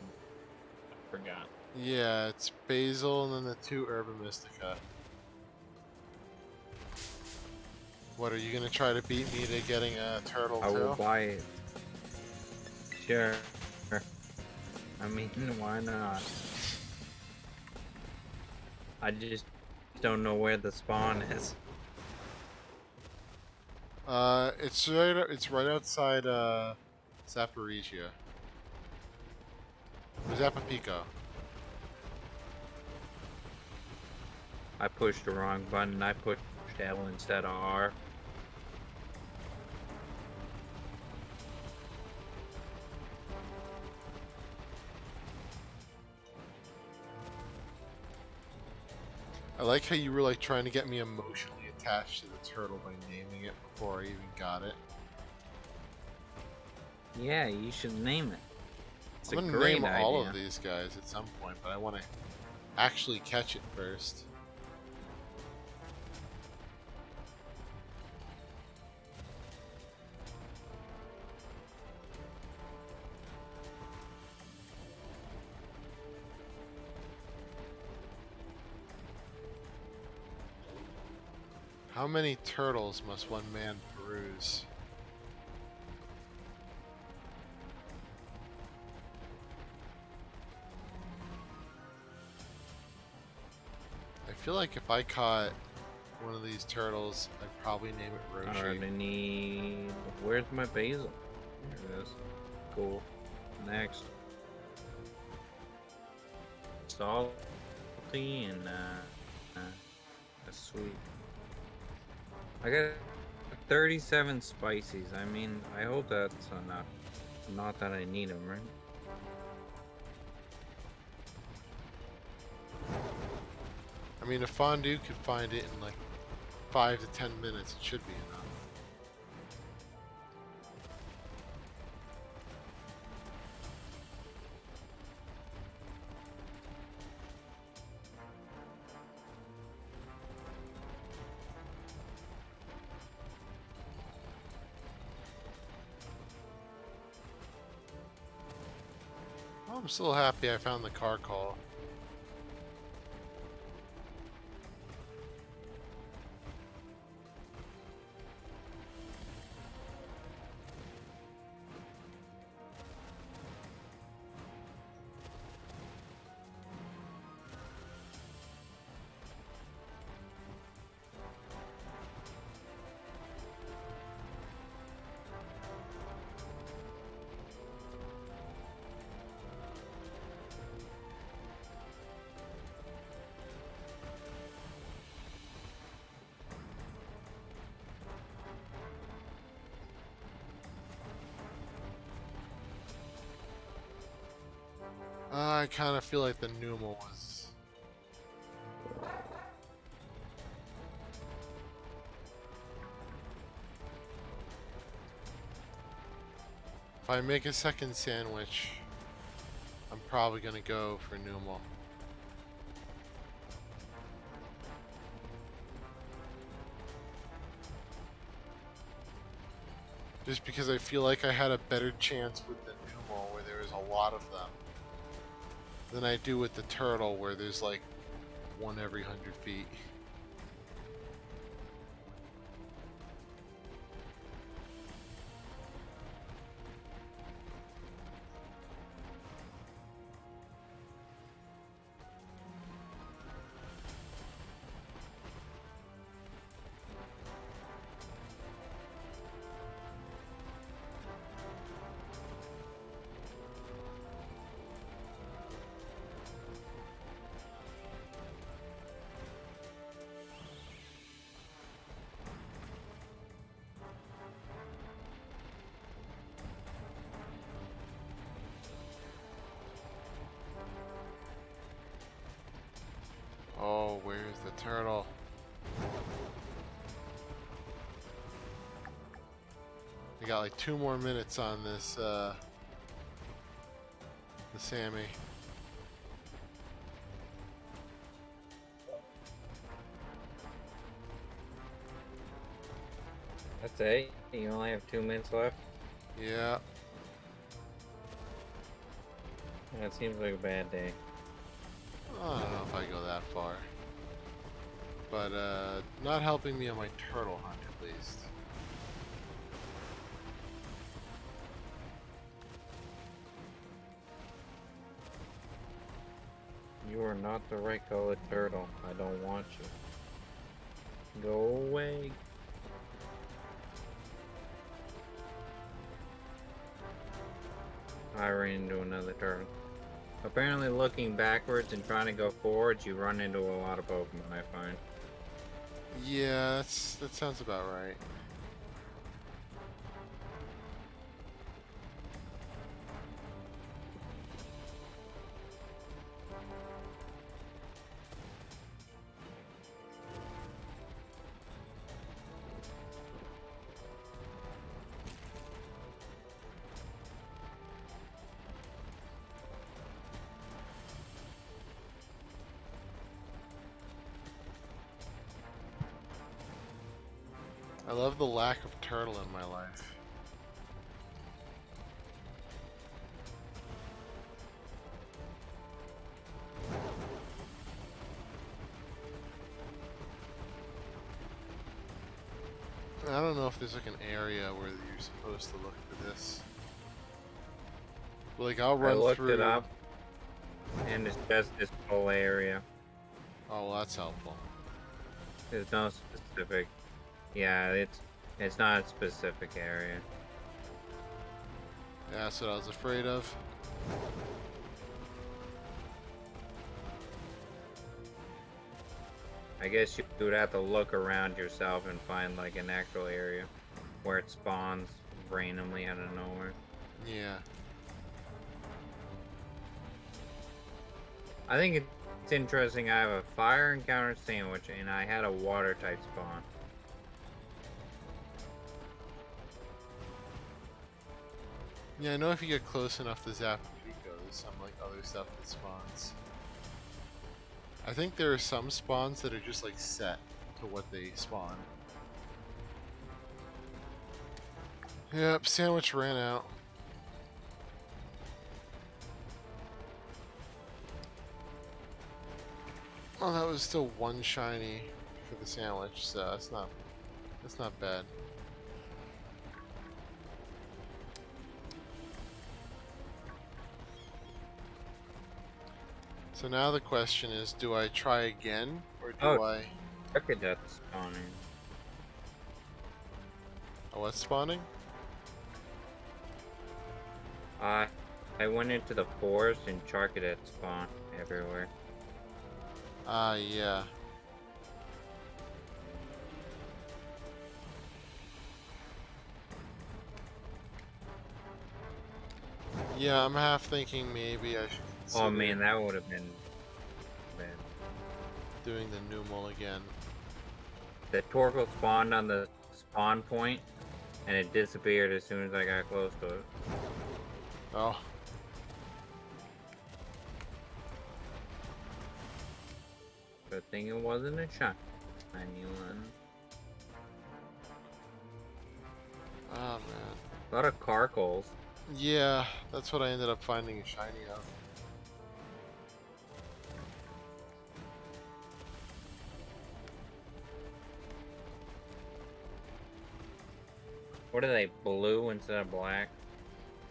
Forgot. Yeah, it's basil and then the 2 herba mystica. What, are you gonna try to beat me to getting a turtle I will too? buy it. Sure. I mean, why not? I just don't know where the spawn is. It's right outside Zaporizhia. Or Zapopico. I pushed the wrong button. I pushed L instead of R. I like how you were like trying to get me emotionally attached to the turtle by naming it before I even got it. Yeah, you should name it. It's I'm a gonna great name all idea. of these guys at some point, but I want to actually catch it first. How many turtles must one man peruse? I feel like if I caught one of these turtles, I'd probably name it Roshi. Alright, I need... Where's my basil? There it is. Cool. Next. Salty and sweet. I got 37 spices. I mean, I hope that's enough. Not that I need them, right? I mean, if Fondue could find it in like 5 to 10 minutes, it should be enough. Well, I'm still happy I found the car call. I kind of feel like the Numa was... If I make a second sandwich, I'm probably gonna go for Numa. Just because I feel like I had a better chance with the Numa where there was a lot of them than I do with the turtle where there's like one every 100 feet. Oh, where's the turtle? We got like 2 more minutes on this, the Sammy. That's it? You only have 2 minutes left? Yeah. That seems like a bad day. I don't know if I go that far. But, not helping me on my turtle hunt, at least. You are not the right colored turtle. I don't want you. Go away. I ran into another turtle. Apparently looking backwards and trying to go forwards, you run into a lot of Pokemon, I find. Yeah, that sounds about right. I love the lack of turtle in my life. I don't know if there's like an area where you're supposed to look for this. Like I'll run I looked through. it up, and it's just this whole area. Oh, well, that's helpful. There's no specific. Yeah, it's not a specific area. Yeah, that's what I was afraid of. I guess you would have to look around yourself and find like an actual area where it spawns randomly out of nowhere. Yeah. I think it's interesting. I have a fire encounter sandwich, and I had a water type spawn. Yeah, I know if you get close enough to Zappico, there's some like other stuff that spawns. I think there are some spawns that are just like set to what they spawn. Yep, sandwich ran out. Oh, that was still one shiny for the sandwich, so that's not bad. So now the question is, do I try again, or do I... Look at that spawning. Oh, what's spawning? I went into the forest and Charcadet spawned everywhere. Ah, yeah. Yeah, I'm half thinking maybe I should consider Oh man, that would have been bad. doing the Numel again. The Torkoal spawned on the spawn point, and it disappeared as soon as I got close to it. Oh. Good thing it wasn't a shiny one. Ah, man. A lot of Carkles. Yeah, that's what I ended up finding a shiny of. What are they, blue instead of black?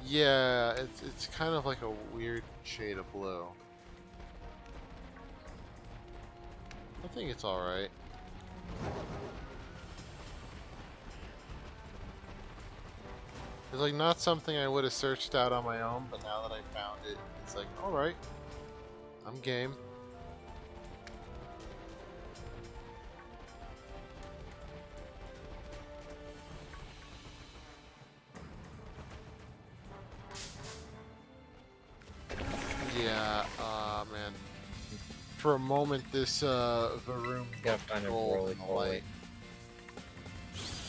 Yeah, it's kind of like a weird shade of blue. I think it's alright. It's like not something I would have searched out on my own, but now that I found it, it's like, alright, I'm game. Yeah, man. For a moment, this Varoom Gotta looked find a gold in the light.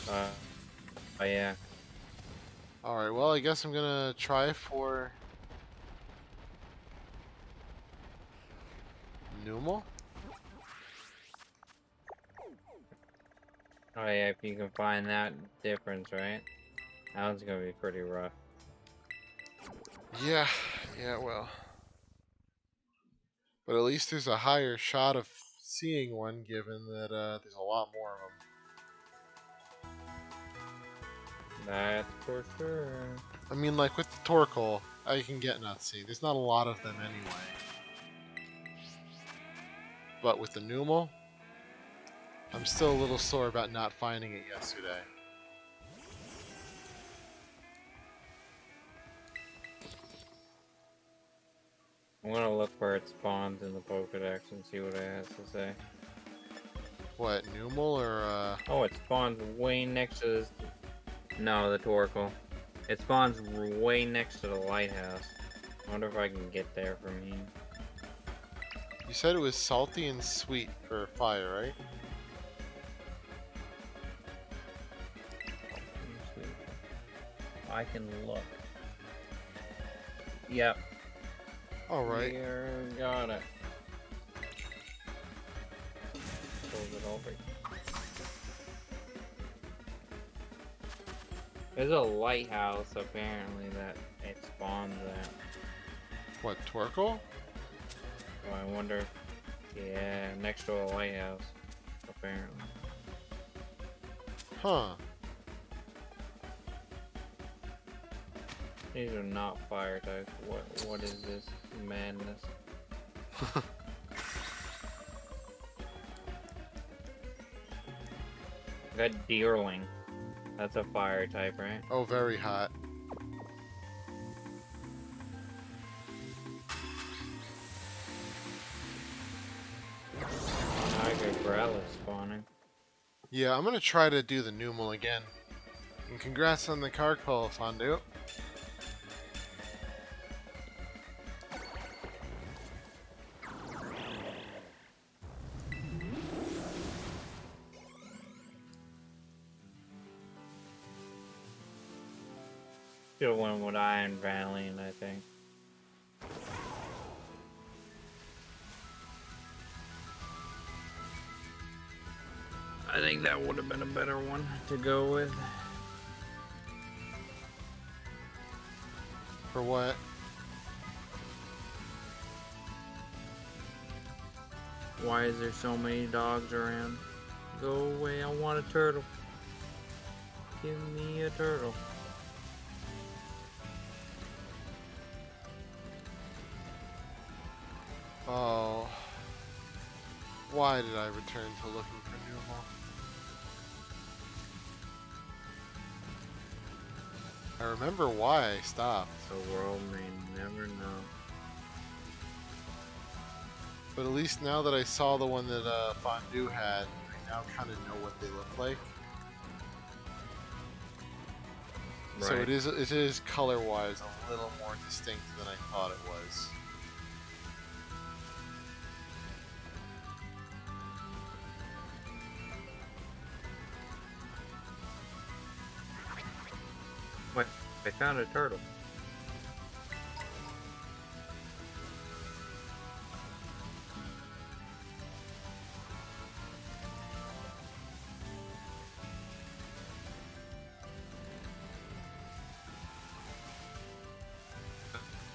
Oh yeah. Alright, well, I guess I'm gonna try for Numal? Oh yeah, if you can find that difference, right? That one's gonna be pretty rough. Yeah, well. But at least there's a higher shot of seeing one, given that there's a lot more of them. That's for sure. I mean, like with the Torkoal, I can get Nutsy. There's not a lot of them anyway. But with the Numal, I'm still a little sore about not finding it yesterday. I'm gonna look where it spawns in the Pokedex and see what it has to say. What, Numal or Oh, it spawns way next to this. No, the Torkoal. It spawns way next to the lighthouse. I wonder if I can get there from here. You said it was salty and sweet for fire, right? I can look. Yep. Alright. Got it. Close it over. There's a lighthouse apparently that it spawns at. What, Torkoal? So I wonder. Yeah, next to a lighthouse. Apparently. Huh. These are not fire types. What is this madness? That deerling. That's a fire type, right? Oh, very hot. I got Growlithe spawning. Yeah, I'm gonna try to do the Numal again. And congrats on the card call, Fondue. Should've went with Iron Valiant, I think. I think that would have been a better one to go with. For what? Why is there so many dogs around? Go away, I want a turtle. Give me a turtle. Oh. Why did I return to looking for Numal? I remember why I stopped. The world may never know. But at least now that I saw the one that Fondue had, I now kind of know what they look like. Right. So it is color-wise a little more distinct than I thought it was. Wait, I found a turtle.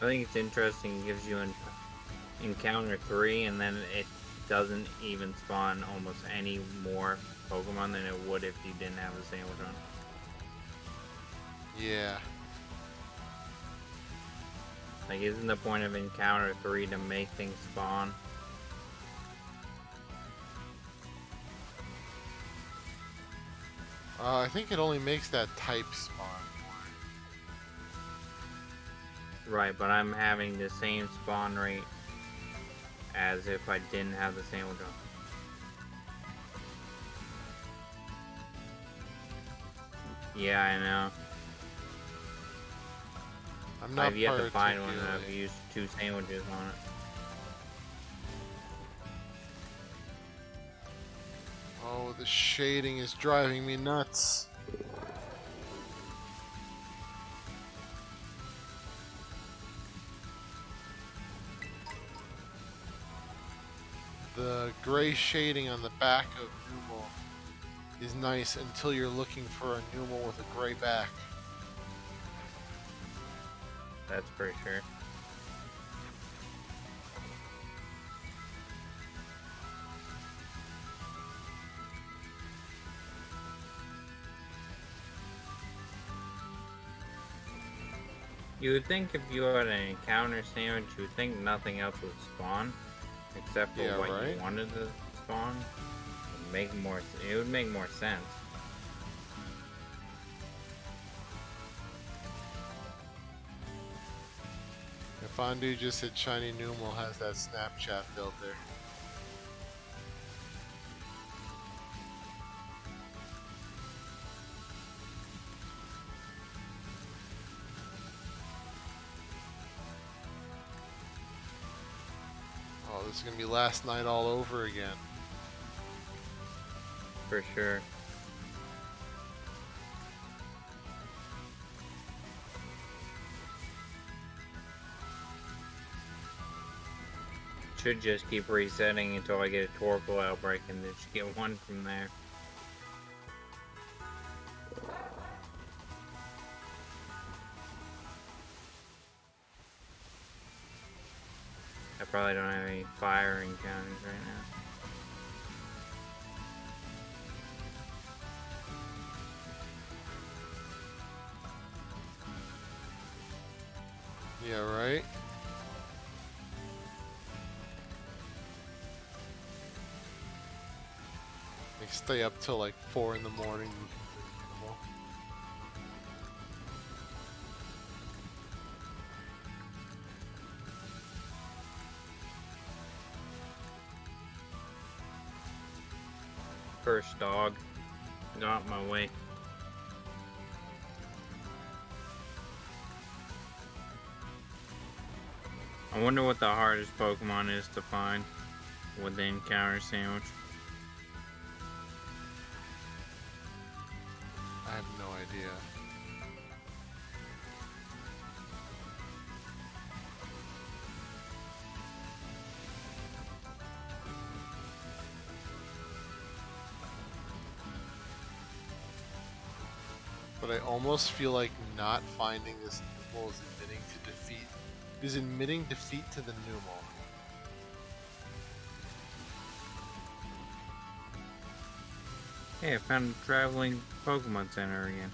I think it's interesting. It gives you an encounter 3, and then it doesn't even spawn almost any more Pokemon than it would if you didn't have the sandwich on. Yeah. Like, isn't the point of encounter 3 to make things spawn? I think it only makes that type spawn. Right, but I'm having the same spawn rate as if I didn't have the sandwich on. Yeah, I know. I'm not I've yet to find one that particularly- I've used 2 sandwiches on it. Oh, the shading is driving me nuts. The gray shading on the back of Numal is nice until you're looking for a Numal with a gray back. That's for sure. You would think if you had an encounter sandwich, you would think nothing else would spawn, except for Yeah, what right? you wanted to spawn. It would make more sense. Fondue just said Shiny Numal has that Snapchat filter. Oh, this is gonna be last night all over again. For sure. Should just keep resetting until I get a Torkoal outbreak and then just get one from there. I probably don't have any fire encounters right now. Yeah, right? They stay up till like 4 in the morning. First dog. Go out my way. I wonder what the hardest Pokemon is to find with the encounter sandwich. I have no idea. But I almost feel like not finding this Numal is admitting defeat to the Numal. Hey, I found a traveling Pokemon Center again.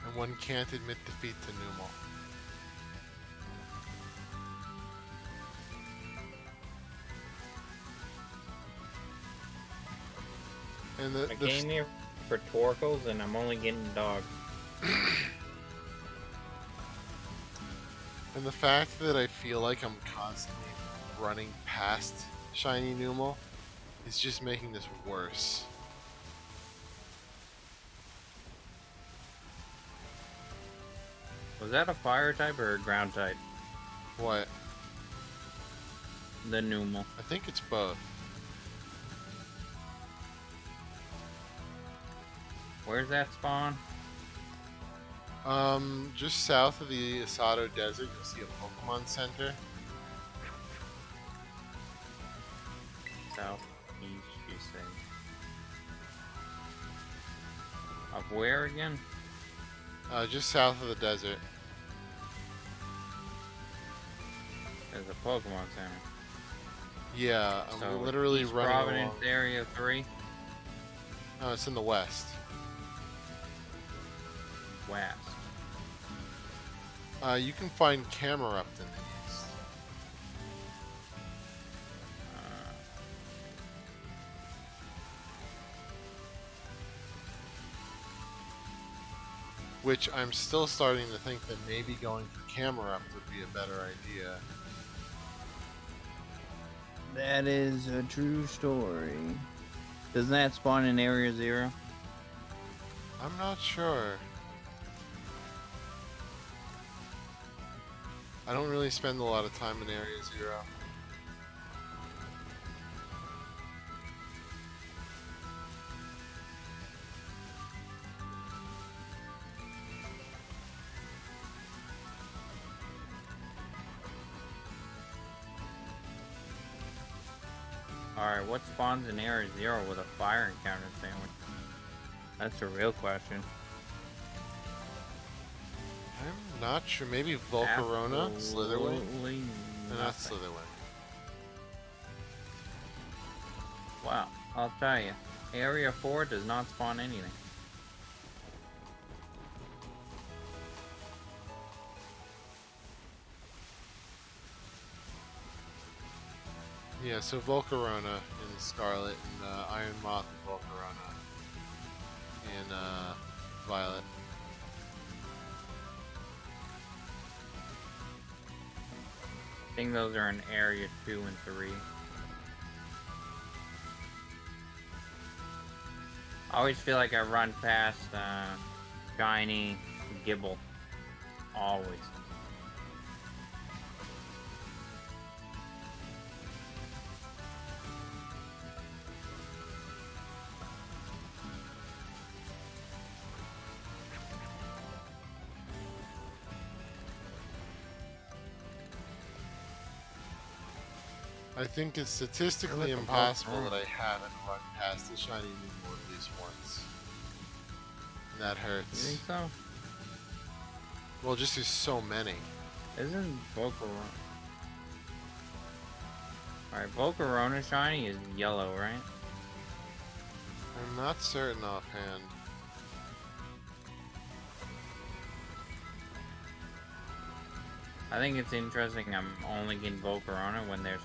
And one can't admit defeat to Numal. And I came here for Torkoals and I'm only getting dog. and the fact that I feel like I'm constantly running past Shiny Numal is just making this worse. Was that a fire type or a ground type? What? The Numal. I think it's both. Where's that spawn? Just south of the Asado Desert, you'll see a Pokemon Center. Southeast, you say. Where again? Just south of the desert. There's a Pokemon Center. Yeah, I'm So literally East running Providence, along. Area 3, No, it's in the west. west. You can find Camerupt in the east. Uh, Which I'm still starting to think that maybe going for Camerupt would be a better idea. that is a true story. Doesn't that spawn in Area 0? I'm not sure. I don't really spend a lot of time in Area 0. Alright, what spawns in Area 0 with a fire encounter sandwich? That's a real question. I'm not sure. Maybe Volcarona? Slitherwing? Absolutely No, not nothing. Slitherwing. Wow, I'll tell you. Area 4 does not spawn anything. Yeah, so Volcarona in Scarlet, and Iron Moth and Volcarona in Violet. I think those are in Area 2 and 3. I always feel like I run past Shiny Gibble. Always. I think it's statistically Look at impossible Volcarona. that I haven't run past the shiny Moomoo at least once. And that You hurts. think so? Well, just there's so many. Isn't Volcarona... Alright, Volcarona Shiny is yellow, right? I'm not certain offhand. I think it's interesting I'm only getting Volcarona when there's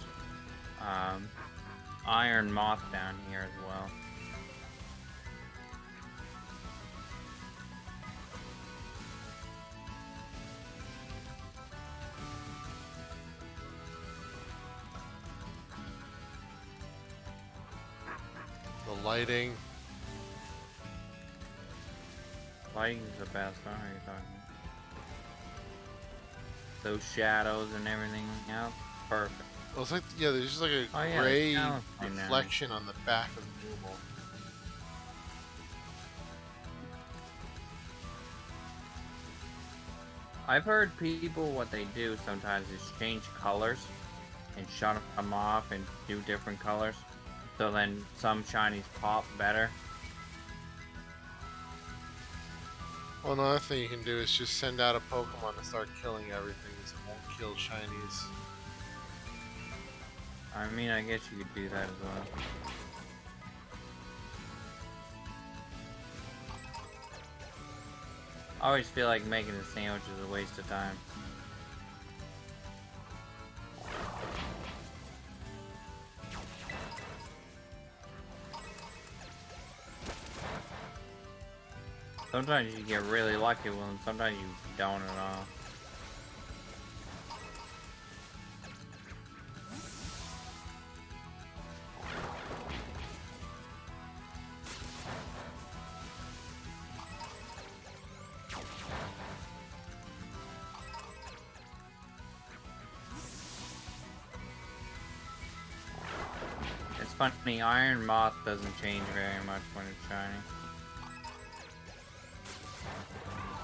Iron Moth down here as well. The lighting. Lighting's the best, huh? Are you talking? Those shadows and everything else, perfect. Well, it's like, yeah, there's just like a Oh, yeah, gray the challenge thing now. reflection on the back of the Moomoo. I've heard people, what they do sometimes is change colors and shut them off and do different colors. So then some shinies pop better. Well, another thing you can do is just send out a Pokemon and start killing everything, so it won't kill shinies. I mean, I guess you could do that as well. I always feel like making a sandwich is a waste of time. Sometimes you get really lucky with them, sometimes you don't at all. It's funny, Iron Moth doesn't change very much when it's shiny.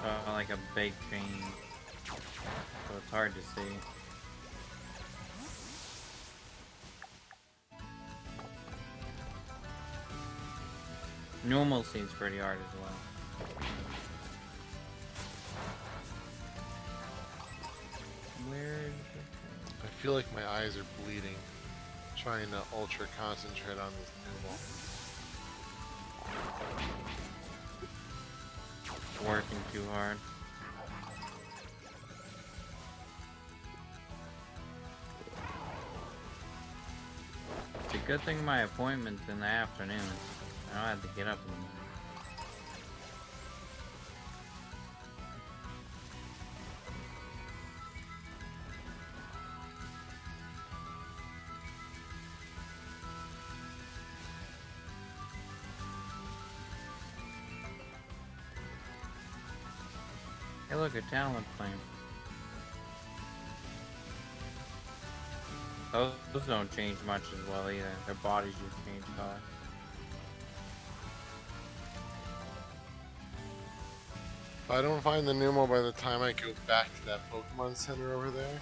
So, like a big change. So it's hard to see. Normal seems pretty hard as well. Where is I feel like my eyes are bleeding. Trying to ultra concentrate on this it? Working too hard. It's a good thing my appointment's in the afternoon. I don't have to get up in the morning. Hey, look, a talent plane. Those don't change much as well either. Their bodies just change color. If I don't find the Numo by the time I go back to that Pokemon Center over there,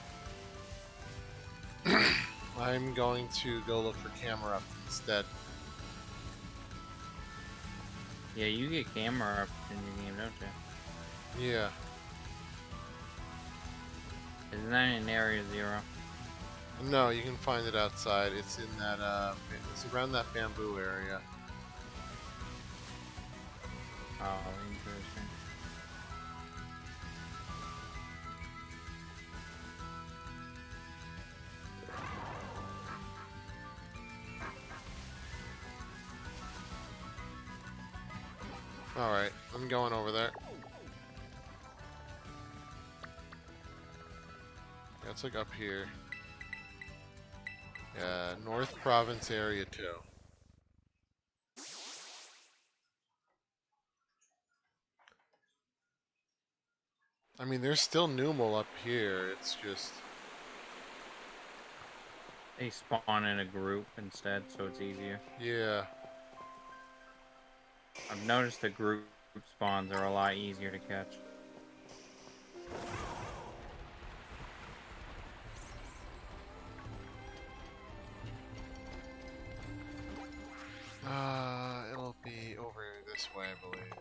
I'm going to go look for Camera instead. Yeah, you get camera up in your game, don't you? Yeah. Isn't that in Area 0? No, you can find it outside. It's in that, it's around that bamboo area. Oh, interesting. Alright, I'm going over there. Yeah, it's like up here. Yeah, North Province Area 2. I mean, there's still Numel up here. It's just... They spawn in a group instead, so it's easier. Yeah. I've noticed the group spawns are a lot easier to catch. It'll be over this way, I believe.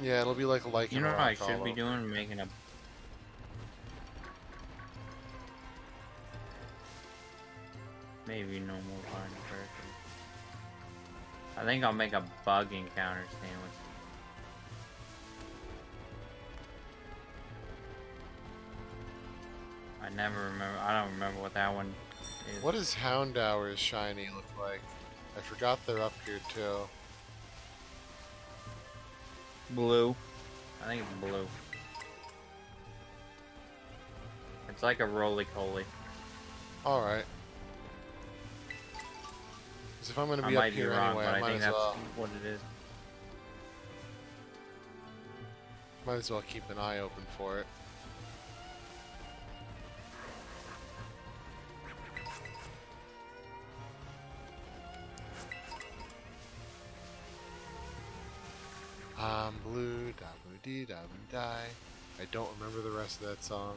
Yeah, it'll be like You know what I should Hollow. be doing? Making a... Maybe no more finding person. I think I'll make a bug encounter sandwich. I don't remember what that one is. What does Houndour's shiny look like? I forgot they're up here too. Blue. I think it's blue. It's like a roly-poly. Alright. Because if I'm going to I be up might be here wrong, anyway, but I I might think as that's well. what it is. Might as well keep an eye open for it. I'm blue, da blue dee da blue die. I don't remember the rest of that song.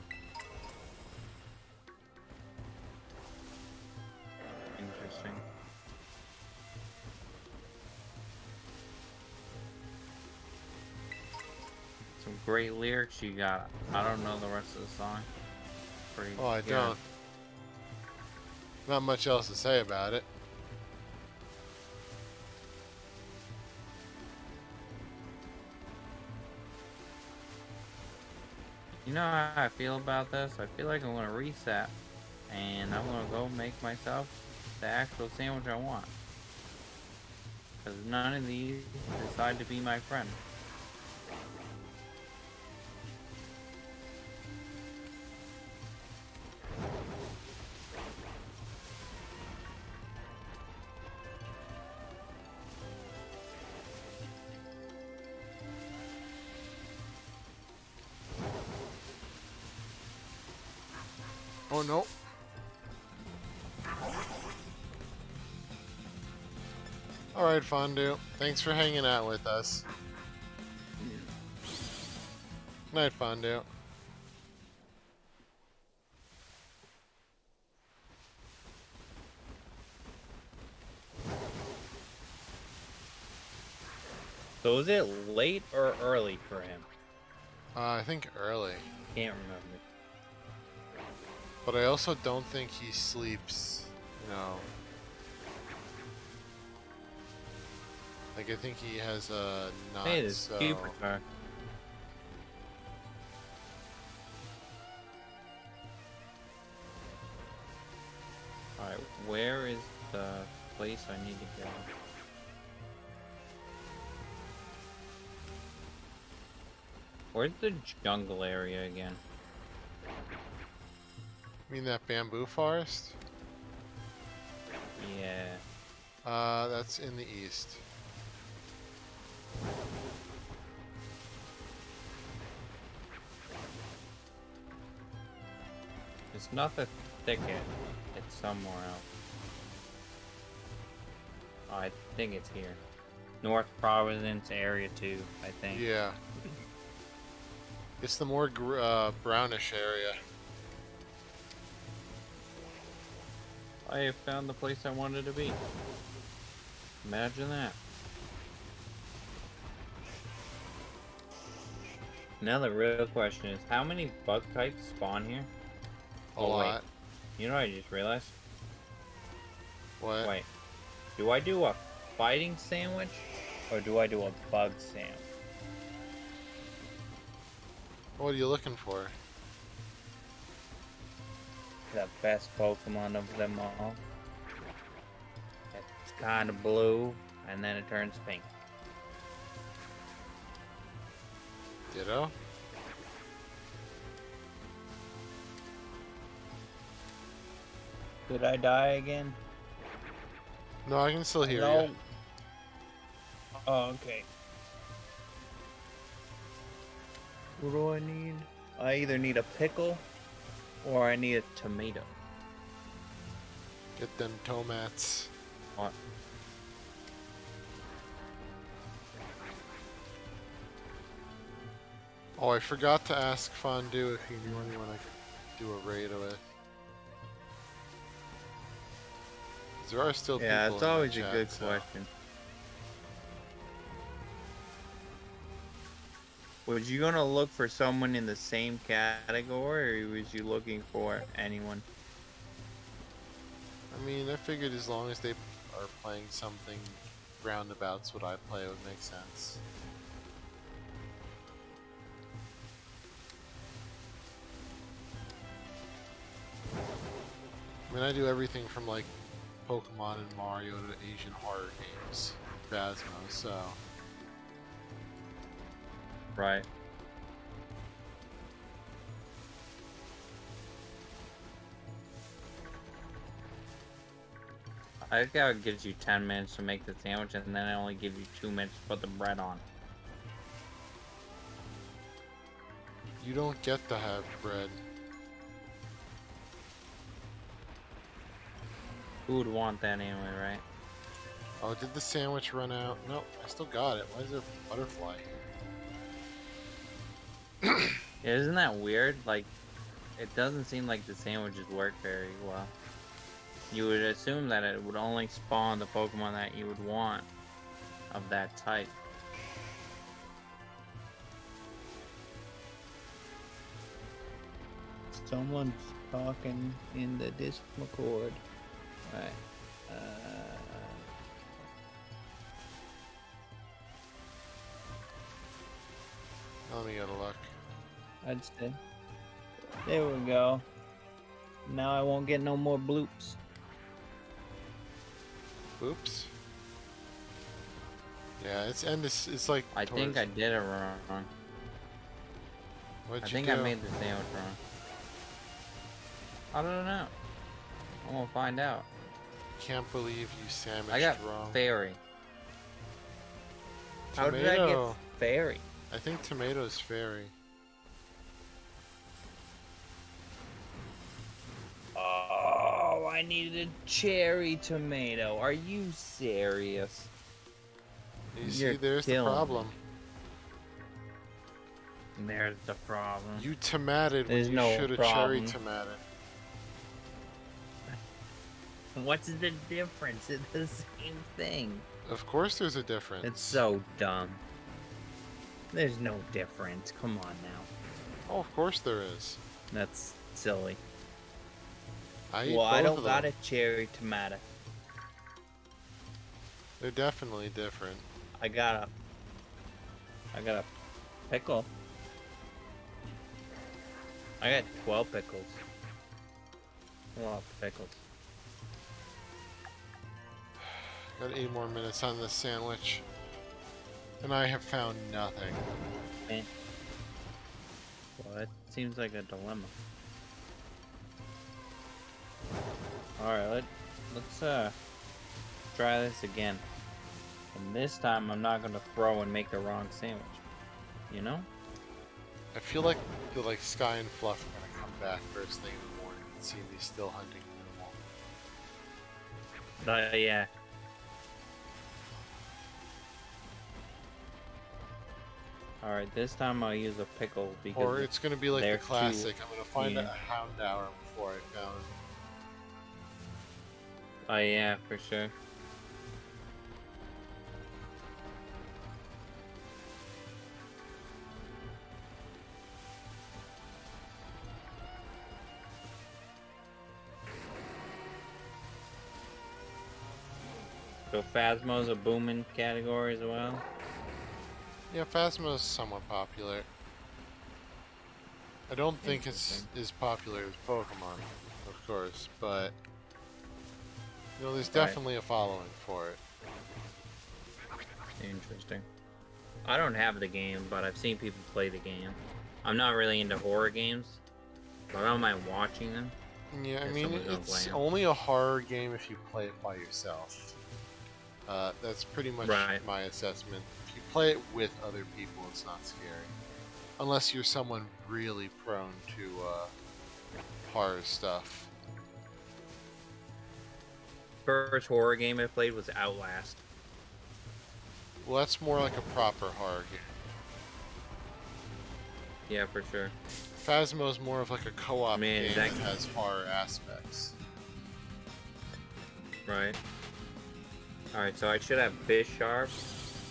Interesting. Some great lyrics you got. I don't know the rest of the song. Pretty Oh, I good. don't. Not much else to say about it. You know how I feel about this? I feel like I'm gonna reset and I'm gonna go make myself the actual sandwich I want. Because none of these decide to be my friend. Oh no. Alright, Fondue. Thanks for hanging out with us. Night, Fondue. So is it late or early for him? I think early. Can't remember. But I also don't think he sleeps, you know. Like, I think he has a not Hey, this so... cheaper car. Alright, where is the place I need to go? Where's the jungle area again? You mean that bamboo forest? Yeah. That's in the east. It's not the thicket. It's somewhere else. Oh, I think it's here. North Providence Area 2, I think. Yeah. It's the more brownish area. I have found the place I wanted to be. Imagine that. Now the real question is, how many bug types spawn here? A lot. You know what I just realized? What? Wait. Do I do a fighting sandwich? Or do I do a bug sandwich? What are you looking for? The best Pokemon of them all. It's kind of blue, and then it turns pink. Ditto? Did I die again? No, I can still hear No. you. Oh, okay. What do I need? I either need a pickle or I need a tomato. Get them tomats. What? Oh, I forgot to ask Fondue if he knew anyone I could do a raid with. There are still people Yeah, in it's the always a chat, good so- question. Was you gonna look for someone in the same category, or was you looking for anyone? I mean, I figured as long as they are playing something roundabouts what I play, it would make sense. I mean, I do everything from like Pokemon and Mario to Asian horror games, Phasmo, so... Right. I think how it gives you 10 minutes to make the sandwich, and then it only gives you 2 minutes to put the bread on. You don't get to have bread. Who would want that anyway, right? Oh, did the sandwich run out? Nope, I still got it. Why is there a butterfly here? Yeah, isn't that weird? Like, it doesn't seem like the sandwiches work very well. You would assume that it would only spawn the Pokemon that you would want of that type. Someone's talking in the Discord. Alright. Let me get a look. I'd say. There we go. Now I won't get no more bloops. Oops. Yeah, it's like. I think I did it wrong. What'd I you think do? I made the sandwich wrong. I don't know. I'm gonna find out. Can't believe you sandwiched I got wrong. fairy. How did I get Tomato. fairy? I think tomato's fairy. Oh, I needed a cherry tomato. Are you serious? You You're see, there's the killing problem. There's the problem. You tomated when There's you no should have cherry problem. tomated. What's the difference? It's the same thing. Of course there's a difference. It's so dumb. There's no difference. Come on now. Oh, of course there is. That's silly. I eat Well, I both don't of got them. a cherry tomato. They're definitely different. I got a pickle. I got 12 pickles. A lot of pickles. Got 8 more minutes on this sandwich. And I have found nothing. Eh. Well, that seems like a dilemma. Alright, let's try this again. And this time I'm not gonna throw and make the wrong sandwich. You know? I feel like Sky and Fluff are gonna come back first thing in the morning and see me still hunting minimal. Yeah. Alright, this time I'll use a pickle because Or it's gonna be like the they're classic. too- I'm gonna find yeah. a Houndour before I found. Oh yeah, for sure. So Phasmo's a booming category as well. Yeah, Phasma is somewhat popular. I don't think it's Interesting. as popular as Pokemon, of course, but you know, there's Right. definitely a following for it. Interesting. I don't have the game, but I've seen people play the game. I'm not really into horror games, but I don't mind watching them. Yeah, I If mean, someone's gonna it's play 'em. only a horror game if you play it by yourself. That's pretty much Right. my assessment. If you play it with other people, it's not scary. Unless you're someone really prone to horror stuff. First horror game I played was Outlast. Well, that's more like a proper horror game. Yeah, for sure. Phasmo is more of like a co-op Man, game that- that has horror aspects. Right. Alright, so I should have Bisharp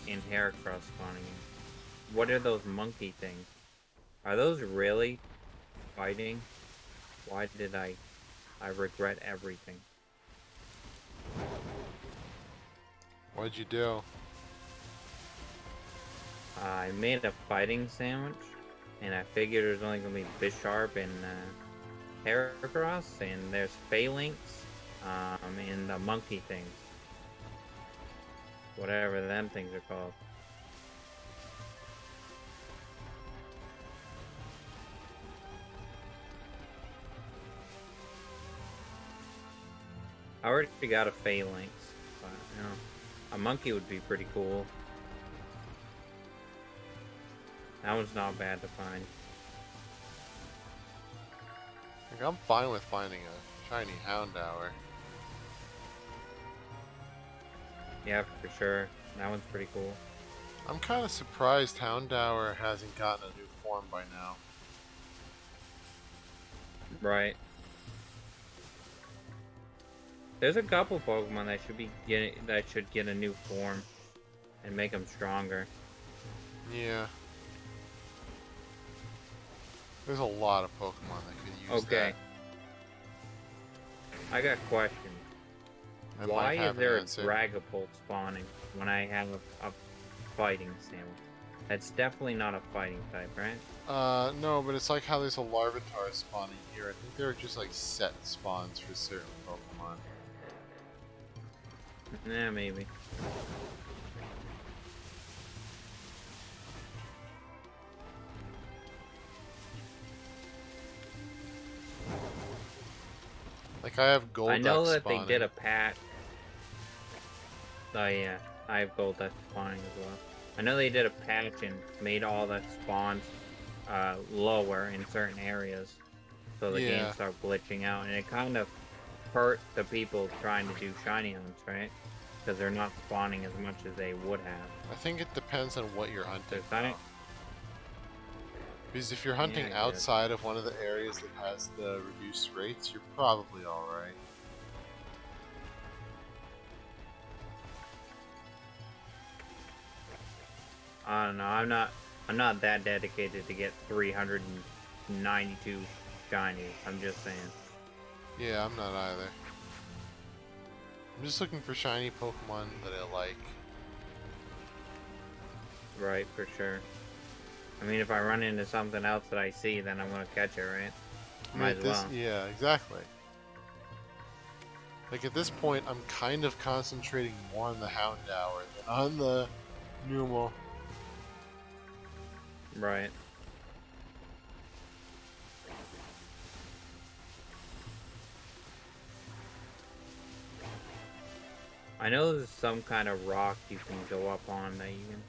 and Heracross spawning in. What are those monkey things? Are those really fighting? Why did I regret everything. What'd you do? I made a fighting sandwich, and I figured there's only gonna be Bisharp and Heracross, and there's Phalanx, and the monkey things. Whatever them things are called. I already got a Phalanx, but you know, a monkey would be pretty cool. That one's not bad to find. Like, I'm fine with finding a shiny Houndour. Yeah, for sure. That one's pretty cool. I'm kind of surprised Houndour hasn't gotten a new form by now. Right. There's a couple Pokemon that should get a new form and make them stronger. Yeah. There's a lot of Pokemon that could use Okay. I got questions. that. I Why might is have there an a answer. Dragapult spawning when I have a fighting sandwich? That's definitely not a fighting type, right? No, but it's like how there's a Larvitar spawning here. I think there are just like set spawns for certain Pokemon. Yeah, maybe. Like I have Golduck I know that spawning. they did a patch. Oh yeah, I have Golduck spawning as well. I know they did a patch and made all the spawns lower in certain areas, so the game Yeah. started glitching out, and it kind of hurt the people trying to do shiny hunts, right? Because they're not spawning as much as they would have. I think it depends on what you're hunting. Does that- though. Because if you're hunting I guess. outside of one of the areas that has the reduced rates, you're probably alright. I don't know. I'm I'm not that dedicated to get 392 shinies. I'm just saying. Yeah, I'm not either. I'm just looking for shiny Pokemon that I like. Right, for sure. I mean, if I run into something else that I see, then I'm gonna catch it, right? I mean, Might as well. yeah, exactly. Like at this point, I'm kind of concentrating more on the Houndour than on the Numel. Right. I know there's some kind of rock you can go up on that you can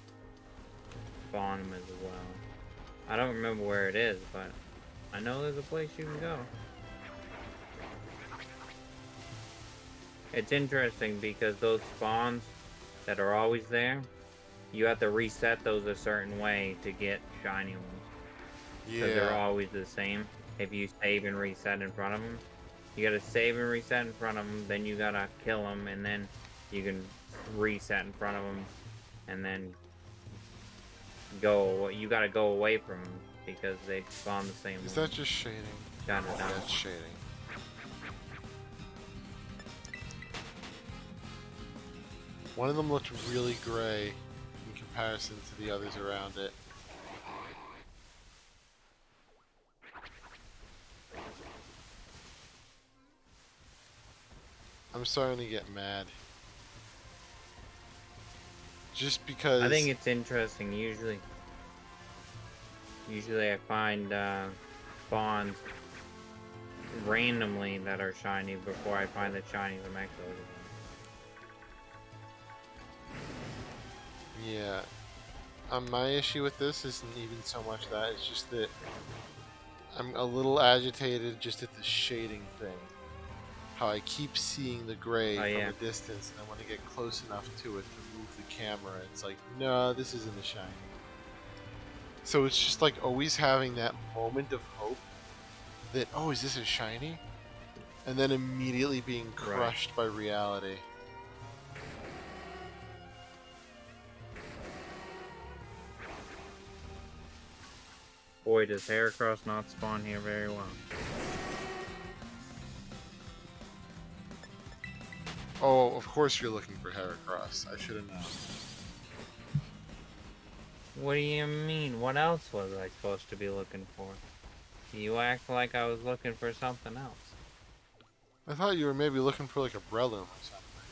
spawn them as well. I don't remember where it is, but I know there's a place you can go. It's interesting because those spawns that are always there, you have to reset those a certain way to get shiny ones. Because they're Yeah. always the same. If you save and reset in front of them, you gotta save and reset in front of them, then you gotta kill them, and then you can reset in front of them, and then go. You gotta go away from them because they spawn the same Is way. that just shading? Kinda Oh, dumb. that's shading. One of them looked really gray in comparison to the others around it. I'm starting to get mad. Just because... I think it's interesting. Usually I find spawns randomly that are shiny before I find the shinies I'm actually looking for. Yeah. My issue with this isn't even so much that, it's just that I'm a little agitated just at the shading thing. How I keep seeing the gray from a distance, and then when I get close enough to it to move the camera, it's like, no, this isn't a shiny. So it's just like always having that moment of hope that, oh, is this a shiny? And then immediately being crushed by reality. Boy, does Heracross not spawn here very well. Oh, of course you're looking for Heracross. I should have known. What do you mean? What else was I supposed to be looking for? You act like I was looking for something else. I thought you were maybe looking for like a Breloom or something.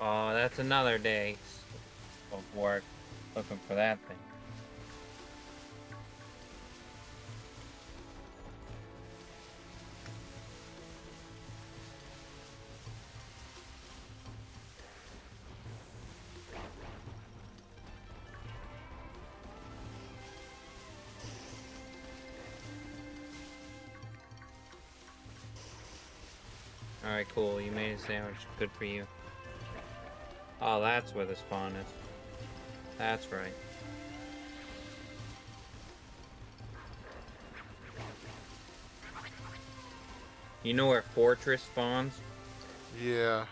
Oh, that's another day of work looking for that thing. Alright, cool. You made a sandwich. Good for you. Oh, that's where the spawn is. That's right. You know where Fortress spawns? Yeah.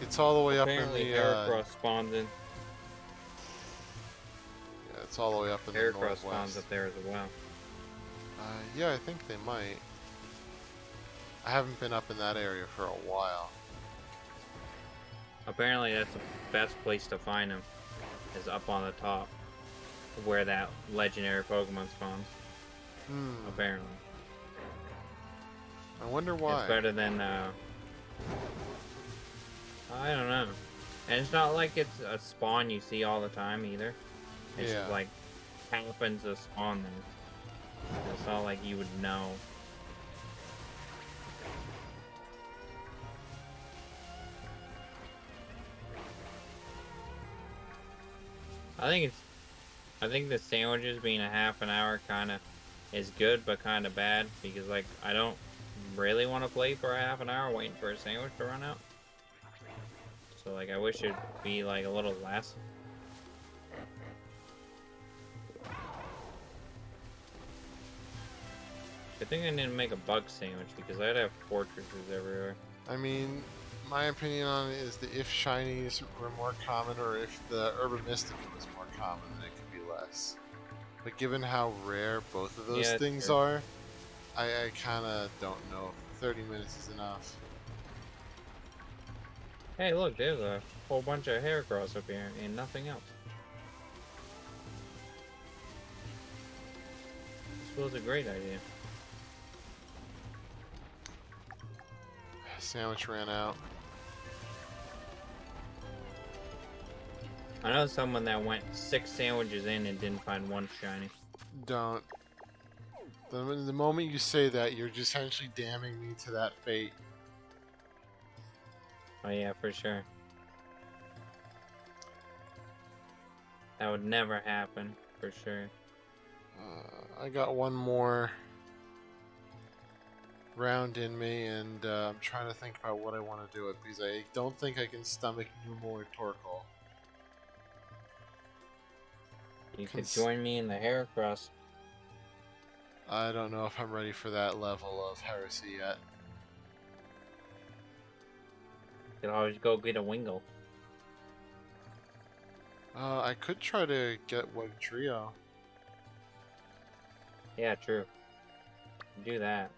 It's all the way Apparently up in the... Heracross spawns in. Yeah, it's all the way up in the Heracross northwest. spawns up there as well. Yeah, I think they might. I haven't been up in that area for a while. Apparently that's the best place to find them, is up on the top, where that legendary Pokemon spawns. Apparently. I wonder why. It's better than, I don't know. And it's not like it's a spawn you see all the time either. It's just like, happens to spawn there. It's not like you would know. I think the sandwiches being a half an hour kind of is good, but kind of bad, because like I don't really want to play for a half an hour waiting for a sandwich to run out. So like I wish it'd be like a little less. I think I need to make a bug sandwich because I'd have fortresses everywhere. I mean, My opinion on it is that if shinies were more common, or if the Urban Mystica was more common, then it could be less. But given how rare both of those Yeah, it's things true. are, I kind of don't know if 30 minutes is enough. Hey, look, there's a whole bunch of Heracross up here and nothing else. This was a great idea. Sandwich ran out. I know someone that went 6 sandwiches in and didn't find one shiny. Don't. The moment you say that, you're just essentially damning me to that fate. Oh yeah, for sure. That would never happen, for sure. I got one more round in me, and I'm trying to think about what I want to do it, because I don't think I can stomach Numel or Torkoal. You could join me in the Heracross. I don't know if I'm ready for that level of heresy yet. You could always go get a Wingull. I could try to get one trio. Yeah, true. Do that.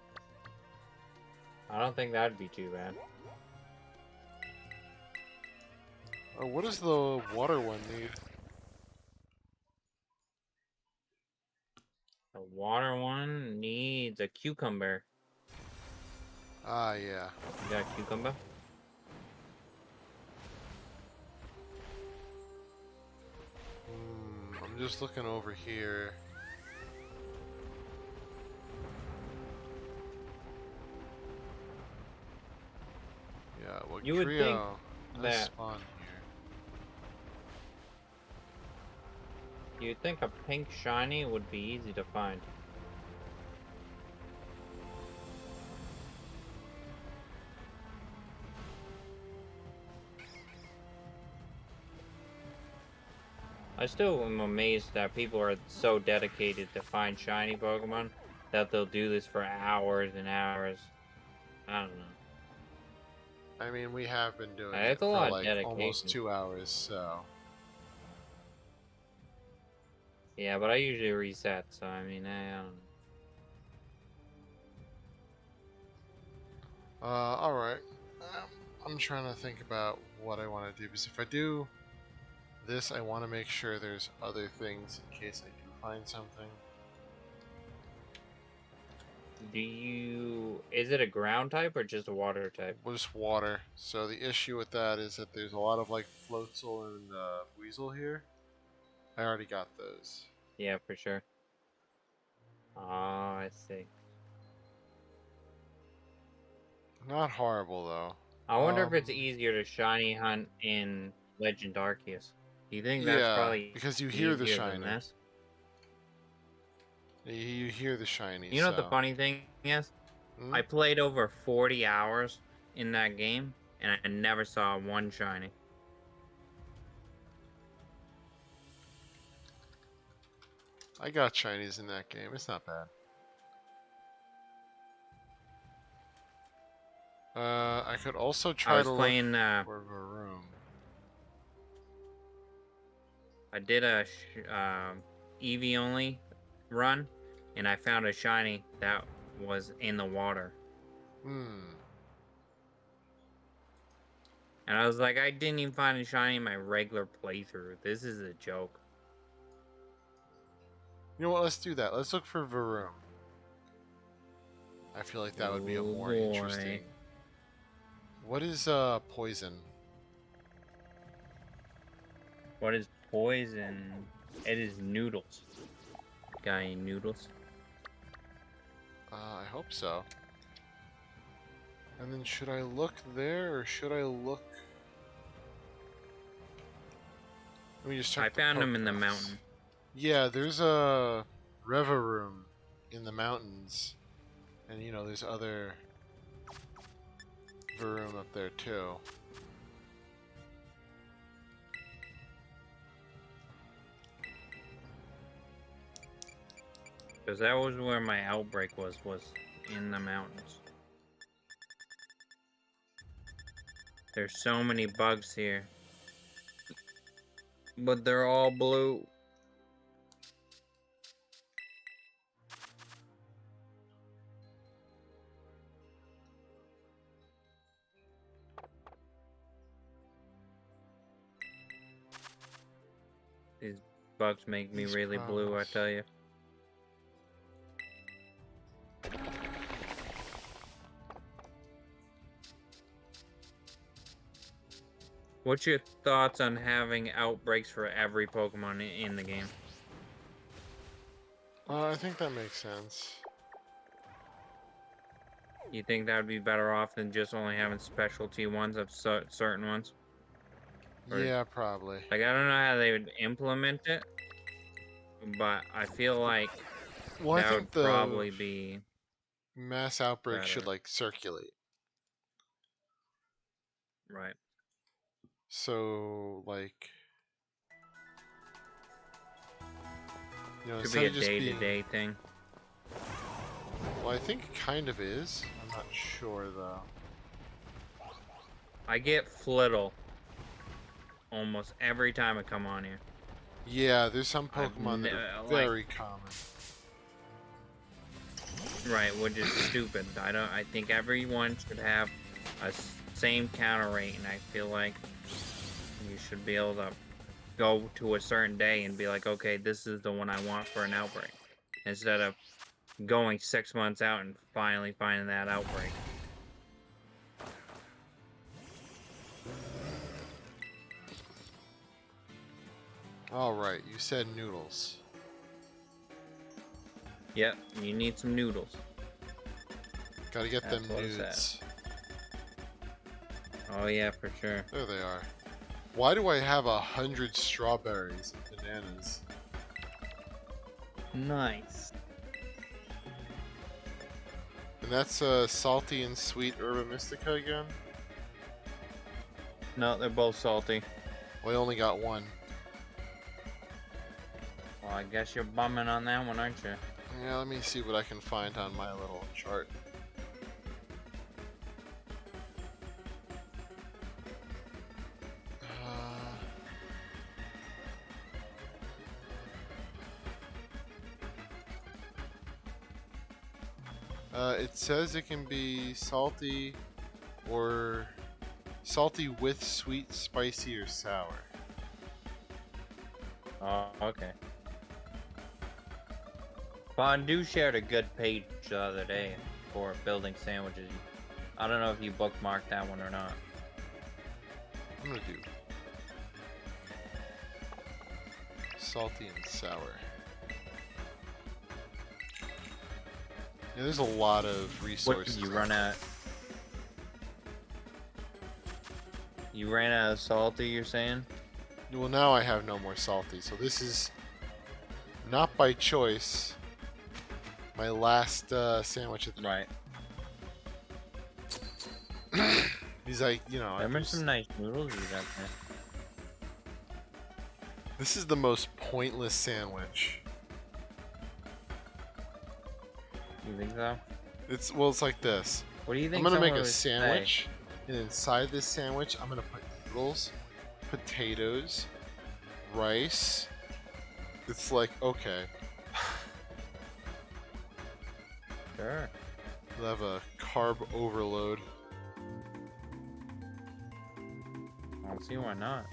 I don't think that'd be too bad. What does the water one need? The water one needs a cucumber. Ah, yeah. You got a cucumber? I'm just looking over here. Yeah, what You would trio think does that- spawn here? You'd think a pink shiny would be easy to find. I still am amazed that people are so dedicated to find shiny Pokemon that they'll do this for hours and hours. I don't know. I mean, we have been doing It's it a for lot of like almost dedication. 2 hours, so... Yeah, but I usually reset, so I mean, I don't know. Alright. I'm trying to think about what I want to do, because if I do this, I want to make sure there's other things in case I do find something. Is it a ground type or just a water type? Just water. So the issue with that is that there's a lot of like Floatzel and Weasel here. I already got those. Yeah, for sure. Oh, I see. Not horrible though. I wonder if it's easier to shiny hunt in Legend Arceus. Do you think that's Yeah, probably because you hear the easier than shiny. this? You hear the shiny. You know what the so. funny thing is? I played over 40 hours in that game, and I never saw one shiny. I got shinies in that game. It's not bad. I could also I try was to playing, look for a room. I did a Eevee only run, and I found a shiny that was in the water. And I was like, I didn't even find a shiny in my regular playthrough. This is a joke. You know what? Let's do that. Let's look for Varoom. I feel like that would be a more interesting. What is poison? What is poison? It is noodles. Got any noodles? I hope so. And then should I look there or should I look? Let me just check. I found them in the mountain. Yeah, there's a Revaroom in the mountains, and you know there's other Varoom up there too. Because that was where my outbreak was in the mountains. There's so many bugs here. But they're all blue. These bugs make me These really blue, I problems. tell you. What's your thoughts on having outbreaks for every Pokemon in the game? I think that makes sense. You think that would be better off than just only having specialty ones of certain ones? Or, Yeah, probably. like, I don't know how they would implement it, but I feel like Well, I that think would the probably be mass outbreak should better. like circulate. Right. So like, you know, Could be instead a of just being, day-to-day thing. well, I think it kind of is. I'm not sure though. I get Flittle almost every time I come on here. Yeah, there's some I've Pokemon that are like, very common. right, which is stupid. I think everyone should have a same counter rate, and I feel like you should be able to go to a certain day and be like, okay, this is the one I want for an outbreak, instead of going 6 months out and finally finding that outbreak. Alright, you said noodles. Yep, you need some noodles. Gotta get them That's what it nudes. Oh yeah, for sure. There they are. Why do I have 100 strawberries and bananas? Nice. And that's salty and sweet Herba Mystica again? No, they're both salty. Well, I only got one. Well, I guess you're bumming on that one, aren't you? Yeah, let me see what I can find on my little chart. It says it can be salty or salty with sweet, spicy, or sour. Oh, okay. Fondue shared a good page the other day for building sandwiches. I don't know if you bookmarked that one or not. I'm gonna do salty and sour. Yeah, there's a lot of What resources. did you run out? You ran out of salty, you're saying? Well, now I have no more salty, so this is not by choice. My last sandwich at the Right. He's like, you know, Remember some nice noodles you got there? this is the most pointless sandwich. You think so? It's like this. What do you I'm think? gonna make someone a would say? sandwich, and inside this sandwich, I'm gonna put noodles, potatoes, rice. It's like, okay, Sure. we'll have a carb overload. I don't see why not.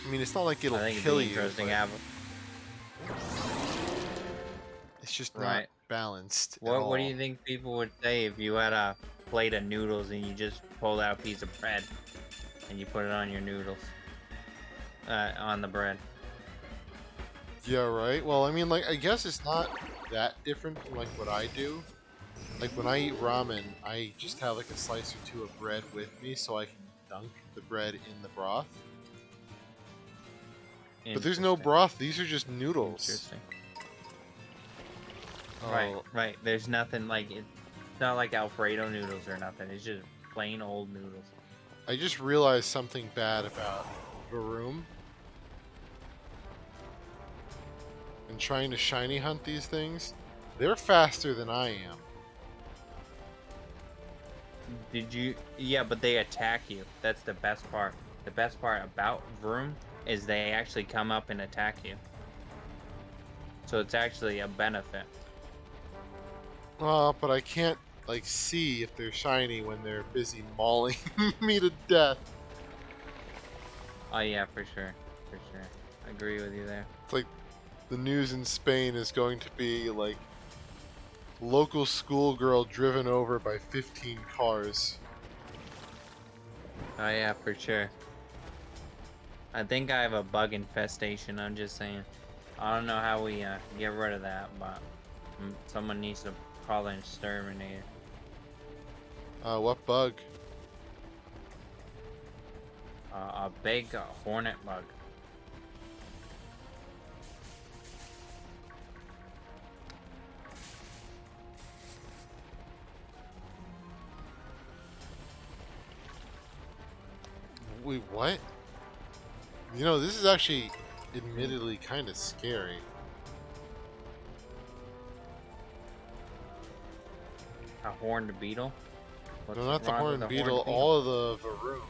I mean, it's not like it'll I think it'd kill be you. interesting but to have. It's just not Right. balanced at What do all. you think people would say if you had a plate of noodles and you just pulled out a piece of bread and you put it on your noodles? On the bread. Yeah, right. Well, I mean, like, I guess it's not that different from like what I do. Like when I eat ramen, I just have like a slice or two of bread with me, so I can dunk the bread in the broth. But there's no Interesting. broth. These are just noodles. Interesting. Oh, Right. There's nothing like it. It's not like Alfredo noodles or nothing. It's just plain old noodles. I just realized something bad about Varoom. And trying to shiny hunt these things. They're faster than I am. Did you? Yeah, but they attack you. That's the best part. The best part about Vroom is they actually come up and attack you. So it's actually a benefit. But I can't like see if they're shiny when they're busy mauling me to death. Oh yeah, for sure, for sure. I agree with you there. It's like the news in Spain is going to be like local schoolgirl driven over by 15 cars. Oh yeah, for sure. I think I have a bug infestation. I'm just saying. I don't know how we get rid of that, but someone needs to call an exterminator. What bug? A big hornet bug. Wait, what? You know, this is actually admittedly kind of scary. A horned beetle? What's No, not the wrong with horned a beetle, all of the Varoom.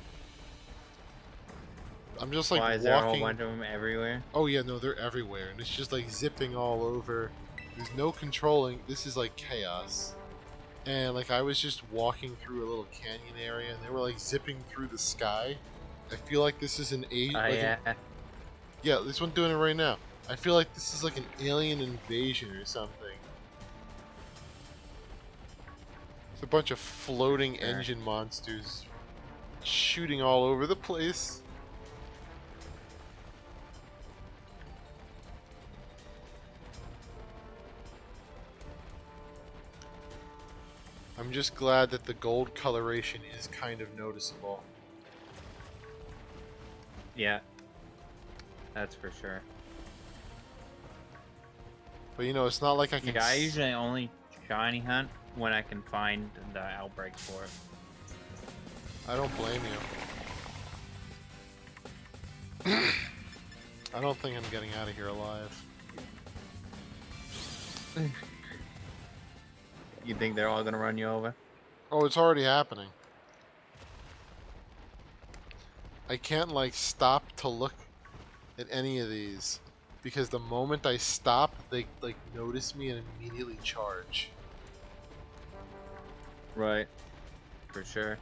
I'm just like Why is there a whole walking. bunch of them everywhere? Oh yeah, no, they're everywhere, and it's just like zipping all over. There's no controlling. This is like chaos. And like I was just walking through a little canyon area, and they were like zipping through the sky. I feel like this is an Oh like yeah. yeah, this one's doing it right now. I feel like this is like an alien invasion or something. It's a bunch of floating Sure. engine monsters shooting all over the place. I'm just glad that the gold coloration is kind of noticeable. Yeah. That's for sure. But you know, it's not like I can. Yeah, I usually only shiny hunt when I can find the outbreak for it. I don't blame you. I don't think I'm getting out of here alive. You think they're all gonna run you over? Oh, it's already happening. I can't like stop to look at any of these because the moment I stop, they like notice me and immediately charge. Right. For sure.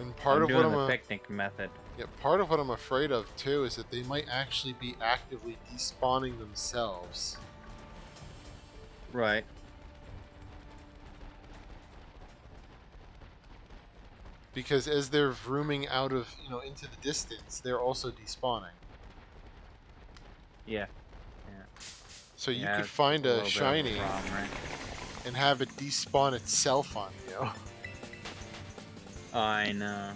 And part I'm of doing what the I'm picnic method. yeah, part of what I'm afraid of too is that they might actually be actively despawning themselves. Right. Because as they're vrooming out of, you know, into the distance, they're also despawning. Yeah. So you Yeah, could it's find little a bit of shiny problem, right? and have it despawn itself on you. I know.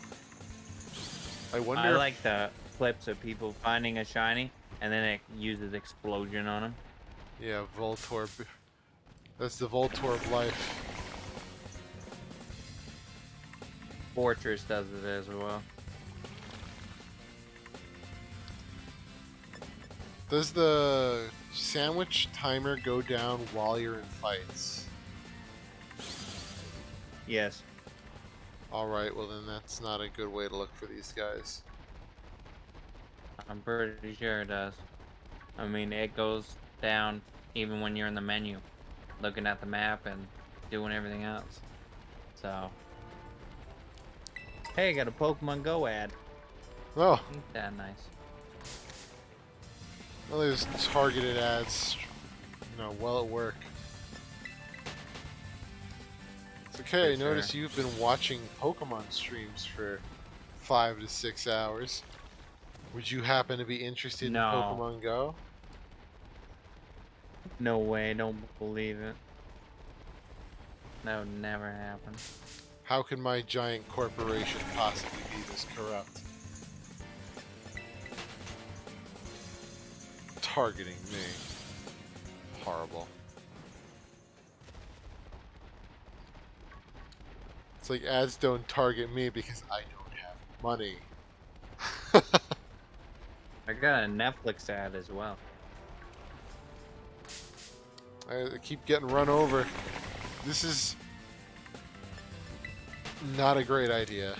I wonder. I like the clips of people finding a shiny and then it uses explosion on them. Yeah, Voltorb. That's the Voltorb life. Fortress does it as well. Does the sandwich timer go down while you're in fights? Yes. Alright, well then that's not a good way to look for these guys. I'm pretty sure it does. I mean, it goes down even when you're in the menu, looking at the map and doing everything else. So, hey, I got a Pokemon Go ad. Oh, Ain't that nice? well there's targeted ads, you know, well at work. It's okay, I For notice sure. you've been watching Pokemon streams for 5 to 6 hours. Would you happen to be interested No. in Pokemon Go? No way, don't believe it. That would never happen. How can my giant corporation possibly be this corrupt? Targeting me. Horrible. It's like ads don't target me because I don't have money. I got a Netflix ad as well. I keep getting run over. This is not a great idea.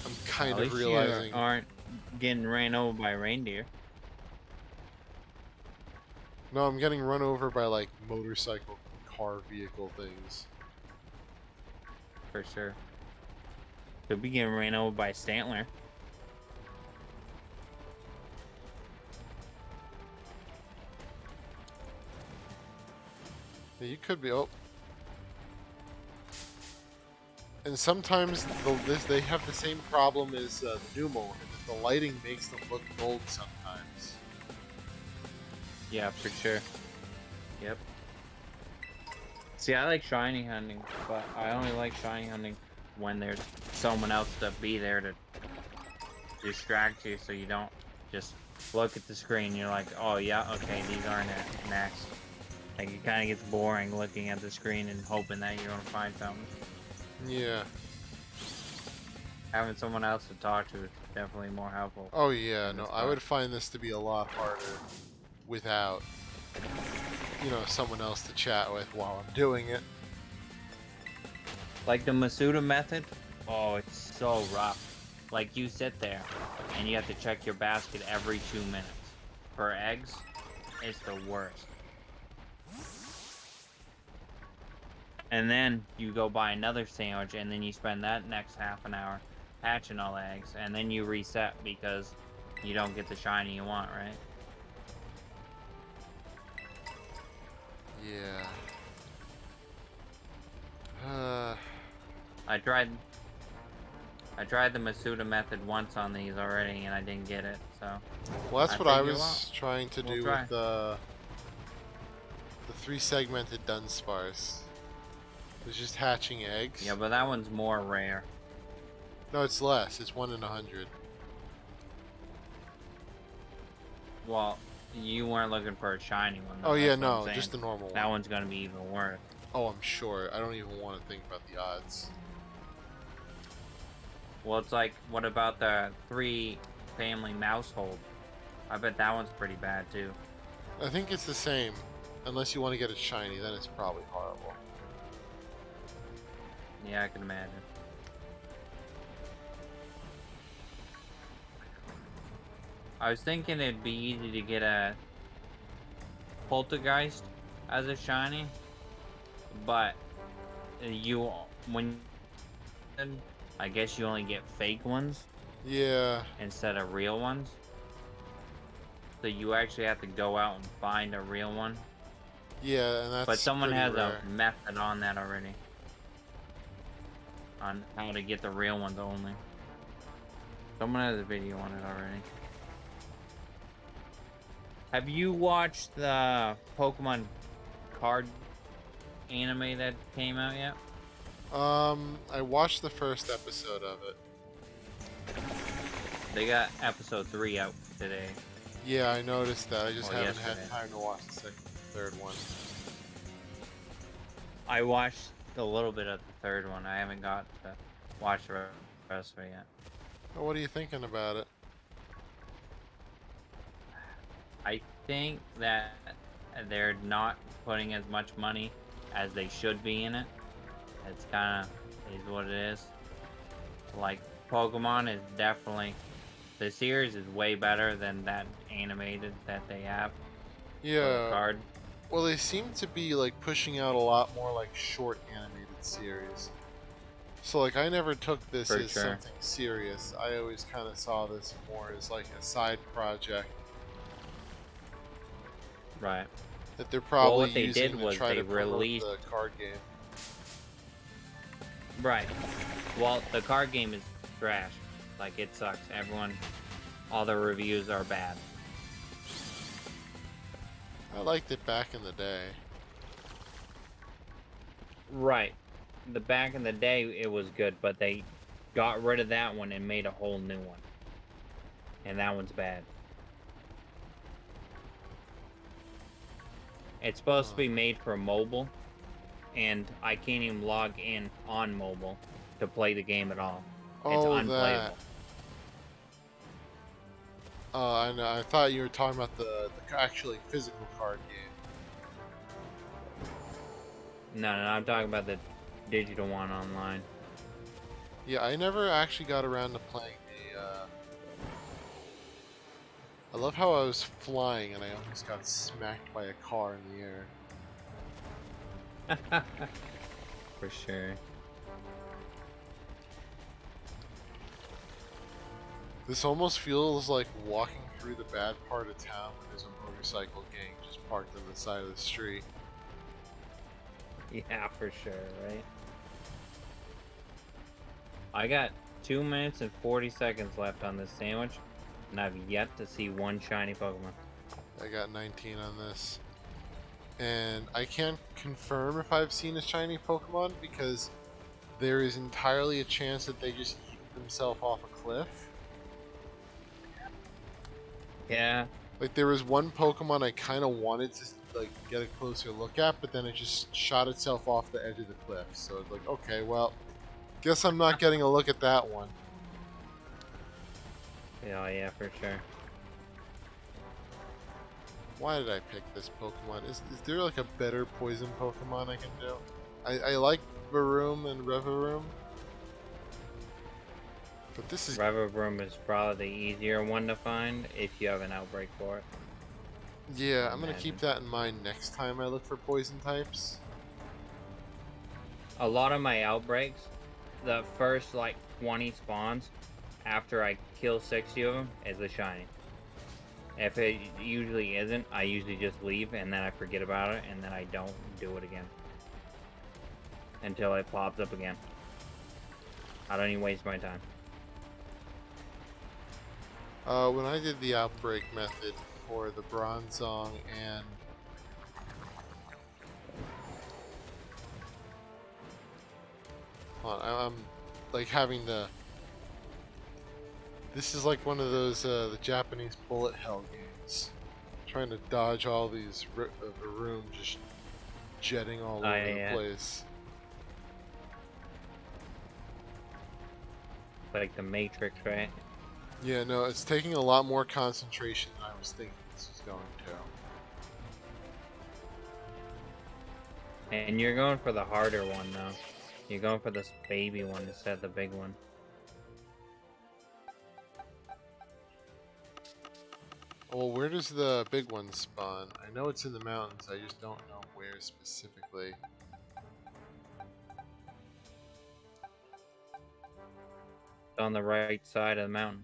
I'm kind At of least realizing. you aren't getting ran over by reindeer. No, I'm getting run over by like motorcycle, car, vehicle things. For sure. Could be getting ran over by a Stantler. Yeah, you could be. Oh. And sometimes they have the same problem as the Numo, and that the lighting makes them look gold sometimes. Yeah, for sure. Yep. See, I like shiny hunting, but I only like shiny hunting when there's someone else to be there to distract you, so you don't just look at the screen. You're like, oh yeah, okay, these aren't next. Like, it kind of gets boring looking at the screen and hoping that you're gonna find something. Yeah. Having someone else to talk to is definitely more helpful. Oh yeah, in no, this I part. would find this to be a lot harder without, you know, someone else to chat with while I'm doing it. Like the Masuda method, oh, it's so rough. Like, you sit there and you have to check your basket every 2 minutes. For eggs, it's the worst. And then you go buy another sandwich, and then you spend that next half an hour hatching all the eggs, and then you reset because you don't get the shiny you want, right? Yeah. I tried the Masuda method once on these already, and I didn't get it, so... Well, that's what I was trying to We'll do try. with the 3-segmented Dunsparce. It's just hatching eggs. Yeah, but that one's more rare. No, it's less. It's 1 in 100. Well, you weren't looking for a shiny one, though. Oh yeah, That's what I'm no, saying. just the normal That one. one's gonna be even worse. Oh, I'm sure. I don't even want to think about the odds. Well, it's like, what about the 3-family mousehold? I bet that one's pretty bad, too. I think it's the same. Unless you want to get it shiny, then it's probably horrible. Yeah, I can imagine. I was thinking it'd be easy to get a Poltergeist as a shiny, but I guess you only get fake ones Yeah. instead of real ones. So you actually have to go out and find a real one. Yeah, and that's But someone pretty has rare. a method on that already. On how to get the real ones only. Someone has a video on it already. Have you watched the Pokemon card anime that came out yet? I watched the first episode of it. They got episode 3 out today. Yeah, I noticed that. I just haven't yesterday. had time to watch the second and third one. I watched a little bit of the third one. I haven't got to watch the rest of it yet. Oh, what are you thinking about it? I think that they're not putting as much money as they should be in it. It's kind of is what it is. Like, Pokemon is definitely... The series is way better than that animated that they have. For the Yeah. card. Well, they seem to be like pushing out a lot more like short animated series. So like I never took this For as sure. something serious. I always kind of saw this more as like a side project Right. that they're probably what they using did to was try they to promote released- the card game. Right. Well, the card game is trash. Like, it sucks. All the reviews are bad. I liked it back in the day. Right. The back in the day, it was good, but they got rid of that one and made a whole new one. And that one's bad. It's supposed to be made for mobile, and I can't even log in on mobile to play the game at all. It's Oh, unplayable. that. I know. I thought you were talking about the actually physical card game. No, I'm talking about the digital one online. Yeah, I never actually got around to playing the. I love how I was flying and I almost got smacked by a car in the air. For sure. This almost feels like walking through the bad part of town when there's a motorcycle gang just parked on the side of the street. Yeah, for sure, right? I got 2 minutes and 40 seconds left on this sandwich, and I've yet to see one shiny Pokemon. I got 19 on this. And I can't confirm if I've seen a shiny Pokemon because there is entirely a chance that they just eat themselves off a cliff. Yeah. Like there was one Pokemon I kind of wanted to like get a closer look at, but then it just shot itself off the edge of the cliff. So it's like, okay, well, guess I'm not getting a look at that one. Yeah, for sure. Why did I pick this Pokemon? Is there like a better poison Pokemon I can do? I like Varoom and Revaroom. But this is... Reverbroom is probably the easier one to find if you have an outbreak for it. Yeah, I'm going to keep that in mind next time I look for poison types. A lot of my outbreaks, the first like 20 spawns after I kill 60 of them is the shiny. If it usually isn't, I usually just leave and then I forget about it and then I don't do it again. Until it pops up again. I don't even waste my time. When I did the outbreak method for the Bronzong and I'm like having the... This is like one of those the Japanese bullet hell games. Trying to dodge all these the room just jetting all over the place. Like the Matrix, right? Yeah, no, it's taking a lot more concentration than I was thinking this was going to. And you're going for the harder one, though. You're going for this baby one instead of the big one. Well, where does the big one spawn? I know it's in the mountains, I just don't know where specifically. It's on the right side of the mountain.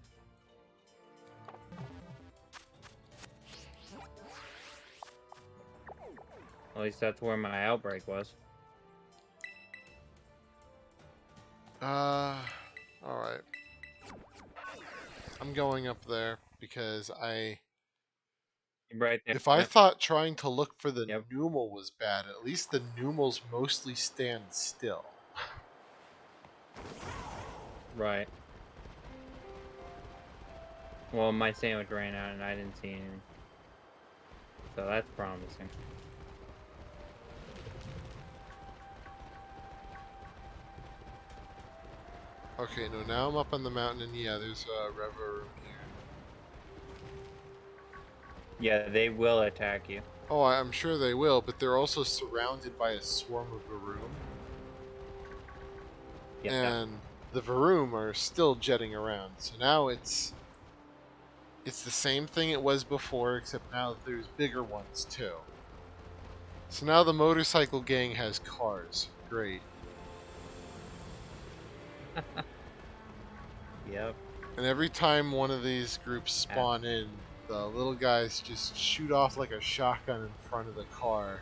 At least that's where my outbreak was. Alright. I'm going up there because Right there. if I thought trying to look for the Yep. Numal was bad, at least the Numals mostly stand still. Right. Well, my sandwich ran out and I didn't see anything. So that's promising. Okay, no, now I'm up on the mountain and yeah, there's a Reverie here. Yeah, they will attack you. Oh, I'm sure they will, but they're also surrounded by a swarm of Varoom. Yeah. And the Varoom are still jetting around. So now it's the same thing it was before, except now there's bigger ones too. So now the motorcycle gang has cars. Great. Yep. And every time one of these groups spawn in, the little guys just shoot off like a shotgun in front of the car.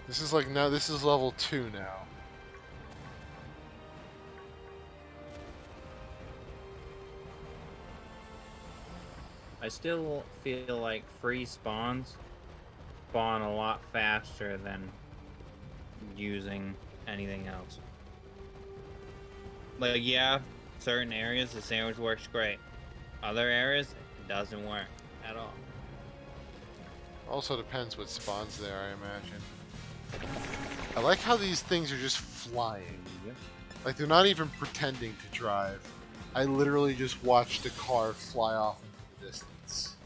This is like now, this is level 2 now. I still feel like free spawns spawn a lot faster than using anything else. Like, yeah, certain areas the sandwich works great. Other areas, it doesn't work at all. Also depends what spawns there, I imagine. I like how these things are just flying. Like they're not even pretending to drive. I literally just watched a car fly off into the distance.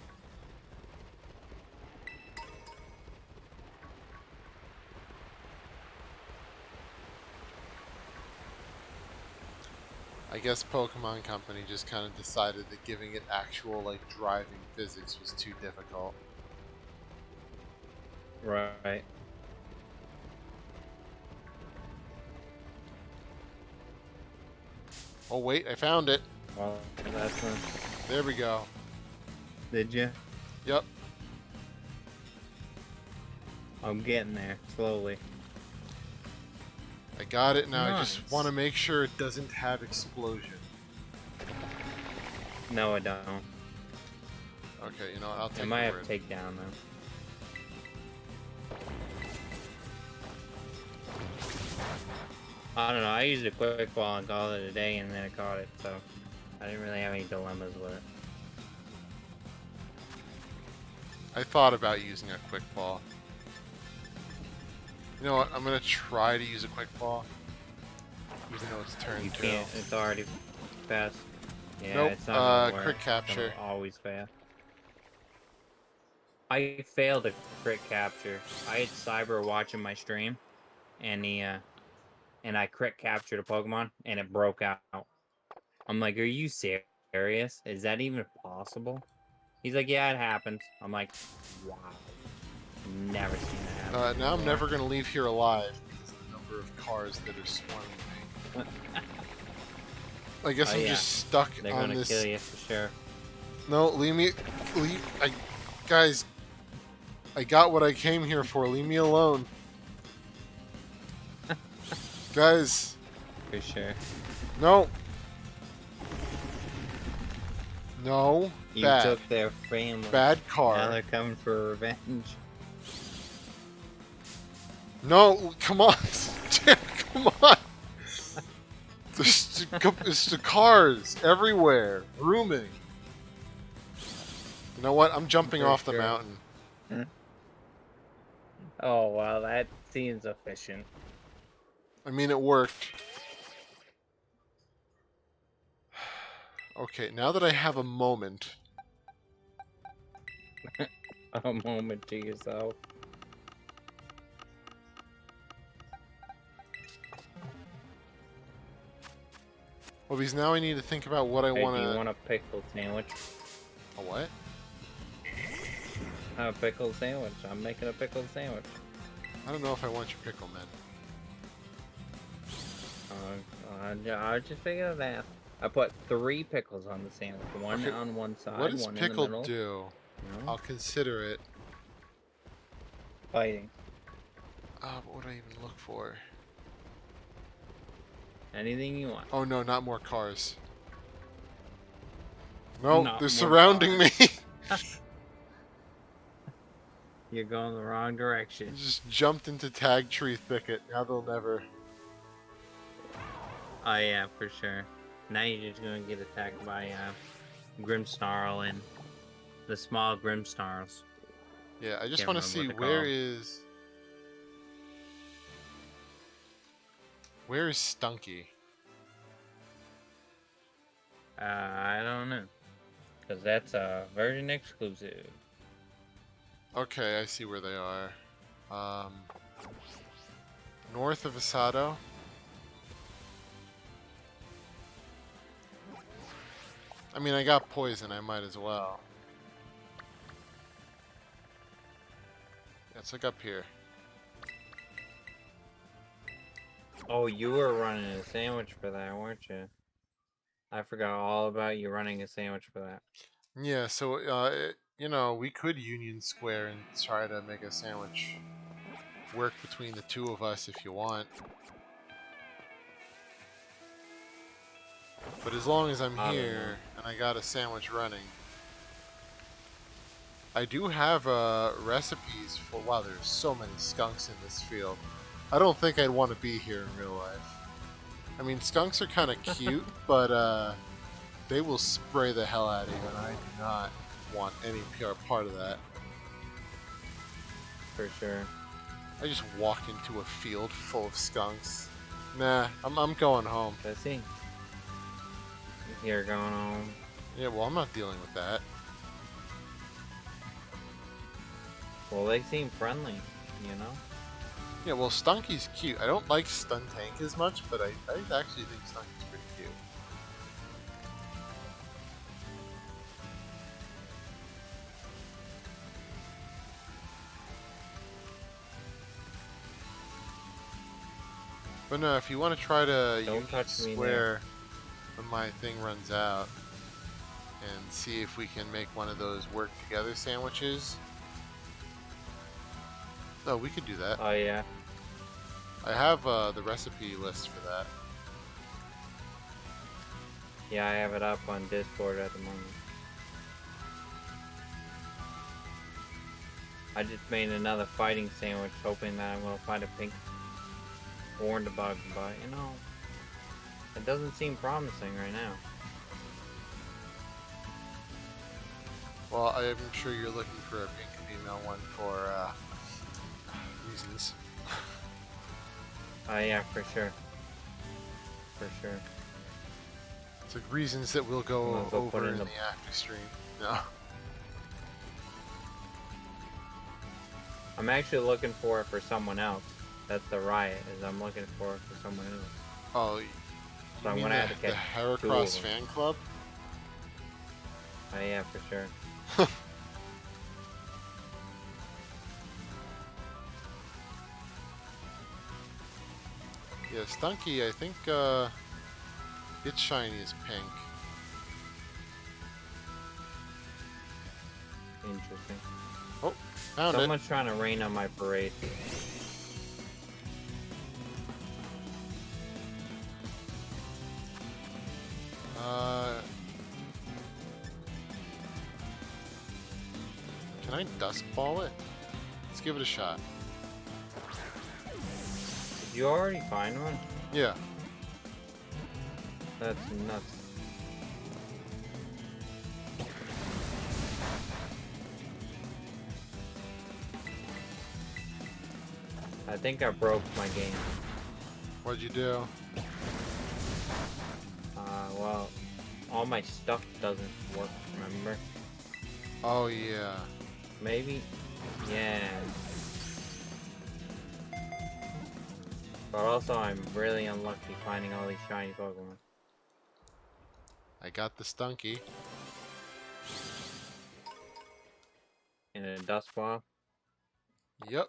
I guess Pokemon Company just kind of decided that giving it actual, like, driving physics was too difficult. Right. Oh, wait, I found it. Well, that's one. There we go. Did you? Yep. I'm getting there slowly. I got it now. I Nice. just want to make sure it doesn't have explosion. No, I don't. Okay, you know what? I'll take I might your have word. takedown though. I don't know. I used a quick ball and called it a day, and then I caught it, so I didn't really have any dilemmas with it. I thought about using a quick ball. You know what? I'm gonna try to use a quick ball, even though it's turn You 2. can't. It's already fast. Yeah, Nope, it's not gonna work. quick It's capture. gonna always fast. I failed a crit capture. I had Cyber watching my stream, and and I crit captured a Pokemon, and it broke out. I'm like, are you serious? Is that even possible? He's like, yeah, it happens. I'm like, wow. Never seen that happen. Now I'm before. never gonna leave here alive because of the number of cars that are swarming me. I guess Oh, I'm yeah. just stuck They're on gonna this. kill you for sure. No, leave me. Guys, I got what I came here for. Leave me alone. Guys, For sure. no. No. You Bad. took their family. Bad Now car. they're coming for revenge. No, come on. Come on. There's the cars everywhere. Rooming. You know what? I'm jumping For off the sure. mountain. Oh, wow, that seems efficient. I mean, it worked. Okay, now that I have a moment, A moment to yourself. well, because now I need to think about what I Hey, want do you to. want a pickle sandwich? A what? A pickle sandwich. I'm making a pickle sandwich. I don't know if I want your pickle, man. I just figured it out. I put 3 pickles on the sandwich. One Okay, on one side, What does one in the pickle middle. do? You know? I'll consider it. Fighting. What would I even look for? Anything you want. Oh no, not more cars. No, Not they're more surrounding me. You're going the wrong I direction. just jumped into tag tree thicket. Now they'll never. Oh yeah, for sure. Now you're just gonna get attacked by Grimmsnarl and the small Grimmsnarls. Yeah, I just Can't want to remember see what they're where is Stunky? I don't know. Because that's a version exclusive. Okay, I see where they are. North of Asado. I mean, I got poison. I might as well. Let's look up here. Oh, you were running a sandwich for that, weren't you? I forgot all about you running a sandwich for that. Yeah, so you know, we could Union Square and try to make a sandwich work between the two of us if you want. But as long as I'm I don't here and I got a sandwich running, I do have recipes for. Wow, there's so many skunks in this field. I don't think I'd want to be here in real life. I mean, skunks are kind of cute, but they will spray the hell out of you, and I do not want any part of that. For sure. I just walked into a field full of skunks. Nah, I'm going home. Let's see. You're going home. Yeah, well, I'm not dealing with that. Well, they seem friendly, you know? Yeah, well, Stunky's cute. I don't like Stuntank as much, but I actually think Stunky's pretty cute. But no, if you want to try to Don't Union touch me there. Square when my thing runs out and see if we can make one of those work together sandwiches. Oh, we could do that. Oh yeah. I have the recipe list for that. Yeah, I have it up on Discord at the moment. I just made another fighting sandwich, hoping that I'm gonna find a pink horned bug, but you know, it doesn't seem promising right now. Well, I'm sure you're looking for a pink female one for reasons. Oh yeah, for sure. For sure. It's like reasons that we'll I'm go gonna go put over in in the- the after stream. No. I'm actually looking for it for someone else. That's the riot, is I'm looking for it for someone else. Oh, you So I'm mean gonna have to the catch 2 of Heracross them. fan club? Oh yeah, for sure. Yeah, Stunky, I think its shiny is pink. Interesting. Oh, found it. Someone's trying to rain on my parade. Can I dust ball it? Let's give it a shot. Did you already find one? Yeah. That's nuts. I think I broke my game. What'd you do? Well, all my stuff doesn't work, remember? Oh yeah. Maybe? Yeah. But also, I'm really unlucky finding all these shiny Pokemon. I got the Stunky. In a dust ball. Yep.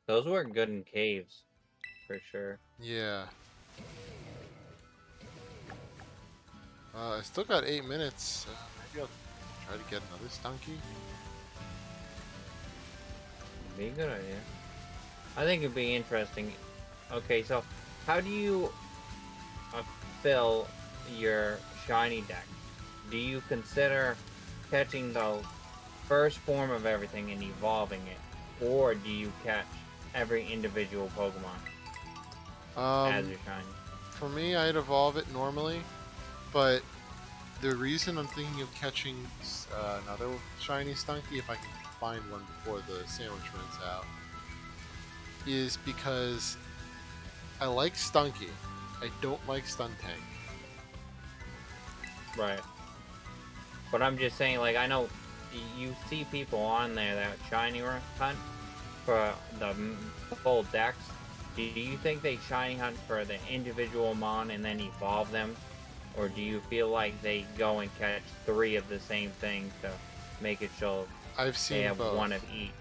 Those work good in caves, for sure. Yeah. I still got 8 minutes. Maybe I'll try to get another Stunky. Be a good idea. I think it'd be interesting. Okay, so how do you fill your shiny deck? Do you consider catching the first form of everything and evolving it? Or do you catch every individual Pokemon as your shiny? For me, I'd evolve it normally, but the reason I'm thinking of catching another shiny Stunky, if I can find one before the sandwich runs out, is because I like Stunky. I don't like Stuntank. Right. But I'm just saying, like, I know you see people on there that shiny hunt for the full decks. Do you think they shiny hunt for the individual mon and then evolve them? Or do you feel like they go and catch 3 of the same thing to make it show I've they seen have both. 1 of each?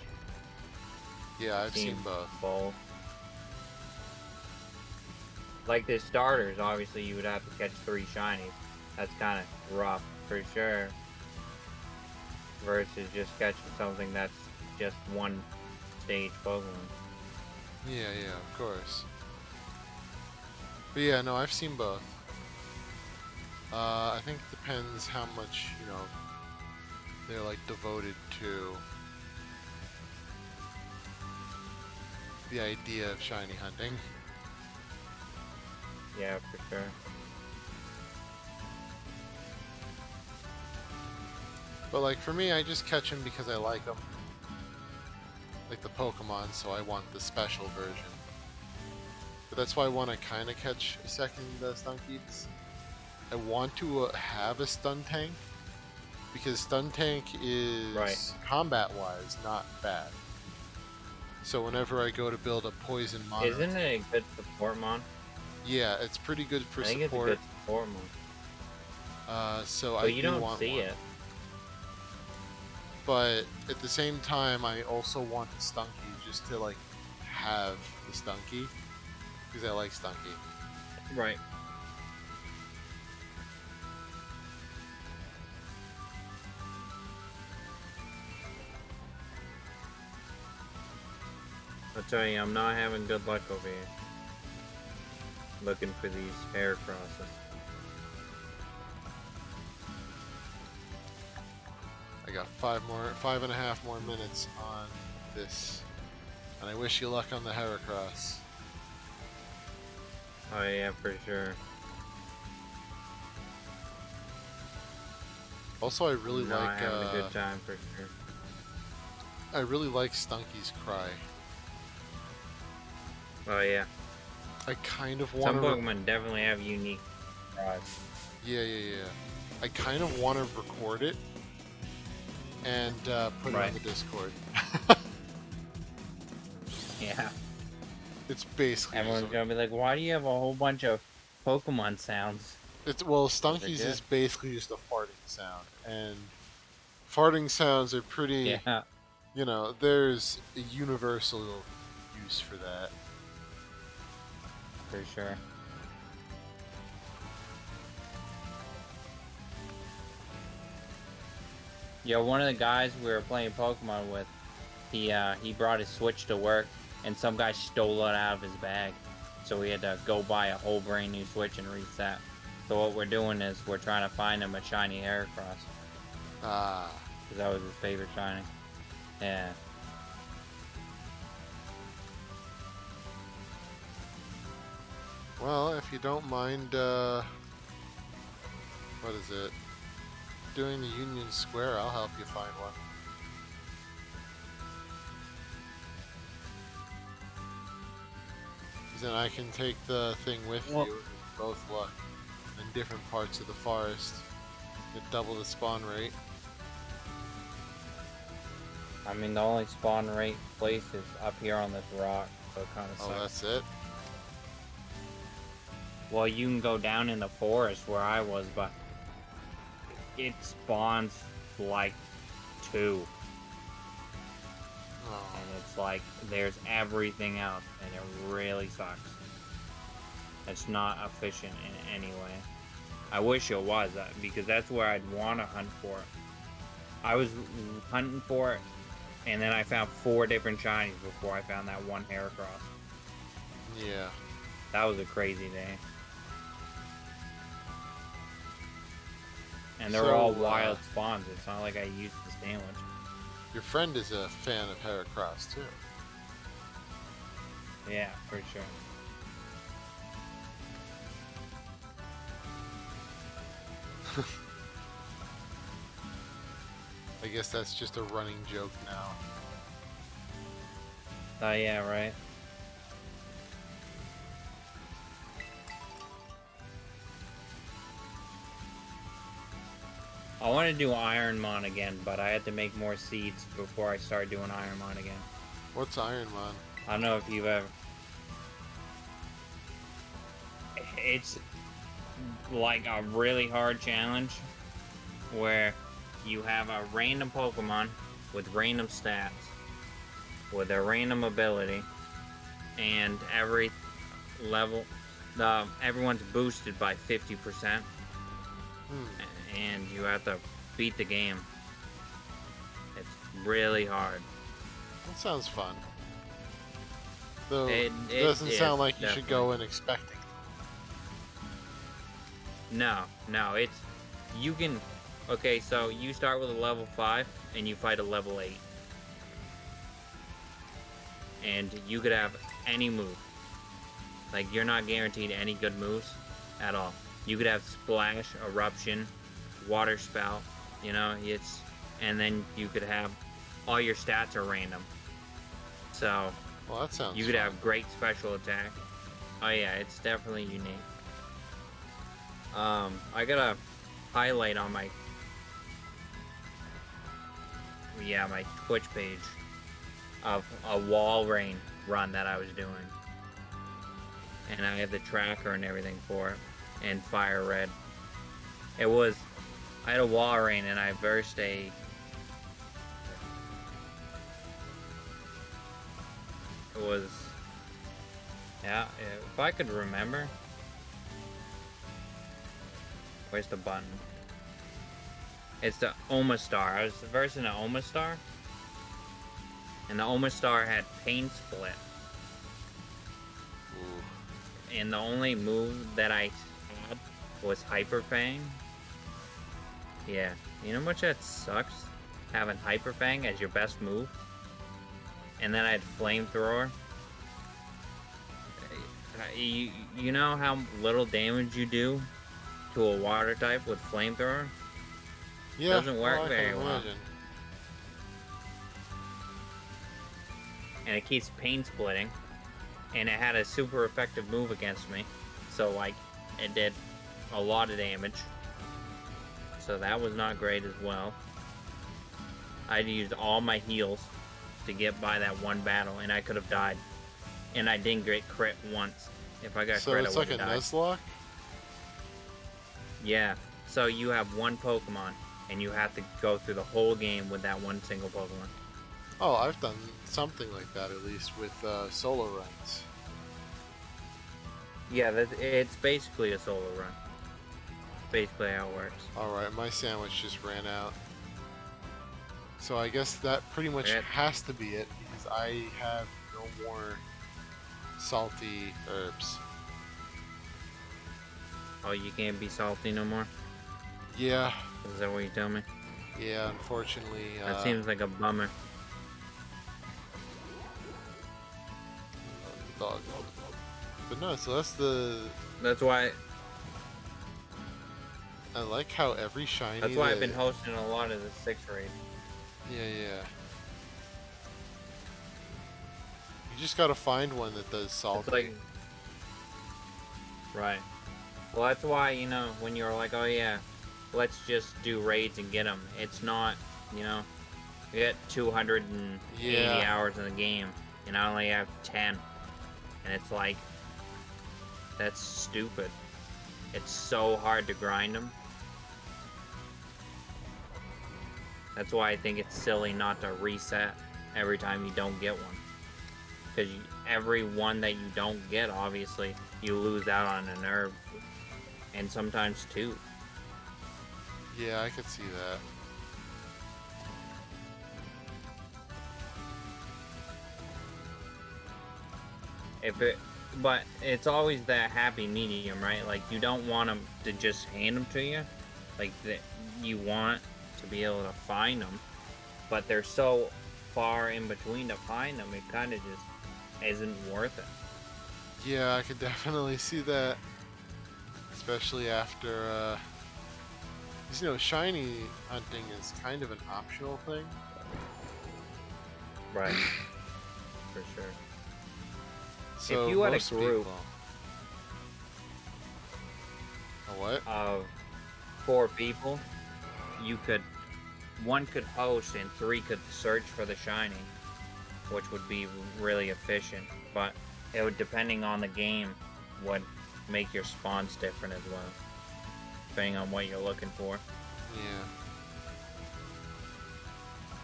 Yeah, I've seen both. Both. Like the starters, obviously you would have to catch 3 shinies. That's kind of rough, for sure. Versus just catching something that's just 1 stage Pokemon. Yeah, of course. But yeah, no, I've seen both. I think it depends how much, they're like devoted to the idea of shiny hunting. Yeah, for sure. But like for me, I just catch them because I like them. Like the Pokemon, so I want the special version. But that's why I want to kind of catch a second Stunky. I want to have a Stuntank, because Stuntank is, combat-wise, not bad. So whenever I go to build a poison mon, Isn't it a good support mon? yeah, it's pretty good for I think support. it's a good support mon. So But I you do don't want see one. it. But at the same time, I also want the Stunky just to like have the Stunky. because I like Stunky. Right. I'll tell you, I'm not having good luck over here. Looking for these hair crosses. I got 5.5 more minutes on this, and I wish you luck on the Heracross. Oh yeah, for sure. Also, I really Not like having a good time for sure. I really like Stunky's cry. Oh yeah. I kind of Some want to. Pokemon definitely have unique cries. Yeah. I kind of want to record it and put it on Right. the Discord. Yeah. It's basically Everyone's just gonna be like, why do you have a whole bunch of Pokemon sounds? Stunky's is basically just a farting sound, and farting sounds are pretty. Yeah. You know, there's a universal use for that. For sure. Yo, one of the guys we were playing Pokemon with, he brought his Switch to work, and some guy stole it out of his bag. So we had to go buy a whole brand new Switch and reset. So what we're doing is we're trying to find him a shiny Heracross. Ah. Because that was his favorite shiny. Yeah. Well, if you don't mind, what is it? Doing the Union Square, I'll help you find one. Then I can take the thing with you, and both luck, in different parts of the forest. Get double the spawn rate. I mean, the only spawn rate place is up here on this rock, so it kind of sucks. Oh, that's it? Well, you can go down in the forest where I was, but it spawns like 2. Oh. And it's like, there's everything else, and it really sucks. It's not efficient in any way. I wish it was, because that's where I'd want to hunt for it. I was hunting for it, and then I found 4 different shinies before I found that one Heracross. Yeah. That was a crazy day. And they're all wild spawns. It's not like I used the sandwich. Your friend is a fan of Heracross, too. Yeah, for sure. I guess that's just a running joke now. Oh, yeah, right. I want to do Ironmon again, but I had to make more seeds before I start doing Ironmon again. What's Ironmon? I don't know if you've ever... It's like a really hard challenge where you have a random Pokemon with random stats, with a random ability, and every level, everyone's boosted by 50%. And you have to beat the game. It's really hard. That sounds fun. Though It doesn't sound like you definitely. should go in expecting. No, it's... You can... Okay, so you start with a level 5, and you fight a level 8. And you could have any move. Like, you're not guaranteed any good moves at all. You could have Splash, Eruption, Water Spout, you know, it's... And then you could have... All your stats are random. So... Well, that sounds You could fun. have great special attack. Oh yeah, it's definitely unique. I got a highlight on my... Yeah, my Twitch page of a wall rain run that I was doing. And I had the tracker and everything for it. And Fire Red. It was... I had a wall rain and I versed a... It was... Yeah, if I could remember. Where's the button? It's the Omastar. I was versing an Omastar. And the Omastar had Pain Split. Ooh. And the only move that I had was Hyper Fang. Yeah. You know how much that sucks? Having Hyper Fang as your best move? And then I had Flamethrower. You know how little damage you do to a water type with Flamethrower? Yeah, Doesn't work I can very well. imagine. And it keeps Pain Splitting. And it had a super effective move against me. So, like, it did a lot of damage. So that was not great as well. I used all my heals to get by that one battle, and I could have died. And I didn't get crit once. If I got So crit, it's I like would a have died. Nuzlocke? Yeah. So you have one Pokemon, and you have to go through the whole game with that one single Pokemon. Oh, I've done something like that at least with solo runs. Yeah, it's basically a solo run. Basically how it works. Alright, my sandwich just ran out. So I guess that pretty much Yeah. has to be it, because I have no more salty herbs. Oh, you can't be salty no more? Yeah, Is that what you tell me? yeah, unfortunately. That seems like a bummer. Dog. But no, so that's the... That's why I like how every shiny... I've been hosting a lot of the 6 raids. Yeah, yeah. You just gotta find one that does salty. It's like, right. Well, that's why, you know, when you're like, oh yeah, let's just do raids and get them. It's not, you know, you get 280 Yeah. hours in the game, and I only have 10. And it's like, that's stupid. It's so hard to grind them. That's why I think it's silly not to reset every time you don't get one. Because every one that you don't get, obviously, you lose out on an herb. And sometimes two. Yeah, I could see that. But it's always that happy medium, right? Like, you don't want them to just hand them to you. Like, you want to be able to find them. But they're so far in between to find them, it kind of just isn't worth it. Yeah, I could definitely see that. Especially after, because, you know, shiny hunting is kind of an optional thing. Right. For sure. So if you had a most group people... A what? of 4 people, one could host and 3 could search for the shiny, which would be really efficient. But it would, depending on the game, would make your spawns different as well, depending on what you're looking for. Yeah.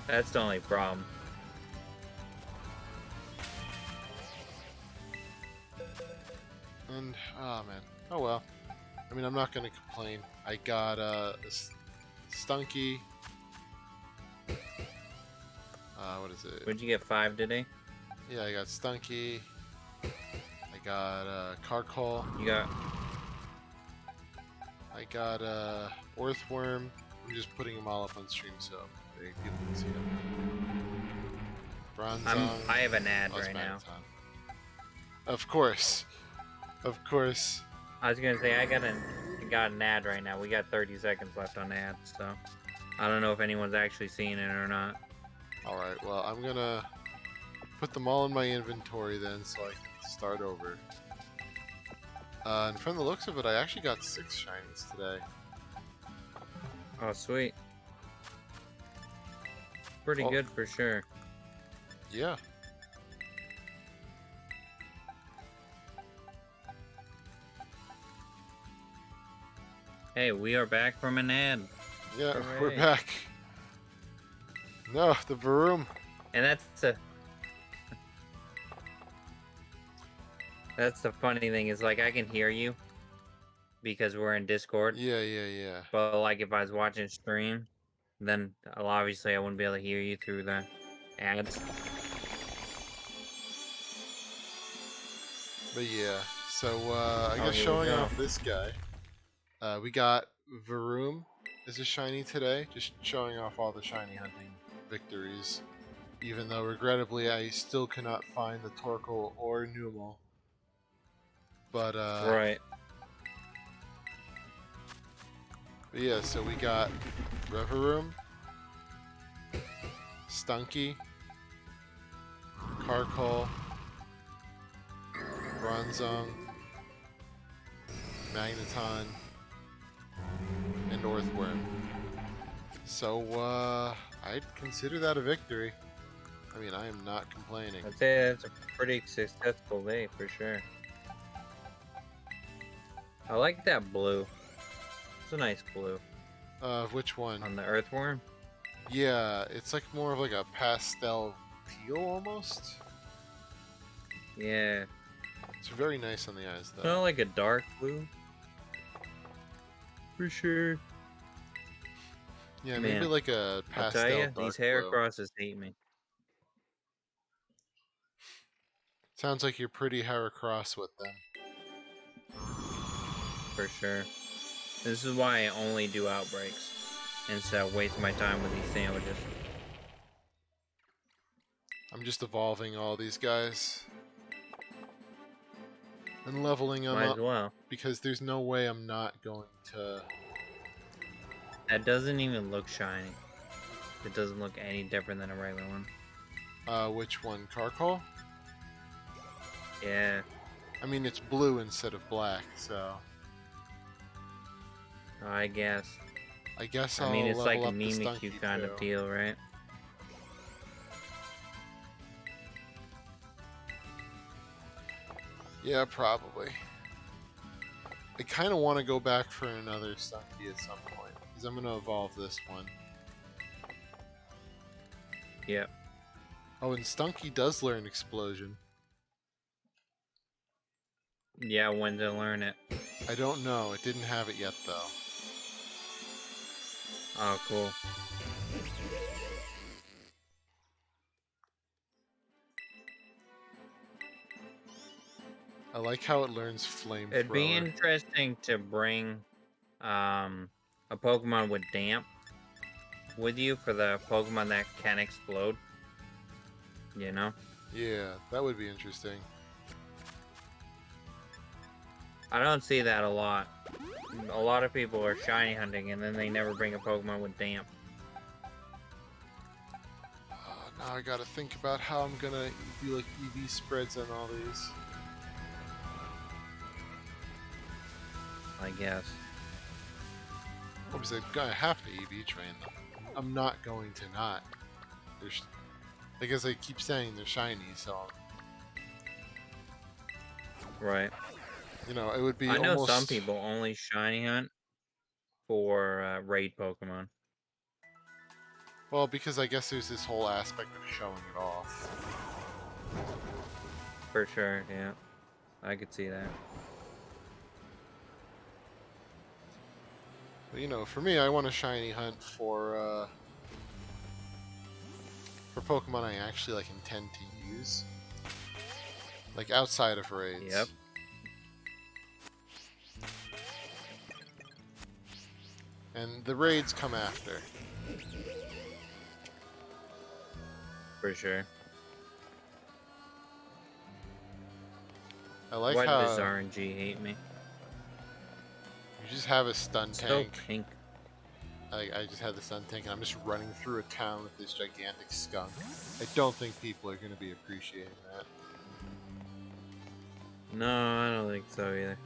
That's the only problem. And, oh man. Oh well. I mean, I'm not gonna complain. I got a Stunky. What is it? Would you get 5 today? Yeah, I got Stunky. I got Carcol. You got I got Earthworm. I'm just putting them all up on stream so people can see them. Bronzong. I have an ad right now. Of course. Of course. I was gonna say I got an ad right now. We got 30 seconds left on the ad, so I don't know if anyone's actually seeing it or not. Alright, well, I'm gonna put them all in my inventory then so I can start over. And from the looks of it, I actually got 6 shinies today. Oh, sweet. Pretty Well, good for sure. Yeah. Hey, we are back from an ad. Yeah, Hooray. we're back. No, the Varoom. And that's a... That's the funny thing is like I can hear you because we're in Discord, Yeah, yeah, yeah. but like if I was watching stream, then obviously I wouldn't be able to hear you through the ads. But yeah, so I Oh, guess here we showing go. off this guy, we got Varoom as a shiny today, just showing off all the shiny hunting victories. Even though regrettably I still cannot find the Torkoal or Numel. But Right. but yeah, so we got Reverum, Stunky, Carkol, Bronzong, Magneton, and Earthworm. So I'd consider that a victory. I mean, I am not complaining. I'd say that's a pretty successful day for sure. I like that blue. It's a nice blue. Which one? On the Earthworm? Yeah, it's like more of like a pastel teal almost. Yeah. It's very nice on the eyes It's not though. like a dark blue. For sure. Yeah, Man, maybe like a I'll pastel tell you, dark these hair blue. crosses hate me. Sounds like you're pretty Heracross with them. For sure. This is why I only do outbreaks. Instead of wasting my time with these sandwiches. I'm just evolving all these guys. And leveling them Might up as well. because there's no way I'm not going to... That doesn't even look shiny. It doesn't look any different than a regular one. Which one? Carkol? Yeah. I mean, it's blue instead of black, so... I guess. I guess I I'll mean, it's like level up the Mimikyu Stunky kind too. of deal, right? Yeah, probably. I kind of want to go back for another Stunky at some point, because I'm going to evolve this one. Yep. Oh, and Stunky does learn Explosion. Yeah, when to learn it. I don't know. It didn't have it yet, though. Oh, cool. I like how it learns It'd be Flamethrower. interesting to bring a Pokemon with Damp with you for the Pokemon that can explode. You know? Yeah, that would be interesting. I don't see that a lot. A lot of people are shiny hunting and then they never bring a Pokemon with Damp. Now I gotta think about how I'm gonna do like EV spreads on all these. I guess. Obviously, I'm gonna have to EV train them. I'm not going to not. There's, I guess I keep saying they're shiny, so Right. you know it would be. I know almost... some people only shiny hunt for raid Pokemon. Well, because I guess there's this whole aspect of showing it off. For sure, yeah. I could see that. But, you know, for me, I want a shiny hunt for Pokemon I actually like intend to use, like outside of raids. Yep. And the raids come after. For sure. I like Why how does RNG hate me? you just have a stun So tank. pink. I just had the stun tank, and I'm just running through a town with this gigantic skunk. I don't think people are going to be appreciating that. No, I don't think so either.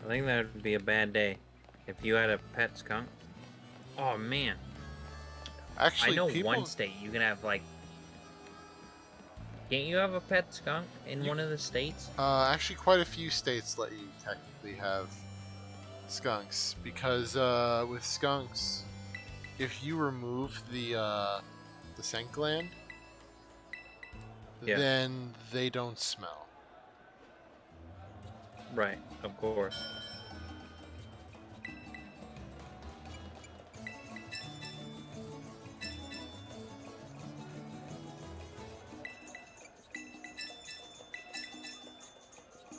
I think that would be a bad day if you had a pet skunk. Oh man, Actually, I know people... one state you can have like. Can't you have a pet skunk in one of the states? Actually, quite a few states let you technically have skunks, because with skunks, if you remove the scent gland, Yeah. then they don't smell. Right, of course.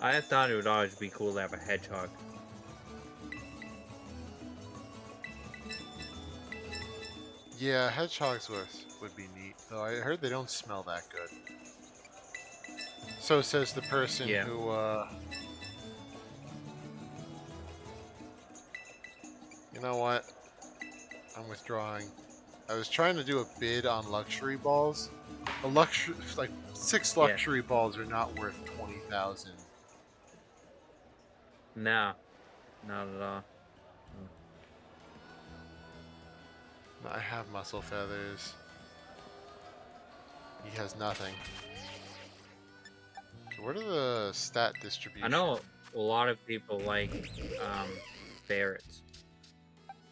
I thought it would always be cool to have a hedgehog. Yeah, hedgehogs would be neat, though I heard they don't smell that good. So says the person Yeah. who, you know what? I'm withdrawing. I was trying to do a bid on luxury balls. A luxury, like 6 Yeah. luxury balls are not worth 20,000. No, not at all. I have muscle feathers. He has nothing. Okay, what are the stat distribution? I know a lot of people like ferrets.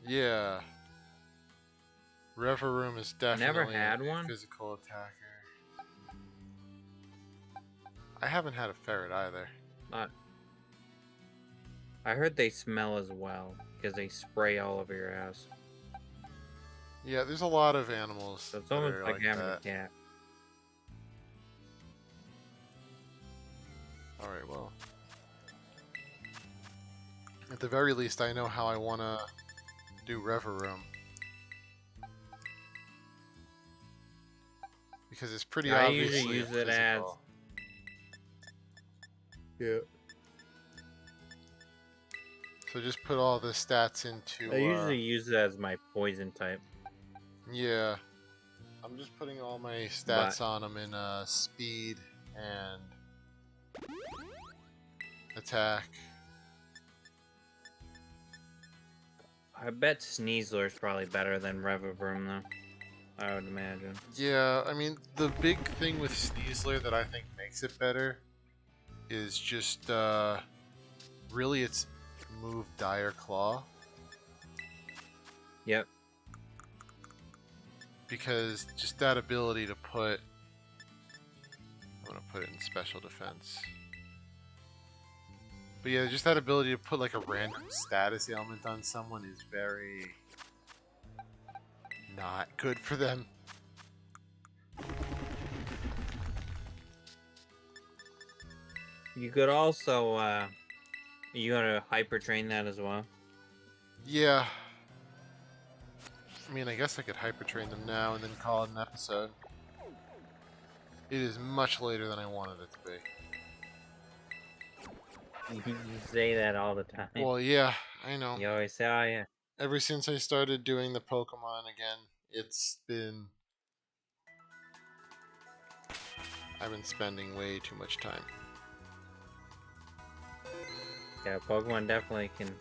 Yeah. Reverum is definitely never had a one. physical attacker. I haven't had a ferret either. I heard they smell as well because they spray all over your ass. Yeah, there's a lot of animals So it's that almost are like like having that. a cat. Alright, well. At the very least, I know how I want to do Reverum. Because it's pretty I obviously usually use a it as. physical. Yeah. So just put all the stats into... I usually use it as my poison type. Yeah. I'm just putting all my stats on them in speed and attack. I bet Sneasler is probably better than Revivirm though. I would imagine. Yeah, I mean, the big thing with Sneasler that I think makes it better is just, really its move Dire Claw. Yep. Because just that ability to put... I'm going to put it in special defense. But yeah, just that ability to put like a random status ailment on someone is very... not good for them. You could also, you gotta hyper train that as well. Yeah. I mean, I guess I could hyper train them now and then call it an episode. It is much later than I wanted it to be. You say that all the time. Well, yeah, I know. You always say, oh yeah. Ever since I started doing the Pokemon again, it's been... I've been spending way too much time. Yeah, Pokemon definitely can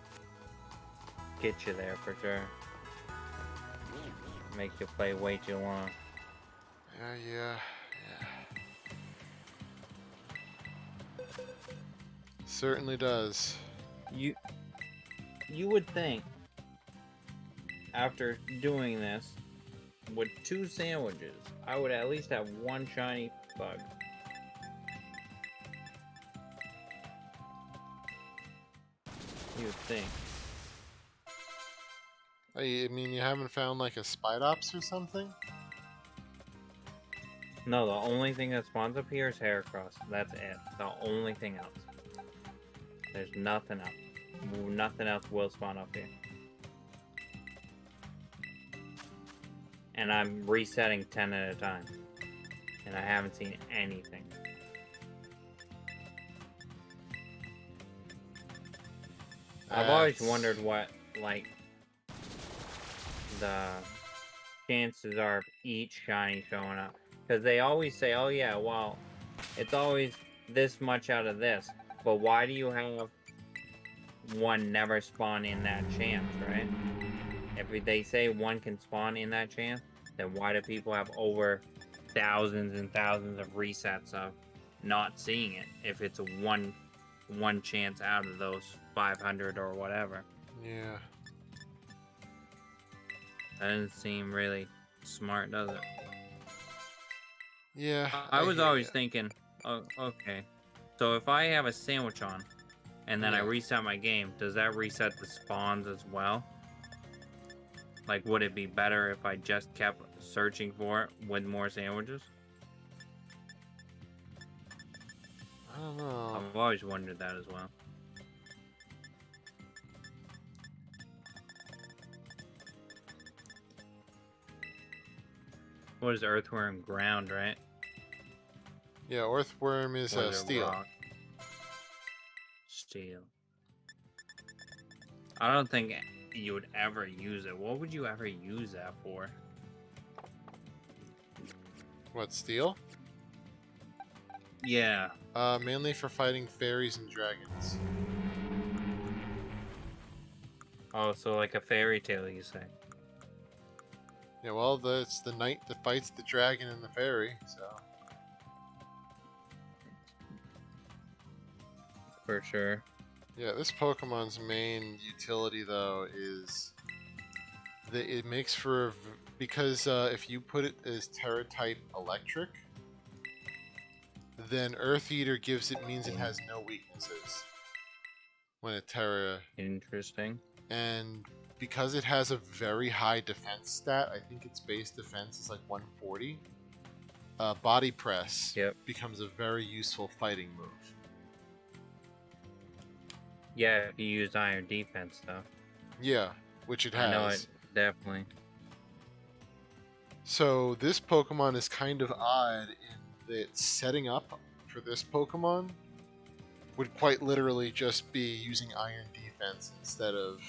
get you there for sure. Make you play way too long. Yeah. Certainly does. You would think after doing this with 2 sandwiches, I would at least have 1 shiny bug. You would think. I mean, you haven't found like a Spidops or something? No, the only thing that spawns up here is Heracross. That's it. The only thing else. There's nothing else. Nothing else will spawn up here. And I'm resetting 10 at a time. And I haven't seen anything. I've always wondered what, like, the chances are of each shiny showing up. Because they always say, oh yeah, well, it's always this much out of this. But why do you have one never spawn in that chance, right? If they say one can spawn in that chance, then why do people have over thousands and thousands of resets of not seeing it if it's a one chance out of those 500 or whatever? Yeah. That doesn't seem really smart, does it? Yeah, I was hear always ya. thinking, oh, okay. So if I have a sandwich on, and then I Yeah. reset my game, does that reset the spawns as well? Like, would it be better if I just kept searching for it with more sandwiches? I don't know. I've always wondered that as well. What is earthworm? Ground, right? Yeah, earthworm is Or is it steel. rock? Steel. I don't think you would ever use it. What would you ever use that for? What, steel? Yeah. Mainly for fighting fairies and dragons. Oh, so like a fairy tale, you say? Yeah, well, it's the knight that fights the dragon and the fairy, so. For sure. Yeah, this Pokemon's main utility, though, is that it makes for because if you put it as Terra type electric, then Earth Eater means it has no weaknesses when it Terra. Interesting. And because it has a very high defense stat, I think its base defense is like 140. Body press becomes a very useful fighting move. Yeah, if you use iron defense, though. Yeah, which it has. I know it, definitely. So this Pokemon is kind of odd in that setting up for this Pokemon would quite literally just be using iron defense instead of.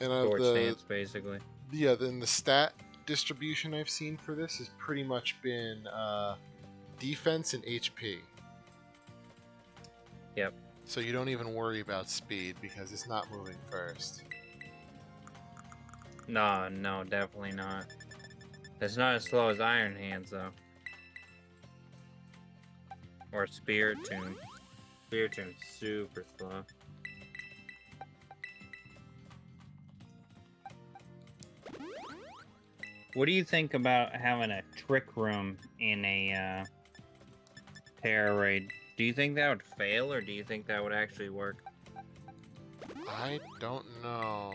And Sword stance, basically. Yeah, then the stat distribution I've seen for this has pretty much been defense and HP. Yep. So you don't even worry about speed because it's not moving first. No, definitely not. It's not as slow as Iron Hands, though. Or Spirit Tomb. Spirit Tomb's super slow. What do you think about having a trick room in a Terra raid? Do you think that would fail, or do you think that would actually work? I don't know.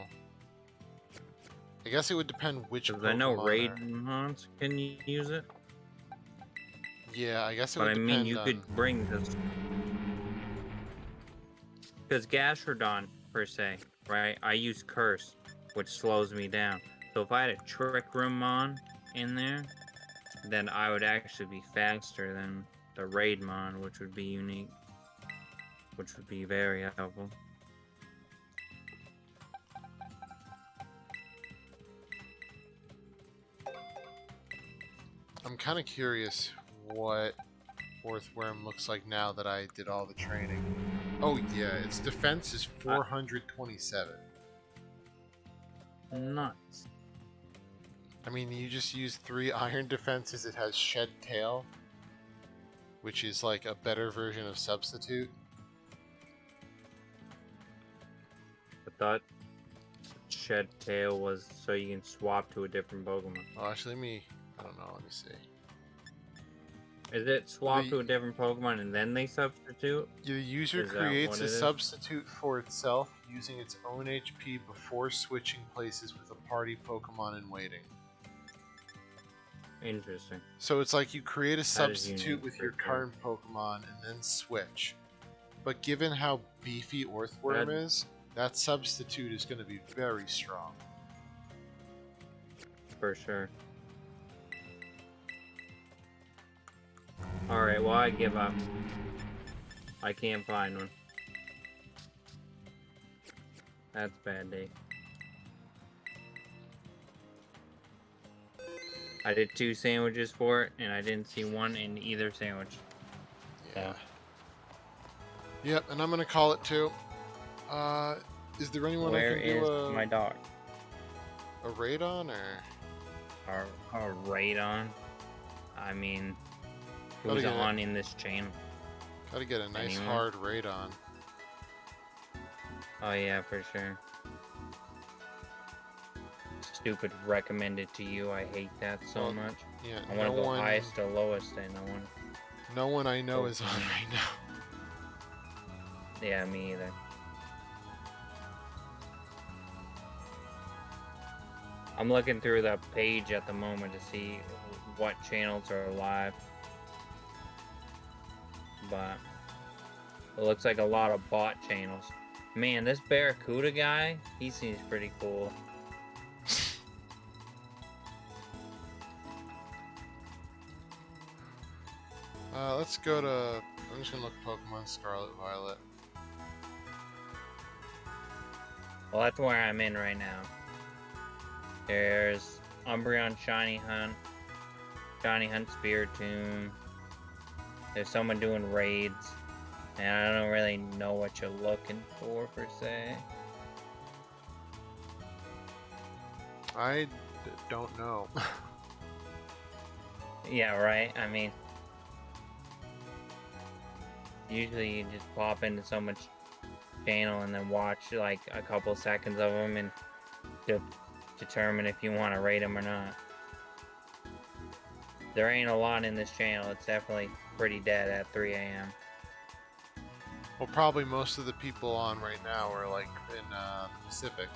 I guess it would depend which Pokemon. I know raid mons can use it. Yeah, I guess it but would I depend mean, you on... could bring this. Because Gastrodon, per se, right? I use Curse, which slows me down. So if I had a Trick Room Mon in there, then I would actually be faster than the Raid Mon, which would be unique. Which would be very helpful. I'm kind of curious what Earthworm looks like now that I did all the training. Oh yeah, its defense is 427. Nuts. I mean, you just use 3 iron defenses. It has Shed Tail, which is like a better version of Substitute. I thought Shed Tail was so you can swap to a different Pokemon. Oh, actually, I don't know, let me see. Is it swap to a different Pokemon and then they substitute? The user creates a substitute for itself using its own HP before switching places with a party Pokemon in waiting. Interesting. So it's like you create a substitute with your current Pokemon and then switch. But given how beefy Earthworm is, that substitute is going to be very strong. For sure. Alright, well, I give up. I can't find one. That's a bad day. I did 2 sandwiches for it, and I didn't see one in either sandwich. Yeah. Yep, and I'm gonna call it too. Is there anyone I can do my dog? A raid on, or a raid on? I mean, who's on in this channel? Gotta get a nice hard raid on. Oh yeah, for sure. stupid recommended to you. I hate that so Well, much. Yeah, I want to go highest to lowest, and I want. no one I know is on Okay. right now. Yeah, me either. I'm looking through the page at the moment to see what channels are live. But it looks like a lot of bot channels. Man, this Barracuda guy, he seems pretty cool. Let's go to. I'm just gonna look Pokemon Scarlet, Violet. Well, that's where I'm in right now. There's Umbreon Shiny Hunt, Spiritomb. There's someone doing raids, and I don't really know what you're looking for per se. I don't know. Yeah, right. I mean, usually you just pop into someone's channel and then watch like a couple seconds of them and determine if you want to rate them or not. There ain't a lot in this channel. It's definitely pretty dead at 3 a.m. Well, probably most of the people on right now are like in the Pacific.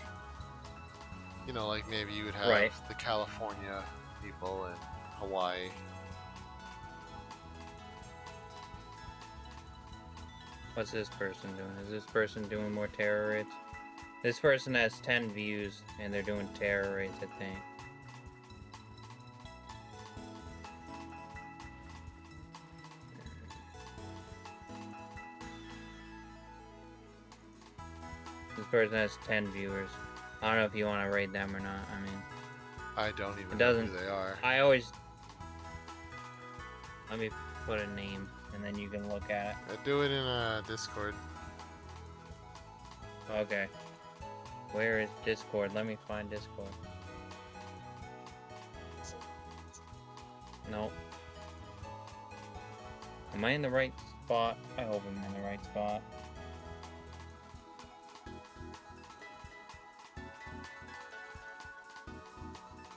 You know, like maybe you would have Right. the California people and Hawaii. What's this person doing? Is this person doing more terror raids? This person has 10 views and they're doing terror raids, I think. This person has 10 viewers. I don't know if you want to raid them or not. I mean, I don't even It know doesn't- who they are. I always... Let me put a name and then you can look at Do it in Discord. it. Okay. Where is Discord? Let me find Discord. Nope. Am I in the right spot? I hope I'm in the right spot.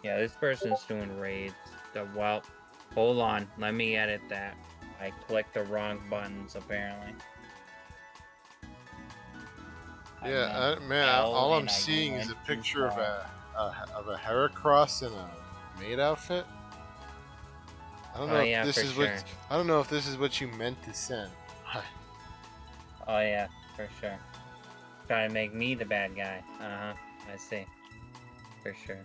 Yeah, this person's doing raids. Well, hold on. Let me edit that. I clicked the wrong buttons, apparently. I Yeah, meant man. L All I'm and I seeing is a went too picture of far. a Heracross in a maid outfit. I don't know Oh, if yeah, this for is sure. what I don't know if this is what you meant to send. Oh yeah, for sure. Trying to make me the bad guy. Uh-huh. I see. For sure.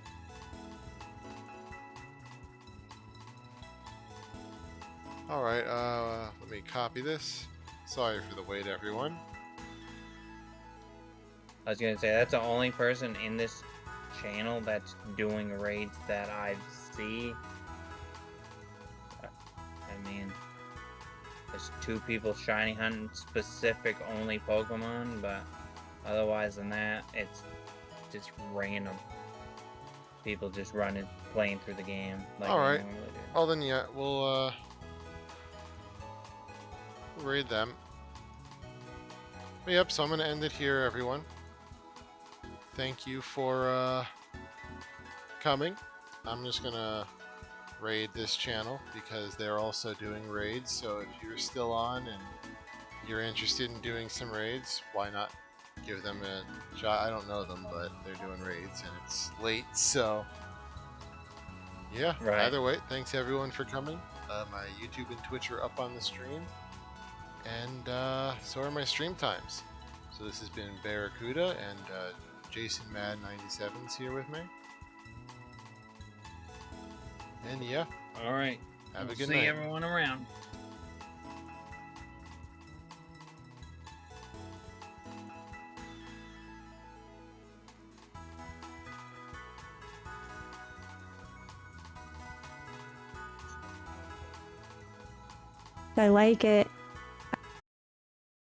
All right. Let me copy this. Sorry for the wait, everyone. I was gonna say that's the only person in this channel that's doing raids that I see. I mean, there's 2 people shiny hunting specific only Pokemon, but otherwise than that, it's just random people just playing through the game. Like All they right. normally do. Well then, yeah, we'll raid them. But yep. So I'm gonna end it here, everyone. Thank you for coming. I'm just gonna raid this channel because they're also doing raids. So if you're still on and you're interested in doing some raids, why not give them a shot? I don't know them, but they're doing raids and it's late, so yeah. Right. Either way, thanks everyone for coming. My YouTube and Twitch are up on the stream, and so are my stream times. So this has been Barracuda, and Jason Mad 97's here with me. And yeah, All right. have a We'll good see night. everyone around. I like it.